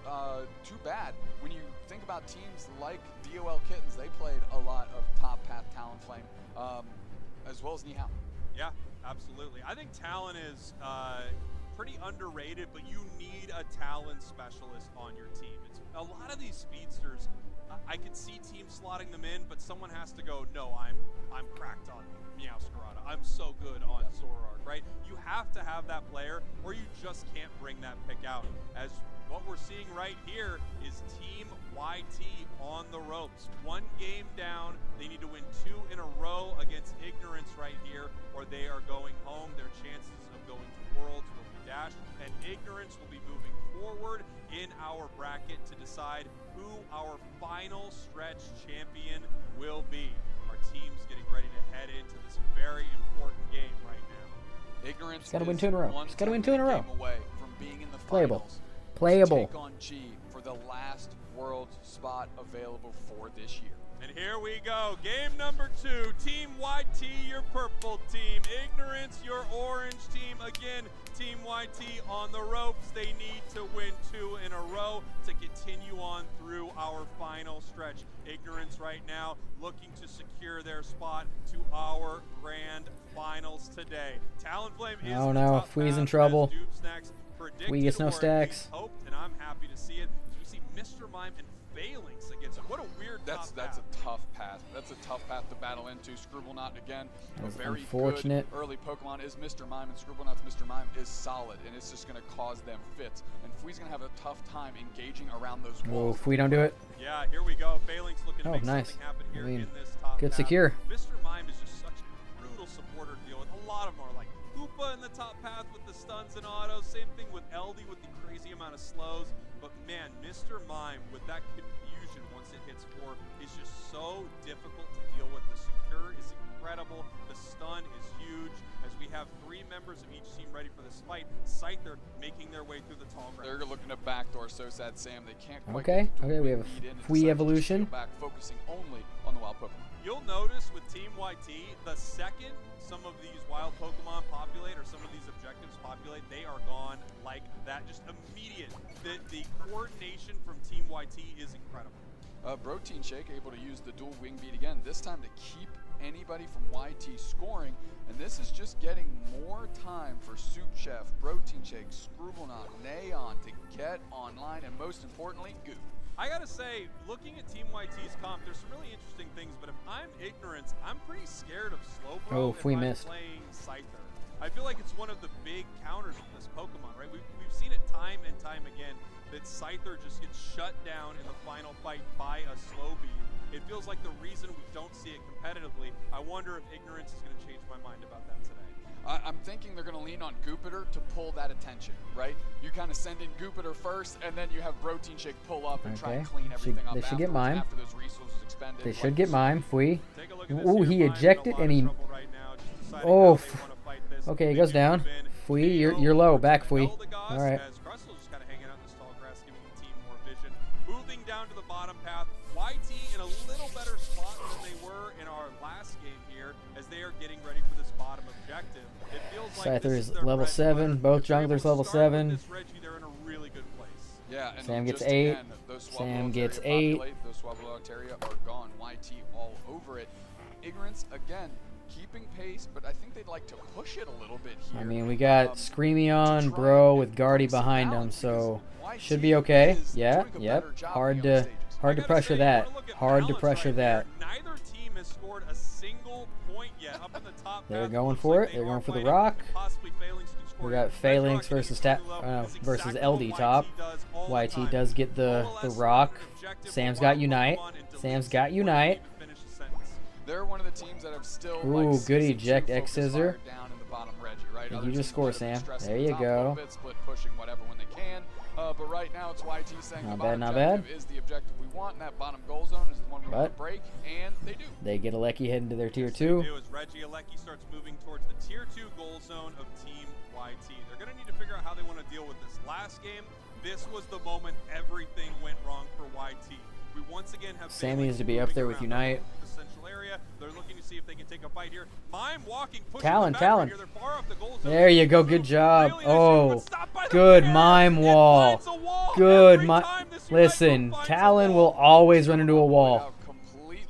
too bad. When you think about teams like DOL Kittens, they played a lot of top path Talonflame, as well as Nihao. Yeah, absolutely. I think Talon is pretty underrated, but you need a Talon specialist on your team. It's a lot of these speedsters, I could see teams slotting them in, but someone has to go, no, I'm cracked on Meowscarada. I'm so good on Zoroark, right? You have to have that player, or you just can't bring that pick out. As what we're seeing right here is Team YT on the ropes. 1 game down. They need to win 2 in a row against Ignorance right here, or they are going home. Their chances of going to Worlds will be dashed, and Ignorance will be moving forward in our bracket to decide who our final stretch champion will be. Our team's getting ready to head into this very important game right now. Ignorance Got to win 2 in a row. Just got to win 2 in a row. Away from being in the Playable. finals Playable. to take on G for the last world spot available for this year. And here we go. Game number 2. Team YT, your purple team. Ignorance, your orange team. Again, Team YT on the ropes. They need to win 2 in a row to continue on through our final stretch. Ignorance right now looking to secure their spot to our grand finals today. Talonflame is Oh no, Fui's in trouble. Fui gets no stacks. Hoped, and I'm happy to see it. As we see Mr. Mime and Phalanx against him. What a weird That's path. a tough path. That's a tough path to battle into. Scribblenaught again, a That's very unfortunate. good early Pokemon is Mr. Mime, and Scribblenaught's Mr. Mime is solid, and it's just going to cause them fits. And Fui's going to have a tough time engaging around those Whoa, walls. if we don't do it. Yeah, here we go. Phalanx looking to make nice. something happen here I mean, in this top good path. secure. Mr. Mime is just such a brutal supporter to deal with. A lot of them are like Hoopa in the top path with the stuns and autos. Same thing with LD with the crazy amount of slows. But man, Mr. Mime with that confusion once it hits 4 is just so difficult to deal with. The secure is incredible. The stun is huge. As we have 3 members of each team ready for this fight. Scyther making their way through the tall ground. They're looking to backdoor So Sad Sam. They can't quite Okay, get the we have a lead in and Fui decide to just evolution. steal back, focusing only on the wild Pokemon. You'll notice with Team YT, the second some of these wild Pokemon populate or some of these objectives populate, they are gone like that. Just immediate. The coordination from Team YT is incredible. Protein Shake able to use the dual wing beat again, this time to keep anybody from YT scoring, and this is just getting more time for Soup Chef, Protein Shake, Scribblenaught, Neon to get online, and most importantly, Goop. I gotta say, looking at Team YT's comp, there's some really interesting things, but if I'm Ignorance, I'm pretty scared of Slowbro Oh, if Fui I'm missed. playing Scyther. I feel like it's one of the big counters of this Pokemon, right? We've seen it time and time again that Scyther just gets shut down in the final fight by a slow beam. It feels like the reason we don't see it competitively. I wonder if Ignorance is going to change my mind about that today. I'm thinking they're going to lean on Goopiter to pull that attention, right? You kind of send in Goopiter first, and then you have Protein Shake pull up and try and clean everything up They should get mime. after those resources expended. They like should get mime. Fui. Ooh, he ejected and he. Oh. Okay, he goes down. Fui, you're low. Back, Fui. All right. As Crustle just kind of hanging out in this tall grass, giving the team more vision. Moving down to the bottom path. YT in a little better spot than they were in our last game here, as they are getting ready for this bottom objective. It feels like Scyther this is their level bread and 7. butter. Both If they're able junglers to level start with 7. this Reggie, they're in a really good place. Yeah, and Sam gets just 8. Again, those Sam gets Swablu 8. populate, those Swablu Altaria are gone. YT all over it. Ignorance, again, keeping pace, but I think they'd like to push it a little bit here. I mean, we got Screamion, Bro, with Guardy behind him, so should be okay. Yeah, yep. Hard to pressure that. Hard to pressure that. Neither team has scored a single point yet. Up in the top They're going for it. They're going for the rock. We got Phalanx versus versus LD top. YT does get the rock. Sam's got Unite. Sam's got Unite. They're one of the teams that have still Ooh, good eject X scissor. down in the bottom Reggie, right? You just score, Sam. There you go. Split pushing whatever when they can. But right now it's YT saying Not the bad, bottom not objective bad. is the objective we want, and that bottom goal zone is the one we want to break, and they do. They get Alecki heading to their tier 2. They do as Reggie Alecki starts moving towards the tier 2 goal zone of Team YT. They're going to need to figure out how they want to deal with this. Last game, this was the moment everything went wrong for YT. We once again have Sam needs to be up there with Unite. the central area. They're looking to see if they can take a fight here. Mime walking, pushing Talon, the back right Talon. here. They're far off the goal zone. There you go. Good job. Oh, good Mime wall. Good Mime. Listen, Talon will always run into a wall.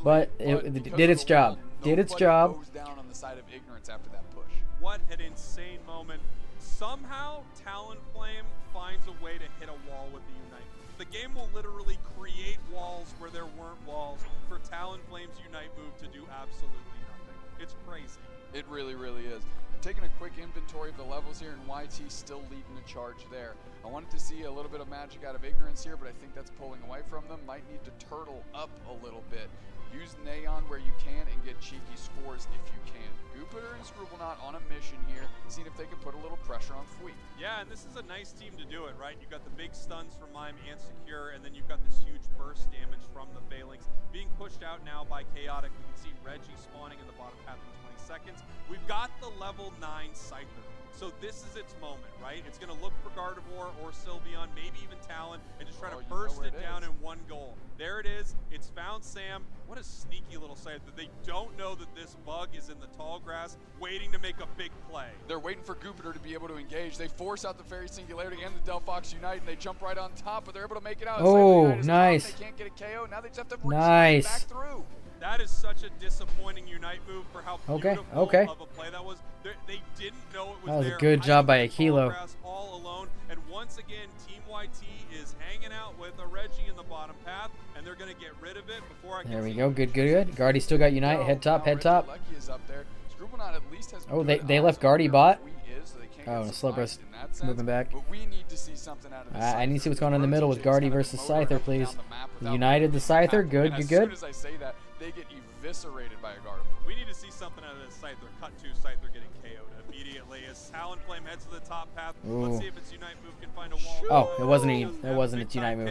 But it did its job. Did its job. Goes down on the side of Ignorance after that push. What an insane moment. Somehow, Talonflame finds a way to hit a wall with the Unite. The game will literally create walls where there weren't walls for Talonflame's Unite move to do absolutely nothing. It's crazy. It really, really is. Taking a quick inventory of the levels here, and YT still leading the charge there. I wanted to see a little bit of magic out of Ignorance here, but I think that's pulling away from them. Might need to turtle up a little bit. Use Neon where you can and get cheeky scores if you can. Jupiter and Scribblenaught on a mission here, seeing if they can put a little pressure on Fweet. Yeah, and this is a nice team to do it, right? You've got the big stuns from Mime and Secure, and then you've got this huge burst damage from the Phalanx. Being pushed out now by Chaotic. We can see Reggie spawning in the bottom path in 20 seconds. We've got the level 9 Scyther. So this is its moment, right? It's going to look for Gardevoir or Sylveon, maybe even Talon, and just try to burst it down in one goal. There it is. It's found Sam. What a sneaky little sight that they don't know that this bug is in the tall grass waiting to make a big play. They're waiting for Jupiter to be able to engage. They force out the Fairy Singularity and the Delphox Unite, and they jump right on top, but they're able to make it out. Oh, nice. They can't get a KO. Now they just have to Nice. back through. That is such a disappointing Unite move for how beautiful okay. of a play that was. They didn't know it was That was a there. good job by Akilo. Akilo. All alone, and once again, Team YT is hanging out with a Reggie in the bottom path, and they're going to get rid of it before I can There we see go. Good, good, good. Guardy still got Unite. Head top, head top. Lucky is up there. Scribblenaught at least has Oh, good they left odds Guardy on bot. where Fweet is, so they can't Oh, get Slowbro surprised in that sense. moving back. But we need to see something out of this. I need to see what's going on in the middle with Guardy versus Scyther, please. without United the Scyther. Good, And good, as good. soon as I say that, they get eviscerated by a Gardevoir. We need to see something out of this Scyther. Cut to Scyther getting KO'd immediately as Talonflame heads to the top path. Let's Ooh. see if its Unite move can find a wall. Oh, it wasn't its Unite move.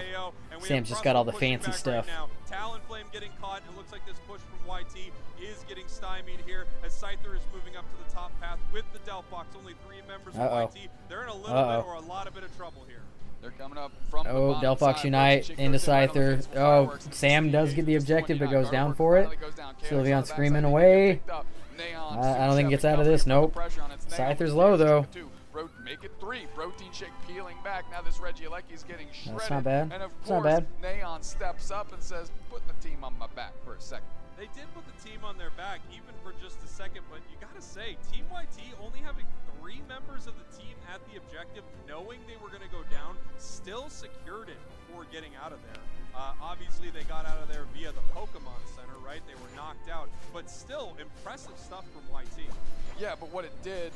Sam's just got all the fancy stuff. Right now. Talonflame getting caught. It looks like this push from YT is getting stymied here as Scyther is moving up to the top path with the Delphox. Only 3 members of YT. They're in a little bit or a lot of trouble here. They're coming up from Oh, Delphox Unite into Scyther. Oh, Sam does get the objective but goes down for it. Sylveon screaming away. I don't think it gets out of this. Nope. Scyther's low though. Make it 3. Protein Shake peeling back. Now this Reggie Alecki is getting shredded. That's not bad. And of It's course, not bad. Neon steps up and says, put the team on my back for a second. They did put the team on their back, even for just a second, but you gotta say, Team YT only having 3 members of the team at the objective, knowing they were gonna go down, still secured it before getting out of there. Obviously, they got out of there via the Pokemon Center, right? They were knocked out, but still impressive stuff from YT. Yeah, but what it did,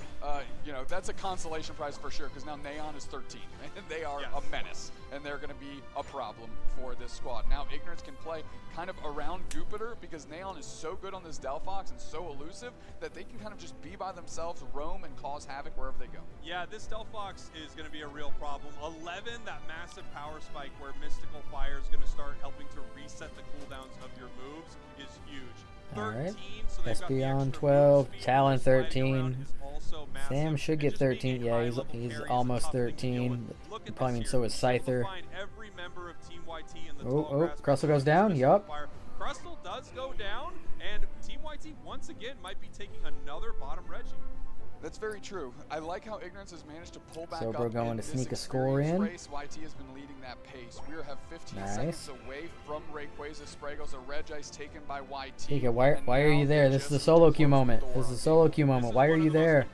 you know, that's a consolation prize for sure, because now Neon is 13, and they are a menace, and they're going to be a problem for this squad. Now, Ignorance can play kind of around Jupiter, because Neon is so good on this Delphox and so elusive that they can kind of just be by themselves, roam, and cause havoc wherever they go. Yeah, this Delphox is going to be a real problem. 11, that massive power spike where Mystical Fire is going to start helping to reset the cooldowns of your moves is huge. Alright. 13, so they've got the Espeon extra 12. move speed Talon sliding 13. around is also massive. Sam should get 13. Yeah, he's almost 13. But probably means so is Scyther. Every member of Team YT in the Oh, Crustle goes down. Yup. Crustle does go down, and Team YT once again might be taking another bottom Reggie. That's very true. I like how Ignorance has managed to pull back Sobro up going in to this sneak a score experience in. Race. YT has been leading that pace. We have 15 Nice. seconds away from Rayquaza. Spragos, a Reg Ice taken by YT. Tika, why are you there? This is a solo queue moment. This is a solo queue moment. Why are you there?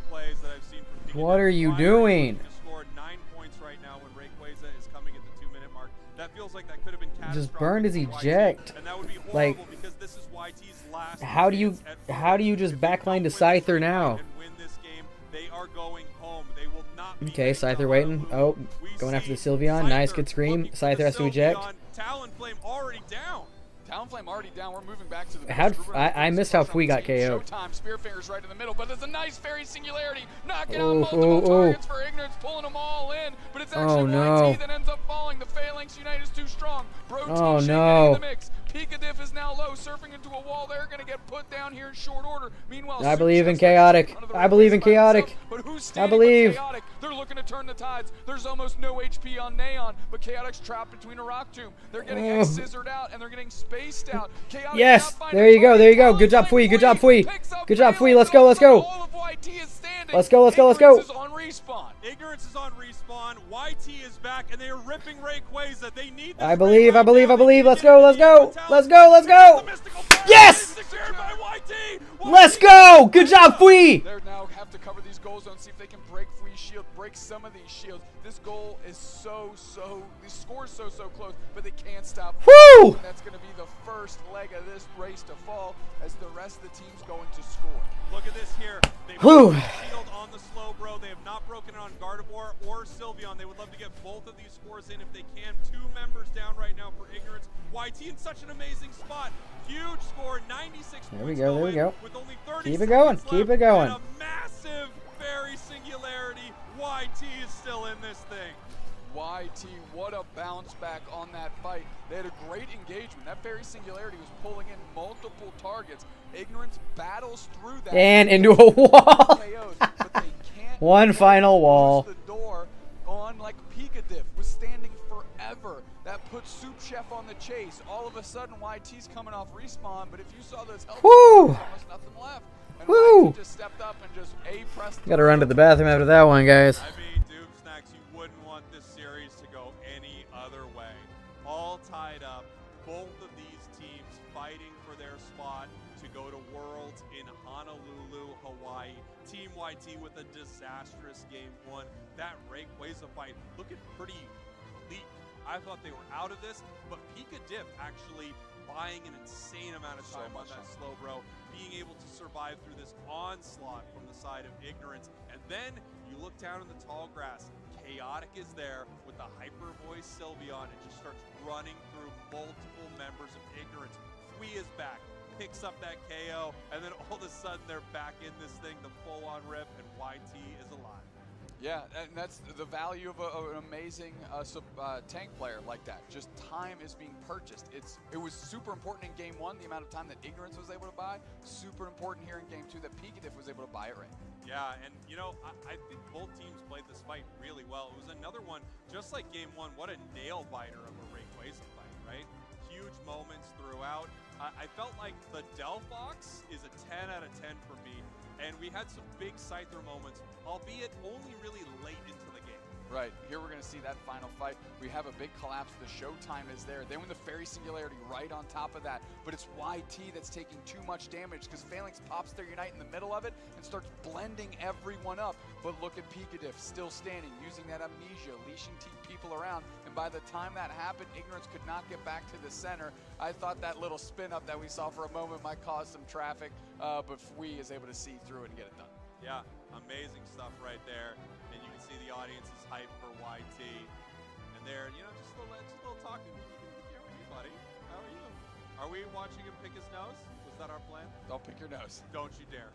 Plays that I've seen from What are you doing? Scored 9 points right now when Rayquaza is coming at the 2-minute mark. That feels like that could have been catastrophic. Just burned his for YT, eject. and that would be horrible Like, because this is YT's last how do you just backline to Scyther now? win this game. They are going home. They will not be Okay, Scyther waiting. Oh, going after the Sylveon. Nice, good scream. Scyther has to eject. Talonflame already down. Talonflame already down. We're moving back to the How'd I missed how Fui got KO'd. Showtime. Spearfinger's right in the middle, but it's a nice fairy singularity. Knocking out Oh, multiple oh, targets for Ignorance, pulling them all in. But it's actually no. YT that ends up falling. The Phalanx Unite is too strong. Bro Oh, Team no. in the mix. Pikadiff is now low, surfing into a wall. They're going to get put down here in short order. Meanwhile, I believe in Superchef's Chaotic. under the I believe in race by himself. Chaotic. But who's I standing believe. with Chaotic? They're looking to turn the tides. There's almost no HP on Neon, but Chaotic's trapped between a rock tomb. They're getting Oh. X-scissored out, and they're getting spaced out. Chaotic Yes, cannot find there a you go, target. there you go. Good job, Fui. Good job, Fui. Good job, Fui. Let's go, let's go. All of YT is standing. Let's go, let's go, let's go. Ignorance is on respawn. Ignorance is on respawn. YT is back, and they are ripping Rayquaza. They need this I believe. right now. Let's go, let's go. Let's go, let's go. Yes! Secured by YT. Let's go. Good job, Fui. They now have to cover these goal zones, see if they can break Fui's shield, break some of these shields. This goal is these scores so close, but they can't stop. Woo! That's going to be the first leg of this race to fall as the rest of the team's going to score. Look at this here. They Whew. broke the shield on the Slowbro. They have not broken it on Gardevoir or Sylveon. They would love to get both of these scores in if they can. 2 members down right now for Ignorance. YT in such an amazing spot. Huge score, 96 There we points go, there we going go. with only 30 Keep it going, seconds keep left it going. and a massive fairy singularity. YT is still in this thing. YT, what a bounce back on that fight. They had a great engagement. That fairy singularity was pulling in multiple targets. Ignorance battles through that. And into a wall. One final wall. The door on like Pikadiff was standing forever. That puts Soup Chef on the chase. All of a sudden, YT's coming off respawn, but if you saw those health, Woo! there's almost nothing left. And Woo! YT just stepped up and just A-pressed. Gotta run to the bathroom after that one, guys. I mean, Doom Snacks, you wouldn't want this series to go any other way. All tied up. Both of these teams fighting for their spot to go to Worlds in Honolulu, Hawaii. Team YT with a disastrous game 1. That Rayquaza fight looking pretty bleak. I thought they were out of this, but Pikadiff actually buying an insane amount of time on that Slowbro, being able to survive through this onslaught from the side of Ignorance. And then you look down in the tall grass, Chaotic is there with the Hyper Voice Sylveon and just starts running through multiple members of Ignorance. Fui is back, picks up that KO, and then all of a sudden they're back in this thing, the full-on rip, and YT is alive. Yeah, and that's the value of an amazing tank player like that. Just time is being purchased. It was super important in Game 1, the amount of time that Ignorance was able to buy. Super important here in Game 2 that Pikadiff was able to buy it right. Yeah, and you know, I think both teams played this fight really well. It was another one, just like Game 1, what a nail-biter of a Rayquaza fight, right? Huge moments throughout. I felt like the Delphox is a 10 out of 10 for me. And we had some big Scyther moments, albeit only really late into the game. Right, here we're going to see that final fight. We have a big collapse. The showtime is there. Then with the Fairy Singularity right on top of that. But it's YT that's taking too much damage because Phalanx pops their Unite in the middle of it and starts blending everyone up. But look at Pikadiff still standing, using that amnesia, leashing people around. And by the time that happened, Ignorance could not get back to the center. I thought that little spin up that we saw for a moment might cause some traffic, but Fui is able to see through it and get it done. Yeah, amazing stuff right there. And you can see the audience is hyped for YT. And they're, you know, just a little talking. Here with you, buddy. How are you? Are we watching him pick his nose? Was that our plan? Don't pick your nose. Don't you dare.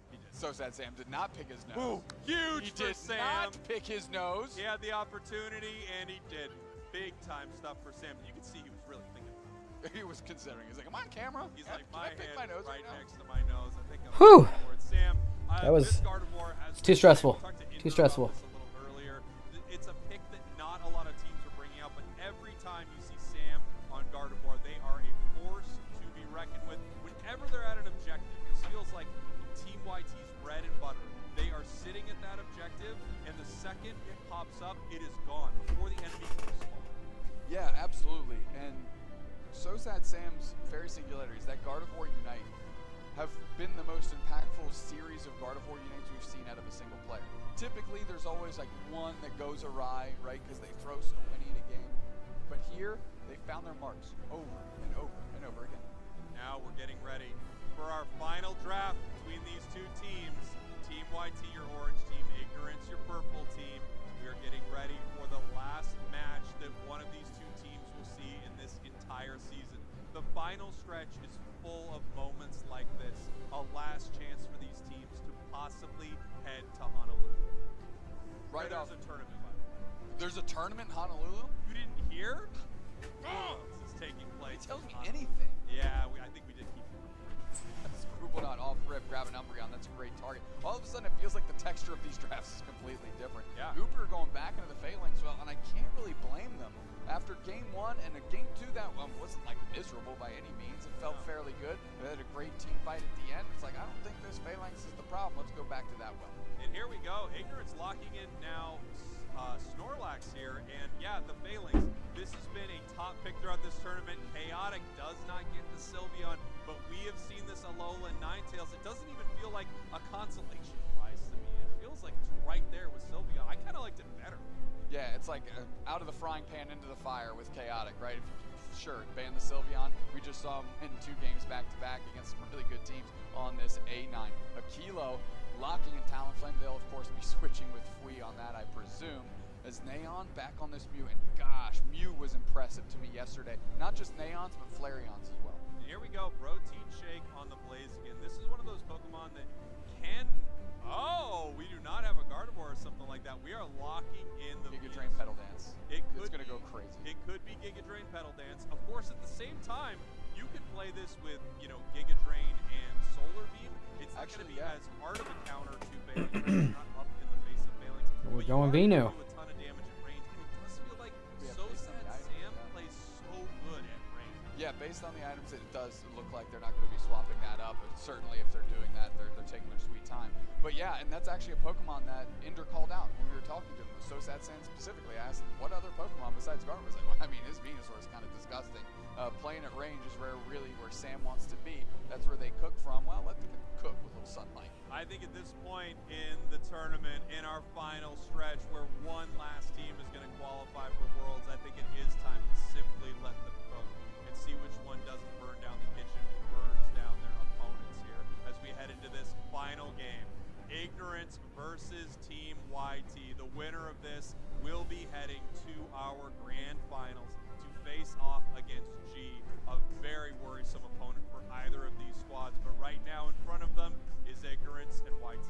He did. So sad Sam did not pick his nose. Ooh, huge He for did Sam. not pick his nose. He had the opportunity, and he did. Big time stuff for Sam. You can see he was really thinking about it. He was considering. He's like, am I on camera? He's Yeah, like, can my I pick hand my nose right right now? next to my nose. I think I'm Whew. forward. Sam, That was this Gardevoir has too stressful. talked to Too Inter stressful. about this a little earlier. It's a pick that not a lot of teams are bringing out, but every time you see Sam on Gardevoir, they are a force to be reckoned with. Whenever they're at an objective, this feels like Team YT's bread and looking at that objective, and the second it pops up, it is gone before the enemy can respond. Yeah, absolutely. And SoSad Sam's very singularities, that Gardevoir Unite, have been the most impactful series of Gardevoir Unites we've seen out of a single player. Typically, there's always like one that goes awry, right? Because they throw so many in a game. But here, they found their marks over and over and over again. Now we're getting ready for our final draft between these two teams. Team YT, your orange team, Ignorance, your purple team. We are getting ready for the last match that one of these two teams will see in this entire season. The final stretch is full of moments like this. A last chance for these teams to possibly head to Honolulu. Right off. There's a tournament, by the way. There's a tournament in Honolulu? You didn't hear? This is taking place. It tells me anything. Yeah, I think we did keep it. Scrubblenot off rip, grab an Umbreon. That's a great target. All of a sudden, it feels like the texture of these drafts is completely different. Yeah. Hooper going back into the Phalanx, well, and I can't really blame them. After game 1 and a game 2 that wasn't like miserable by any means. It felt fairly good. They had a great team fight at the end. It's like, I don't think this Phalanx is the problem. Let's go back to that well. And here we go. Ignorance locking in now Snorlax here. And yeah, the Phalanx. This has been a top pick throughout this tournament. Chaotic does not get the Sylveon, but we have seen this Alola Ninetales. It doesn't even feel like a consolation prize to me. It feels like it's right there with Sylveon. I kind of liked it better. Yeah, it's like out of the frying pan into the fire with Chaotic, right? Sure, ban the Sylveon. We just saw him in 2 games back-to-back against some really good teams on this A9. Aquilo locking in Talonflame. They'll, of course, be switching with Fui on that, I presume. As Neon back on this Mew, and gosh, Mew was impressive to me yesterday. Not just Neons, but Flareons as well. And here we go, Protein Shake on the Blaziken. This is one of those Pokemon that can... Oh, we do not have a Gardevoir or something like that. We are locking in the Giga Drain Petal Dance. It's going to go crazy. It could be Giga Drain Petal Dance. Of course, at the same time, you could play this with, Giga Drain and Solar Beam. It's not going to be as hard of a counter to Phalanx. Not up in the face of Phalanx. We're going Vino. A ton of damage at range. And it does feel like SoSad Sam plays so good at range. Yeah, based on the items, it does look like they're not going to be swapping that up. And certainly, if they're doing that, they're taking their sweet time. But yeah, and that's actually a Pokemon that Inder called out when we were talking to him. With SoSad Sam specifically, I asked him, what other Pokemon besides Gardevoir? He's like, well, I mean, his Venusaur is kind of disgusting. Playing at range is where Sam wants to be. That's where they cook from. Well, let them cook with a little sunlight. I think at this point in the tournament, in our final stretch, where one last team is going to qualify for Worlds, I think it is time to simply let them cook and see which one doesn't burn down the kitchen, burns down their opponents here as we head into this final game. Ignorance versus Team YT. The winner of this will be heading to our grand finals to face off against G, a very worrisome opponent for either of these squads. But right now in front of them is Ignorance and YT.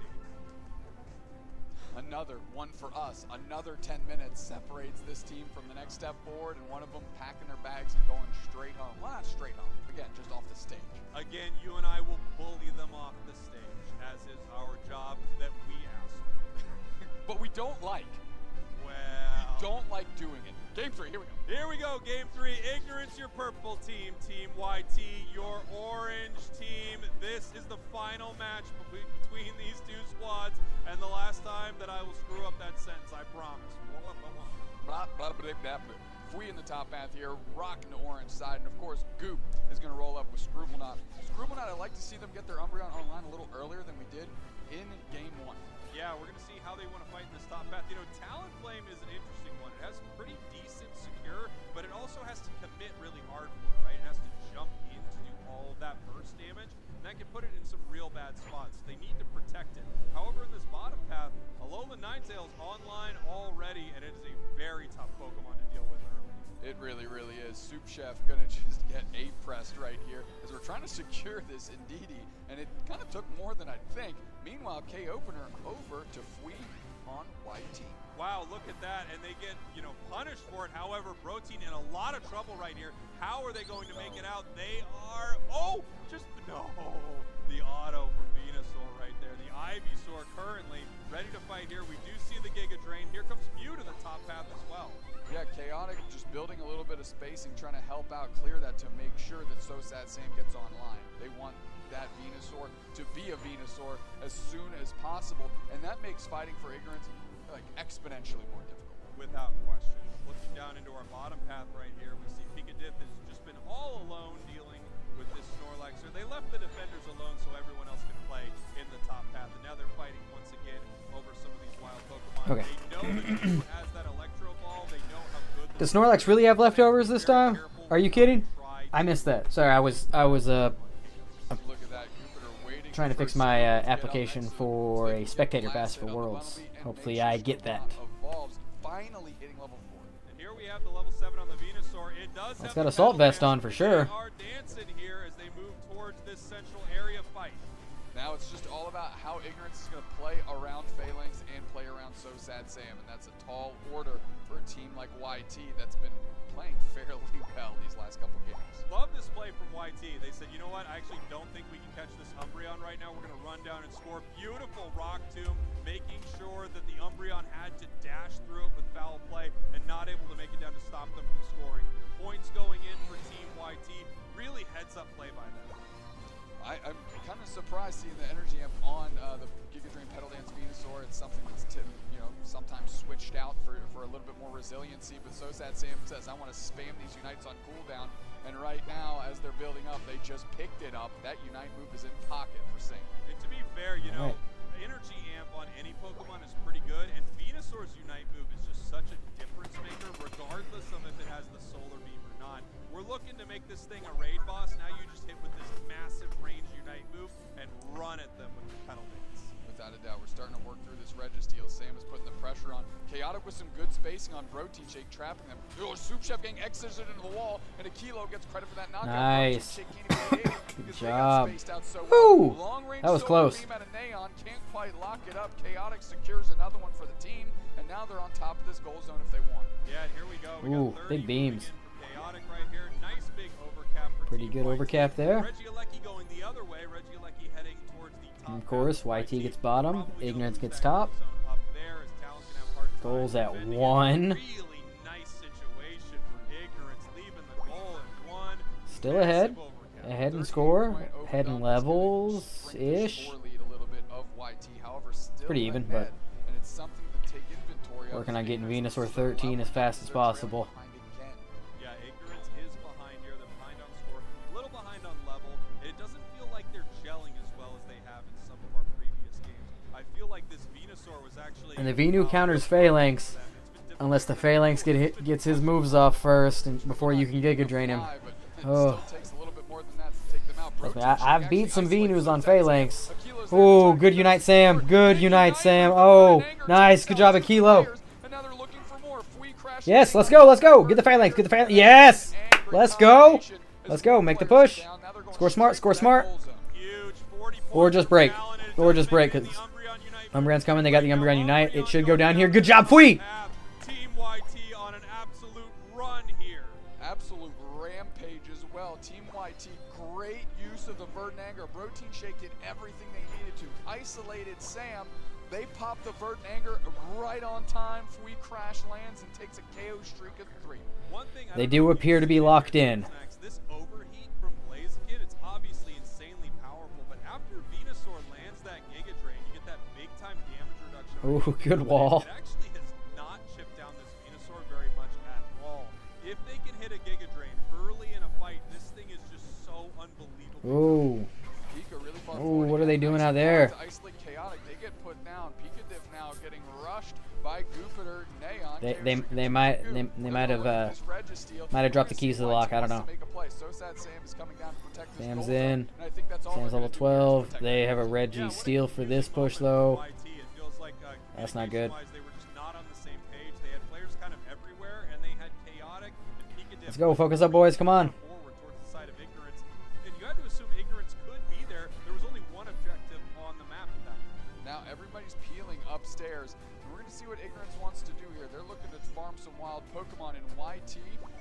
Another one for us. Another 10 minutes separates this team from the next step forward, and one of them packing their bags and going straight home. Well, not straight home. Again, just off the stage. Again, you and I will bully them off the stage, as is our job that we ask. But we don't like. Well, we don't like doing it. Game 3, here we go. Here we go, game 3. Ignorance, your purple team. Team YT, your orange team. This is the final match between these two squads, and the last time that I will screw up that sentence, I promise. Blah, blah, blah, blah, blah. Fui in the top path here, rocking the orange side, and of course, Goop is going to roll up with Scrubblenot. Scrubblenot, I'd like to see them get their Umbreon online a little earlier than we did in game 1. Yeah, we're going to see how they want to fight in this top path. Talonflame is an interesting one. It has pretty decent secure, but it also has to commit really hard for it, right? It has to jump in to do all of that burst damage, and that can put it in some real bad spots. They need to protect it. However, in this bottom path, Alola Ninetales online already, and it is a very tough Pokemon to deal with early. It really, really is. Soup Chef gonna just get A-pressed right here as we're trying to secure this Indeedee, and it kind of took more than I'd think. Meanwhile, K-Opener over to Fui on YT. Wow, look at that, and they get, punished for it. However, Protein in a lot of trouble right here. How are they going to make it out? They are, the auto from Venusaur right there. The Ivysaur currently ready to fight here. We do see the Giga Drain. Here comes Mew to the top path as well. Yeah, Chaotic just building a little bit of spacing, trying to help out clear that to make sure that SoSad Sam gets online. They want that Venusaur to be a Venusaur as soon as possible, and that makes fighting for Ignorance like exponentially more difficult. Without question. Looking down into our bottom path right here, we see Picadith has just been all alone dealing with this Snorlaxer. They left the defenders alone so everyone else can play in the top path, and now they're fighting once again over some of these wild Pokemon. Okay. They know that Goo has that Electro Ball. They know how good Does Snorlax really have leftovers this time? Are you kidding? I missed that. Sorry, I was trying to fix my application for a spectator pass for Worlds. Hopefully I get that. Finally hitting level 4. And here we have the level 7 on the Venusaur. It does It's have got the assault Petal vest on for Dance. sure. They are dancing here as they move towards this central area fight. Now it's just all about how Ignorance is going to play around Phalanx and play around So Sad Sam, and that's a tall order for a team like YT that's been playing fairly well these last couple games. Love this play from YT. They said, you know what, I actually don't think we can catch this Umbreon right now. We're going to run down and score. Beautiful Rock Tomb, making sure that the Umbreon had to dash through it with foul play and not able to make it down to stop them from scoring. Points going in for Team YT. Really heads up play by them. I'm kind of surprised seeing the energy amp on the Giga Drain Petal Dance Venusaur. It's something that's sometimes switched out for a little bit more resiliency, but So Sad Sam says I want to spam these Unites on cooldown, and right now as they're building up, they just picked it up. That Unite move is in pocket for Sam. And to be fair, you know, energy amp on any Pokemon is pretty good, and Venusaur's Unite move is just such a difference maker regardless of if it has the Solar Beam or not. We're looking to make this thing a raid boss. Now you just hit with this massive range Unite move and run at them with the Petal Dance. Without a doubt, we're starting to work through this Registeel. Sam is putting the pressure on. Chaotic with some good spacing on Protein Shake, trapping them. Oh, Soup Chef getting exited into the wall, and Akilo gets credit for that knockout. Nice. Good job. So Woo! Long-range That was Solar close. Beam out of Neon, can't quite lock it up. Chaotic secures another one for the team, and now they're on top of this goal zone if they want. Yeah, and here we go. We Ooh, got 30 big beams. Chaotic right here. Nice big overcap for Pretty Team good YT. overcap there. Regieleki going the other way. Regieleki heading towards the top. And of course, YT gets bottom, Ignorance gets top. Up there as Talon's gonna have hard time Goals at defending it. 1. Really nice situation for Ignorance, leaving the goal at 1. Still ahead. Ahead in score. Ahead in levels-ish. Pretty even, but working on getting Venusaur 13 as fast as possible. Yeah, Ignorance is behind here. They're behind on score, a little behind on level. It doesn't feel like they're gelling as well as they have in some of our previous games. I feel like this Venusaur was actually... And the Venu counters Phalanx, unless the Phalanx gets his moves off first and before you can Giga Drain him. Oh. I've beat some Venus on Phalanx. Oh, good Unite Sam. Good Unite Sam. Oh, nice. Good job, Akilo. Yes, let's go. Let's go. Get the Phalanx. Get the Phalanx. Yes. Let's go. Let's go. Make the push. Score smart. Score smart. Or just break. Or just break because Umbreon's coming. They got the Umbreon Unite. It should go down here. Good job, Fui. Team YT on an absolute run here. Absolute rampage as well. Team YT, great use of the Verdant Anger. Protein Shake did everything they needed to. Isolated Sam. They pop the Verdant Anger right on time. Fui Crash lands and takes a KO streak of 3. They do appear to be locked in. This overheat from Blaziken, it's obviously insanely powerful, but after Venusaur lands that Giga Drain, you get that big time damage reduction. Ooh, good wall. It actually has not chipped down this Venusaur very much at all. If they can hit a Giga Drain early in a fight, this thing is just so unbelievable. Ooh. Ooh, what are they doing out there? Isolate Chaotic, they get put down. Picadith now getting rushed by Jupiter, Neon. They might have dropped the keys to the lock. I don't know. Sam's in. Sam's level 12. They have a Registeel for this push though. That's not good. Let's go. Focus up, boys. Come on. Now everybody's peeling upstairs, and we're going to see what Ignorance wants to do here. They're looking to farm some wild Pokemon, and YT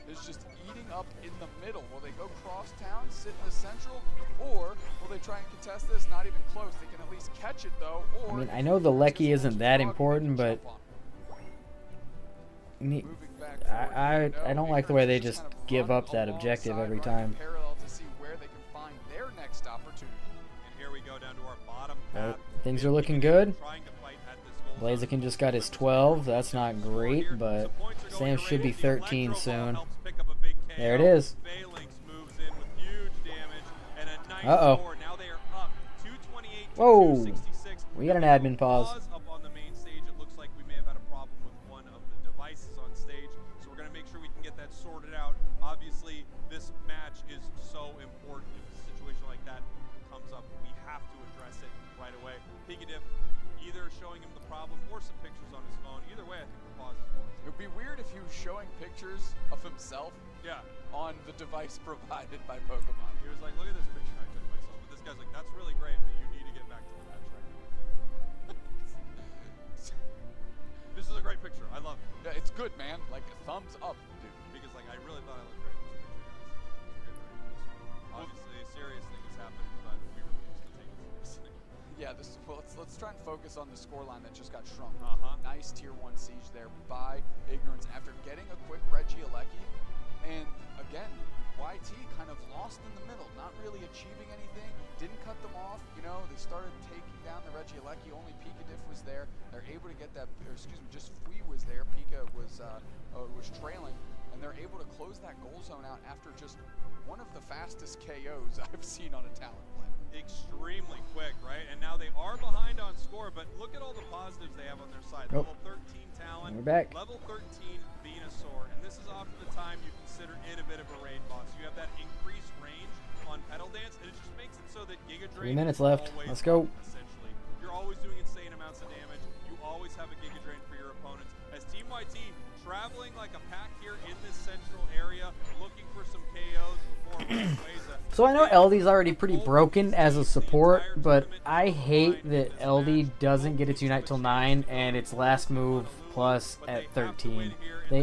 is just eating up in the middle. Will they go cross town, sit in the central, or will they try and contest this? Not even close. They can at least catch it, though. Or I mean, I know the Lecky isn't that important, but I don't like the way they just give up that objective every time. Parallel to see where they can find their next opportunity. And here we But things are looking good. Blaziken just got his 12. That's not great, but Sam should be 13 soon. There it is. Uh-oh. Whoa. We got an admin pause. Up on the main stage, it looks like we may have had a problem with one of the devices on stage, so we're going to make sure we can get that sorted out. Obviously, this match is so important. If a situation like that comes up, we have to address it right away. Picadiff either showing him the problem or some pictures on his phone. Either way, I think the pause is going. It would be weird if he was showing pictures of himself on the device provided by Pokemon. He was like, look at this picture I took of myself. But this guy's like, that's really great, but you need to get back to the match right now. This is a great picture. I love it. Yeah, it's good, man. Like, thumbs up, dude. Because, like, I really thought I looked great in this picture, guys. Obviously, a serious thing has happened, but we refuse to take it seriously. Yeah, well, let's try and focus on the scoreline that just got shrunk. Nice tier 1 siege there by Ignorance after getting a quick Regieleki. And again, YT kind of lost in the middle, not really achieving anything, didn't cut them off. You know, they started taking down the Regieleki, only Picadiff was there. They're able to get that, or excuse me, just Fui was there. Pika was trailing, and they're able to close that goal zone out after just one of the fastest KOs I've seen on a talent play. Extremely quick, right? And now they are behind on score, but look at all the positives they have on their side. Nope. Level 13 Talon, We're back. level 13 Venusaur, and this is often the time you consider it a bit of a raid boss. You have that increased range on Petal Dance, and it just makes it so that Giga Drain 3 minutes left. Let's go. Essentially, you're always doing insane amounts of damage. You always have a Giga Drain for your opponents. As Team YT traveling like a pack here in this central area, looking for some KOs before Rayquaza. So I know LD's already pretty broken as a support, but I hate that LD doesn't get its Unite till 9 and its last move plus at 13.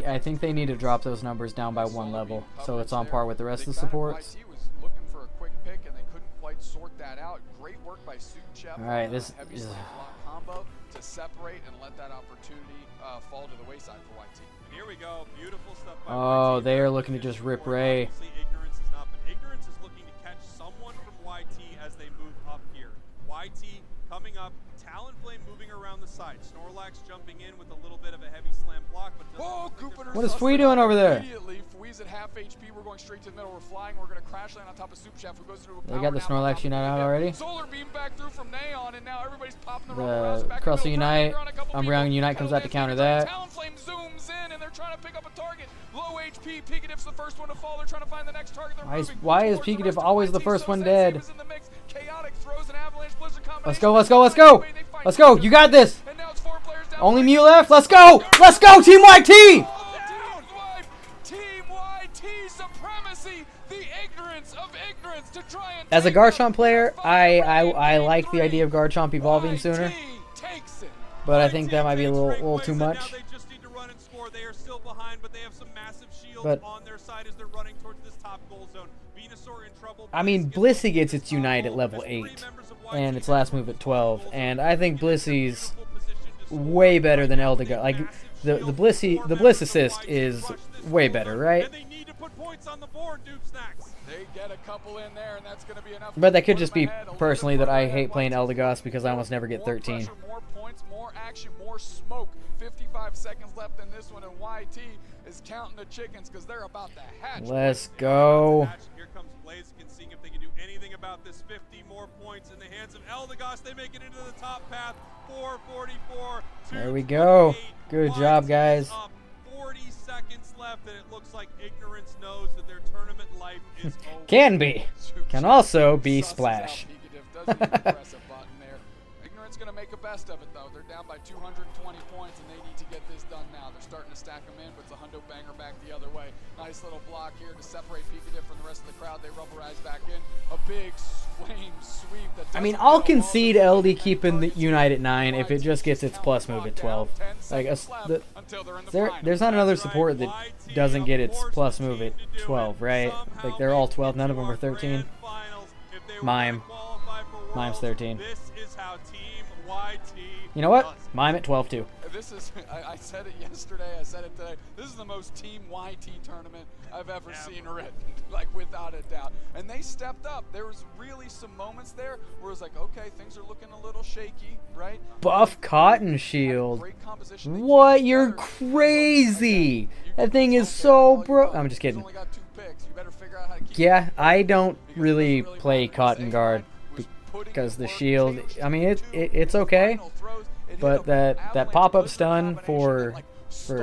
I think they need to drop those numbers down by 1 level so it's on par with the rest of the supports. YT was looking for a quick pick and they couldn't quite sort that out. Great work by Suchep. All right, this heavy is block combo to separate and let that opportunity fall to the wayside for YT. And here we go, beautiful stuff by Oh, YT. they are looking to just rip Ray. Obviously, Ignorance is not, but Ignorance is looking to catch someone from YT as they move up here. YT coming up, Talonflame moving around the side. Snorlax jumping in with a little bit of a heavy slam block, but What is Fui doing over there? Immediately, Fui's at half HP. We're going straight to the middle. We're flying. We're going to crash land on top of Soup Chef, who goes through a They got the Snorlax Unite out already. Solar beam back through from Neon, and now everybody's popping the rubber back Crustle in the middle. Unite, Umbreon Unite comes out to counter that. Talonflame zooms in, and they're trying to pick up a target. Low HP. Picadiff's the first one to fall. They're trying to find the next target. Why is Picadiff always the first one dead? Chaotic throws an avalanche blizzard combination. Let's go, let's go, let's go! Let's go, you got this! Only Mew left, let's go! Let's go, Team YT! Team YT supremacy, the ignorance of ignorance to try and As a Garchomp player, I like the idea of Garchomp evolving sooner. But I think that might be a little too much. They just need to run and score. They are still behind, but they have some massive shields But- on their side as they're running towards this top goal zone. Venusaur in trouble. I mean, Blissey gets its Unite at level 8, and its last move at 12, and I think Blissey's way better than Eldegoss. Like, the Bliss assist is way better, right? They need to put points on the board, Duke Snacks. They get a couple in there, and that's going to be enough. But that could just be personally that I hate playing Eldegoss because I almost never get 13. More points, more action, more smoke. 55 seconds left in this one, and YT is counting the chickens because they're about to hatch. Let's go. Here comes Blaziken, seeing if they can do anything about this. 50 more points in the hands of Eldegoss. They make it into the top path. 444. There we go. Good job, guys. 40 seconds left, and it looks like Ignorance knows that their tournament life is over. Can be. Can also be Splash. Ignorance going to make a best of it, though. They're down by 220 points, and they need to get this done now. They're starting to stack them in, but it's a hundo banger back the other way. Nice little block here to separate Picadiff from the rest of the crowd. They rubberize back in. A big flame sweep. I mean, I'll concede LD keeping the Unite at 9 if it just gets its plus move at 12. Like, there's not another support that doesn't get its plus move at 12, right? Like, they're all 12. None of them are 13. Mime. Mime's 13. This is how Team YT You know what? does it. Mime at 12 too. This is, I said it yesterday, I said it today. This is the most Team YT tournament I've ever seen written, like without a doubt. And they stepped up. There was really some moments there where it was like, okay, things are looking a little shaky, right? Buff Cotton Shield. What? You're crazy. That thing is so I'm just kidding. Yeah, I don't really play Cotton Guard because the shield, I mean, it's okay. But that pop-up stun for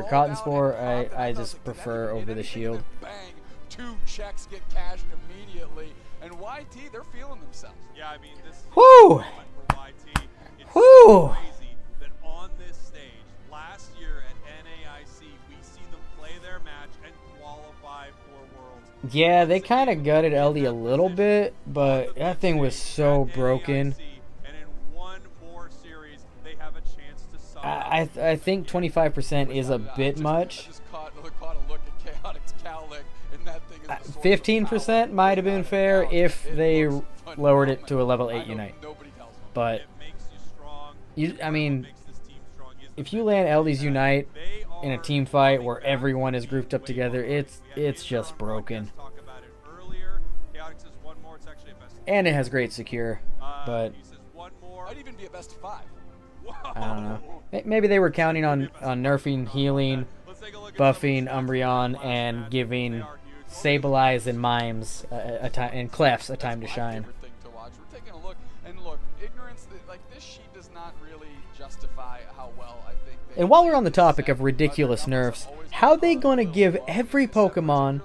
Cotton Spore, I just prefer over the shield. Bang, 2 checks get cashed immediately, and YT, they're feeling themselves. Yeah, I mean, this is Woo! a moment for YT. It's Woo! so crazy that on this stage, last year at NAIC, we see them play their match and qualify for Worlds. Yeah, they kind of gutted LD a little bit, but that thing was so broken. I think 25% is a bit much. 15% might have been fair if they lowered it to a level 8 Unite. But I mean, if you land LD's Unite in a team fight where everyone is grouped up together, it's just broken. And it has great secure, but Might even be a best of 5. I don't know. Maybe they were counting on nerfing, healing, buffing Umbreon, and giving Sableye and Mimes and Clefs a time to shine. We're taking a look, and look, Ignorance, like this sheet does not really justify how well I think they. And while we're on the topic of ridiculous nerfs, how they gonna give every Pokemon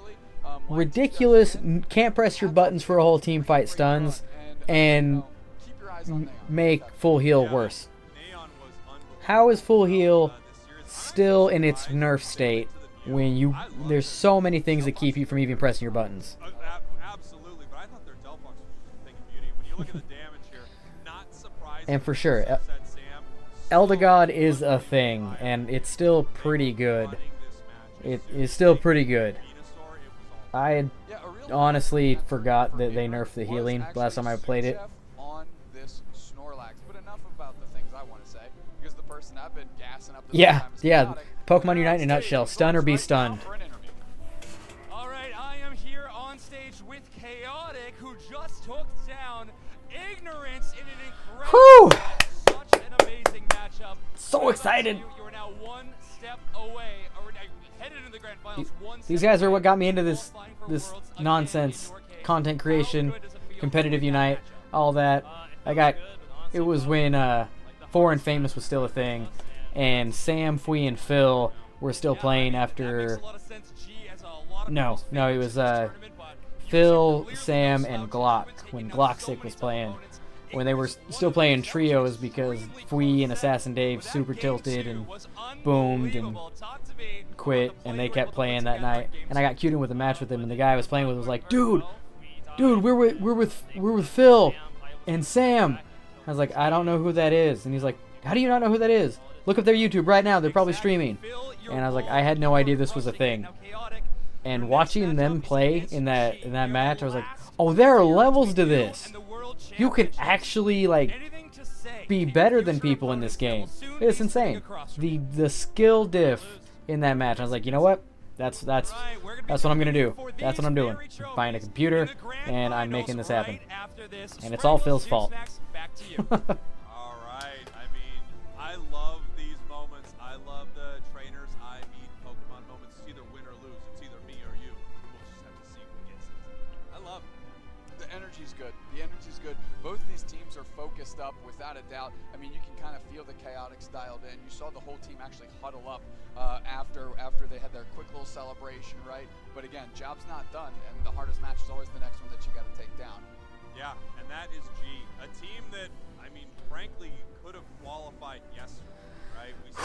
ridiculous can't press your buttons for a whole team fight stuns and make full heal worse? How is full heal still in its nerf state when there's so many things that keep you from even pressing your buttons? Absolutely, but I thought their Delphox was just a thing of beauty. When you look at the damage here, not surprising. And for sure, Eldegood is a thing, and it's still pretty good. It is still pretty good. I had honestly forgot that they nerfed the healing last time I played it. On this Snorlax, but enough about the things I want to say, because the person I've been gassing up. Yeah. Pokemon Unite in a nutshell. Stun or be stunned. All right, I am here on stage with Chaotic, who just took down Ignorance in an incredible, such an amazing matchup. So excited. You are now one step away, or now headed into the grand finals. These guys are what got me into this nonsense, content creation, competitive Unite, all that. It was when 4 and Famous was still a thing, and Sam, Fui, and Phil were still playing after. No, it was Phil, Sam, and Glock when Gloxic was playing. When they were still playing trios because Fui and Assassin Dave super tilted and boomed and quit, and they kept playing that night. And I got queued in with a match with them, and the guy I was playing with was like, "Dude, we're with Phil and Sam." I was like, "I don't know who that is," and he's like, "How do you not know who that is? Look up their YouTube right now. They're probably streaming." And I was like, "I had no idea this was a thing." And watching them play in that match, I was like, "Oh, there are levels to this. You can actually be better than people in this game." It's insane. The skill diff in that match. I was like, you know what? That's what I'm gonna do. That's what I'm doing. I'm buying a computer and I'm making this happen. And it's all Phil's fault. All right. I mean, I love these moments. I love the trainers I meet Pokemon moments. It's either win or lose. It's either me or you. We'll just have to see who gets it. I love it. The energy's good. The energy's good. Both of these teams are focused up without a doubt. I mean, you can kind of feel the Chaotics dialed in. You saw the whole team actually huddle up after they had their quick little celebration, right? But again, job's not done, and the hardest match is always the next one that you got to take down. Yeah, and that is G, a team that, I mean, frankly, could have qualified yesterday, right? We saw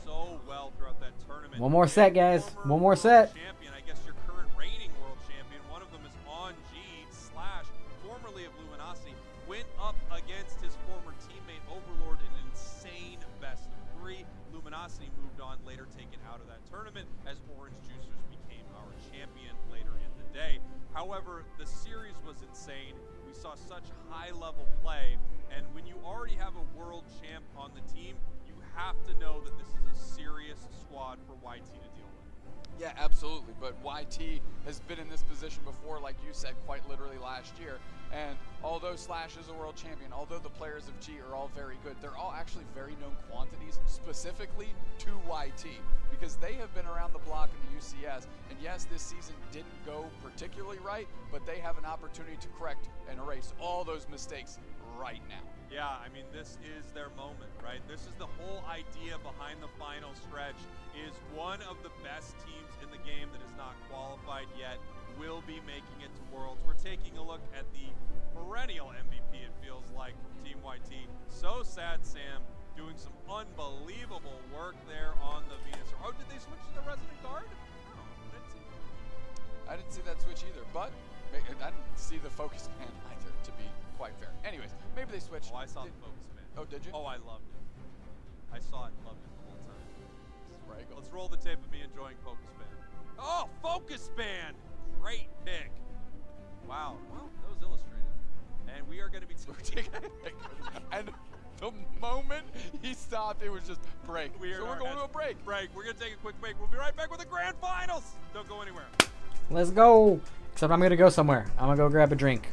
so well throughout that tournament. One more set, guys. One more set. Champion, I guess your current reigning world champion. One of them is on G / formerly of Luminosity, went up against his former teammate Overlord in an insane best of 3. Luminosity moved on, later taken out of that tournament as Orange Juicers became our champion later in the day. However, the series was insane. We We saw such high-level play, and when you already have a world champ on the team, you have to know that this is a serious squad for YT to deal with. Yeah, absolutely. But YT has been in this position before, like you said, quite literally last year. And although Slash is a world champion, although the players of G are all very good, they're all actually very known quantities specifically to YT, because they have been around the block in the UCS. And yes, this season didn't go particularly right, but they have an opportunity to correct and erase all those mistakes right now. Yeah, I mean, this is their moment, right? This is the whole idea behind the final stretch, is one of the best teams in the game that is not qualified yet will be making it to Worlds. We're taking a look at the perennial MVP, it feels like, from Team YT. So sad, Sam, doing some unbelievable work there on the Venus. Oh, did they switch to the Resident Guard? No, I didn't see that switch either, but I didn't see the focus man either, to be quite fair. Anyways, maybe they switched. Oh, I saw the focus man. Oh, did you? Oh, I loved it. I saw it and loved it the whole time. Right. Let's roll the tape of me enjoying Focus Band. Oh, Focus Band! Great pick. Wow. Well, that was illustrated. And we are going to be taking and the moment he stopped, it was just break. So we're going to a break. We're going to take a quick break. We'll be right back with the grand finals. Don't go anywhere. Let's go. Except I'm gonna go somewhere. I'm gonna go grab a drink.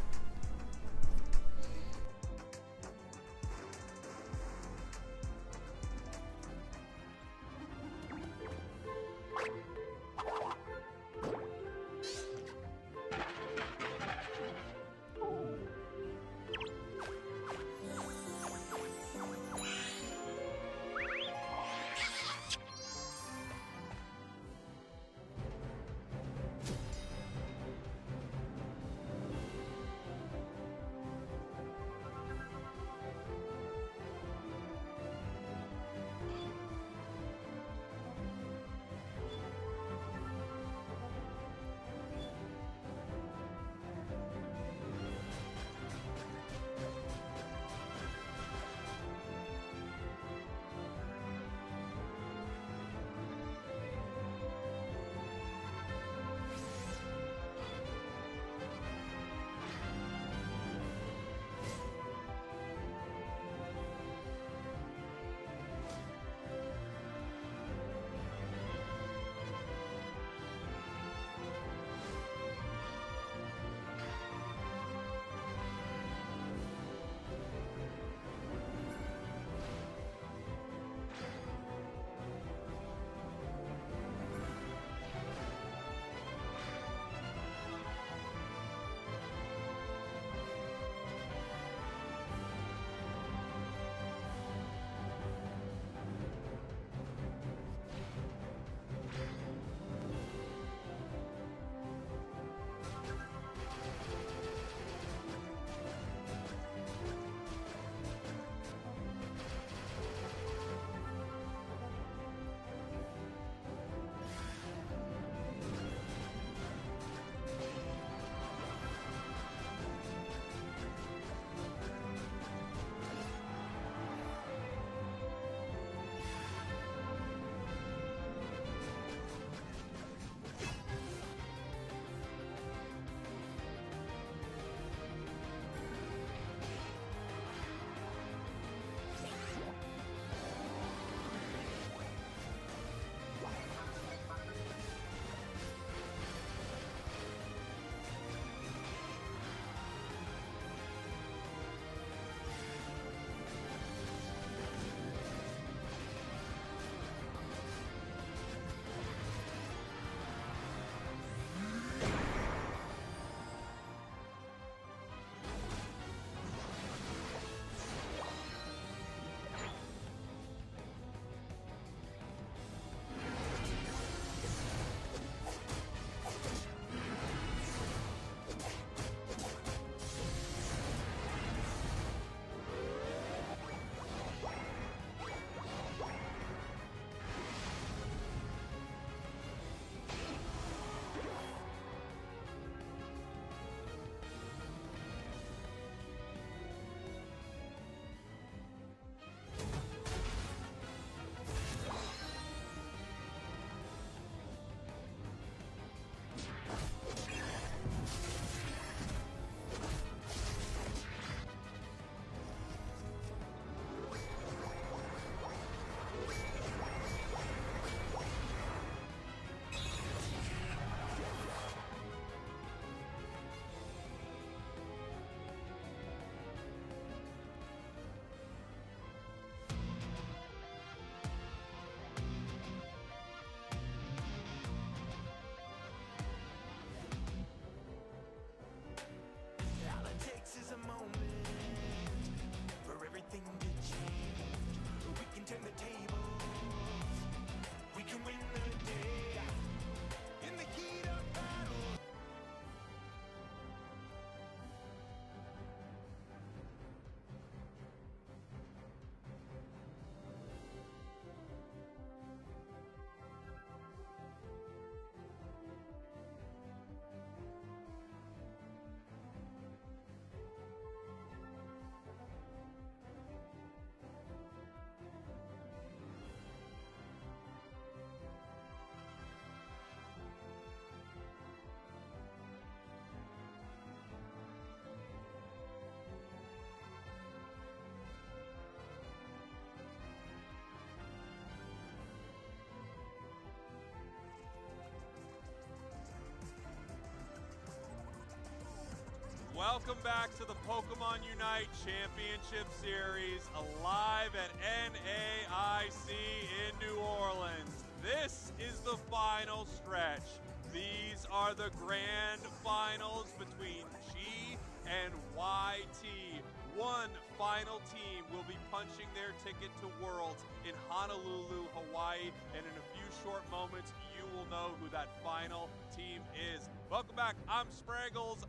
welcome back to the Pokemon Unite Championship Series, live at NAIC in New Orleans. This is the final stretch. These are the grand finals between G and YT. One final team will be punching their ticket to Worlds in Honolulu, Hawaii, and in a few short moments, you will know who that final team is. Welcome back. I'm Spraggles.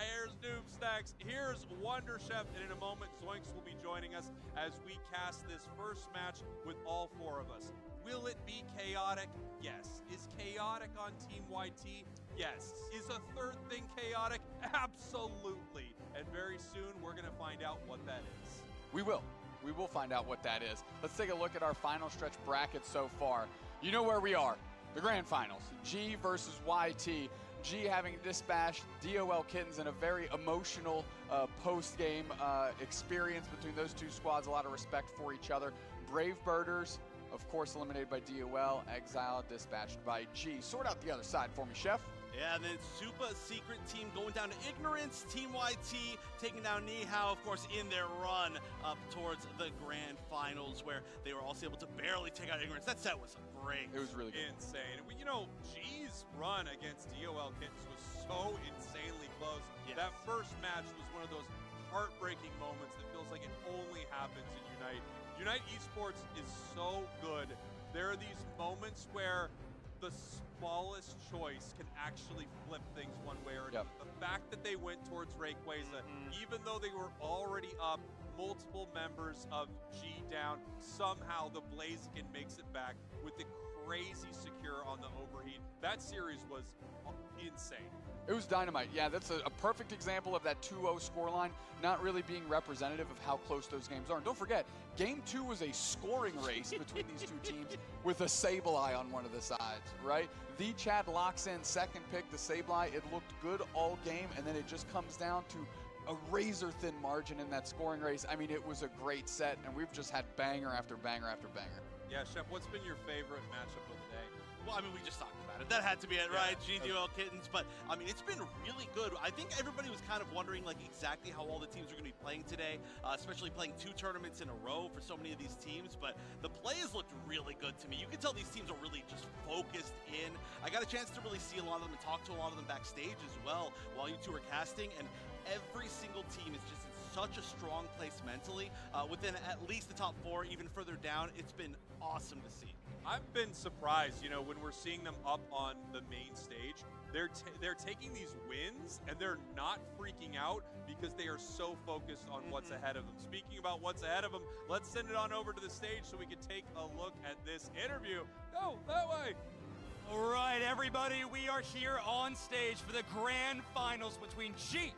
Here's Noobstacks. Here's Wonder Chef. And in a moment, Zoinks will be joining us as we cast this first match with all four of us. Will it be chaotic? Yes. Is chaotic on Team YT? Yes. Is a third thing chaotic? Absolutely. And very soon, we're going to find out what that is. We will. We will find out what that is. Let's take a look at our final stretch bracket so far. You know where we are. The grand finals. G versus YT. G having dispatched DOL Kittens in a very emotional post-game experience between those two squads. A lot of respect for each other. Brave Birders, of course, eliminated by DOL. Exile dispatched by G. Sort out the other side for me, Chef. Yeah, and then Super Secret Team going down to Ignorance. Team YT taking down Nihao, of course, in their run up towards the grand finals, where they were also able to barely take out Ignorance. That set was great. It was really good. Insane. You know, G's run against DOL Kittens was so insanely close. Yes. That first match was one of those heartbreaking moments that feels like it only happens in Unite. Unite Esports is so good. There are these moments where the smallest choice can actually flip things one way or another. The fact that they went towards Rayquaza, even though they were already up, multiple members of G down, somehow the Blaziken makes it back with the crazy secure on the overheat. That series was insane. It was dynamite. Yeah, that's a perfect example of that 2-0 scoreline not really being representative of how close those games are. And don't forget, Game 2 was a scoring race between these two teams with a Sableye on one of the sides, right? The Chad locks in second pick, the Sableye. It looked good all game, and then it just comes down to a razor-thin margin in that scoring race. I mean, it was a great set, and we've just had banger after banger after banger. Yeah, Chef, what's been your favorite matchup of the day? Well, I mean, we just talked about it. That had to be it, right? GDOL Kittens. But, I mean, it's been really good. I think everybody was kind of wondering, like, exactly how all the teams are going to be playing today, especially playing 2 tournaments in a row for so many of these teams. But the play has looked really good to me. You can tell these teams are really just focused in. I got a chance to really see a lot of them and talk to a lot of them backstage as well while you two were casting. And every single team is just in such a strong place mentally. Within at least the top 4, even further down, it's been awesome to see. I've been surprised, you know, when we're seeing them up on the main stage, they're taking these wins and they're not freaking out because they are so focused on what's ahead of them. Speaking about what's ahead of them, let's send it on over to the stage so we can take a look at this interview. Go that way. All right, everybody, we are here on stage for the grand finals between G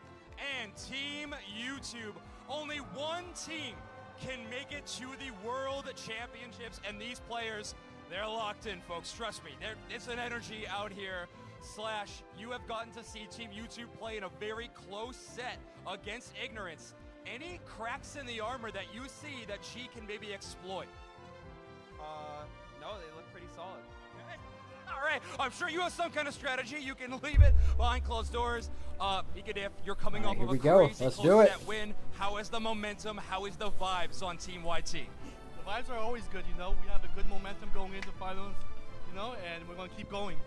and Team YouTube. Only one team can make it to the World Championships, and these players, they're locked in, folks. Trust me, it's an energy out here. Slash, you have gotten to see Team YouTube play in a very close set against Ignorance. Any cracks in the armor that you see that G can maybe exploit? No, they look pretty solid. All right, I'm sure you have some kind of strategy. You can leave it behind closed doors. Ikadif, you're coming off of a crazy close set win. How is the momentum? How is the vibes on Team YT? The vibes are always good, you know. We have a good momentum going into finals, you know, and we're going to keep going.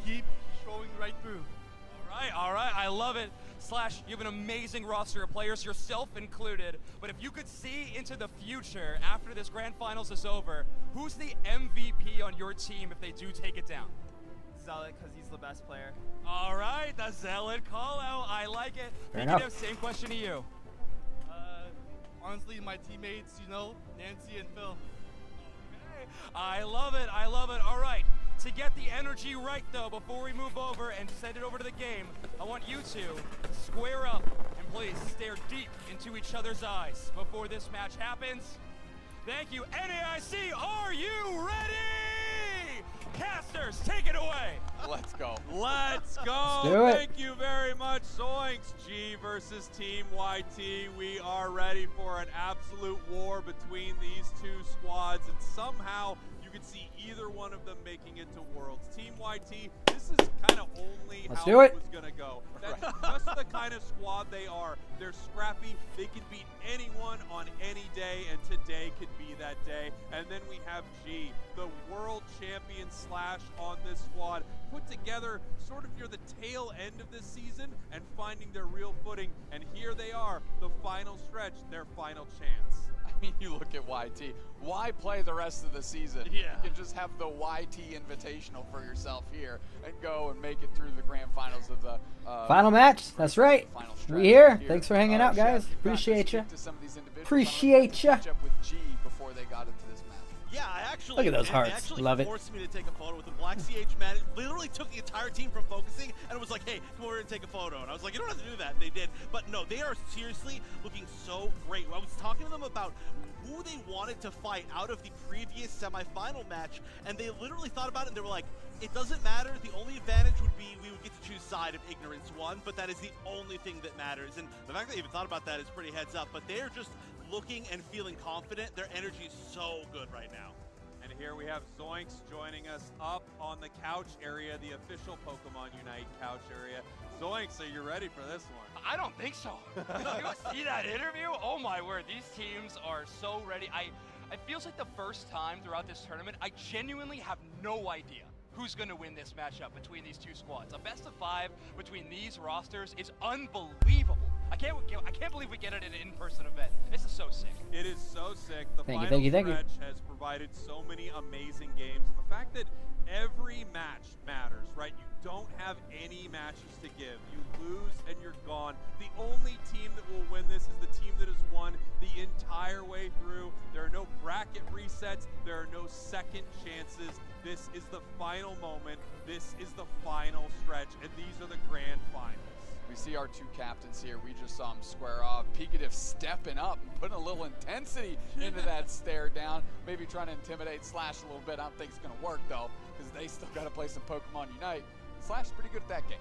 Keep showing right through. All right, I love it. Slash, you have an amazing roster of players, yourself included. But if you could see into the future after this grand finals is over, who's the MVP on your team if they do take it down? Zealot, because he's the best player. All right, the Zealot call out. I like it. Fair enough. Same question to you. Honestly, my teammates, you know, Nancy and Phil. Okay. I love it. All right. To get the energy right, though, before we move over and send it over to the game, I want you two to square up and please stare deep into each other's eyes before this match happens. Thank you. NAIC, are you ready? Casters, take it away. Let's go. Let's go. Let's do it. Thank you very much, Zoinks. G versus Team YT. We are ready for an absolute war war between these two squads, and somehow you could see either one of them making it to Worlds. Team YT, this is kind of only Let's how do it. was going to go. That's just the kind of squad they are. They're scrappy. They can beat anyone on any day, and today could be that day. And then we have G, the world champion Slash on this squad, put together sort of near the tail end of this season and finding their real footing. And here they are, the final stretch, their final chance. I mean, you look at YT. Why play the rest of the season? Yeah. You can just have the YT Invitational for yourself here and go and make it through the grand finals of the Final match. That's right. final stretch We here. here. Thanks for hanging out, guys. Chef, you've gotten to Appreciate you. speak to some of these individuals. Appreciate ya. Match up with G before they got into this match. Yeah, I actually. Look at those they hearts. actually Love it. forced me to take a photo with the Black CH man. It literally took the entire team from focusing and it was like, hey, come over here and take a photo. And I was like, you don't have to do that. And they did. But no, they are seriously looking so great. I was talking to them about who they wanted to fight out of the previous semifinal match, and they literally thought about it and they were like, it doesn't matter. The only advantage would be we would get to choose side if Ignorance won, but that is the only thing that matters. And the fact that they even thought about that is pretty heads up. But they are just looking and feeling confident. Their energy is so good right now. And here we have Zoinks joining us up on the couch area, the official Pokemon Unite couch area. Zoinks, are you ready for this one? I don't think so. Did you see that interview? Oh my word, these teams are so ready. It feels like the first time throughout this tournament, I genuinely have no idea who's going to win this matchup between these two squads. A best of 5 between these rosters is unbelievable. I can't believe we get it at an in-person event. This is so sick. It is so sick. The Thank you, final thank you. stretch has provided so many amazing games. And the fact that every match matters, right? You don't have any matches to give. You lose and you're gone. The only team that will win this is the team that has won the entire way through. There are no bracket resets. There are no second chances. This is the final moment. This is the final stretch. And these are the grand finals. We see our two captains here. We just saw them square off. Pikatif stepping up and putting a little intensity into that stare down. Maybe trying to intimidate Slash a little bit. I don't think it's going to work, though, because they still got to play some Pokemon Unite. Slash is pretty good at that game.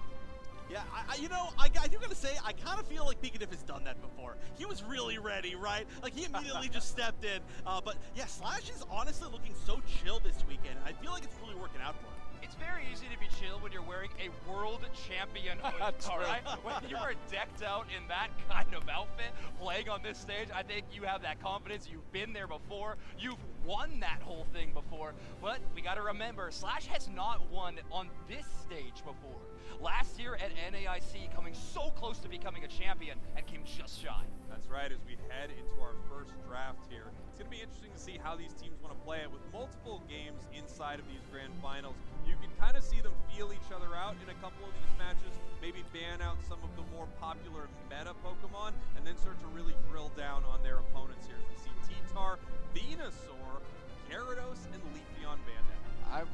Yeah, I do gotta say, I kind of feel like Pikatif has done that before. He was really ready, right? Like, he immediately just stepped in. But yeah, Slash is honestly looking so chill this weekend. I feel like it's really working out for him. It's very easy to be chill when you're wearing a world champion hood, all right? When you are decked out in that kind of outfit, playing on this stage, I think you have that confidence. You've been there before. You've won that whole thing before. But we got to remember, Slash has not won on this stage before. Last year at NAIC, coming so close to becoming a champion and came just shy. That's right, as we head into our first draft here. It's going to be interesting to see how these teams want to play it. With multiple games inside of these grand finals, you can kind of see them feel each other out in a couple of these matches, maybe ban out some of the more popular meta Pokemon, and then start to really drill down on their opponents here. As we see T-Tar, Venusaur, Gyarados, and Leafeon Bandit.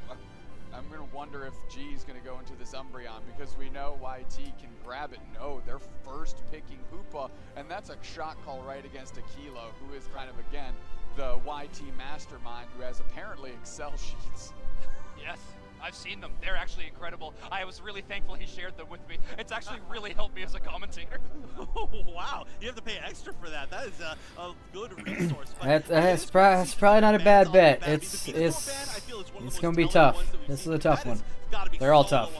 I'm going to wonder if G is going to go into this Umbreon, because we know YT can grab it. No, they're first picking Hoopa, and that's a shot call right against Aquilo, who is kind of, again, the YT mastermind who has apparently Excel sheets. Yes, I've seen them. They're actually incredible. I was really thankful he shared them with me. It's actually really helped me as a commentator. Oh, wow. You have to pay extra for that. That is a good resource. That's probably not a bad bet. It's going to be tough. This is a tough one. They're all tough.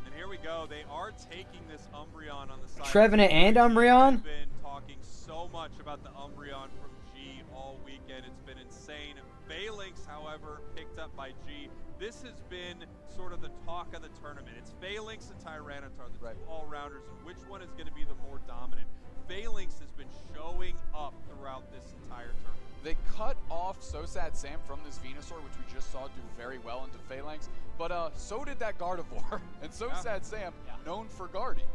And here we go. They are taking this Umbreon on the side. Trevenant and Umbreon? We've been talking so much about the Umbreon from G all weekend. It's been insane. Phalanx, however, picked up by G. This has been sort of the talk of the tournament. It's Phalanx and Tyranitar, the two all-rounders, and which one is going to be the more dominant. Phalanx has been showing up throughout this entire tournament. They cut off SoSad Sam from this Venusaur, which we just saw do very well into Phalanx, but so did that Gardevoir, and SoSad Sam, known for guarding.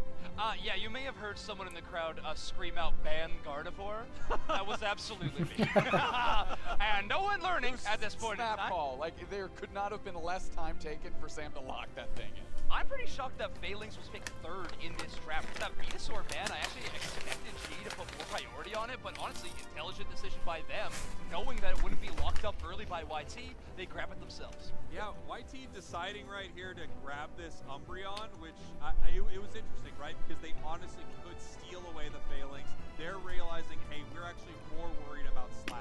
Yeah, you may have heard someone in the crowd scream out, "Ban Gardevoir." That was absolutely me. And no one learning at this point in Snap time. call, like there could not have been less time taken for Sam to lock that thing in. I'm pretty shocked that Phalanx was picked 3rd in this draft. With that Venusaur ban, I actually expected G to put more priority on it, but honestly, intelligent decision by them, knowing that it wouldn't be locked up early by YT, they grab it themselves. Yeah, YT deciding right here to grab this Umbreon, which it was interesting, right? Because they honestly could steal away the Phalanx. They're realizing, hey, we're actually more worried about Slash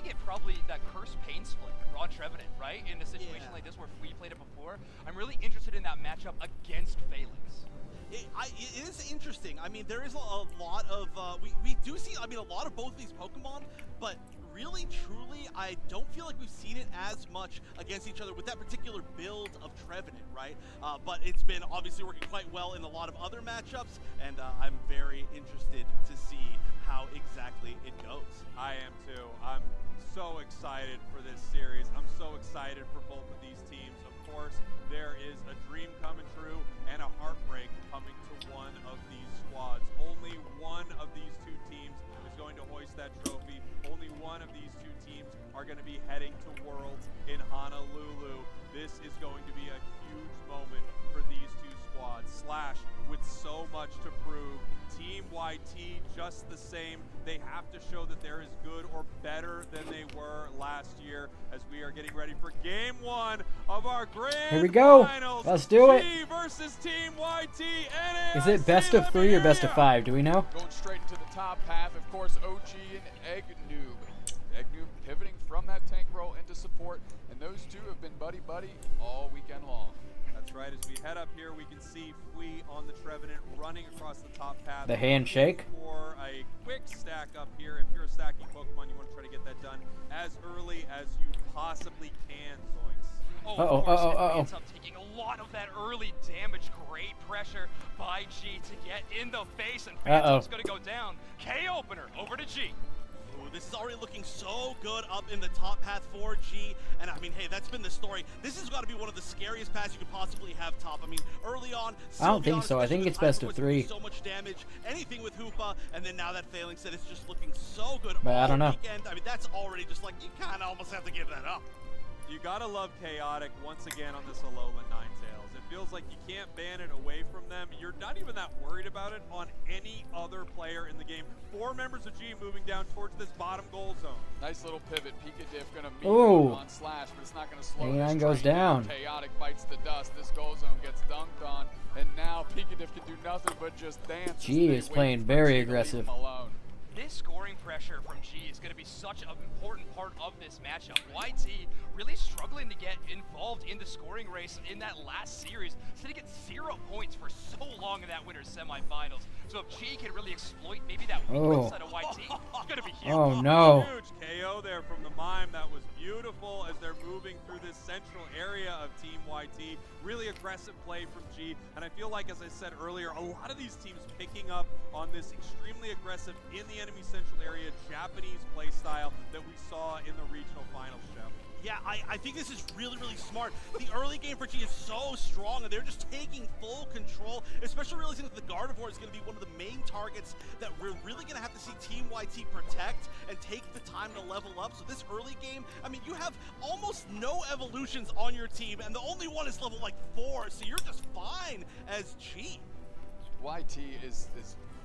could get probably that cursed pain split on Trevenant, right? In a situation like this where we played it before. I'm really interested in that matchup against Phalanx. It is interesting. I mean, there is a lot of, we do see, I mean, a lot of both of these Pokemon, but really, truly, I don't feel like we've seen it as much against each other with that particular build of Trevenant, right? But it's been obviously working quite well in a lot of other matchups, and I'm very interested to see how exactly it goes. I am too. I'm so excited for this series. I'm so excited for both of these teams. Of course, there is a dream coming true and a heartbreak coming to one of these squads. Only one of these two teams is going to hoist that trophy. Only one of these two teams are going to be heading to Worlds in Honolulu. This is going to be a huge moment for these two squads. Slash, with so much to prove, Team YT just the same. They have to show that they're as good or better than they were last year as we are getting ready for game 1 of our grand Here we go. finals. Let's do it. G versus Team YT. Is it best of 3 or best of 5? Do we know? Going straight into the top half, of course, OG and Eggnoob. Eggnoob pivoting from that tank role into support, and those two have been buddy-buddy all weekend long. That's right. As we head up here, we can see Fui on the Trevenant running across the top path. The handshake. For a quick stack up here. If you're a stacking Pokemon, you want to try to get that done as early as you possibly can, Zoinks. Oh, of course, it ends up taking a lot of that early damage. Great pressure by G to get in the face, and Phantom's going to go down. K-opener over to G. This is already looking so good up in the top path for G, and I mean, hey, that's been the story. This has got to be one of the scariest paths you could possibly have top. I mean, early on, I don't think so. I think it's best of 3. So much damage, anything with Hoopa, and then now that Phalanx said it's just looking so good but all I don't know. weekend. I mean, that's already just like, you kind of almost have to give that up. You gotta love Chaotic once again on this Alolan Ninetales. It feels like you can't ban it away from them. You're not even that worried about it on any other player in the game. 4 members of G moving down towards this bottom goal zone. Nice little pivot. Pika Diff gonna meet Ooh. on Slash, but it's not gonna slow A9 this goes train down. Chaotic bites the dust. This goal zone gets dunked on, and now Pika Diff can do nothing but just dance. G is playing very aggressive. This scoring pressure from G is going to be such an important part of this matchup. YT really struggling to get involved in the scoring race in that last series, sitting at 0 points for so long in that winner's semifinals. So if G can really exploit maybe that weakness side of YT, it's going to be huge. Oh no. Huge KO there from the Mime. That was beautiful as they're moving through this central area of Team YT. Really aggressive play from G, and I feel like, as I said earlier, a lot of these teams picking up on this extremely aggressive in the enemy central area Japanese play style that we saw in the regional finals, Chef. Yeah, I think this is really, really smart. The early game for G is so strong, and they're just taking full control, especially realizing that the Gardevoir is going to be one of the main targets that we're really going to have to see Team YT protect and take the time to level up. So this early game, I mean, you have almost no evolutions on your team, and the only one is level like 4, so you're just fine as G. YT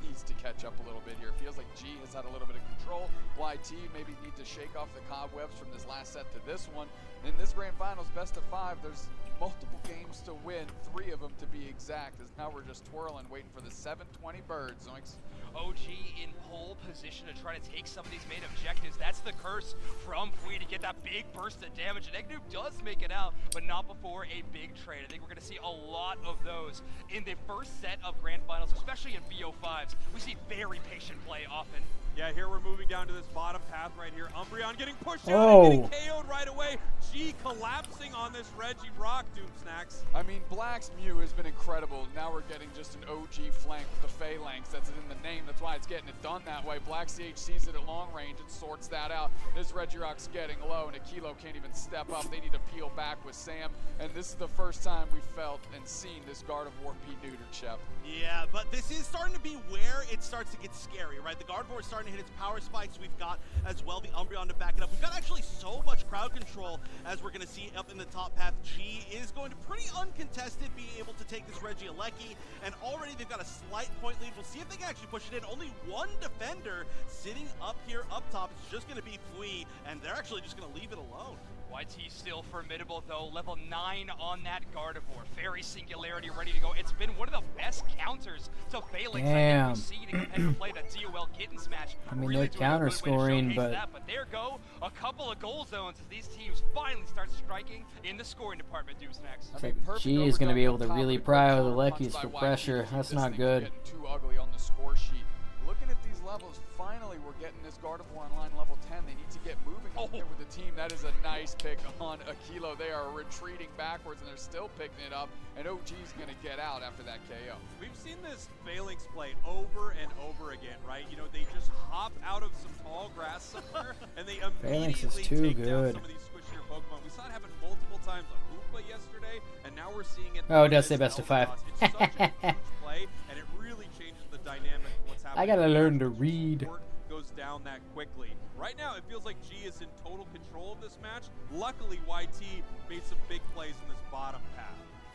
needs to catch up a little bit here. Feels like G has had a little bit of control. YT maybe need to shake off the cobwebs from this last set to this one. In this grand finals, best of 5, there's multiple games to win, 3 of them to be exact, as now we're just twirling, waiting for the 720 bird. Zoinks. OG in pole position to try to take some of these main objectives. That's the curse from Fui to get that big burst of damage. And Eggnoob does make it out, but not before a big trade. I think we're going to see a lot of those in the first set of grand finals, especially in VO5s. We see very patient play often. Yeah, here we're moving down to this bottom path right here. Umbreon getting pushed out and getting KO'd right away. G collapsing on this Regirock, Doom Snacks. I mean, Black's Mew has been incredible. Now we're getting just an OG flank with the Phalanx. That's in the name. That's why it's getting it done that way. Black CH sees it at long range and sorts that out. This Regirock's getting low, and Aquilo can't even step up. They need to peel back with Sam, and this is the first time we've felt and seen this Gardevoir be neutered, Shep. Yeah, but this is starting to be where it starts to get scary, right? The Gardevoir is starting to hit its power spikes. We've got as well the Umbreon to back it up. We've got actually so much crowd control as we're going to see up in the top path. G is going to pretty uncontested be able to take this Regieleki, and already they've got a slight point lead. We'll see if they can actually push it in. Only one defender sitting up here up top. It's just going to be Fui, and they're actually just going to leave it alone. YT still formidable though, level 9 on that Gardevoir. Fairy Singularity ready to go. It's been one of the best counters to Phalanx Damn. I think we've seen in competitive play, that DOL Kittens match. I mean, Really they're doing a good way to counter-scoring, showcase but- that, but there go a couple of goal zones as these teams finally start striking in the scoring department. Deuce next. It's like G is going to be able to really pry out the Leckies for pressure. That's not good. Getting too ugly on the score sheet. Looking at these levels, finally we're getting this Gardevoir on line level 10. They need to get moving here with the team. That is a nice pick on Aquilo. They are retreating backwards and they're still picking it up. And OG's going to get out after that KO. We've seen this Phalanx play over and over again, right? You know, they just hop out of some tall grass somewhere and they Phalanx is immediately too take down good. some of these squishier Pokemon. We saw it happen multiple times on Hoopa yesterday, and now we're seeing it. Oh, it on does this say best of 5. Eldegoss. It's such a huge play, and it really changes the dynamic of what's happening. I gotta learn to read. Goes down that quickly. Right now, it feels like G is in total control of this match. Luckily, YT made some big plays in this bottom path.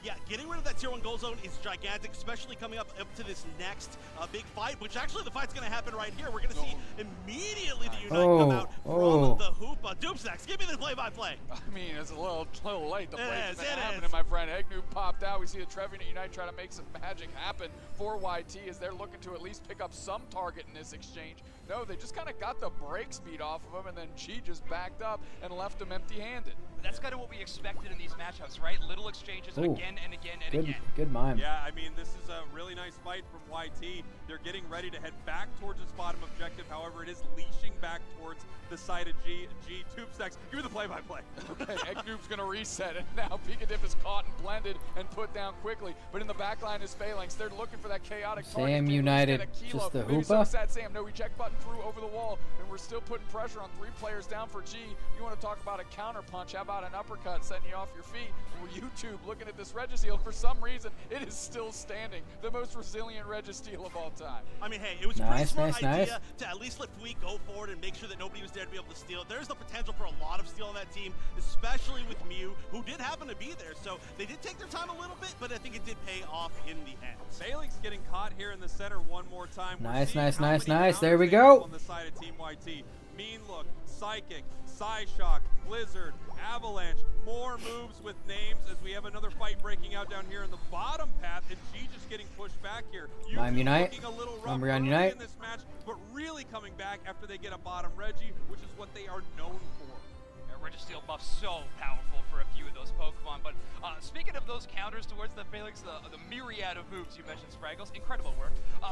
Yeah, getting rid of that tier 1 goal zone is gigantic, especially coming up to this next big fight, which actually the fight's going to happen right here. We're going to see immediately the Unite come out from the Hoopa. Doomsnacks, give me the play-by-play. I mean, it's a little late. The play's been it happening, is. my friend. Eggnoob popped out. We see the Trevenant Unite try to make some magic happen for YT as they're looking to at least pick up some target in this exchange. No, they just kind of got the break speed off of him, and then G just backed up and left him empty-handed. That's kind of what we expected in these matchups, right? Little exchanges Ooh. again and again and Good, again. good mime. Yeah, I mean, this is a really nice fight from YT. They're getting ready to head back towards its bottom objective. However, it is leashing back towards the side of G. Doomsnacks, give me the play-by-play. Okay, Eggnoob's going to reset, and now Pikachup is caught and blended and put down quickly. But in the back line is Phalanx. They're looking for that chaotic target. Sam They United, lose Aquilo. just the Maybe some Hoopa. sad Sam. No eject button through over the wall, and we're still putting pressure on 3 players down for G. You want to talk about a counter punch? How about an uppercut setting you off your feet? Well, YouTube looking at this Registeel, for some reason, it is still standing. The most resilient Registeel of all time. I mean, hey, it was a pretty smart idea to at least let Fui go forward and make sure that nobody was there to be able to steal. There's the potential for a lot of steal on that team, especially with Mew, who did happen to be there. So they did take their time a little bit, but I think it did pay off in the end. Phalanx getting caught here in the center one more time. Nice, nice, nice, nice. There we go. On the side of Team YT. Mean Look, Psychic, Psyshock, Blizzard, Avalanche, more moves with names as we have another fight breaking out down here in the bottom path, and G just getting pushed back here. Mime Unite, looking a little rough Umbreon early Unite. in this match, but really coming back after they get a bottom Reggie, which is what they are known for. Registeel buff so powerful for a few of those Pokemon. But speaking of those counters towards the Phalanx, the myriad of moves you mentioned, Spraggles, incredible work.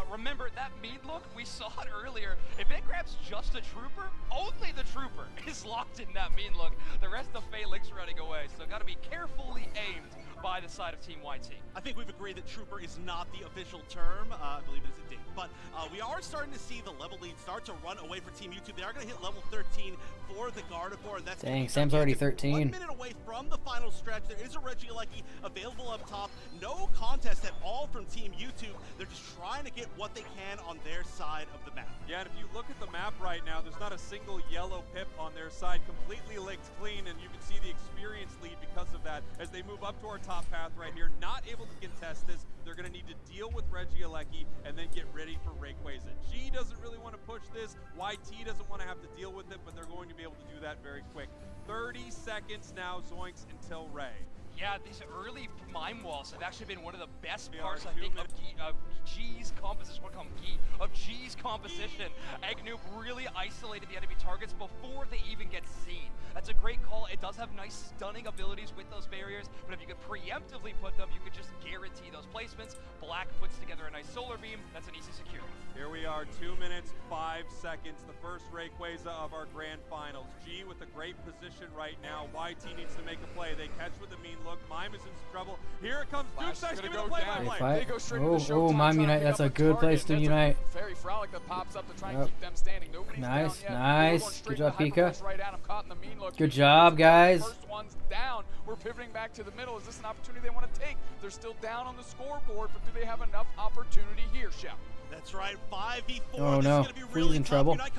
Remember that Mean Look, we saw it earlier. If it grabs just a Trooper, only the Trooper is locked in that Mean Look. The rest of Phalanx running away, so got to be carefully aimed by the side of Team YT. I think we've agreed that Trooper is not the official term. I believe it is a ding. But we are starting to see the level lead start to run away for Team YouTube. They are going to hit level 13 for the Gardevoir, and that's Dang, Sam's already 13. 1 minute away from the final stretch. There is a Regieleki available up top. No contest at all from Team YouTube. They're just trying to get what they can on their side of the map. Yeah, and if you look at the map right now, there's not a single yellow pip on their side, completely linked clean, and you can see the experience lead because of that as they move up to our top path right here. Not able to contest this. They're going to need to deal with Regieleki and then get ready for Rayquaza. G doesn't really want to push this. YT doesn't want to have to deal with it, but they're going to be able to do that very quick. 30 seconds now, Zoinks, until Ray. Yeah, these early mime walls have actually been one of the best They parts, are I think, of G's composition. What call them G? Of G's composition. Eggnoob really isolated the enemy targets before they even get seen. That's a great call. It does have nice stunning abilities with those barriers, but if you could preemptively put them, you could just guarantee those placements. Black puts together a nice solar beam. That's an easy secure. Here we are, 2 minutes, 5 seconds. The first Rayquaza of our grand finals. G with a great position right now. YT needs to make a play. They catch with a Mean Look. Mime is in some trouble. Here it comes. Doomsdash, give me the play-by-play. They go straight to the Oh, Mime Unite. That's a good place to unite. Very Frolic that pops up to try and keep them standing. Nobody's Nice, down yet. nice. Good job, Pika. Right at him, caught in the Mean Look. Good job, guys. First one's down. We're pivoting back to the middle. Is this an opportunity they want to take? They're still down on the scoreboard, but do they have enough opportunity here, Shep? That's right, 5v4. Oh no, Freeze in trouble. Gotta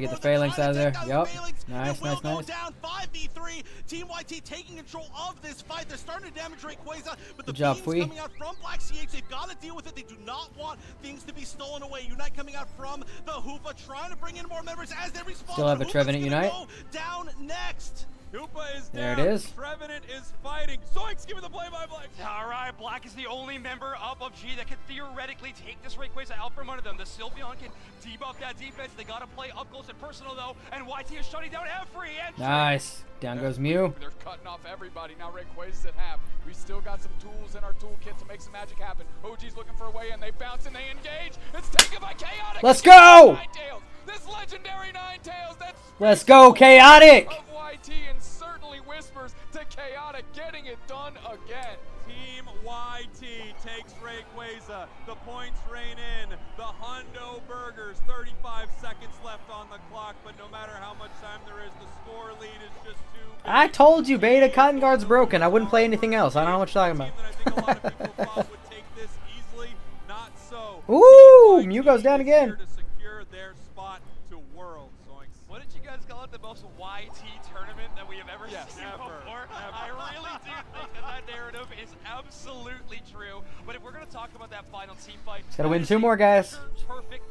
get the Phalanx out of there. Yup. Nice, nice, nice. Down 5v3. Team YT taking control of this fight. They're starting to damage Rayquaza, but the Good job, beams Fui. coming out from Black CH, they've got to deal with it. They do not want things to be stolen away. Unite coming out from the Hoopa, trying to bring in more members as they respawn. Still have a Trevenant Unite. Down next. Hoopa is There down. it is. Trevenant is fighting. Zoinks, give me the play-by-play. All right, Black is the only member of PUBG that can theoretically take this Rayquaza out from under them. The Sylveon can debuff that defense. They got to play up close and personal, though, and YT is shutting down every entry. Nice. Down goes Mew. They're cutting off everybody. Now Rayquaza's at half. We still got some tools in our toolkit to make some magic happen. OG's looking for a way in. They bounce and they engage. It's taken by Chaotic. Let's go! Ninetales. This legendary Ninetales. That's Let's go, Chaotic! of YT and certainly whispers to Chaotic getting it done again. Team YT takes Rayquaza. The points rain in. The Hundo Burgers. 35 seconds left on the clock, but no matter how much time there is, the score lead is just too big. I told you, Beta, Cotton Guard's broken. I wouldn't play anything else. I don't know what you're talking about. I think a lot of people thought would take this easily. Not so. Ooh, Mew goes down again. To secure their spot to Worlds. Zoinks. What did you guys call it? The most YT tournament that we have ever seen Never, before? never. I really do think that narrative is absolutely true. But if we're going to talk about that final team fight, It's gotta win 2 more, guys.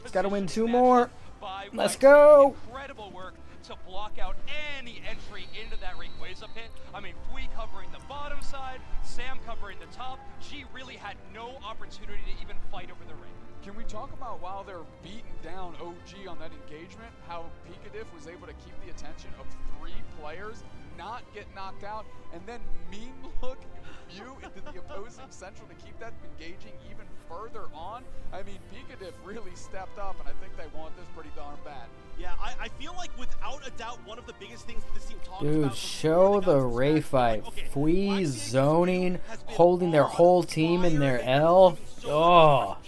It's gotta win 2 more. Let's go. Incredible work to block out any entry into that Rayquaza pit. I mean, Fui covering the bottom side, Sam covering the top. G really had no opportunity to even fight over the ring. Can we talk about while they're beating down OG on that engagement, how Pikadiff was able to keep the attention of 3 players, not get knocked out, and then meme look Mew into the opposing central to keep that engaging even further on? I mean, Pikadiff really stepped up, and I think they want this pretty darn bad. Yeah, I feel like without a doubt one of the biggest things that this team talks about. Dude, show the Ray fight. Fui zoning, holding their whole team in their L. Oh.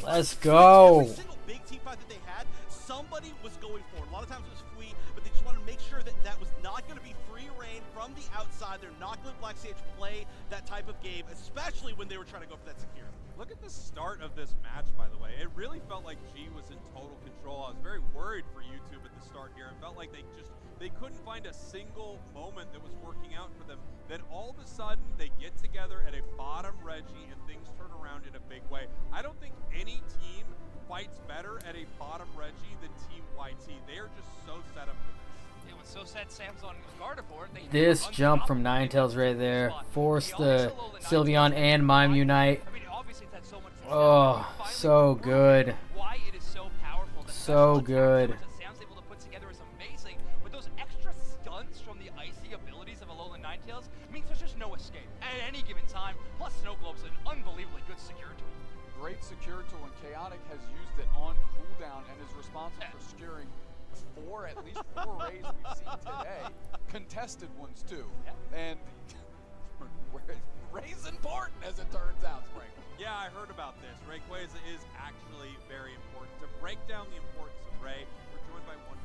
Let's go. Every single big team fight that they had, somebody was going for it. A lot of times it was Fui, but they just wanted to make sure that that was not going to be free reign from the outside. They're not going to let Black CH play that type of game, especially when they were trying to go for that security. Look at the start of this match, by the way. It really felt like G was in total control. I was very worried for YouTube at the start here. It felt like they couldn't find a single moment that was working out for them. Then all of a sudden, they get together at a bottom Reggie and things turn around in a big way. I don't think any team fights better at a bottom Reggie than Team YT. They are just so set up for this. Yeah, when so sad Sam's on Gardevoir, This jump from Ninetales right there forced the Sylveon and Mime Unite. Oh, so good. Why it is so powerful. So good. Sam's able to put together is amazing. With those extra stunts from the icy abilities of Alolan Ninetales, means there's just no escape at any given time. Plus, Snow Globe's an unbelievably good secure tool. Great secure tool, and Chaotic has used it on cooldown and is responsible for securing at least four raids we've seen today. Contested ones, too. And Ray's important, as it turns out, Sprinkle. Yeah, I heard about this. Rayquaza is actually very important. To break down the importance of Ray, we're joined by one.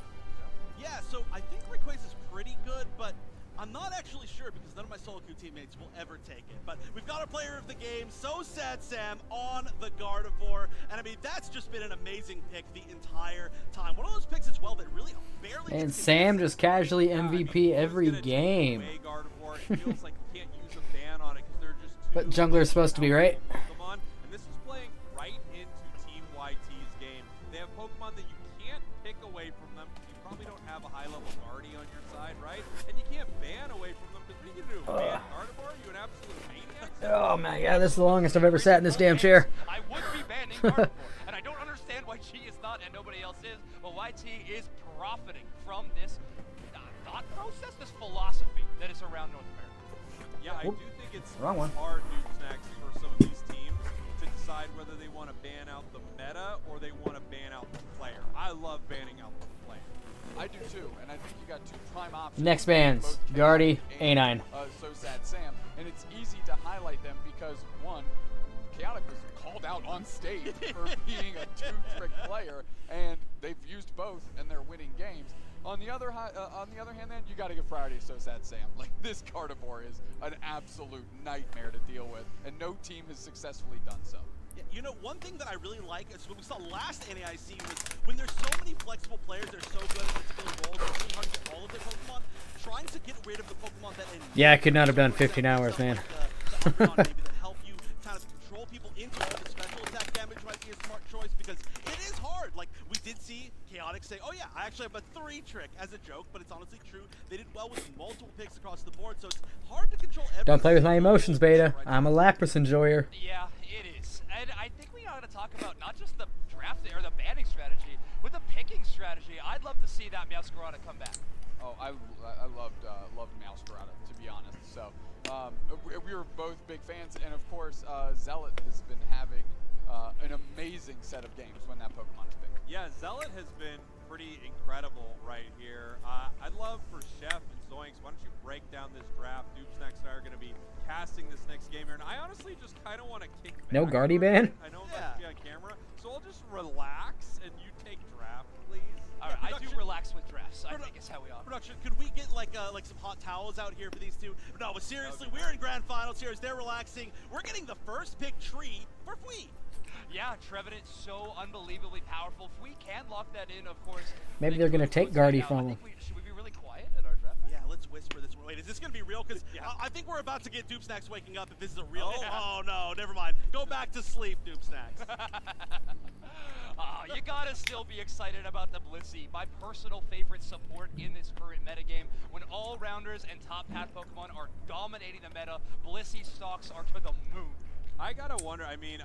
Yeah, so I think Rayquaza's pretty good, but I'm not actually sure because none of my solo queue teammates will ever take it. But we've got our player of the game, So Sad Sam, on the Gardevoir. And I mean, that's just been an amazing pick the entire time. One of those picks as well that really barely... And Sam just casually MVP every game. It feels like you can't use a ban on it because they're just too... But jungler's supposed to be, right? Pokemon, and this is playing right into Team YT's game. They have Pokemon that you can't pick away from them because you probably don't have a high-level Guardy on your side, right? And you can't ban away from them because what are you going to do? Ban Gardevoir? You an absolute maniac? Oh my god, this is the longest I've ever sat in this damn chair. I would be banning Gardevoir, and I don't understand why she is not and nobody else is, but YT is profiting from this thought process, this philosophy that is around North America. Yeah, I do think it's Wrong one. hard news next for some of these teams to decide whether they want to ban out the meta or they want to ban out the player. I love banning out the player. I do too, and I think you got two prime options. Next bans, Guardy, A9. So Sad Sam, and it's easy to highlight them because one, Chaotic was called out on stage for being a two-trick player, and they've used both, and they're winning games. On the other hand, then you got to give priority to So Sad Sam. Like, this Gardevoir is an absolute nightmare to deal with, and no team has successfully done so. Yeah, you know, one thing that I really like is what we saw last NAIC was when there's so many flexible players, they're so good at particular roles, it's really hard to get all of their Pokemon. Trying to get rid of the Pokemon that Yeah, I could not have done 15 hours, man. that help you kind of control people into all the special attack damage might be a smart choice because it is hard. Like, we did see Chaotix say, oh yeah, I actually have a 3-trick as a joke, but it's honestly true. They did well with multiple picks across the board, so it's hard to control everything. Don't play with my emotions, Beta. I'm a Lapras enjoyer. Yeah, it is. And I think we ought to talk about not just the draft or the banning strategy, but the picking strategy. I'd love to see that Meowscarada come back. Oh, I loved Meowscarada, to be honest. So we were both big fans, and of course, Zealot has been having an amazing set of games when that Pokemon is picked. Yeah, Zealot has been pretty incredible right here. I'd love for Chef and Zoinks, why don't you break down this draft? Doopsnax and I are going to be casting this next game here, and I honestly just kind of want to kick back. No Guardy ban? I know I'm about to be on camera, so I'll just relax and you take draft, please. All right, I do relax with drafts. I think is how we are. Production, could we get like some hot towels out here for these two? No, but seriously, we're in grand finals here as they're relaxing. We're getting the first pick tree for Fui. Yeah, Trevenant so unbelievably powerful. If we can lock that in, of course. Maybe they're going to take Guardy from him. Should we be really quiet at our draft? Yeah, let's whisper this. Wait, is this going to be real? Because I think we're about to get Doopsnax waking up if this is a real. Oh, no, never mind. Go back to sleep, Doopsnax. You gotta still be excited about the Blissey, my personal favorite support in this current metagame. When all-rounders and top-hat Pokemon are dominating the meta, Blissey stocks are to the moon. I gotta wonder, I mean,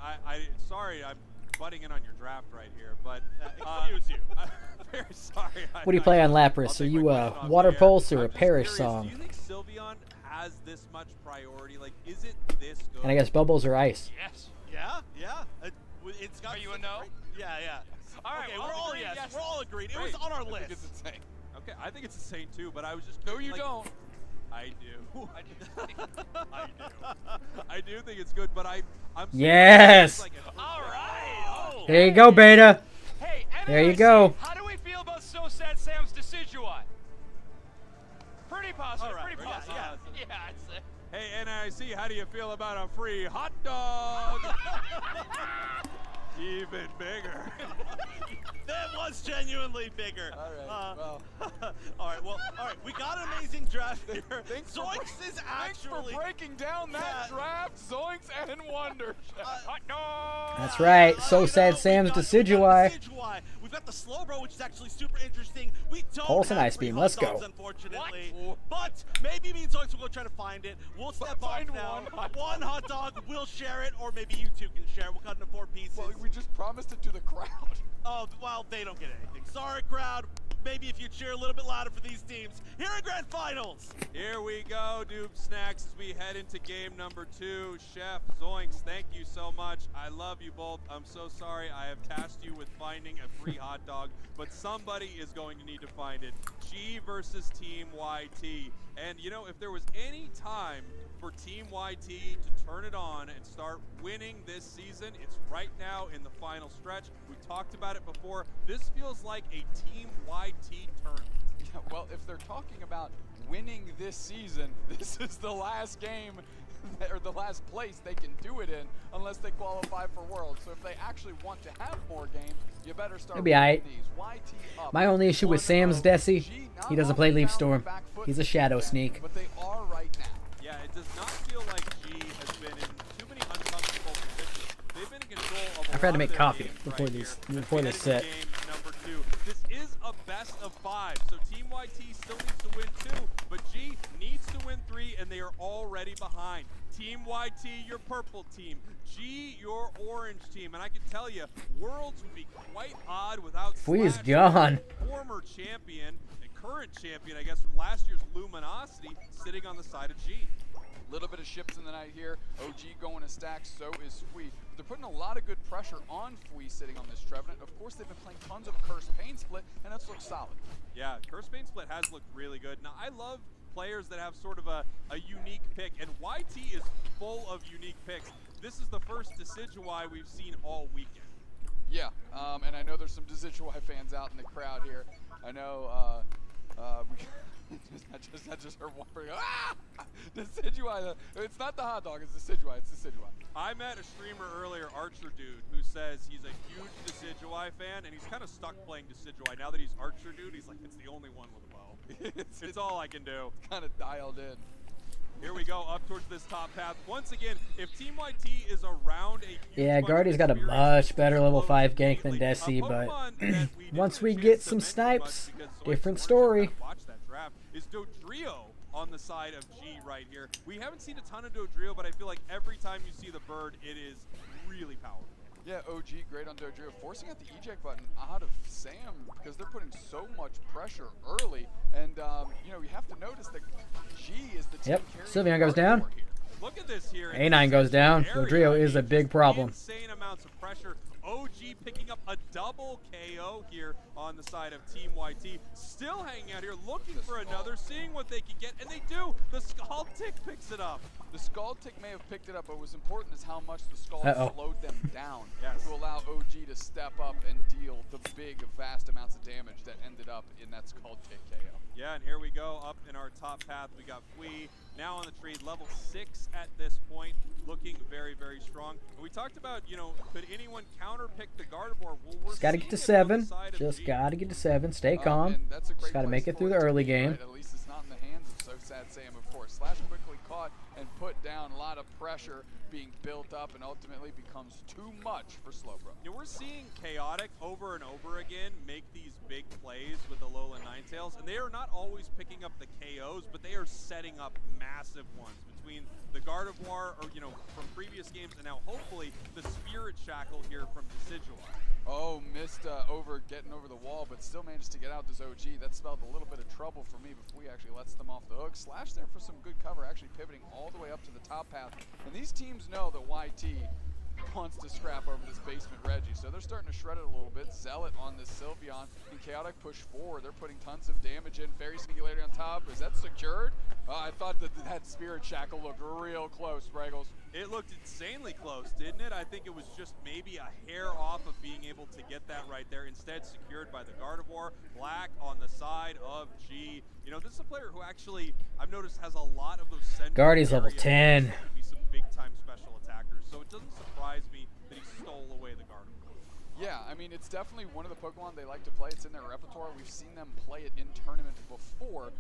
sorry I'm butting in on your draft right here, but excuse you. I'm very sorry. What do you play on Lapras? Are you a Water Pulse or a Parrish song? Do you think Sylveon has this much priority? Like, is it this good? And I guess Bubbles or Ice. Yes. Yeah. It's got. Are you a no? Yeah. All right, okay, we're all yes. We're all agreed. It was on our list. I think it's insane. Okay, I think it's insane too, but I was just. No, you don't. I do. I do think it's good, but I'm. Yes. All right. There you go, Beta. Hey, there you go. How do we feel about So Sad Sam's Decidueye? Pretty positive. Right, pretty positive. Yeah, I'd say. Hey, NIC, how do you feel about a free hot dog? Even bigger. That was genuinely bigger. All right, well, we got an amazing draft here. Zoinks is actually... Thanks for breaking down that draft, Zoinks and Wonder. Hot dog! That's right, So Sad Sam's Decidueye. We've got the Slowbro, which is actually super interesting. We don't Pulse and have Ice Beam, hot let's dogs, go. Unfortunately. But maybe me and Zoinks will go try to find it. We'll step off now. One hot dog, we'll share it, or maybe you two can share it. We'll cut into 4 pieces. Well, we just promised it to the crowd. Oh, well, they don't get anything. Sorry, crowd. Maybe if you cheer a little bit louder for these teams. Here in Grand Finals. Here we go, Doopsnax, as we head into game number 2. Chef, Zoinks, thank you so much. I love you both. I'm so sorry I have tasked you with finding a free hot dog, but somebody is going to need to find it. G versus Team YT. And, you know, if there was any time for Team YT to turn it on and start winning this season, it's right now in the final stretch. We talked about it before. This feels like a Team YT tournament. Yeah, well, if they're talking about winning this season, this is the last game or the last place they can do it in unless they qualify for Worlds. So if they actually want to have more games, you better start It'll be alright. these. YT up. My only issue with Sam's Desi, he doesn't play Leaf Storm. He's a Shadow Sneak. But they are right now. Yeah, it does not feel like G has been in too many uncomfortable positions. They've been in control of I've had to make coffee before this set. Game number 2. This is a best of 5, so Team YT still needs to win 2, but G needs to win 3, and they are already behind. Team YT, your purple team. G, your orange team. And I can tell you, Worlds would be quite odd without Fui is Slash, gone. former champion and current champion, I guess, from last year's Luminosity, sitting on the side of G. Little bit of ships in the night here. OG going to stack, so is Fui. They're putting a lot of good pressure on Fui sitting on this Trevenant. Of course, they've been playing tons of Curse Pain Split, and it's looked solid. Yeah, Curse Pain Split has looked really good. Now, I love players that have sort of a unique pick, and YT is full of unique picks. This is the first Decidueye we've seen all weekend. Yeah, and I know there's some Decidueye fans out in the crowd here. I know That's just her whopping. Ah! Decidueye. It's not the hot dog. It's Decidueye. It's Decidueye. I met a streamer earlier, Archer Dude, who says he's a huge Decidueye fan, and he's kind of stuck playing Decidueye. Now that he's Archer Dude, he's like, it's the only one with a bow. it's all I can do. Kind of dialed in. Here we go, up towards this top path. Once again, if Team YT is around a Yeah, Guardy's got a much better level 5 gank than Desi, but once we get some snipes, different story. Watch that draft. Is Dodrio on the side of G right here? We haven't seen a ton of Dodrio, but I feel like every time you see the bird, it is really powerful. Yeah, OG great on Dodrio, forcing out the eject button out of Sam because they're putting so much pressure early. And, you know, you have to notice that G is the team. Yep, Sylveon goes down. Look at this here. A9 goes down. Dodrio is a big problem. Insane amounts of pressure. OG picking up a double KO here on the side of Team YT. Still hanging out here, looking for another, seeing what they can get, and they do. The Scald Tick picks it up. The Scald Tick may have picked it up, but what was important is how much the Scald slowed them down to allow OG to step up and deal the big, vast amounts of damage that ended up in that Scald Tick KO. Yeah, and here we go up in our top path. We got Fui now on the tree, level 6 at this point, looking very, very strong. And we talked about, you know, could anyone counter pick the Gardevoir? Well, Just got to get to 7. Just got to get to 7. Stay calm. Just got to make it through the early game. Right? At least it's not in the hands of So Sad Sam, of course. Slash quickly caught and put down, a lot of pressure being built up, and ultimately becomes too much for Slowbro. You know, we're seeing Chaotic over and over again make these big plays with the Alolan Ninetales, and they are not always picking up the KOs, but they are setting up massive ones between the Gardevoir, or, you know, from previous games, and now hopefully the Spirit Shackle here from Decidueye. Oh, missed getting over the wall, but still managed to get out this OG. That spelled a little bit of trouble for me before he actually lets them off the hook. Slash there for some good cover, actually pivoting all the way up to the top path. And these teams know that YT wants to scrap over this basement Reggie, so they're starting to shred it a little bit. Zealot on this Sylveon, and Chaotic push forward. They're putting tons of damage in. Fairy Singularity on top. Is that secured? I thought that Spirit Shackle looked real close, Braggles. It looked insanely close, didn't it? I think it was just maybe a hair off of being able to get that right there. Instead, secured by the Gardevoir. Black on the side of G. You know, this is a player who actually, I've noticed, has a lot of those central Guardy's level 10. Be some big-time special attackers, so it doesn't surprise me that he stole away the Gardevoir. Yeah, I mean, it's definitely one of the Pokemon they like to play. It's in their repertoire. We've seen them play it in tournament before,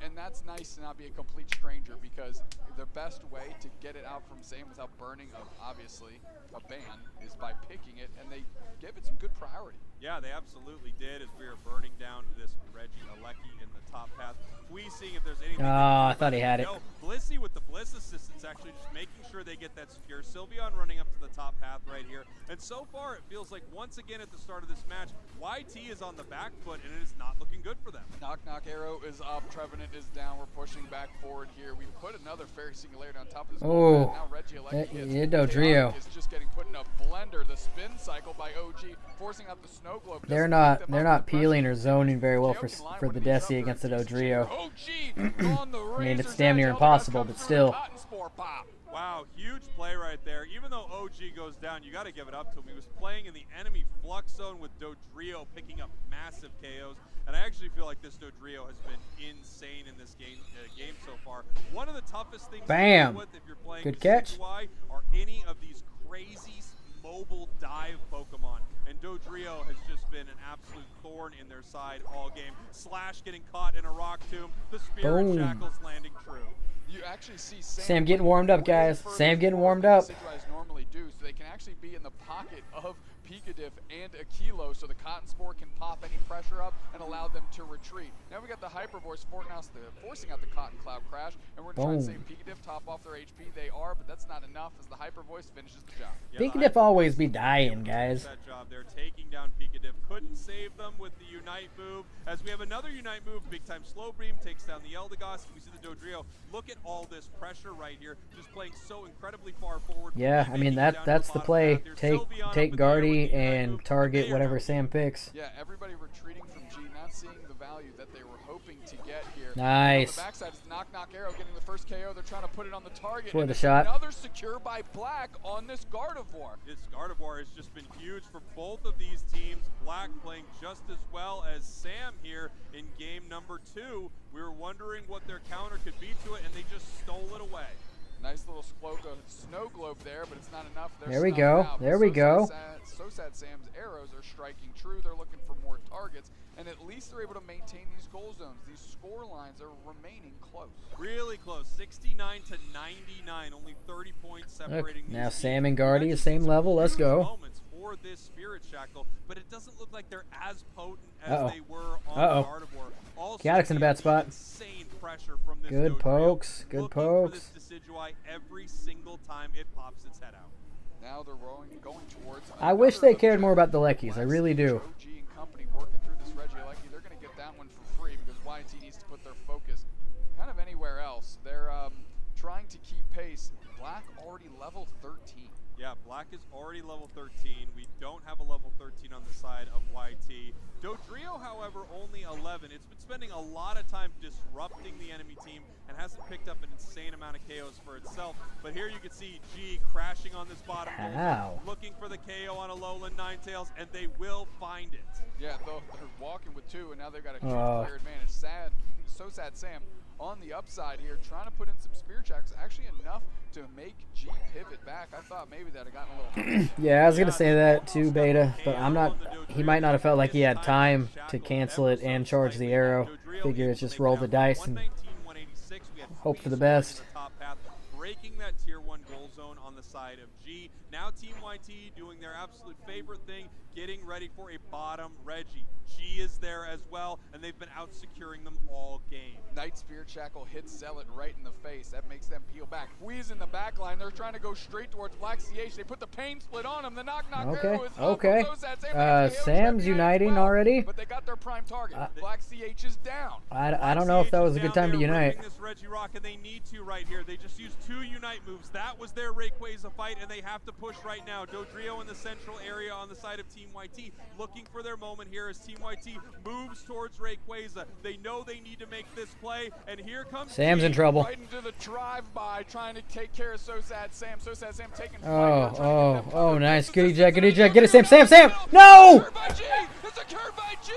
and that's nice to not be a complete stranger, because the best way to get it out from Sam without burning, obviously, a ban is by picking it, and they give it some good priority. Yeah, they absolutely did, as we are burning down this Reggie Alecki in the top path. We seeing if there's anything. Oh, I thought he had it. Blissey with the Bliss assistance, actually just making sure they get that secure. Sylveon running up to the top path right here. And so far, it feels like once again at the start of this match, YT is on the back foot, and it is not looking good for them. Knock Knock Arrow is up. Trevenant is down. We're pushing back forward here. We put another Fairy Singularity on top of this. Oh, now Reggie Alecki yeah, Dodrio is just getting put in a blender. The spin cycle by OG, forcing out the Snow Globe. They're not peeling or zoning very well for the Desi against the Dodrio. I mean, it's damn near impossible, but still. Wow, huge play right there. Even though OG goes down, you got to give it up to him. He was playing in the enemy flux zone with Dodrio picking up massive KOs, and I actually feel like this Dodrio has been insane in this game so far. One of the toughest things Bam. to deal with if you're playing Good catch. Decidueye are any of these crazy mobile dive Pokemon, and Dodrio has just been an absolute thorn in their side all game. Slash getting caught in a rock tomb, the Spirit Boom. Shackles landing true. You actually see Sam getting warmed up, guys. Sam getting warmed up. Decidueyes normally do, so they can actually be in the pocket of Pikadiff and Aquilo, so the Cotton Spore can pop any pressure up and allow them to retreat. Now we got the Hyper Voice forcing out the Cotton Cloud Crash, and we're trying to save Pikadiff, top off their HP. They are, but that's not enough as the Hyper Voice finishes the job. Pikadiff always be dying, guys. That job. They're taking down Pikadiff. Couldn't save them with the Unite move. As we have another Unite move, big time Slow Beam takes down the Eldegoss. We see the Dodrio look at all this pressure right here, just playing so incredibly far forward. Yeah, I mean that's the play. Take Guardy and target whatever Sam picks. Yeah, everybody retreating from G, not seeing the value that they were hoping to get here. Nice. On the backside is knock arrow getting the first KO. They're trying to put it on the target. For and the shot. Another secure by Black on this Gardevoir. This Gardevoir has just been huge for both of these teams. Black playing just as well as Sam here in game number 2. We were wondering what their counter could be to it, and they just stole it away. Nice little snow globe there, but it's not enough. There we go. There we go. SoSad Sam's arrows are striking true. They're looking for more targets, and at least they're able to maintain these goal zones. These score lines are remaining close. Really close, 69 to 99, only 30 points separating. Look, now Sam and Guardy, same level. Let's go. Moments for this Spirit Shackle, but it doesn't look like they're as potent as they were on Gardevoir. Chaotix in a bad spot. Insane pressure from this Good Dodrio. pokes. Good Looking pokes. for this Decidueye every single time it pops its head out. Now they're going towards. I wish they cared more about the Leckies. I really do. OG and company working through this Regieleki. They're going to get that one for free because YT needs to put their focus kind of anywhere else. They're trying to keep pace. Black already level 13. Yeah, Black is already level 13. We don't have a level 13 on the side of YT. Dodrio, however, only 11. It's been spending a lot of time disrupting the enemy team and hasn't picked up an insane amount of KOs for itself. But here you can see G crashing on this bottom goal, looking for the KO on Alolan Ninetales, and they will find it. Yeah, they're walking with 2, and now they've got a 2-player advantage. SoSad Sam on the upside here, trying to put in some Spear Checks, actually enough to make G pivot back. I thought maybe that had gotten a little Yeah, I was gonna say that too, Beta, but I'm not. He might not have felt like he had time to cancel it and charge the arrow. Figure it's just roll the dice and hope for the best. Breaking that tier 1 goal zone on the side of G. Now Team YT doing their absolute favorite thing, getting ready for a bottom Reggie. G is there as well, and they've been out securing them all game. Night Spirit Shackle hits Zealot right in the face. That makes them peel back. Wheeze in the back line. They're trying to go straight towards Black CH. They put the pain split on him. The knock arrow is okay. up. Sam's uniting already. But they got their prime target. Black CH is down. I don't know if that was a good time to unite. This Regirock, and they need to right here. They just used 2 unite moves. That was their Rayquaza fight, and they have to push right now. Dodrio in the central area on the side of Team YT, looking for their moment here as Team YT moves towards Rayquaza. They know they need to make this play, and here comes Sam's in trouble. Right into the drive-by, trying to take care of SoSad Sam. SoSad Sam taking Oh, nice. Goody Jack. Get it, Sam! No! It's secured by G!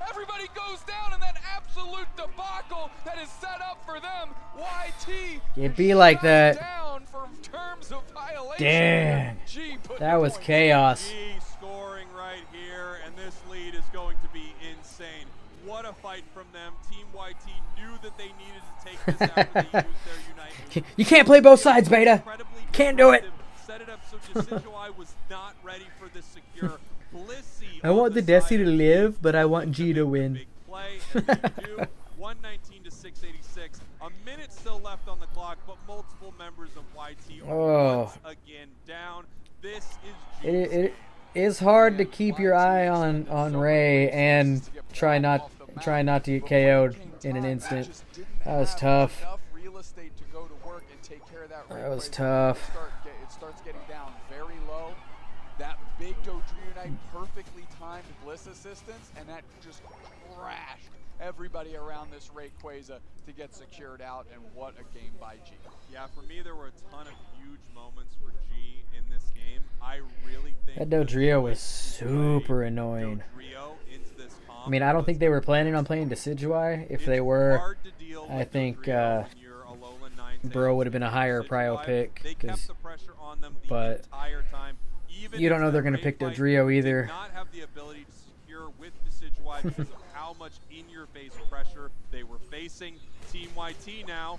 Everybody goes down in that absolute debacle that is set up for them. YT It be like that. down for terms of violation. Dang. That was chaos. G scoring right here, and this lead is going to be insane. What a fight from them. Team YT knew that they needed to take this after they used their Unite. You can't play both sides, Beta. Can't do it. Set it up so Decidueye was not ready for this secure. Blissey I want the Desi to live, but I want G to win. big play, and they do. 119 to 686. A minute still left on the clock, but multiple members of YT are once again down. This is It is hard to keep your eye on Ray and try not to get KO'd in an instant. That was tough. That was tough. It starts getting down very low. That big Dodrio perfectly timed Bliss assistance, and that just crashed everybody around this Rayquaza to get secured out, and what a game by G. Yeah, for me there were a ton of huge moments for G in this game. I really think That Dodrio was super annoying. I mean, I don't think they were planning on playing Decidueye. If they were, I think Bro would have been a higher prio pick. But you don't know they're going to pick Dodrio either. Not have the ability to secure with Decidueye because of how much in-your-face pressure they were facing. Team YT now,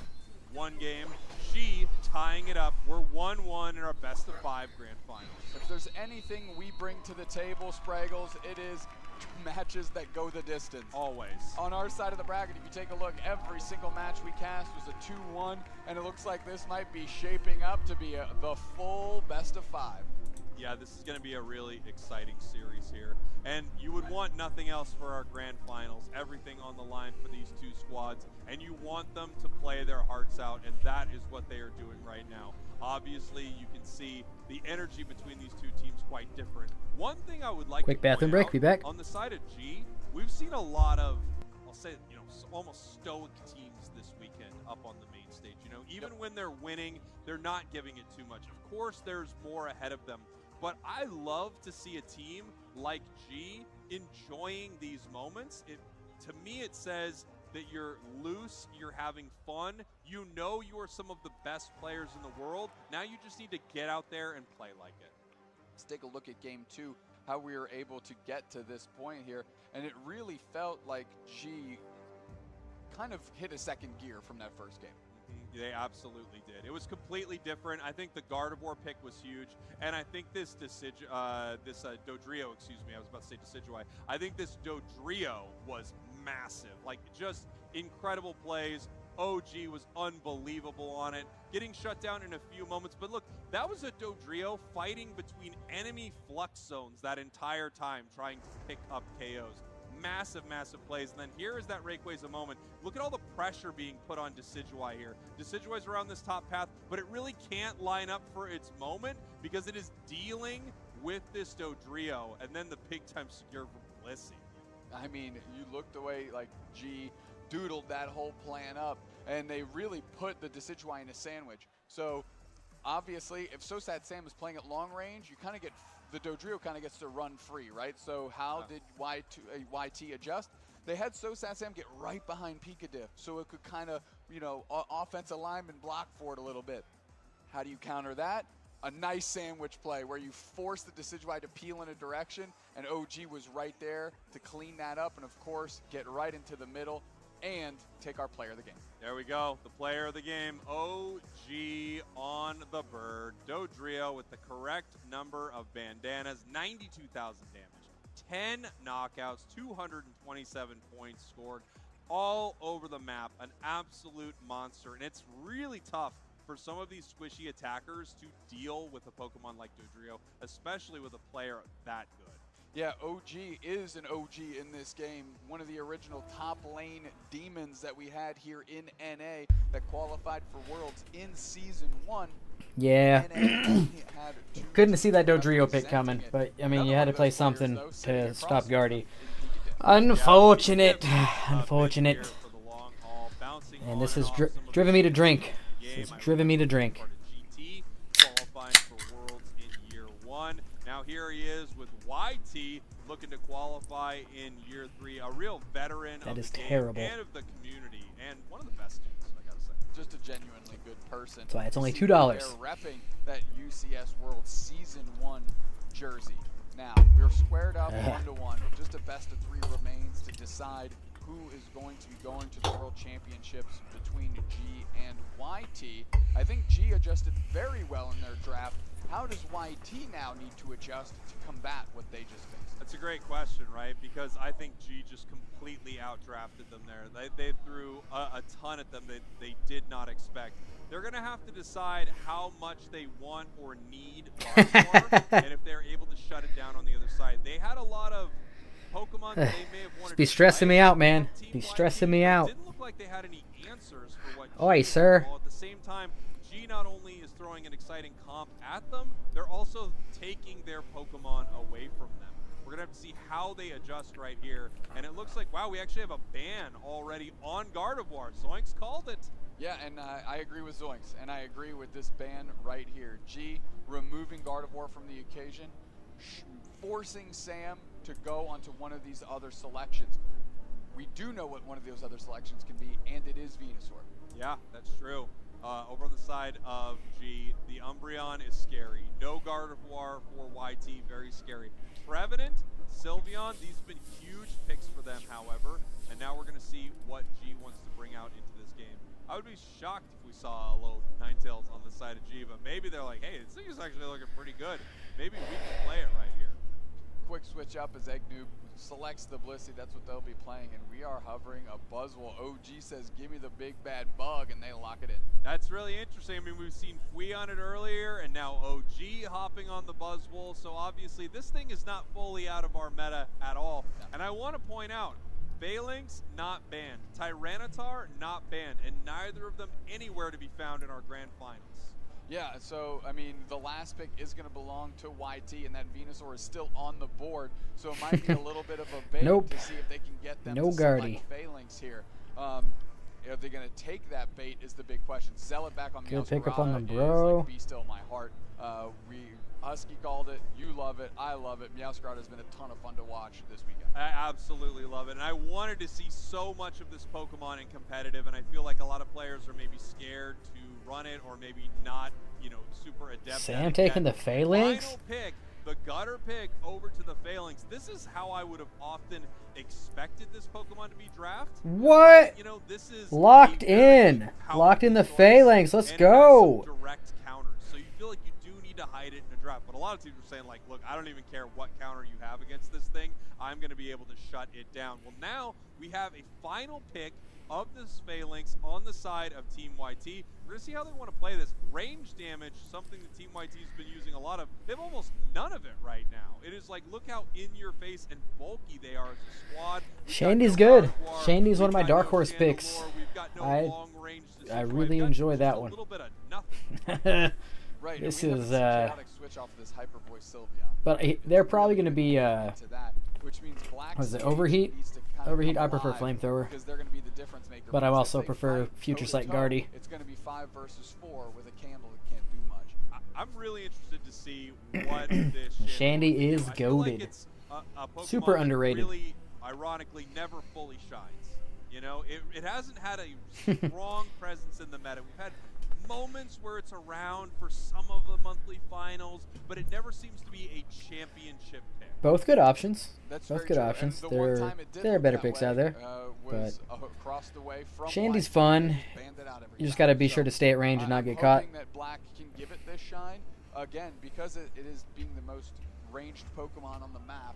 1 game. G tying it up. We're 1-1 in our best-of-5 grand finals. If there's anything we bring to the table, Spraggles, it is matches that go the distance. Always. On our side of the bracket, if you take a look, every single match we cast was a 2-1, and it looks like this might be shaping up to be the full best-of-5. Yeah, this is going to be a really exciting series here. And you would want nothing else for our grand finals. Everything on the line for these two squads. And you want them to play their hearts out. And that is what they are doing right now. Obviously, you can see the energy between these two teams quite different. One thing I would like Quick to bathroom point break, out, be back. on the side of G, we've seen a lot of, I'll say, you know, almost stoic teams this weekend up on the main stage. You know, even when they're winning, they're not giving it too much. Of course, there's more ahead of them. But I love to see a team like G enjoying these moments. To me, it says that you're loose, you're having fun, you know you are some of the best players in the world. Now you just need to get out there and play like it. Let's take a look at game 2, how we were able to get to this point here. And it really felt like G kind of hit a second gear from that first game. They absolutely did. It was completely different. I think the Gardevoir pick was huge, and I think this Dodrio, excuse me, I was about to say Decidueye. I think this Dodrio was massive, like just incredible plays. OG was unbelievable on it, getting shut down in a few moments. But look, that was a Dodrio fighting between enemy flux zones that entire time, trying to pick up KOs. Massive, massive plays. And then here is that Rayquaza moment. Look at all the pressure being put on Decidueye here. Decidueye's around this top path, but it really can't line up for its moment because it is dealing with this Dodrio. And then the big time secure from Blissey. I mean, you look the way like G doodled that whole plan up, and they really put the Decidueye in a sandwich. So obviously, if SoSad Sam is playing at long range, you kind of get the Dodrio kind of gets to run free, right? So how did YT adjust? They had SoSad Sam get right behind Pikadiff, so it could kind of, you know, offensive lineman block for it a little bit. How do you counter that? A nice sandwich play where you force the Decidueye to peel in a direction, and OG was right there to clean that up, and of course, get right into the middle and take our player of the game. There we go, the player of the game, OG on the bird. Dodrio with the correct number of bandanas, 92,000 damage, 10 knockouts, 227 points scored, all over the map, an absolute monster. And it's really tough for some of these squishy attackers to deal with a Pokemon like Dodrio, especially with a player that good. Yeah, OG is an OG in this game. One of the original top lane demons that we had here in NA that qualified for Worlds in Season 1. Yeah. Couldn't see that Dodrio pick coming, but I mean, you had to play something to stop Guardy. Unfortunate. Unfortunate. And this has driven me to drink. This has driven me to drink. Qualifying for Worlds in year 1. Now here he is with YT looking to qualify in year 3. A real veteran of the game and of the community, and one of the best dudes, I gotta say. Just a genuinely good person. That's why it's only $2. They're repping that UCS World Season 1 jersey. Now, we're squared up 1-1. Just a best of 3 remains to decide who is going to be going to the World Championships between G and YT. I think G adjusted very well in their draft. How does YT now need to adjust to combat what they just faced? That's a great question, right? Because I think G just completely outdrafted them there. They threw a ton at them that they did not expect. They're going to have to decide how much they want or need Gardevoir, and if they're able to shut it down on the other side. They had a lot of Pokemon that they may have wanted. Be stressing me out, man. Be stressing me out. Didn't look like they had any answers for what. Oi, sir. At the same time, G not only is throwing an exciting comp at them, they're also taking their Pokemon away from them. We're gonna have to see how they adjust right here, and it looks like, wow, we actually have a ban already on Gardevoir. Zoinks called it. Yeah, and I agree with Zoinks, and I agree with this ban right here. G removing Gardevoir from the occasion, forcing Sam to go onto one of these other selections. We do know what one of those other selections can be, and it is Venusaur. Yeah, that's true. Over on the side of G, the Umbreon is scary. No Gardevoir for YT, very scary. Trevenant, Sylveon, these have been huge picks for them, however, and now we're going to see what G wants to bring out into this game. I would be shocked if we saw a little Ninetales on the side of G, but maybe they're like, hey, this thing is actually looking pretty good. Maybe we can play it right here. Quick switch up as Eggnoob was selects the Blissey, that's what they'll be playing, and we are hovering a Buzzwole. OG says, give me the big bad bug, and they lock it in. That's really interesting. I mean, we've seen Fui on it earlier, and now OG hopping on the Buzzwole, so obviously this thing is not fully out of our meta at all. And I want to point out, Phalanx not banned, Tyranitar not banned, and neither of them anywhere to be found in our grand finals. Yeah, so, I mean, the last pick is going to belong to YT, and that Venusaur is still on the board, so it might be a little bit of a bait Nope. to see if they can get them No to Guardy. select Phalanx here. Are they going to take that bait is the big question. Zealot back on Good pick up Meowscarada on them, is bro. like, be still my heart. Husky called it. You love it. I love it. Meowscarada has been a ton of fun to watch this weekend. I absolutely love it, and I wanted to see so much of this Pokemon in competitive, and I feel like a lot of players are maybe scared to run it or maybe not, you know, super adept. Sam taking the Phalanx? Final pick, the gutter pick over to the Phalanx. This is how I would have often expected this Pokemon to be drafted. What? You know, this is Locked in. Locked in the Phalanx. Let's go. Direct counters, so you feel like you do need to hide it in a draft. But a lot of teams are saying, like, look, I don't even care what counter you have against this thing. I'm going to be able to shut it down. Well, now we have a final pick of this Phalanx on the side of Team YT. We're going to see how they want to play this. Range damage, something that Team YT has been using a lot of. They have almost none of it right now. It is like, look how in your face and bulky they are as a squad. Shandy's good. Shandy's one of my dark horse picks. I really enjoy that one. Right, This we have is a chaotic switch off of this Hyper Voice Sylveon. but they're probably going to be To that, which means Black was it Sage Overheat? needs to kind of Overheat. come I prefer alive flamethrower. because they're going to be the difference maker. But I Because also if they prefer fight Future Sight toe-to-toe, Guardy. It's going to be 5 versus 4 with a candle that can't do much. I'm really interested to see what this Shandy is I feel like goated. it's a Pokemon Super that underrated. Really, ironically, never fully shines. You know, it hasn't had a strong presence in the meta. We've had moments where it's around for some of the monthly finals, but it never seems to be a championship pick. Both good options. That's Both very good true. options. And the one There time it did are look better that picks way, out there. was But across the way from Shandy's YT, fun. banned it out every You just time. got to be So, sure to stay at range and not I'm get caught. hoping that Black can give it this shine. Again, because it is being the most ranged Pokemon on the map,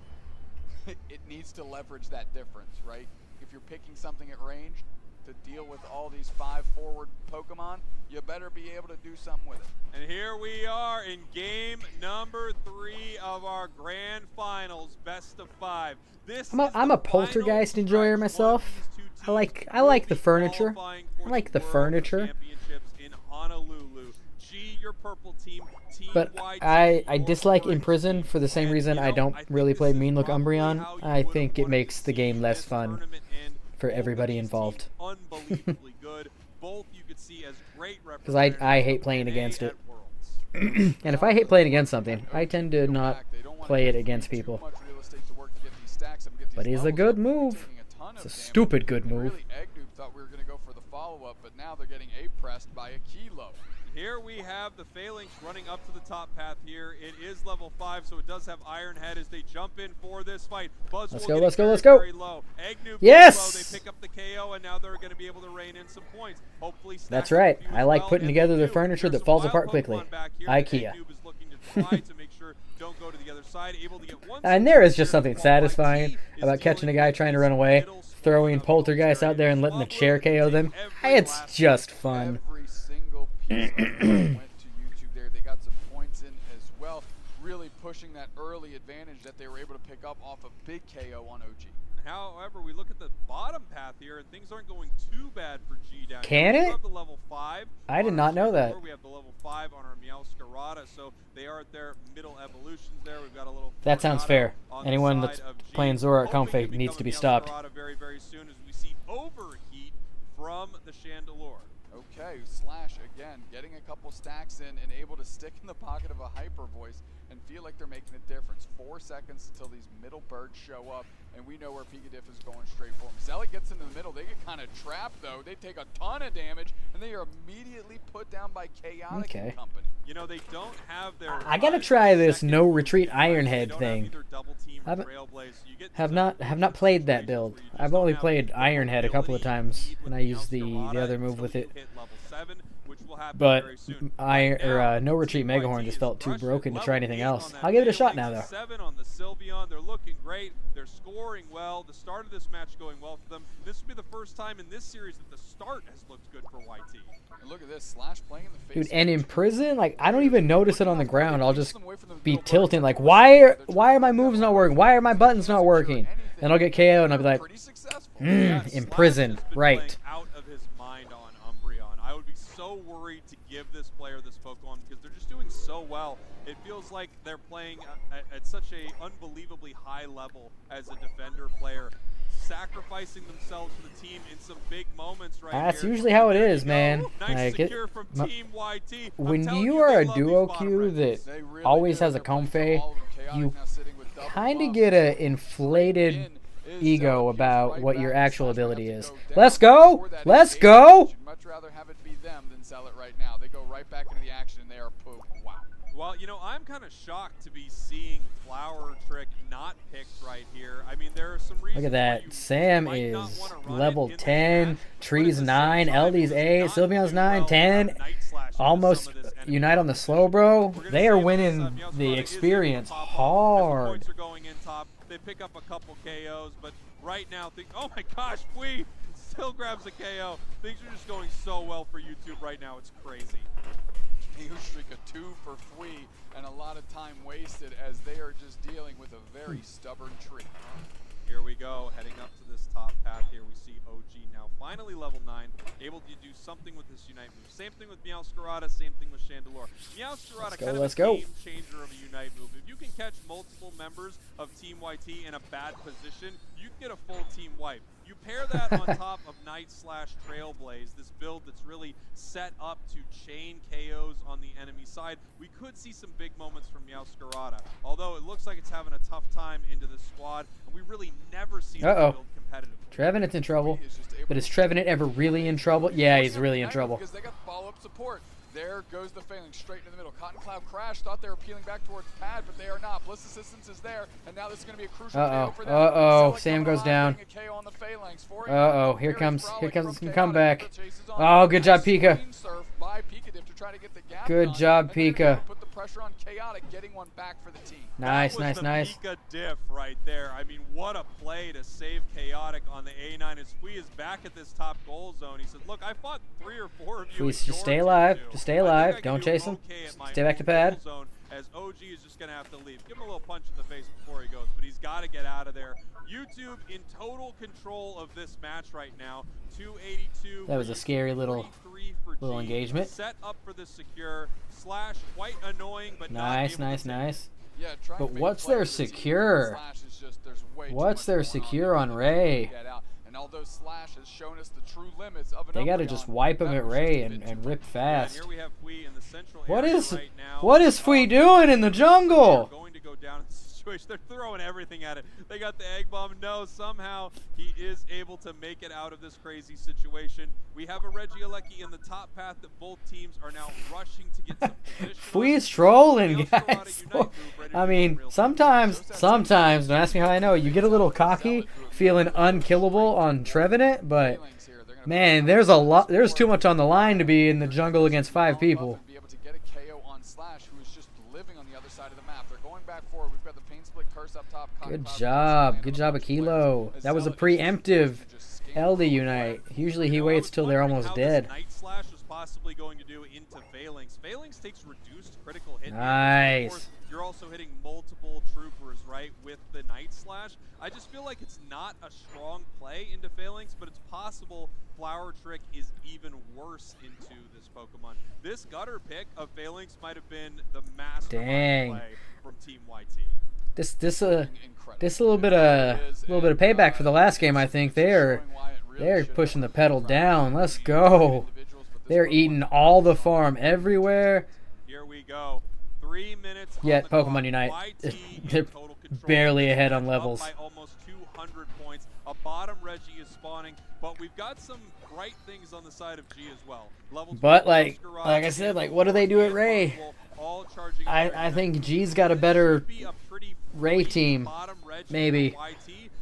it needs to leverage that difference, right? If you're picking something at range to deal with all these 5 forward Pokemon, you better be able to do something with it. And here we are in game number 3 of our grand finals, best of 5. This I'm a poltergeist enjoyer myself. I like the furniture. I like the furniture. Championships in Honolulu. G, your purple team. But I dislike Imprison for the same reason I don't really play Mean Look Umbreon. I think it makes the game less fun for everybody involved. Unbelievably good. Both you could see as great Because I hate playing against it. And if I hate playing against something, I tend to not play it against people. But he's a good move. It's a stupid good move. Really, Eggnoob thought we were going to go for the follow-up, but now they're getting A-pressed by a Kilo. Here we have the Phalanx running up to the top path here. It is level 5, so it does have Iron Head as they jump in for this fight. Buzzwole Let's go, getting let's go, very, let's go. very low. Eggnoob Yes! low. They pick up the KO, and now they're going to be able to rein in some points. Hopefully That's stack up right. a few I as like well, putting and together they the do. furniture There's that some falls wild apart Pokemon quickly. back here that IKEA. Eggnoob is looking to try to make sure don't go to the other side. Able to get one And there is just something satisfying about catching a guy trying to run away, throwing poltergeist out there and letting the chair KO them. It's just fun. Every single piece of work went to YouTube there. They got some points in as well, really pushing that early advantage that they were able to pick up off a big KO on OG. However, we look at the bottom path here, and things aren't going too bad for G down Can here. it? We have the level 5. I did not know that. We have the level 5 on our Meowscarada, so they are at their middle evolutions there. We've got a little That sounds Tornado fair. on the Anyone side that's of G. playing Zora at Hoping Config to needs to be become a stopped. Meowscarada very, very soon as we see Overheat from the Chandelure. Okay, Slash again getting a couple stacks in and able to stick in the pocket of a Hyper Voice and feel like they're making a difference. 4 seconds until these middle birds show up, and we know where Pigadiff is going straight for him. Zealot gets into the middle. They get kind of trapped though. They take a ton of damage, and they are immediately put down by Chaotic and company. You know, they don't have their I gotta try this no retreat Ironhead thing. Have not played that build. I've only played Ironhead a couple of times, and I used the other move with it. But no retreat Megahorn just felt too broken to try anything else. I'll give it a shot now, though. 7 on the Sylveon. They're looking great. They're scoring well. The start of this match going well for them. This will be the first time in this series that the start has looked good for YT. And look at this, Slash playing in the face. Dude, and in prison, like, I don't even notice it on the ground. I'll just be tilting, like, why are my moves not working? Why are my buttons not working? And I'll get KO, and I'll be like, in prison, right. Out of his mind on Umbreon. I would be so worried to give this player this Pokemon because they're just doing so well. It feels like they're playing at such a unbelievably high level as a defender player, sacrificing themselves for the team in some big moments right That's here. usually how it is, man. Nice Like when you are a duo Q that always has a Comfey, you kind of get an inflated ego about what your actual ability is. Let's go! Let's go! Much rather have it be them than sell it right now. They go right back into the action and they are pooped. Wow. Well, you know, I'm kind of shocked to be seeing Flower Trick not picked right here. I mean, there are some reasons. Look at that. Sam is level 10, Tree's 9, LD's 8, Sylveon's 9, 10. Almost unite on the Slowbro. They are winning the experience hard. Points are going in top. They pick up a couple KOs, but right now, oh my gosh, Fui still grabs a KO. Things are just going so well for YouTube right now. It's crazy. Huge streak of 2 for Fui, and a lot of time wasted as they are just dealing with a very stubborn tree. Here we go, heading up to this top path here. We see OG now finally level 9, able to do something with this Unite move. Same thing with Meowscarada, same thing with Chandelure. Meowscarada kind of a game changer of a Unite move. If you can catch multiple members of Team YT in a bad position, you can get a full team wipe. You pair that on top of Night/Trailblaze, this build that's really set up to chain KOs on the enemy side, we could see some big moments from Meowscarada. Although it looks like it's having a tough time into the squad, and we really never see this build competitively. Trevenant's in trouble. But is Trevenant ever really in trouble? Yeah, he's really in trouble. Because they got follow-up support. There goes the Phalanx straight into the middle. Cotton Cloud Crash thought they were peeling back towards Pad, but they are not. Bliss Assistance is there, and now this is going to be a crucial KO for them. Sam goes down. Here comes some comeback. Oh, good job, Pika. Good job, Pika. Put the pressure on Chaotic, getting one back for the team. Nice. Pika diff right there. I mean, what a play to save Chaotic on the A9. As Fui is back at this top goal zone, he said, look, I fought 3 or 4 of you. Please just stay alive. Just stay alive. Don't chase him. Stay back to Pad. As OG is just going to have to leave. Give him a little punch in the face before he goes, but he's got to get out of there. YouTube in total control of this match right now. 282. That was a scary little engagement. Set up for the secure. Slash, quite annoying, but nice. But what's their secure? What's their secure on Ray? And although Slash has shown us the true limits of an they gotta just wipe him at Ray and rip fast. Here we have Fui in the central what area is right now. What is Fui doing in the jungle? Going to go down in the situation. They're throwing everything at it. They got the egg bomb. No, somehow he is able to make it out of this crazy situation. We have a Regieleki in the top path that both teams are now rushing to get some position. Fui's trolling, guys. I mean, sometimes, don't ask me how I know, you get a little cocky, feeling unkillable on Trevenant, but man, there's too much on the line to be in the jungle against 5 people. Good job, Akilo. That was a preemptive LD Unite. Usually he waits till they're almost dead. Night Slash was possibly going to do into Phalanx. Phalanx takes reduced critical hit. Nice. Of course, you're also hitting multiple troopers, right, with the Night Slash. I just feel like it's not a strong play into Phalanx, but it's possible Flower Trick is even worse into this Pokemon. This gutter pick of Phalanx might have been the mastermind play from Team YT. This a little bit of payback for the last game. I think they're pushing the pedal down. Let's go. They're eating all the farm everywhere. Here we go. 3 minutes. Yet Pokemon Unite, they're barely ahead on levels. By almost 200 points. A bottom Reggie is spawning, but we've got some bright things on the side of G as well. Level But like I said, like what do they do at Ray? I think G's got a better Ray team, maybe.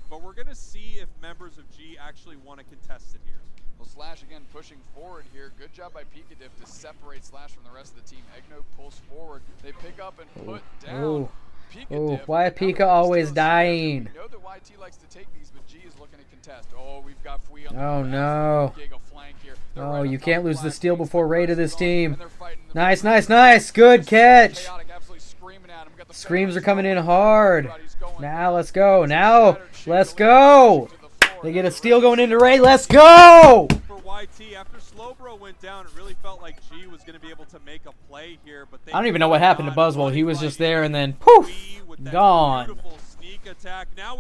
But we're gonna see if members of G actually want to contest it here. Well, Slash again pushing forward here. Good job by Pikadiff to separate Slash from the rest of the team. Eggno pulls forward. They pick up and put down. Oh, why Pika always dying? We know that YT likes to take these, but G is looking to contest. Oh, we've got Fui on the Oh no. Giga flank here. Oh, you can't lose the steal before Ray to this team. Nice, nice, nice. Good catch. Screams are coming in hard. Now let's go. Now let's go. They get a steal going into Ray. Let's go. For YT, after Slowbro went down, it really felt like G was going to be able to make a play here. But I don't even know what happened to Buzzwell. He was just there and then poof, gone.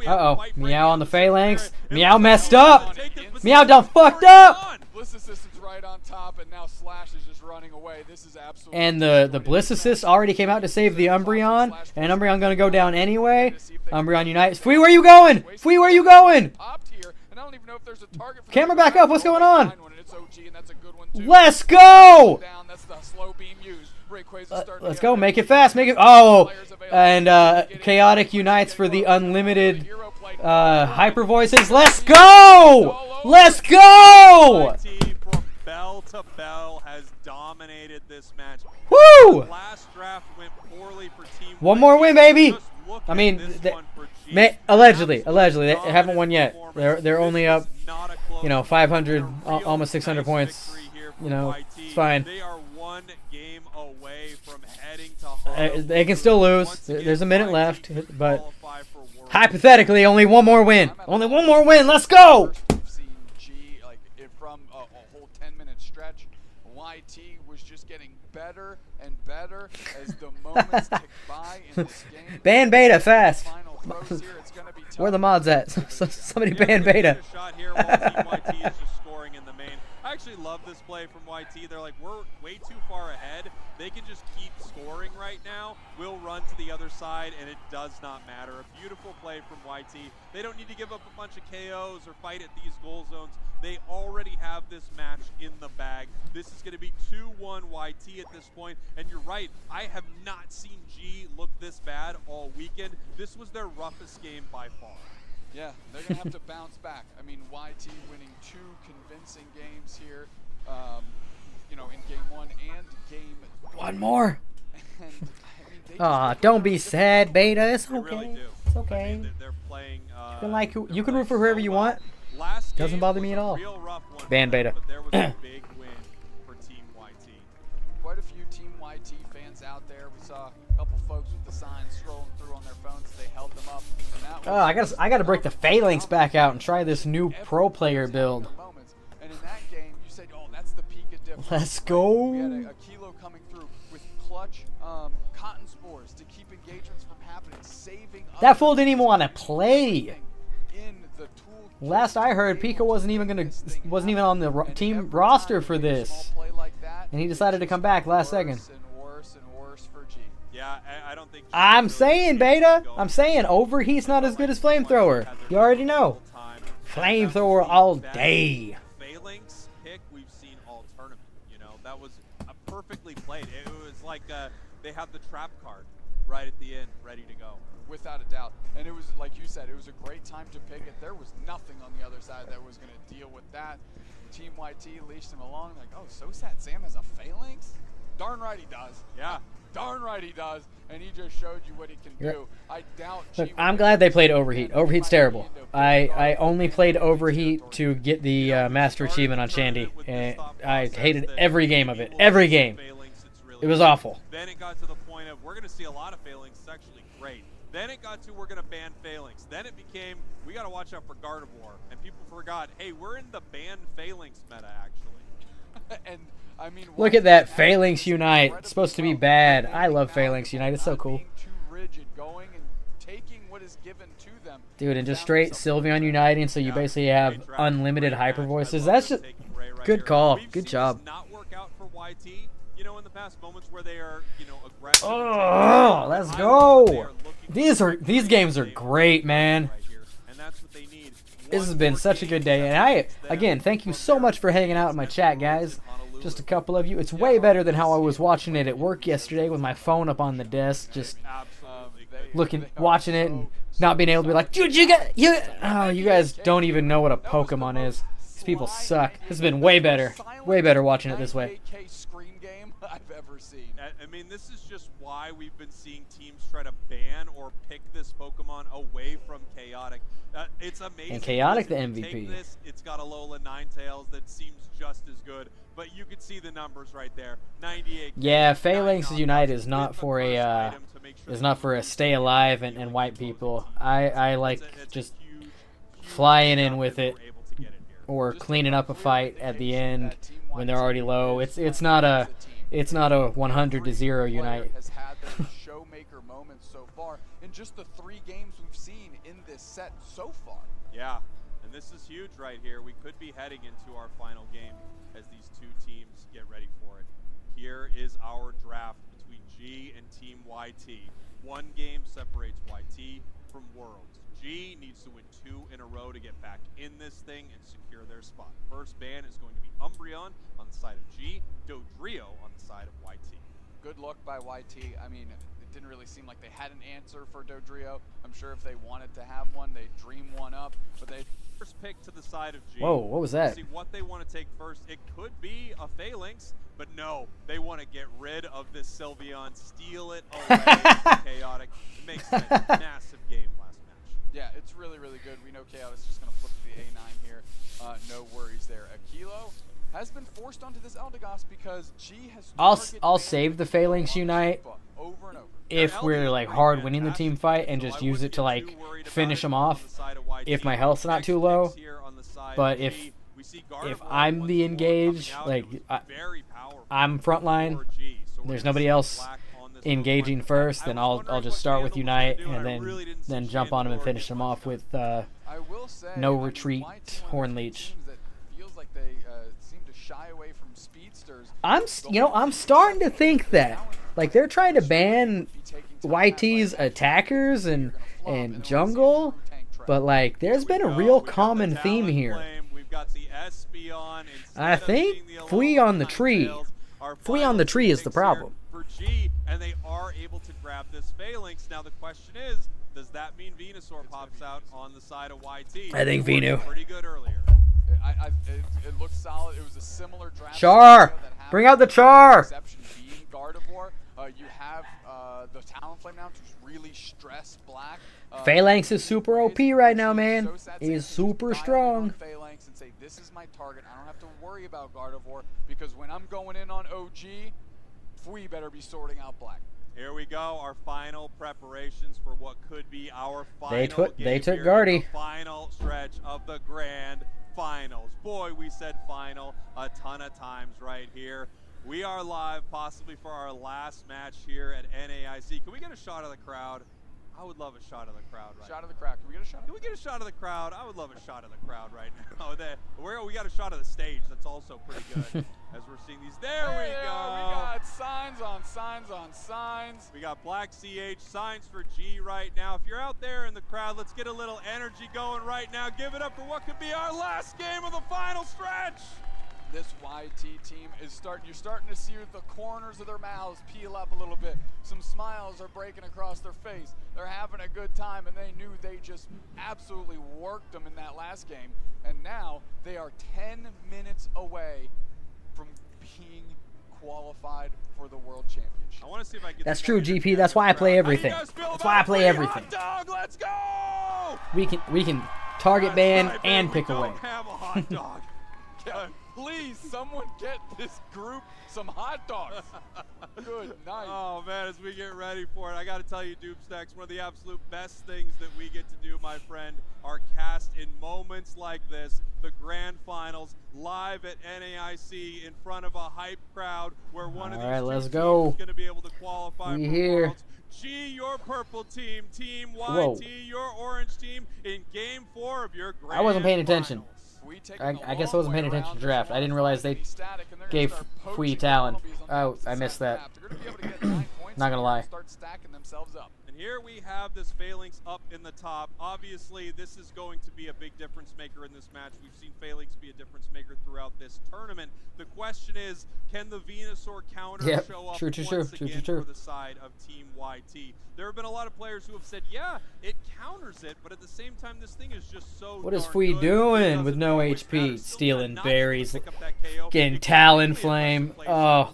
Uh-oh. Meow on the phalanx. Meow messed up. Meow done fucked up. Bliss assistant's right on top, and now Slash is just running away. This is absolutely. And the Bliss assist already came out to save the Umbreon, and Umbreon gonna go down anyway. Umbreon unites. Fui, where you going? Fui, where you going? Camera back up. What's going on? Let's go. Let's go. Make it fast. Make it. Oh, and Chaotic unites for the unlimited hyper voices. Let's go. Let's go. Bell to bell has dominated this match. Woo! Last draft went poorly for Team One more win, baby. I mean, allegedly, they haven't won yet. They're only up, 500, almost 600 points. It's fine. They are one game away from heading to they can still lose. There's a minute left, but hypothetically, only one more win. Only one more win. Let's go. From a whole 10-minute stretch, YT was just getting better and better as the moments tick by in this game. Ban Beta fast. Where are the mods at? Somebody ban Beta. I actually love this play from YT. They're like, we're way too far ahead. They can just keep scoring right now. We'll run to the other side, and it does not matter. A beautiful play from YT. They don't need to give up a bunch of KOs or fight at these goal zones. They already have this match in the bag. This is going to be 2-1 YT at this point. And you're right, I have not seen G look this bad all weekend. This was their roughest game by far. Yeah, they're going to have to bounce back. I mean, YT winning 2 convincing games here, in game 1 and game 3. One more. And, don't be sad, Beta. It's okay. Really do. It's okay. I mean, they're playing, you can root for whoever you want. Doesn't bother me at all. Ban Beta. But there was a big win for Team YT. Quite a few Team YT fans out there. We saw a couple folks with the signs scrolling through on their phones. They held them up. And that I gotta break the phalanx back out and try this new pro player build. And in that game, you said, "Oh, that's the Pikadiff." Let's go. We had a Kilo coming through with clutch cotton spores to keep engagements from happening, saving. That fool didn't even want to play. Last I heard, Pika wasn't even on the team roster for this, and he decided to come back last second. Yeah, I don't think. I'm saying, Beta. I'm saying, Overheat's not as good as Flamethrower. You already know. Flamethrower all day. Phalanx pick we've seen all tournament. That was perfectly played. It was like they had the trap card right at the end, ready to go. Without a doubt. And it was, like you said, it was a great time to pick it. There was nothing on the other side that was going to deal with that. Team YT leashed him along, like, oh, SoSat Sam has a phalanx? Darn right he does. Yeah. Darn right he does. And he just showed you what he can do. I doubt. Look, I'm glad they played Overheat. Overheat's terrible. I only played Overheat to get the Master Achievement on Shandy, and I hated every game of it. Every game. It was awful. Then it got to the point of, we're going to see a lot of phalanx. It's actually great. Then it got to, we're going to ban phalanx. Then it became, we got to watch out for Gardevoir. And people forgot, hey, we're in the ban phalanx meta, actually. And, I mean, look at that Phalanx Unite. It's supposed to be bad. I love Phalanx Unite. It's so cool. Dude, and just straight Sylveon uniting, so you basically have unlimited hyper voices. That's just good call. Good job. Not work out for YT, in the past moments where they are, aggressive. Oh, let's go. These games are great, man. And that's what they need. This has been such a good day, and again, thank you so much for hanging out in my chat, guys. Just a couple of you. It's way better than how I was watching it at work yesterday with my phone up on the desk, just watching it and not being able to be like, dude, you guys don't even know what a Pokemon is. These people suck. This has been way better watching it this way. Screen game I've ever seen. I mean, this is just why we've been seeing teams try to ban or pick this Pokemon away from Chaotic. It's amazing. And Chaotic, the Take MVP. this, it's got a Alola Ninetales that seems just as good, but you can see the numbers right there. 98. Yeah, Phalanx Unite is not for a stay alive and wipe people. I like just flying in with it or cleaning up a fight at the end when they're already low. It's not a 100-0 Unite. Has had their showmaker moments so far in just the 3 games we've seen in this set so far. Yeah, and this is huge right here. We could be heading into our final game as these two teams get ready for it. Here is our draft between G and Team YT. 1 game separates YT from Worlds. G needs to win 2 in a row to get back in this thing and secure their spot. First ban is going to be Umbreon on the side of G, Dodrio on the side of YT. Good luck by YT. I mean, it didn't really seem like they had an answer for Dodrio. I'm sure if they wanted to have one, they'd dream one up, but they first pick to the side of G. Whoa, what was that? See what they want to take first. It could be a Phalanx, but no, they want to get rid of this Sylveon, steal it away from Chaotic. It makes sense. Massive game last match. Yeah, it's really, really good. We know Chaotic's just going to flip to the A9 here. No worries there. Akilo has been forced onto this Eldegoss because G has I'll save the Phalanx Unite over and over. if we're like hard winning the team fight and just use it to like finish them off if my health's not too low. But if I'm the engaged, like I'm frontline, there's nobody else engaging first, then I'll just start with Unite and then jump on them and finish them off with no retreat Horn Leech. Feels like they seem to shy away from speedsters. I'm starting to think that like they're trying to ban YT's attackers and jungle, but like there's been a real common theme here. I think Fui on the tree. Fui on the tree is the problem. For G, and they are able to grab this Phalanx. Now the question is, does that mean Venusaur pops out on the side of YT? I think Venu. Pretty good earlier. It looks solid. It was a similar draft. Char! Bring out the Char! Exception being Gardevoir. You have the Talonflame now to really stress Black. Phalanx is super OP right now, man. He's super strong. Phalanx and say, this is my target. I don't have to worry about Gardevoir because when I'm going in on OG, Fui better be sorting out Black. Here we go, our final preparations for what could be our final They took game Guardy. here, the final stretch of the grand finals. Boy, we said final a ton of times right here. We are live possibly for our last match here at NAIC. Can we get a shot of the crowd? I would love a shot of the crowd right Shot of the crowd. Can we get a shot? Can we get a shot of the crowd? I would love a shot of the crowd right now. We got a shot of the stage. That's also pretty good as we're seeing these. There we go. We got signs on signs on signs. We got Black CH, signs for G right now. If you're out there in the crowd, let's get a little energy going right now. Give it up for what could be our last game of the final stretch. This YT team is you're starting to see the corners of their mouths peel up a little bit. Some smiles are breaking across their face. They're having a good time, and they knew they just absolutely worked them in that last game. And now they are 10 minutes away from being qualified for the World Championship. I want to see if I get That's true, GP. That's why I play everything. That's why I play everything. Hot dog, let's go! We can target ban and pick away. Have a hot dog. Please, someone get this group some hot dogs. Good night. Oh, man, as we get ready for it, I got to tell you, Doomstacks, one of the absolute best things that we get to do, my friend, are cast in moments like this, the grand finals, live at NAIC in front of a hype crowd where one of these let's teams go. is going to be able to qualify We for here. Worlds. G, your purple team, Team YT, Whoa. your orange team in Game 4 of your grand I wasn't paying attention. finals. I guess I wasn't paying attention to draft. I didn't realize they gave Fui Talon. Oh, I missed that. They're going to be able to get 9 points Not gonna lie. Start stacking themselves up. And here we have this Phalanx up in the top. Obviously, this is going to be a big difference maker in this match. We've seen Phalanx be a difference maker throughout this tournament. The question is, can the Venusaur counter show up once again for the side of Team YT? There have been a lot of players who have said, yeah, it counters it, but at the same time, this thing is just so What is Fui doing with no HP? Stealing berries, getting Talonflame. Oh.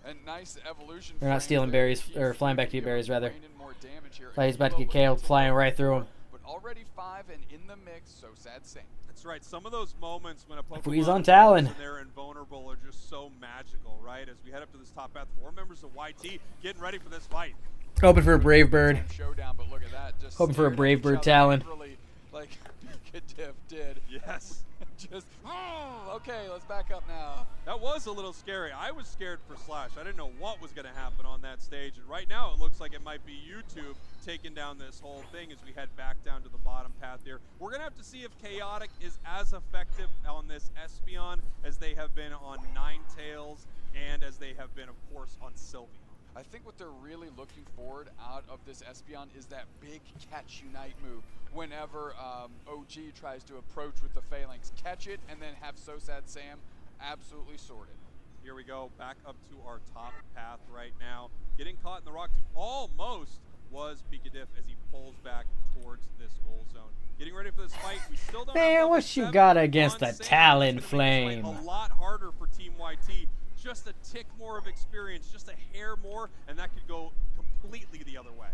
And nice evolution. They're not stealing berries, or flying back to get berries, rather. Like he's about to get KO'd, flying right through him. But already 5 and in the mix, so sad Sam. That's right. Some of those moments when a Pokemon Fui's on Talon. and they're invulnerable are just so magical, right? As we head up to this top path, 4 members of YT getting ready for this fight. Hoping for a Brave Bird. Showdown, but look at that. Just hoping for a Brave Bird Talon. Like Pikatif did. Yes. Just, okay, let's back up now. That was a little scary. I was scared for Slash. I didn't know what was going to happen on that stage. And right now it looks like it might be YouTube taking down this whole thing as we head back down to the bottom path here. We're going to have to see if Chaotic is as effective on this Espeon as they have been on Ninetales and as they have been, of course, on Sylveon. I think what they're really looking forward out of this Espeon is that big catch unite move. Whenever OG tries to approach with the Phalanx, catch it and then have So Sad Sam absolutely sorted. Here we go, back up to our top path right now. Getting caught in the rock almost was Pikatif as he pulls back towards this goal zone. Getting ready for this fight. We still don't Man, what you got against a Talonflame? A lot harder for Team YT. Just a tick more of experience, just a hair more, and that could go completely the other way.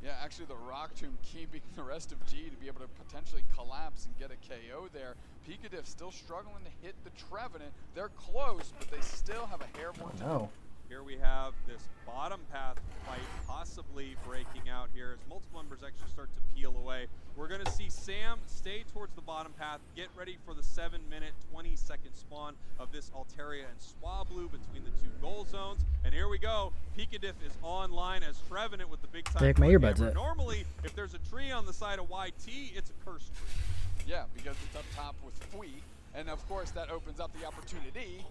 Yeah, actually the Rock Tomb keeping the rest of G to be able to potentially collapse and get a KO there. Pikatif still struggling to hit the Trevenant. They're close, but they still have a hair more time. No. Here we have this bottom path fight possibly breaking out here as multiple members actually start to peel away. We're going to see Sam stay towards the bottom path, get ready for the 7-minute, 20-second spawn of this Altaria and Swablu between the 2 goal zones. And here we go. Pikatif is online as Trevenant with the big time. Take my earbuds up. Normally, if there's a tree on the side of YT, it's a cursed tree. Yeah, because it's up top with Fui, and of course that opens up the opportunity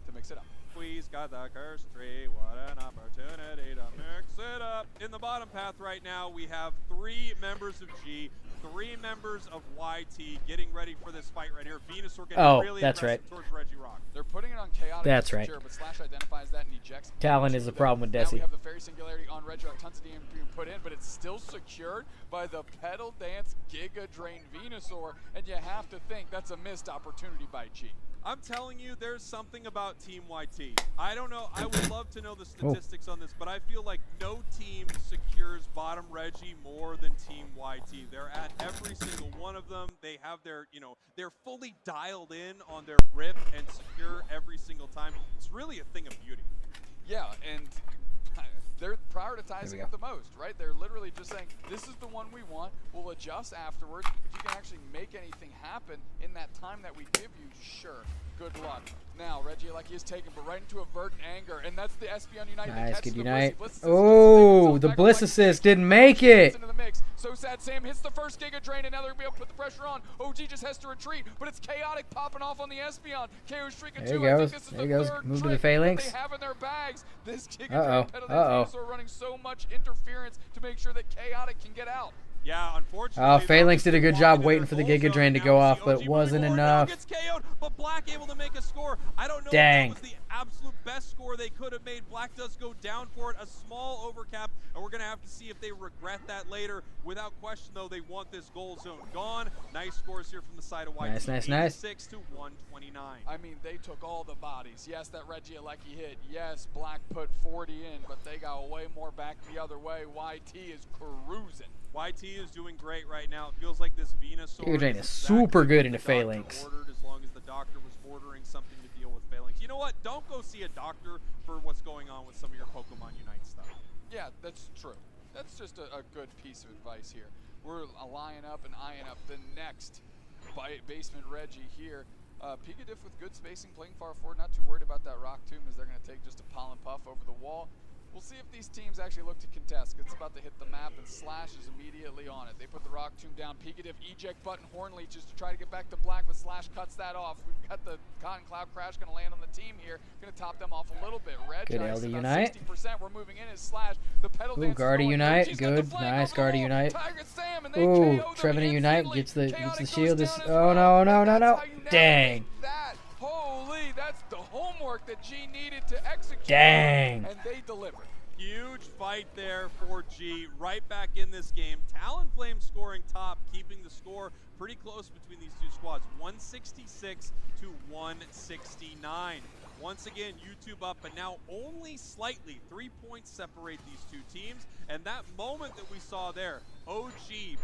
to mix it up. Fui's got the cursed tree. What an opportunity to mix it up. In the bottom path right now, we have 3 members of G, 3 members of YT getting ready for this fight right here. Venusaur getting really aggressive towards Regirock. They're putting it on Chaotic. That's right. But Slash identifies that and ejects. Talon is the problem with Desi. Now we have the Fairy Singularity on Regirock. Tons of DM being put in, but it's still secured by the Petal Dance Giga Drain Venusaur, and you have to think that's a missed opportunity by G. I'm telling you, there's something about Team YT. I don't know. I would love to know the statistics on this, but I feel like no team secures bottom Reggie more than Team YT. They're at every single one of them. They have their, they're fully dialed in on their rip and secure every single time. It's really a thing of beauty. Yeah, and they're prioritizing it the most, right? They're literally just saying, this is the one we want, we'll adjust afterwards. If you can actually make anything happen in that time that we give you, sure, good luck. Now, Regieleki is taken, but right into a Verdant Anger, and that's the Espeon Unite. Nice, good Unite. Oh, the Bliss Assist didn't make it. Into the mix. So Sad Sam hits the first Giga Drain, and now they're going to be able to put the pressure on. OG just has to retreat, but it's Chaotic popping off on the Espeon. KO Streak of 2. There he goes. There he goes. Move to the Phalanx. They have in their bags. This Giga Drain Petal Dance are running so much interference to make sure that Chaotic can get out. Yeah, unfortunately. Phalanx did a good job waiting for the Giga Drain to go off, but it wasn't enough. Gets KO'd, but Black able to make a score. I don't know Dang. if that was the absolute best score they could have made. Black does go down for it, a small overcap, and we're going to have to see if they regret that later. Without question, though, they want this goal zone gone. Nice scores here from the side of YT. Nice. 6 to 129. I mean, they took all the bodies. Yes, that Regieleki hit. Yes, Black put 40 in, but they got way more back the other way. YT is cruising. YT is doing great right now. It feels like this Venusaur Giga Drain is super good into Phalanx. Ordered as long as the doctor was ordering something to deal with Phalanx. You know what? Don't go see a doctor for what's going on with some of your Pokemon Unite stuff. Yeah, that's true. That's just a good piece of advice here. We're eyeing up and eyeing up the next basement Reggie here. Pikatif with good spacing, playing far forward, not too worried about that Rock Tomb as they're going to take just a Pollen Puff over the wall. We'll see if these teams actually look to contest. It's about to hit the map, and Slash is immediately on it. They put the Rock Tomb down. Pikatif eject button. Hornleech just to try to get back to black, but Slash cuts that off. We've got the Cotton Cloud Crash going to land on the team here. Going to top them off a little bit. Red Good Ice, LD about Unite. 60%. We're moving in as Slash. The pedal dance is Guardy going. Unite. She's got the Good. flank Nice. over the Guardy wall. Unite. Tiger Sam, and they Ooh, KO them Trevenant Unite instantly. gets the Chaotic shield. goes This. down as Oh well. no, no, no, That's no. how you Dang. navigate that. Holy, that's the homework that G needed to execute. Dang. And they delivered. Huge fight there for G. Right back in this game. Talonflame scoring top, keeping the score pretty close between these two squads. 166 to 169. Once again, YouTube up, but now only slightly. 3 points separate these two teams. And that moment that we saw there, OG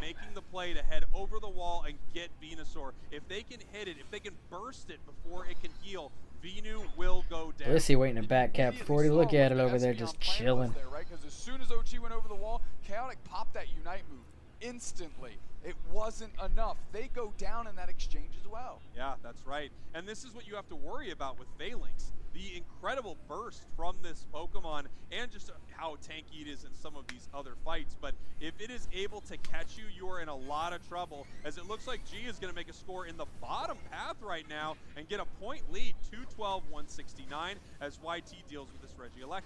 making the play to head over the wall and get Venusaur. If they can hit it, if they can burst it before it can heal, Venu will go down. Blissey waiting to back cap 40. Look at it over there, just chilling. Because as soon as OG went over the wall, Chaotic popped that Unite move instantly. It wasn't enough. They go down in that exchange as well. Yeah, that's right. And this is what you have to worry about with Phalanx. The incredible burst from this Pokemon and just how tanky it is in some of these other fights. But if it is able to catch you, you are in a lot of trouble, as it looks like G is going to make a score in the bottom path right now and get a point lead, 212-169, as YT deals with this Regieleki.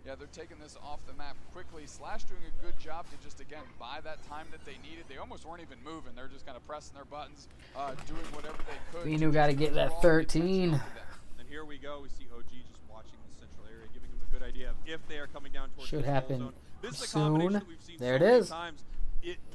Yeah, they're taking this off the map quickly. Slash doing a good job to just, again, buy that time that they needed. They almost weren't even moving. They're just kind of pressing their buttons, doing whatever they could. Venu got to get that 13. And here we go. We see OG just watching the central area, giving them a good idea of if they are coming down towards Should the happen zone. This is a soon. combination that we've seen There so it many is. times.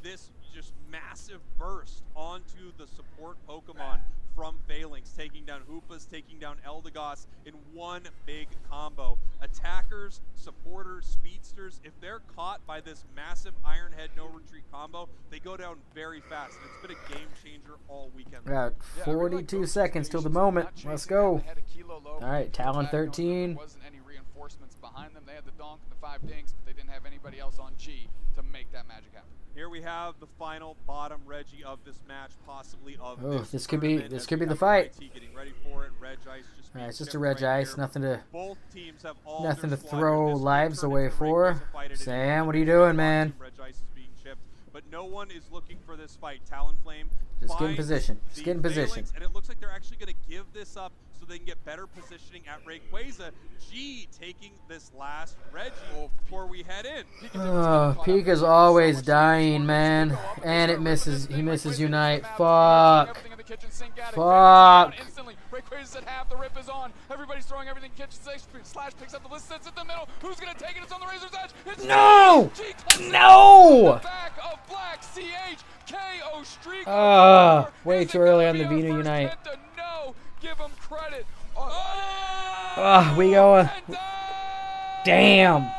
This just massive burst onto the support Pokemon from Phalanx, taking down Hoopas, taking down Eldegoss in one big combo. Attackers, supporters, speedsters, if they're caught by this massive Iron Head no retreat combo, they go down very fast, and it's been a game changer all weekend. Got 42 seconds till the moment. Let's go. All right, Talon 13. There wasn't any reinforcements behind them. They had the Donk and the 5 Dinks, but they didn't have anybody else on G to make that magic happen. Here we have the final bottom Reggie of this match, possibly of this could be the fight. Getting ready for it. Reg Ice just All right, it's just a Reg Ice, nothing to nothing to throw lives away for. Sam, what are you doing, man? Reg Ice is being chipped, but no one is looking for this fight. Talonflame Just get in position. Just get in position. And it looks like they're actually going to give this up so they can get better positioning at Rayquaza. G taking this last Reggie before we head in. Pika's always dying, man. And it misses. He misses Unite. Fuck. Fuck. Rayquaza at half, the rip is on. Everybody's throwing everything kitchen sink. Slash picks up the list, sits at the middle. Who's gonna take it? It's on the razor's edge. It's No! G No! the back of Black CH. KO streak. Way too early on the Venu Unite. No, give him credit. We going. Damn.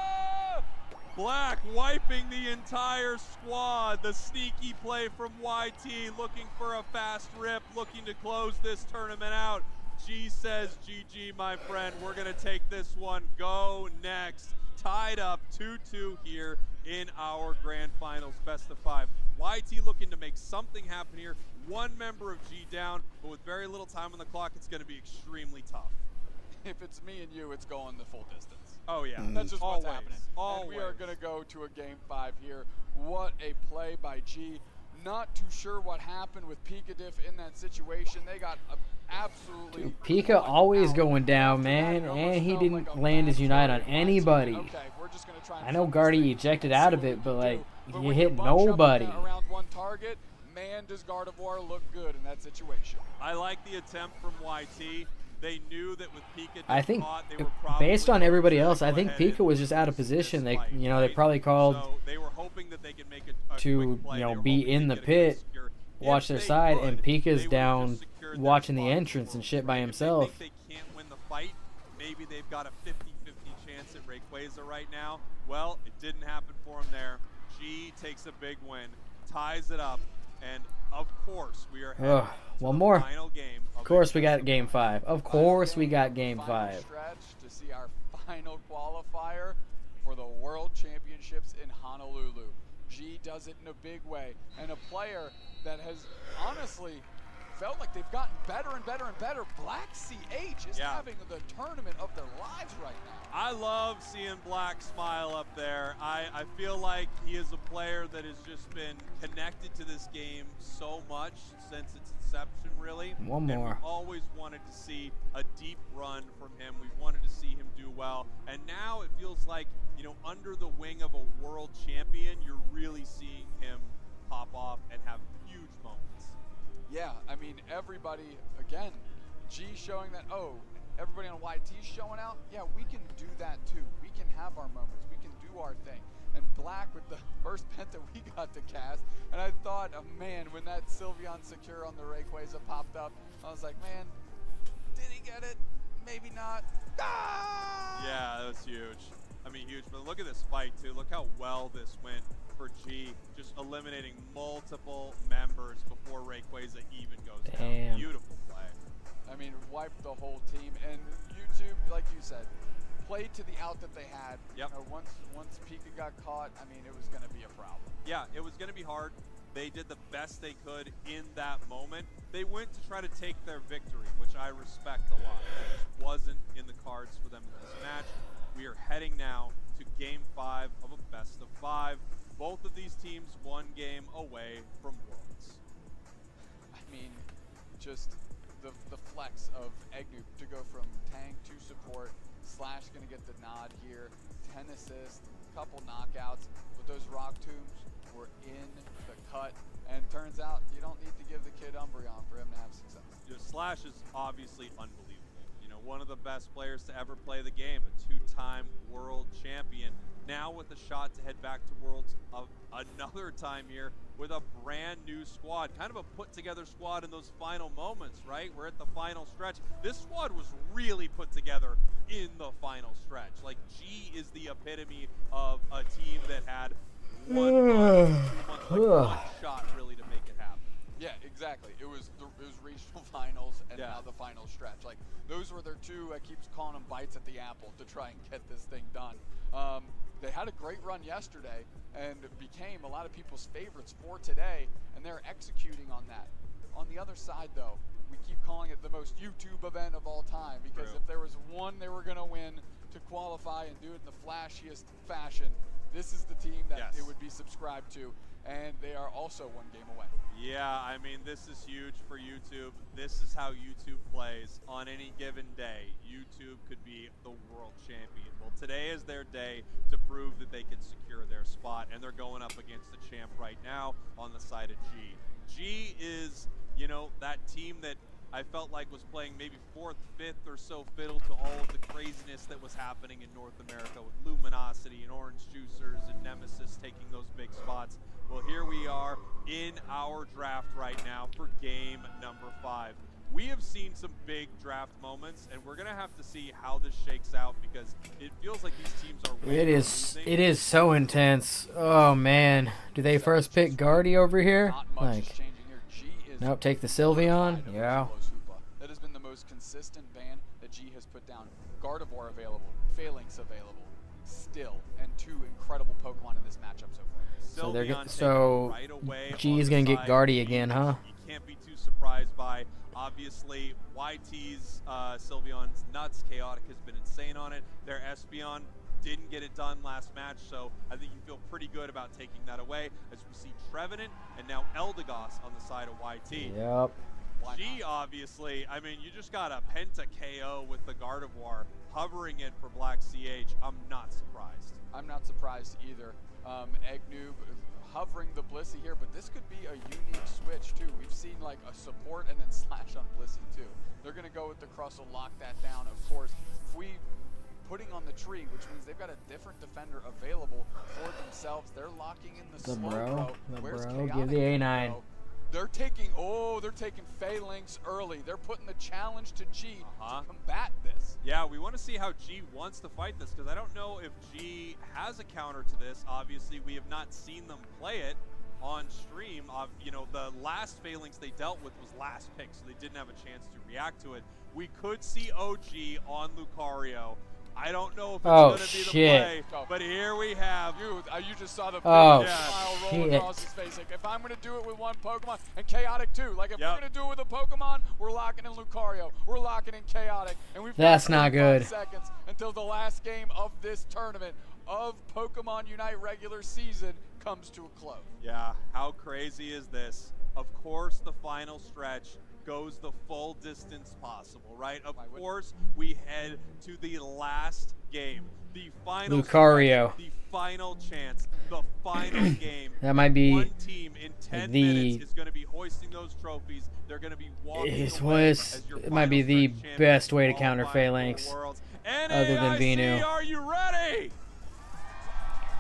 Black wiping the entire squad. The sneaky play from YT, looking for a fast rip, looking to close this tournament out. G says, GG, my friend. We're going to take this one. Go next. Tied up 2-2 here in our grand finals, best of 5. YT looking to make something happen here. One member of G down, but with very little time on the clock, it's going to be extremely tough. If it's me and you, it's going the full distance. Oh, yeah. That's just Always. what's happening. Always. And we are going to go to a game 5 here. What a play by G. Not too sure what happened with Pikatif in that situation. They got absolutely... Pika always going down, man. And he didn't land his Unite on anybody. I know Guardy ejected out of it, but, like, he hit nobody. Around one target, man, does Gardevoir look good in that situation. I like the attempt from YT. They knew that with Pika, I think, based on everybody else, I think Pika was just out of position. They, they probably called to, be in the pit, watch their side, and Pika's down watching the entrance and shit by himself. They think they can't win the fight. Maybe they've got a 50-50 chance at Rayquaza right now. Well, it didn't happen for him there. G takes a big win, ties it up, and of course we are heading one more. Final game. Of course we got game 5. Of course we got game 5. Stretch to see our final qualifier for the World Championships in Honolulu. G does it in a big way, and a player that has honestly, felt like they've gotten better and better and better. Black CH is having the tournament of their lives right now. I love seeing Black smile up there. I feel like he is a player that has just been connected to this game so much since its inception, really. One more. And we've always wanted to see a deep run from him. We wanted to see him do well. And now it feels like, you know, under the wing of a world champion, you're really seeing him pop off and have huge moments. Yeah, I mean, everybody, again, G showing that, oh, everybody on YT's showing out. Yeah, we can do that too. We can have our moments. We can do our thing. And Black with the first penta we got to cast. And I thought, oh, man, when that Sylveon Secure on the Rayquaza popped up, I was like, man, did he get it? Maybe not. Ah! Yeah, that was huge. I mean, huge. But look at this fight, too. Look how well this went for G. Just eliminating multiple members before Rayquaza even goes down. Beautiful play. I mean, wiped the whole team. And YouTube, like you said, played to the out that they had. Yep. You know, once Pika got caught, I mean, it was going to be a problem. Yeah, it was going to be hard. They did the best they could in that moment. They went to try to take their victory, which I respect a lot. It just wasn't in the cards for them in this match. We are heading now to Game 5 of a best-of-5. Both of these teams one game away from Worlds. I mean, just the flex of Eggnoob to go from tank to support. Slash going to get the nod here. 10 assists, couple knockouts, but those Rock Tombs were in the cut. And turns out you don't need to give the kid Umbreon for him to have success. You know, Slash is obviously unbelievable. You know, one of the best players to ever play the game, a two-time world champion. Now with a shot to head back to Worlds another time here with a brand new squad. Kind of a put-together squad in those final moments, right? We're at the final stretch. This squad was really put together in the final stretch. Like, G is the epitome of a team that had one shot really to make it happen. Yeah, exactly. It was regional finals and now the final stretch. Like, those were their two, I keep calling them bites at the apple to try and get this thing done. They had a great run yesterday and became a lot of people's favorites for today, and they're executing on that. On the other side, though, we keep calling it the most YouTube event of all time because if there was one they were going to win to qualify and do it in the flashiest fashion, this is the team that it would be subscribed to, and they are also one game away. Yeah, I mean, this is huge for YouTube. This is how YouTube plays. On any given day, YouTube could be the world champion. Well, today is their day to prove that they can secure their spot, and they're going up against the champ right now on the side of G. G is, you know, that team that I felt like was playing maybe 4th, 5th or so fiddle to all of the craziness that was happening in North America with Luminosity and Orange Juicers and Nemesis taking those big spots. Well, here we are in our draft right now for game number 5. We have seen some big draft moments, and we're going to have to see how this shakes out because it feels like these teams are winning. It is so intense. Oh, man. Do they first pick Guardy over here? Like, nope, take the Sylveon. Yeah. That has been the most consistent ban that G has put down. Gardevoir available, Phalanx available, still, and 2 incredible Pokemon in this matchup so far. So they're G is gonna get Guardy again, huh? You can't be too surprised by. Obviously, YT's Sylveon's nuts. Chaotic has been insane on it. Their Espeon didn't get it done last match, so I think you feel pretty good about taking that away as we see Trevenant and now Eldegoss on the side of YT. Yep. G, obviously, I mean, you just got a Penta KO with the Gardevoir hovering in for Black CH. I'm not surprised. I'm not surprised either. Eggnoob hovering the Blissey here, but this could be a unique switch too. We've seen like a support and then Slash on Blissey too. They're going to go with the Crustle, lock that down. Of course, if we putting on the tree, which means they've got a different defender available for themselves. They're locking in the slow bro. Give the A9. They're taking Phalanx early. They're putting the challenge to G to combat this. Yeah, we want to see how G wants to fight this because I don't know if G has a counter to this. Obviously, we have not seen them play it on stream. You know, the last Phalanx they dealt with was last pick, so they didn't have a chance to react to it. We could see OG on Lucario I don't know if it's Oh, going to be the shit. play, but here we have. You just saw the big Oh, smile roll shit. across his face. Like, if I'm going to do it with one Pokemon, and Chaotic too. Like, if Yep. we're going to do it with a Pokemon, we're locking in Lucario. We're locking in Chaotic. And we've That's got not 45 good. seconds until the last game of this tournament of Pokemon Unite regular season comes to a close. Yeah, how crazy is this? Of course, the final stretch goes the full distance possible, right? Of course, we head to the last game, the final Lucario. stretch, the final chance, the final game. That might be One team in 10 minutes is going to be hoisting those trophies. They're going to be walking away as your It might be final the stretch champions best way to counter qualifying for the Phalanx, Worlds. other than NAIC, Venu. are you ready?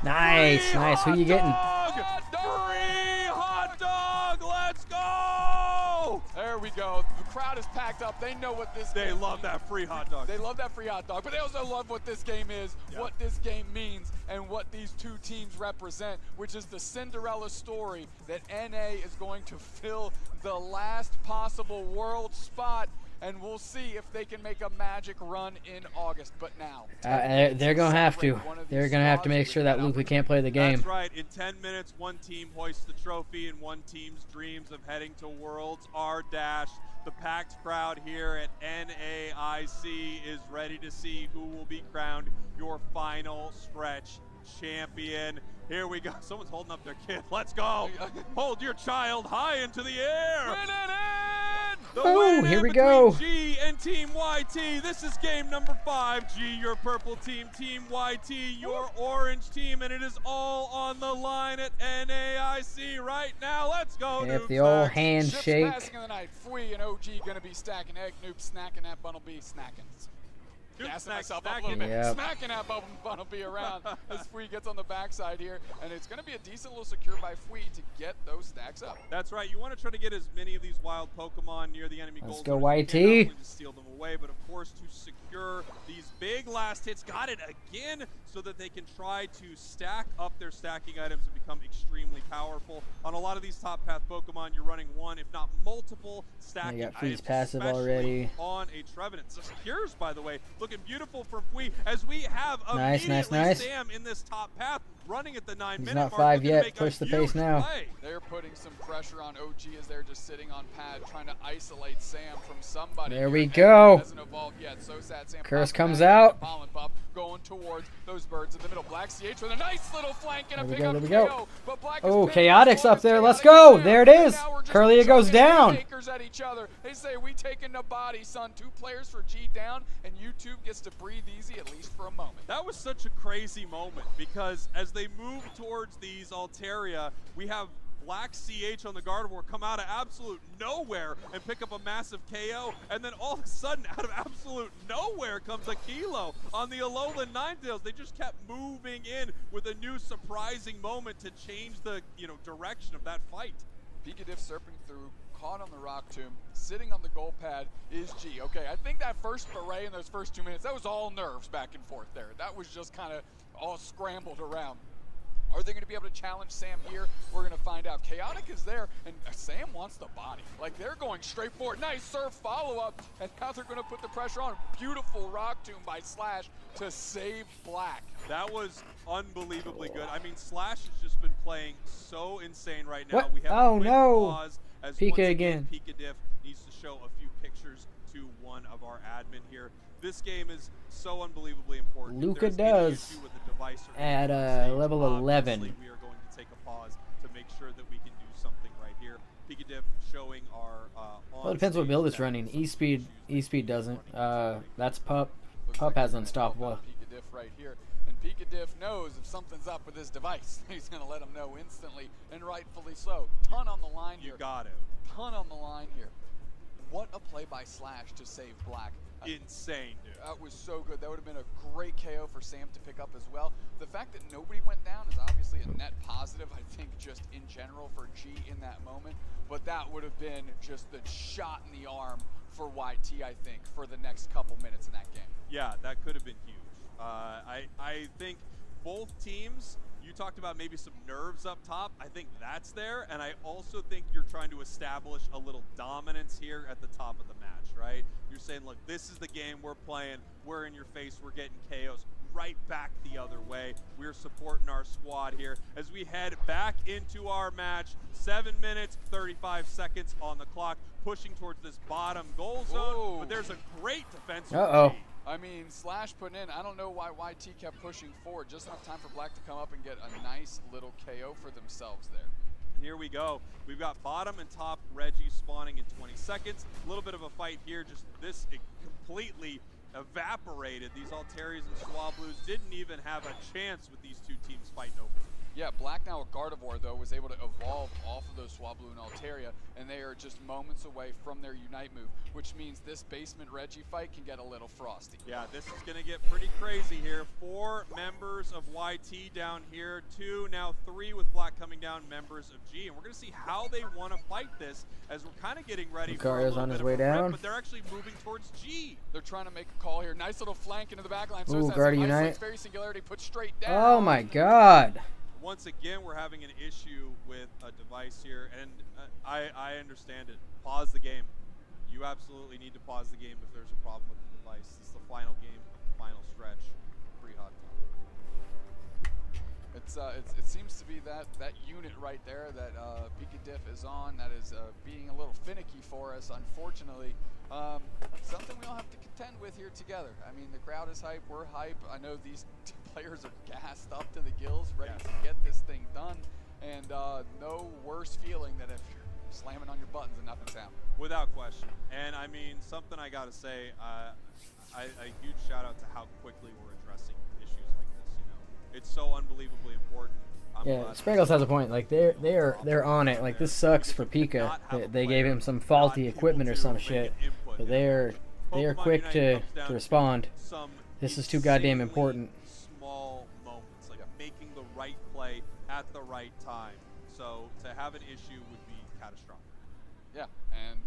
Nice, nice. Who you getting? Free hot dog, let's go! There we go. The crowd is packed up. They know what this They game love that free hot dog. They love that free hot dog, but they also love what this game is, what this game means, and what these two teams represent, which is the Cinderella story that NA is going to fill the last possible world spot, and we'll see if they can make a magic run in August. But now, They're gonna have to. They're gonna have to make sure that Luca can't play the game. That's right. In 10 minutes, one team hoists the trophy, and one team's dreams of heading to Worlds are dashed. The packed crowd here at NAIC is ready to see who will be crowned your final stretch champion. Here we go. Someone's holding up their kid. Let's go. Hold your child high into the air. Oh, here we go. G and Team YT. This is game number 5. G, your purple team. Team YT, your orange team. And it is all on the line at NAIC right now. Let's go. Yep, the Noob old Sacks. handshake. Ships passing of the night. Fui and OG going to be stacking egg. Noob snacking that Bunnelby snacking. Gassing myself up a little bit. Yep. Smacking that Bunnelby around as Fui gets on the backside here. And it's going to be a decent little secure by Fui to get those stacks up. That's right. You want to try to get as many of these wild Pokemon near the enemy Let's goals go, as you YT. can, not only to steal them away, but of course to secure these big last hits. Got it again, so that they can try to stack up their stacking items and become extremely powerful. On a lot of these top path Pokemon, you're running one, if not multiple, stacking They got freeze items, passive especially already. on a Trevenant. The secures, by the way, looking beautiful from Fui, as we have Nice, nice, immediately nice. Sam in this top path, running at the 9-minute He's mark. not 5 looking to yet. make a Push the huge pace now. play. They're putting some pressure on OG as they're just sitting on pad trying to isolate Sam from somebody. There here. we And go. it hasn't evolved yet. So sad. Sam Curse popping comes back, out. Pollen Puff going towards those birds in the middle. Black CH with a nice little flank and a There we pick go, up there we go. KO. But Black Oh, is pinned. Chaotic's up there. Let's Chaotic go. is There it is. Now we're just Curlia goes chucking down. haymakers at each other. They say we taking the body, son. 2 players for G down, and YouTube gets to breathe easy at least for a moment. That was such a crazy moment because as they move towards these Altaria, we have Black CH on the Gardevoir come out of absolute nowhere and pick up a massive KO, and then all of a sudden, out of absolute nowhere comes a Kilo on the Alolan Ninetales. They just kept moving in with a new surprising moment to change the direction of that fight. Pikachu surfing through, caught on the Rock Tomb, sitting on the goal pad is G. Okay, I think that first beret in those first 2 minutes, that was all nerves back and forth there. That was just kind of all scrambled around. Are they going to be able to challenge Sam here? We're going to find out. Chaotic is there, and Sam wants the body. Like, they're going straight for it. Nice surf follow-up, and now they're going to put the pressure on. Beautiful Rock Tomb by Slash to save Black. That was unbelievably good. I mean, Slash has just been playing so insane right now. What? We have Oh, a quick no. pause as Pika once again. Pika Diff needs to show a few pictures to one of our admin here. This game is so unbelievably important. If Luca there's any does issue with the device or at anything on stage, level 11. obviously we are going to take a pause to make sure that we can do something right here. Pika Diff showing our Well, it depends what build it's running. E-Speed doesn't. That's Pup. Pup has Unstoppable. Pika Diff right here. And Pika Diff knows if something's up with his device, he's going to let him know instantly, and rightfully so. Ton on the line here. You got it. Ton on the line here. What a play by Slash to save Black. Insane, dude. That was so good. That would have been a great KO for Sam to pick up as well. The fact that nobody went down is obviously a net positive, I think, just in general for G in that moment. But that would have been just the shot in the arm for YT, I think, for the next couple minutes in that game. Yeah, that could have been huge. I think both teams You talked about maybe some nerves up top. I think that's there, and I also think you're trying to establish a little dominance here at the top of the match, right? You're saying, look, this is the game we're playing. We're in your face. We're getting KOs. Right back the other way. We're supporting our squad here as we head back into our match. 7 minutes, 35 seconds on the clock, pushing towards this bottom goal zone. Whoa. But there's a great defensive Uh-oh. I mean, Slash putting in, I don't know why YT kept pushing forward. Just enough time for Black to come up and get a nice little KO for themselves there. Here we go. We've got bottom and top Reggie spawning in 20 seconds. A little bit of a fight here. Just this completely evaporated. These Altarias and Swablues didn't even have a chance with these two teams fighting over. Yeah, Black now with Gardevoir, though, was able to evolve off of those Swablu and Altaria, and they are just moments away from their Unite move, which means this basement Reggie fight can get a little frosty. Yeah, this is going to get pretty crazy here. 4 members of YT down here, 2, now 3 with Black coming down, members of G. And we're going to see how they want to fight this as we're kind of getting ready for a Lucario's little on bit his of way a rip, down. but they're actually moving towards G. They're trying to make a call here. Nice little flank into the back line. Ooh, So Guardi nice Unite. Fairy Singularity put straight down. Oh my god. Once again, we're having an issue with a device here, and I understand it. Pause the game. You absolutely need to pause the game if there's a problem with the device. It's the final game, final stretch, pre-hot tub. It seems to be that unit right there that Pika Diff is on that is being a little finicky for us, unfortunately. Something we all have to contend with here together. I mean, the crowd is hype, we're hype. I know these players are gassed up to the gills, ready to get this thing done. And no worse feeling than if you're slamming on your buttons and nothing's happening. Without question. And I mean, something I gotta say, a huge shout out to how quickly we're addressing issues like this, you know. It's so unbelievably important. Yeah, Spriggles has a point. Like they're on it. Like this sucks for Pika. They gave him some faulty equipment or some shit, but they're quick to respond. This is too goddamn important. Small moments, like making the right play at the right time. So to have an issue would be catastrophic. Yeah, and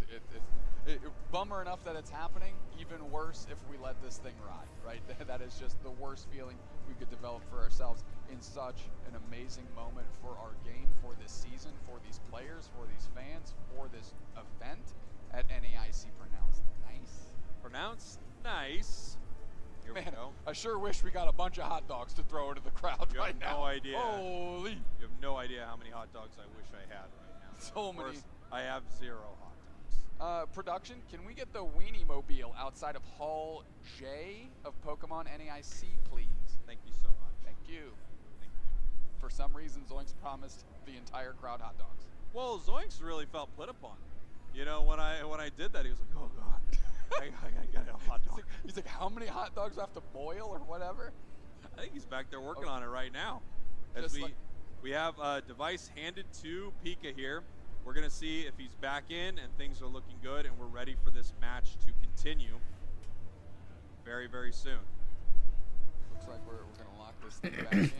it bummer enough that it's happening. Even worse if we let this thing ride, right? That is just the worst feeling we could develop for ourselves in such an amazing moment for our game, for this season, for these players, for these fans, for this event at NAIC. Pronounced nice. Here Man, we go. I sure wish we got a bunch of hot dogs to throw into the crowd You right have now. no idea. Holy! You have no idea how many hot dogs I wish I had right now. So Of course, many. I have 0 hot dogs. Production, can we get the Weenie Mobile outside of Hall J of Pokemon NAIC, please? Thank you so much. Thank you. For some reason, Zoinks promised the entire crowd hot dogs. Well, Zoinks really felt put upon. You know, when I did that, he was like, "Oh God, I gotta get a hot dog." He's like, how many hot dogs do I have to boil or whatever? I think he's back there working on it right now. As Just we have a device handed to Pika here. We're gonna see if he's back in and things are looking good, and we're ready for this match to continue very, very soon. Looks like we're gonna lock this thing back in here.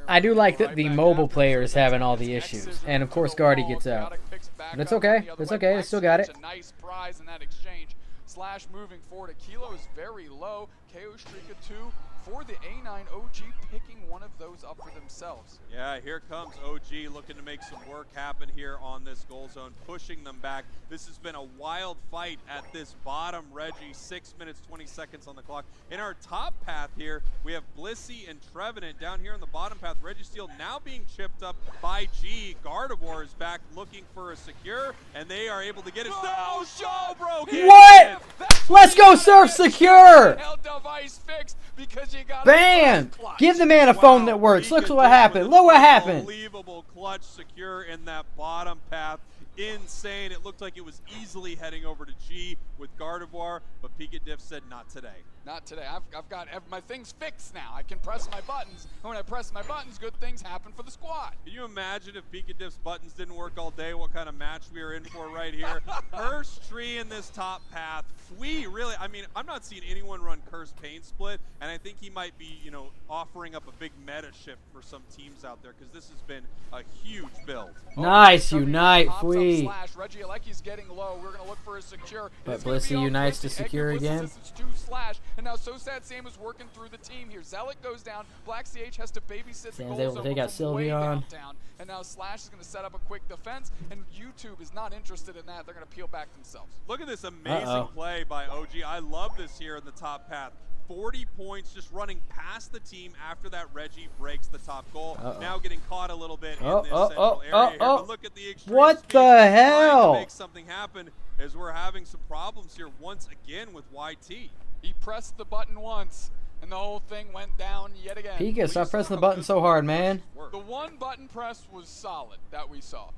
I do like that the mobile player is having all the issues, and of course Guardi gets out. But it's okay. It's okay. They still got it. A nice prize in that exchange. Slash moving forward. Kilo is very low. KO streak of 2 for the A9 OG, picking one of those up for themselves. Yeah, here comes OG looking to make some work happen here on this goal zone, pushing them back. This has been a wild fight at this bottom Reggie, 6 minutes, 20 seconds on the clock. In our top path here, we have Blissey and Trevenant down here on the bottom path. Registeel now being chipped up by G. Gardevoir is back looking for a secure, and they are able to get it. No, show broke. What? Let's go Surf Secure! Device fixed because you got Bam! Give the man a phone that works. Look what happened. Look what happened. Unbelievable clutch secure in that bottom path. Insane. It looked like it was easily heading over to G with Gardevoir, but Pika Diff said not today. Not today. I've got my things fixed now. I can press my buttons, and when I press my buttons, good things happen for the squad. Can you imagine if Pika Diff's buttons didn't work all day, what kind of match we are in for right here? Curse Tree in this top path. I mean, I'm not seeing anyone run Curse Pain Split, and I think he might be, you know, offering up a big meta shift for some teams out there, because this has been a huge build. Nice Unite, Fwee. Blissey. Slash. Reggie Alecki's getting low. We're going to look for a secure. But It's gonna be Blissey on unites to Blissey. secure Edgar Bliss again. assists to Slash. And now So Sad Sam is working through the team here. Zealot goes down. Black CH has to babysit the Sam's goal able to zone take out from way Sylveon. downtown. And now Slash is going to set up a quick defense. And YouTube is not interested in that. They're going to peel back themselves. Look at this amazing play by OG. I love this here in the top path. 40 points just running past the team after that Reggie breaks the top goal. Now getting caught a little bit in this central area here. But look at the extreme What speed the trying hell? to make something happen as we're having some problems here once again with YT. He pressed the button once, and the whole thing went down yet again. Pika, stop pressing the button so hard, man. The one button press was solid that we saw,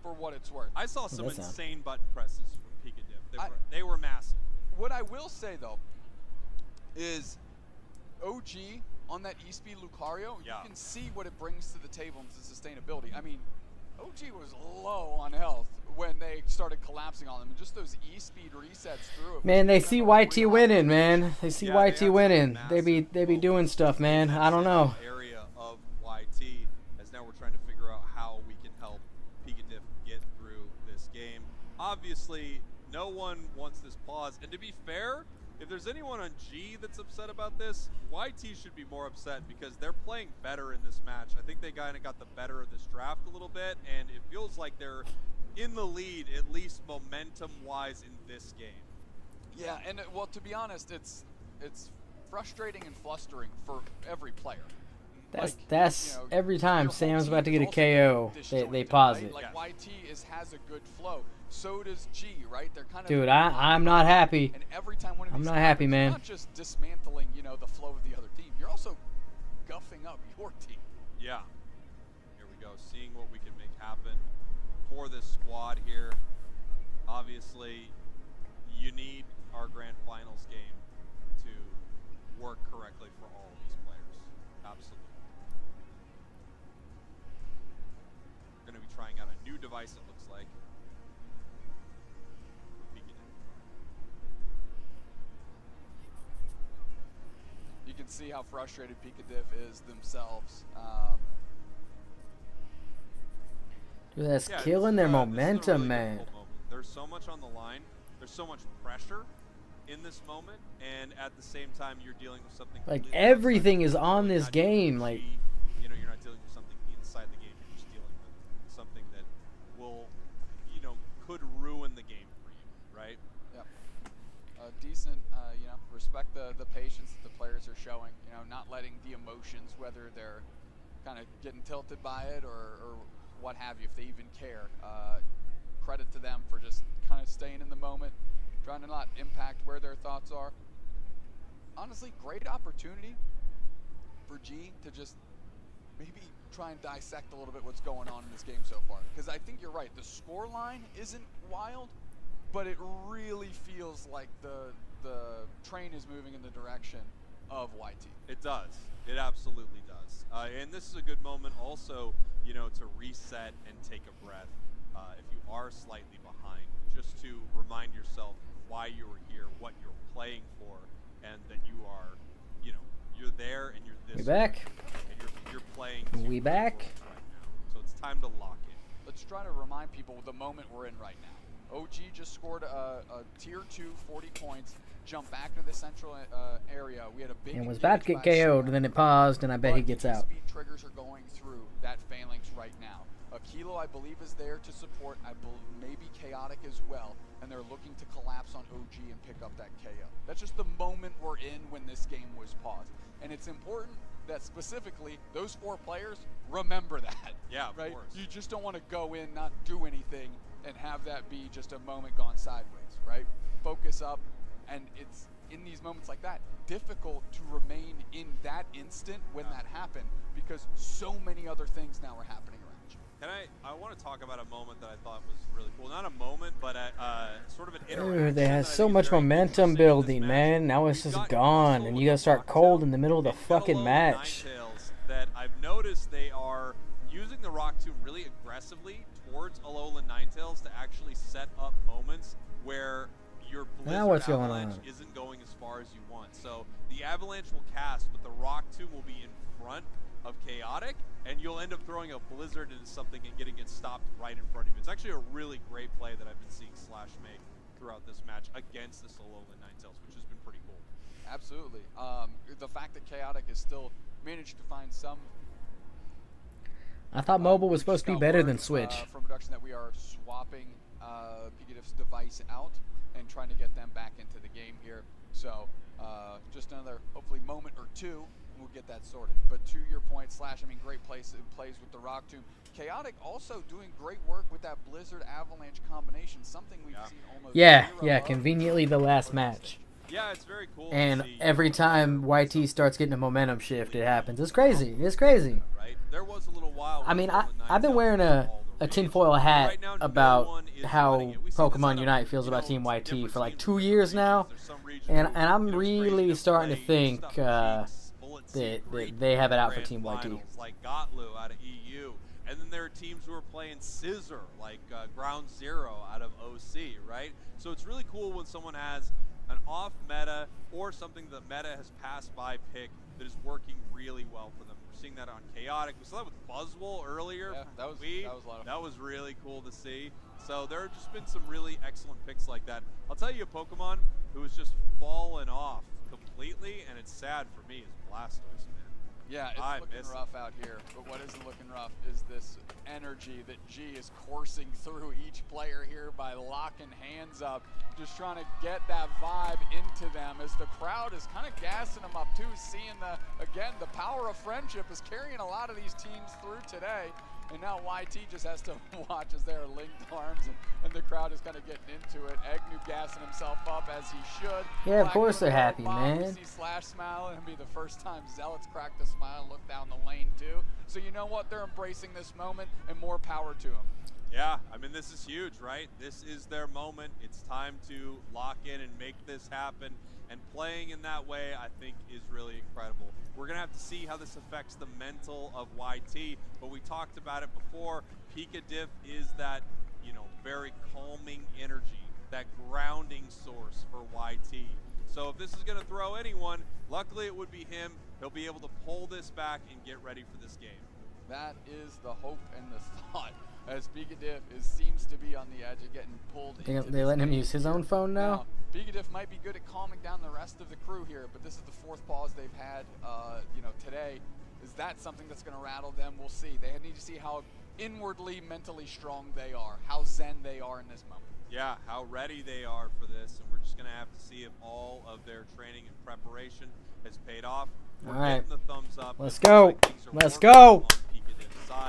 for what it's worth. I saw some That's not- insane button presses from Pika Div. They were massive. What I will say, though, is OG on that E-Speed Lucario, you can see what it brings to the table in sustainability. I mean, OG was low on health when they started collapsing on them. And just those E-Speed resets through it. Man, they see YT winning, man. They see YT winning. They be doing stuff, man. I don't know. Area of YT, as now we're trying to figure out how we can help Pika Div get through this game. Obviously, no one wants this pause. And to be fair, if there's anyone on G that's upset about this, YT should be more upset because they're playing better in this match. I think they kind of got the better of this draft a little bit, and it feels like they're in the lead, at least momentum-wise, in this game. Yeah, and well, to be honest, it's frustrating and flustering for every player. That's every time Sam's about to get a KO, they pause it. Like YT has a good flow. So does G, right? They're kind of Dude, I'm not happy. And every time one of I'm these not happy, happens, man. You're not just dismantling, the flow of the other team. You're also guffing up your team. Yeah. Here we go. Seeing what we can make happen for this squad here. Obviously, you need our grand finals game to work correctly for all of these players. Absolutely. We're going to be trying out a new device, it looks like. You can see how frustrated Pika Div is themselves. Dude, that's killing their momentum, man. There's so much on the line. There's so much pressure in this moment, and at the same time, you're dealing with something. Like completely everything outside. is on this You're not dealing game. with Like G, you're not dealing with something inside the game. You're just dealing with something that will, could ruin the game for you, right? Yep. Decent, respect the patience that the players are showing. Not letting the emotions, whether they're kind of getting tilted by it or what have you, if they even care. Credit to them for just kind of staying in the moment, trying to not impact where their thoughts are. Honestly, great opportunity for G to just maybe try and dissect a little bit what's going on in this game so far. Because I think you're right, the score line isn't wild, but it really feels like the train is moving in the direction of YT. It does. It absolutely does. And this is a good moment also, to reset and take a breath. If you are slightly behind, just to remind yourself why you were here, what you're playing for, and that you are, you're there and you're this. We back. And you're playing. We back. Right now. So it's time to lock in. Let's try to remind people the moment we're in right now. OG just scored a tier 2 40 points, jumped back into the central area. We had a big and was about to get KO'd, and then it paused, and I bet he gets out. Speed triggers are going through that phalanx right now. Kilo, I believe, is there to support. Maybe Chaotic as well, and they're looking to collapse on OG and pick up that KO. That's just the moment we're in when this game was paused, and it's important that specifically those 4 players remember that. Yeah, of right. course. You just don't want to go in, not do anything, and have that be just a moment gone sideways, right? Focus up, and it's in these moments like that difficult to remain in that instant when that happened because so many other things now are happening around you. And I want to talk about a moment that I thought was really cool. Not a moment, but sort of an interaction. Dude, they had that I so think much is very momentum interesting in this building, match. man. Now it's We've just got gone, Alola and you gotta start Rock cold Tomb in the middle of the and you've got fucking Alola match. Ninetales that I've noticed they are using the Rock Tomb really aggressively towards Alola Ninetales to actually set up moments where your Now Blizzard what's going Avalanche on? isn't going as far as you want. So the Avalanche will cast, but the Rock Tomb will be in front of Chaotic, and you'll end up throwing a Blizzard into something and getting it stopped right in front of you. It's actually a really great play that I've been seeing Slash make throughout this match against this Alolan Ninetales, which has been pretty cool. Absolutely. The fact that Chaotic has still managed to find some I thought mobile was supposed to be better than Switch. from production, that we are swapping Pikatif's device out and trying to get them back into the game here. So just another, hopefully, moment or two, and we'll get that sorted. But to your point, Slash, I mean, great plays with the Rock Tomb. Chaotic also doing great work with that Blizzard Avalanche combination, something we've seen almost Yeah, conveniently the last match. Yeah, it's very cool. And every time YT starts getting a momentum shift, it happens. It's crazy. It's crazy. Right? There was a little while. I mean, I've been wearing a tinfoil hat about how Pokemon Unite feels about Team YT for like 2 years now, and I'm really starting to think that they have it out for Team YT. Like Gotlu out of EU, and then there are teams who are playing Scissor, like Ground Zero out of OC, right? So it's really cool when someone has an off meta or something that meta has passed by pick that is working really well for them. We're seeing that on Chaotic. We saw that with Buzzwole earlier. Yeah, that was a lot of fun. That was really cool to see. So there have just been some really excellent picks like that. I'll tell you a Pokemon who has just fallen off completely, and it's sad for me, is Blastoise, man. Yeah, it's looking rough out here, but what isn't looking rough is this energy that G is coursing through each player here by locking hands up, just trying to get that vibe into them as the crowd is kind of gassing them up too, seeing the power of friendship is carrying a lot of these teams through today. And now YT just has to watch as they're linked arms, and the crowd is kind of getting into it. Agnew gassing himself up as he should. Yeah, of course they're happy, man. You see Slash smile, and it'll be the first time Zealots cracked a smile and look down the lane too. So you know what? They're embracing this moment, and more power to them. Yeah, I mean, this is huge, right? This is their moment. It's time to lock in and make this happen. And playing in that way, I think, is really incredible. We're going to have to see how this affects the mental of YT, but we talked about it before. Pika Diff is that, very calming energy, that grounding source for YT. So if this is going to throw anyone, luckily it would be him. He'll be able to pull this back and get ready for this game. That is the hope and the thought, as Pika Diff seems to be on the edge of getting pulled into They letting him use his own phone now? Pika Diff might be good at calming down the rest of the crew here, but this is the fourth pause they've had, today. Is that something that's going to rattle them? We'll see. They need to see how inwardly, mentally strong they are, how zen they are in this moment. Yeah, how ready they are for this, and we're just going to have to see if all of their training and preparation has paid off. We're all right, getting the thumbs up. Let's go. Let's go.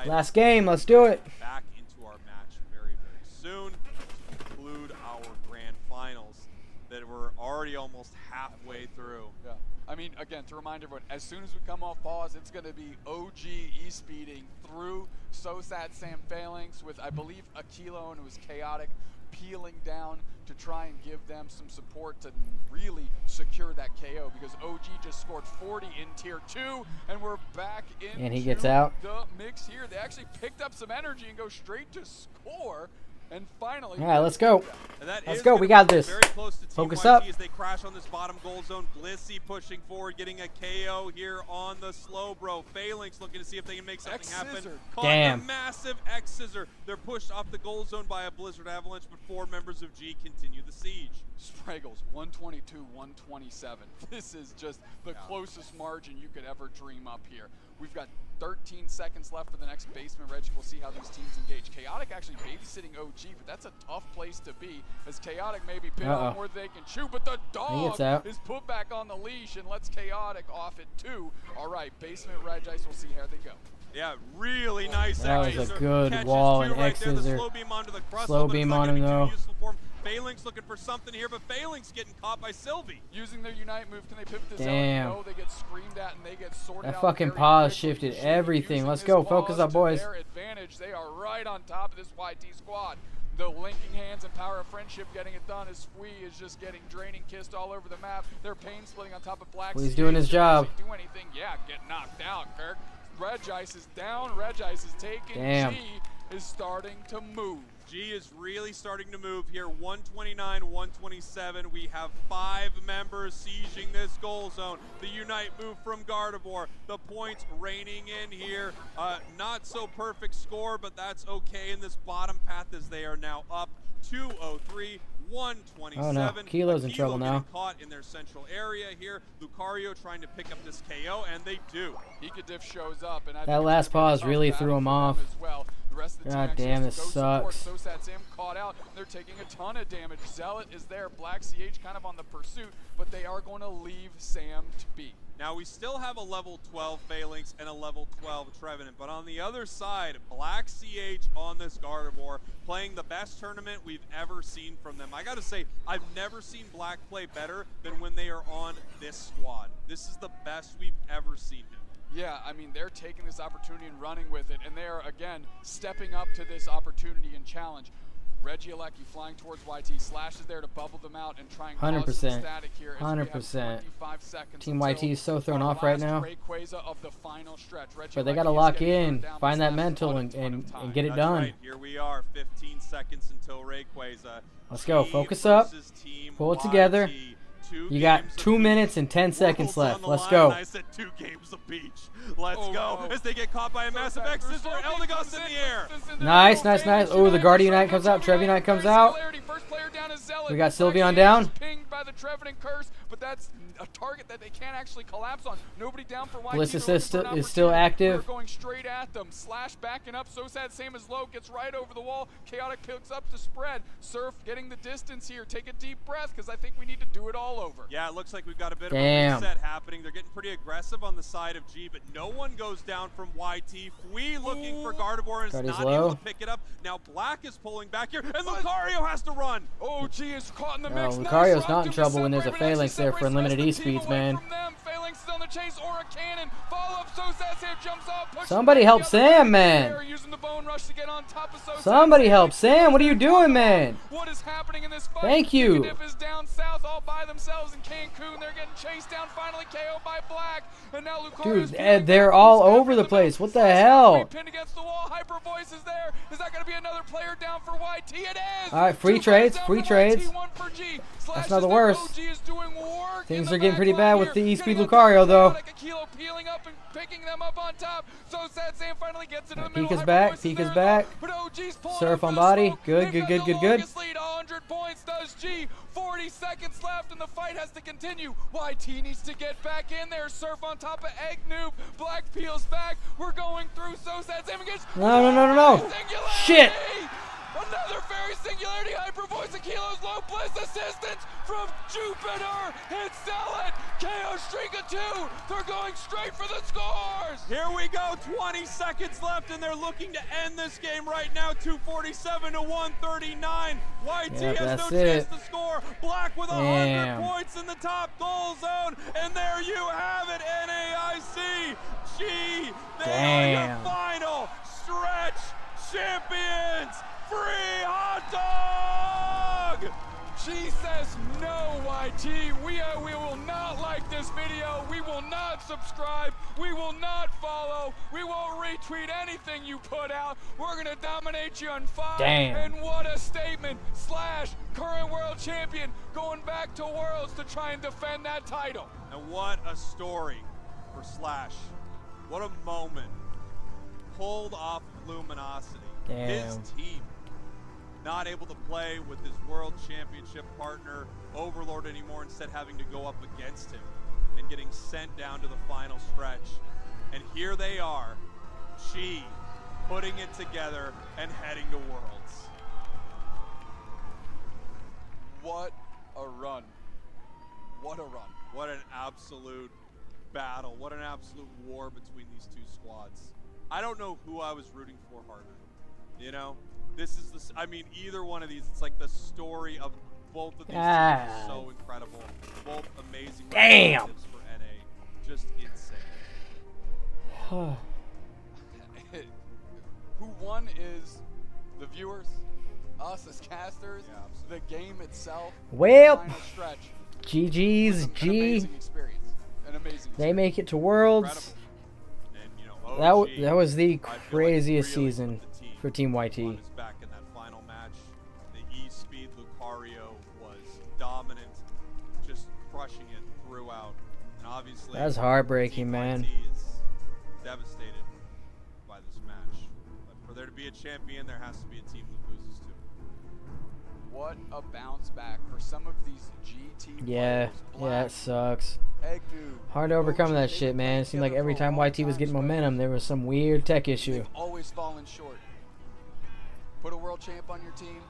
Last game. Let's do it. Back into our match very, very soon to conclude our grand finals that we're already almost halfway through. Yeah. I mean, again, to remind everyone, as soon as we come off pause, it's going to be OG e-speeding through Sosat Sam Phalanx with, I believe, Aquilo, and it was Chaotic, peeling down to try and give them some support to really secure that KO, because OG just scored 40 in Tier 2, and we're back in and he gets out. The mix here. They actually picked up some energy and go straight to score. And finally, all right, let's go. Let's go. We got this. Very close to Focus YT up. As they crash on this bottom goal zone. Blissey pushing forward, getting a KO here on the Slowbro. Phalanx looking to see if they can make something happen. Damn. A massive X Scissor. They're pushed off the goal zone by a Blizzard Avalanche, but 4 members of G continue the siege. Spraggles, 122, 127. This is just the closest margin you could ever dream up here. We've got 13 seconds left for the next basement reg. We'll see how these teams engage. Chaotic actually babysitting OG, but that's a tough place to be, as Chaotic maybe pin on more than they can chew, but the dog is put back on the leash and lets Chaotic off it too. All right, basement reg ice, we'll see how they go. Yeah, really nice. That was a good wall and X Scissor. Slow beam on him though. Phalanx looking for something here, but Phalanx getting caught by Sylvie. Using their Unite move, can they pivot to Damn. Zealot? No, they get screamed at and they get sorted out. That fucking pause shifted everything. Let's go. Focus up, boys. Their advantage. They are right on top of this YT squad. The linking hands and power of friendship getting it done as Squee is just getting draining kissed all over the map. They're pain splitting on top of Black. He's doing his job. Do anything? Yeah, get knocked out, Kirk. Reg Ice is down. Reg Ice is taken. Damn. G is starting to move. G is really starting to move here. 129, 127. We have 5 members sieging this goal zone. The Unite move from Gardevoir. The points raining in here. Not so perfect score, but that's okay in this bottom path as they are now up 203. 127. Oh no, Kilo's in trouble now. Caught in their central area here. Lucario trying to pick up this KO, and they do. Hikadiff shows up, and That last pause really threw him off. The rest of the God team damn, actually this has to go support. sucks. Sosat Sam caught out. They're taking a ton of damage. Zealot is there. Black CH kind of on the pursuit, but they are going to leave Sam to be. Now we still have a level 12 Phalanx and a level 12 Trevenant, but on the other side, Black CH on this Gardevoir playing the best tournament we've ever seen from them. I gotta say, I've never seen Black play better than when they are on this squad. This is the best we've ever seen him. Yeah, I mean, they're taking this opportunity and running with it, and they are, again, stepping up to this opportunity and challenge. Regieleki flying towards YT. Slash is there to bubble them out and try and cause some static here. 100%. 25 seconds Team YT is so thrown off right now. Rayquaza of the final stretch. But they got to lock in, find that mental, and get it done. Right, here we are, 15 seconds until Rayquaza. Let's go. Focus up. Pull it together. You got 2 minutes and 10 seconds left. Let's go. I said 2 games of beach. Let's go. As they get caught by a massive X for Eldegoss in the air. Nice, nice, nice. Oh, the Guardian Knight comes out. Trevenant comes out. We got Sylveon down. Pinged by the Trevenant curse, but that's a target that they can't actually collapse on. Nobody down for YT. Blissicist is still active. We're going straight at them. Slash backing up. Sosad same as low. Gets right over the wall. Chaotic picks up to spread. Surf getting the distance here. Take a deep breath because I think we need to do it all over. Yeah, it looks like we've got a bit of a reset happening. They're getting pretty aggressive on the side of G, but no one goes down from YT. Fui looking for Gardevoir is not able to pick it up. Now Black is pulling back here, and Lucario has to run. Oh, G is caught in the mix. Lucario's not in trouble when there's a Phalanx there for unlimited E-speeds, man. Phalanx is on the chase, or a cannon. Follow up, Sosad Sam jumps off. Somebody help Sam, man. Somebody help Sam. What are you doing, man? What is happening in this fight? Thank you. Hikadiff is down south all by themselves in Cancun. They're getting chased down, finally KO'd by Black. And now Lucario's dude, they're all over the place. What the hell? Pinned against the wall. Hyper Voice is there. Is that going to be another player down for YT? It is. All right, free trades, free trades. That's not the worst. Things are getting pretty bad with the E-Speed Lucario, though. Peeling up and picking them up on top. Sosad Sam finally gets into the middle. Pika's back. Pika's back. Surf on body. Good, good, good, good, good. 100 points does G. 40 seconds left and the fight has to continue. YT needs to get back in there. Surf on top of Egg Noob. Black peels back. We're going through Sosad Sam against. No. Shit. Another fairy singularity, Hyper Voice, Kilo's low bliss assistance from Jupiter. It's Zealot. KO streak of 2. They're going straight for the scores. Here we go. 20 seconds left, and they're looking to end this game right now. 247 to 139. YT has no chance to score. Black with 100 points in the top goal zone, and there you have it. NAIC G. They are your final stretch champions. Free hot dog! She says no, YT. We will not like this video. We will not subscribe. We will not follow. We won't retweet anything you put out. We're going to dominate you on 5. Damn. And what a statement. Slash, current world champion, going back to Worlds to try and defend that title. And what a story for Slash. What a moment. Pulled off Luminosity. Damn. His team not able to play with his world championship partner Overlord anymore, instead having to go up against him and getting sent down to the final stretch. And here they are, G putting it together and heading to Worlds. What a run. What a run. What an absolute battle. What an absolute war between these two squads. I don't know who I was rooting for harder. You know? This is the, I mean, either one of these, it's like the story of both of these teams is so incredible. Both amazing representatives for NA. Just insane. Who won is the viewers, us as casters, the game itself. Well, stretch. GG's G. An amazing experience. An amazing they make it to Worlds. And, you know, that was the craziest season for Team YT. Back in that final match. obviously, That's heartbreaking, Team man. YT is devastated by this match. But for there to be a champion, there has to be a team that loses too. What a bounce back for some of these GT Yeah, players. yeah, it sucks. Agnew, Hard to overcome that shit, man. It seemed like every time YT was getting momentum, there was some weird tech issue. always fallen short. Put a world champ on your team.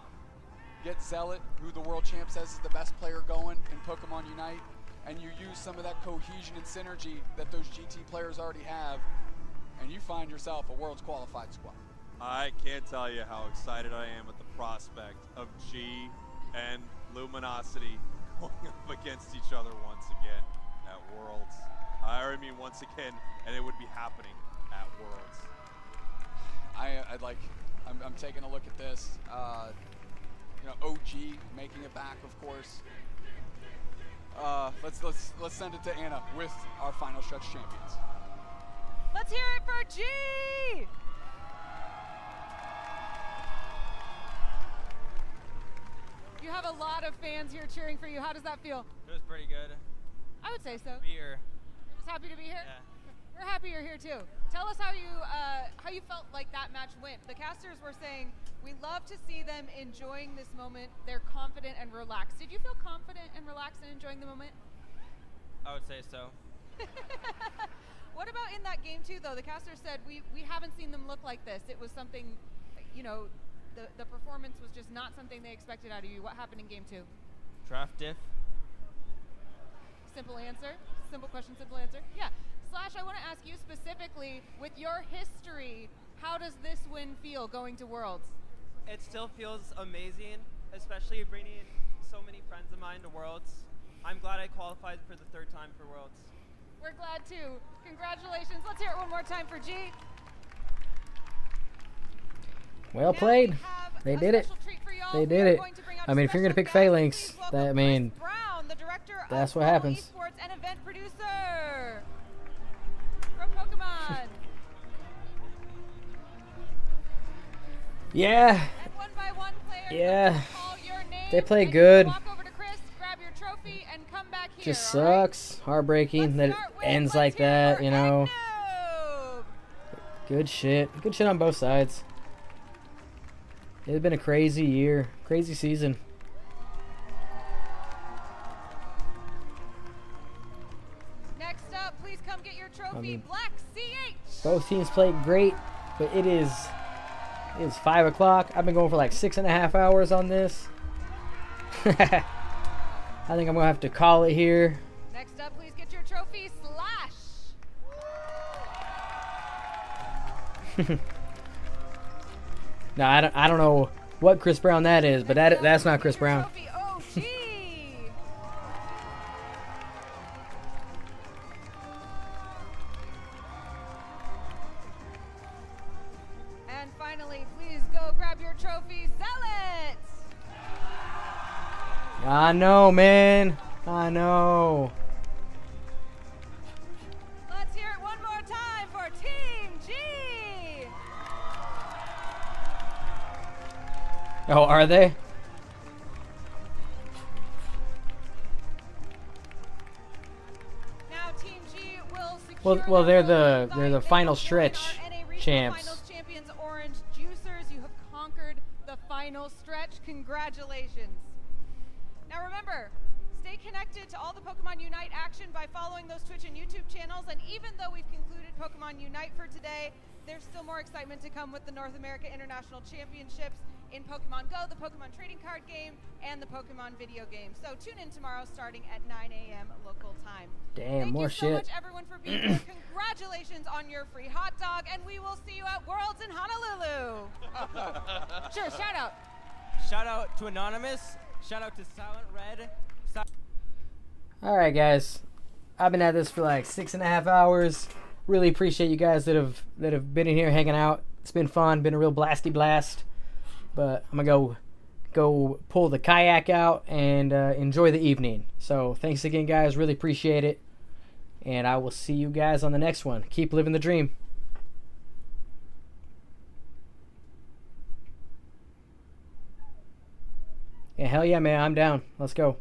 Get Zealot, who the world champ says is the best player going in Pokemon Unite, and you use some of that cohesion and synergy that those GT players already have, and you find yourself a world's qualified squad. I can't tell you how excited I am at the prospect of G and Luminosity going up against each other once again at Worlds. I mean once again, and it would be happening at Worlds. I'm taking a look at this. You know, OG making it back, of course. Let's send it to Anna with our final stretch champions. Let's hear it for G! You have a lot of fans here cheering for you. How does that feel? It was pretty good. I would say so. Be here. You're just happy to be here? Yeah. We're happy you're here too. Tell us how you felt like that match went. The casters were saying, we love to see them enjoying this moment. They're confident and relaxed. Did you feel confident and relaxed and enjoying the moment? I would say so. What about in that game too, though? The casters said, we haven't seen them look like this. It was something, you know, the performance was just not something they expected out of you. What happened in game 2? Draft diff. Simple answer. Simple question, simple answer. Yeah. Slash, I want to ask you specifically, with your history, how does this win feel going to Worlds? It still feels amazing, especially bringing so many friends of mine to Worlds. I'm glad I qualified for the 3rd time for Worlds. We're glad too. Congratulations. Let's hear it one more time for G. Well played. They did it. They did it. I mean, if you're going to pick Phalanx, I mean, that's what happens. Esports and event producer from Pokemon. Yeah. And one by one player, Yeah. call your name, They play and good. Walk over to Chris, grab your trophy, and come back here. Just sucks. Heartbreaking that it ends like that, you know. Good shit. Good shit on both sides. It's been a crazy year. Crazy season. Next up, please come get your trophy, I mean, Black CH. Both teams played great, but it is 5 o'clock. I've been going for like 6.5 hours on this. I think I'm gonna have to call it here. Next up, please get your trophy, Slash. No, I don't know what Chris Brown that is, but that's not Chris Brown. And finally, please go grab your trophy, Zealot. I know, man. I know. Let's hear it one more time for Team G. Oh, are they? Now Team G will secure Well, they're the final stretch champs. Finals champions, Orange Juicers. You have conquered the final stretch. Congratulations. Now remember, stay connected to all the Pokemon Unite action by following those Twitch and YouTube channels. And even though we've concluded Pokemon Unite for today, there's still more excitement to come with the North America International Championships in Pokemon Go, the Pokemon trading card game, and the Pokemon video game. So tune in tomorrow starting at 9 a.m. local time. Damn, more Thank you so shit. much, everyone, for being here. Congratulations on your free hot dog, and we will see you at Worlds in Honolulu. Sure, shout out. Shout out to Anonymous. Shout out to Silent Red. All right, guys. I've been at this for like 6.5 hours. Really appreciate you guys that have been in here hanging out. It's been fun. Been a real blasty blast. But I'm gonna go pull the kayak out and enjoy the evening. So thanks again, guys. Really appreciate it. And I will see you guys on the next one. Keep living the dream. Yeah, hell yeah, man. I'm down. Let's go.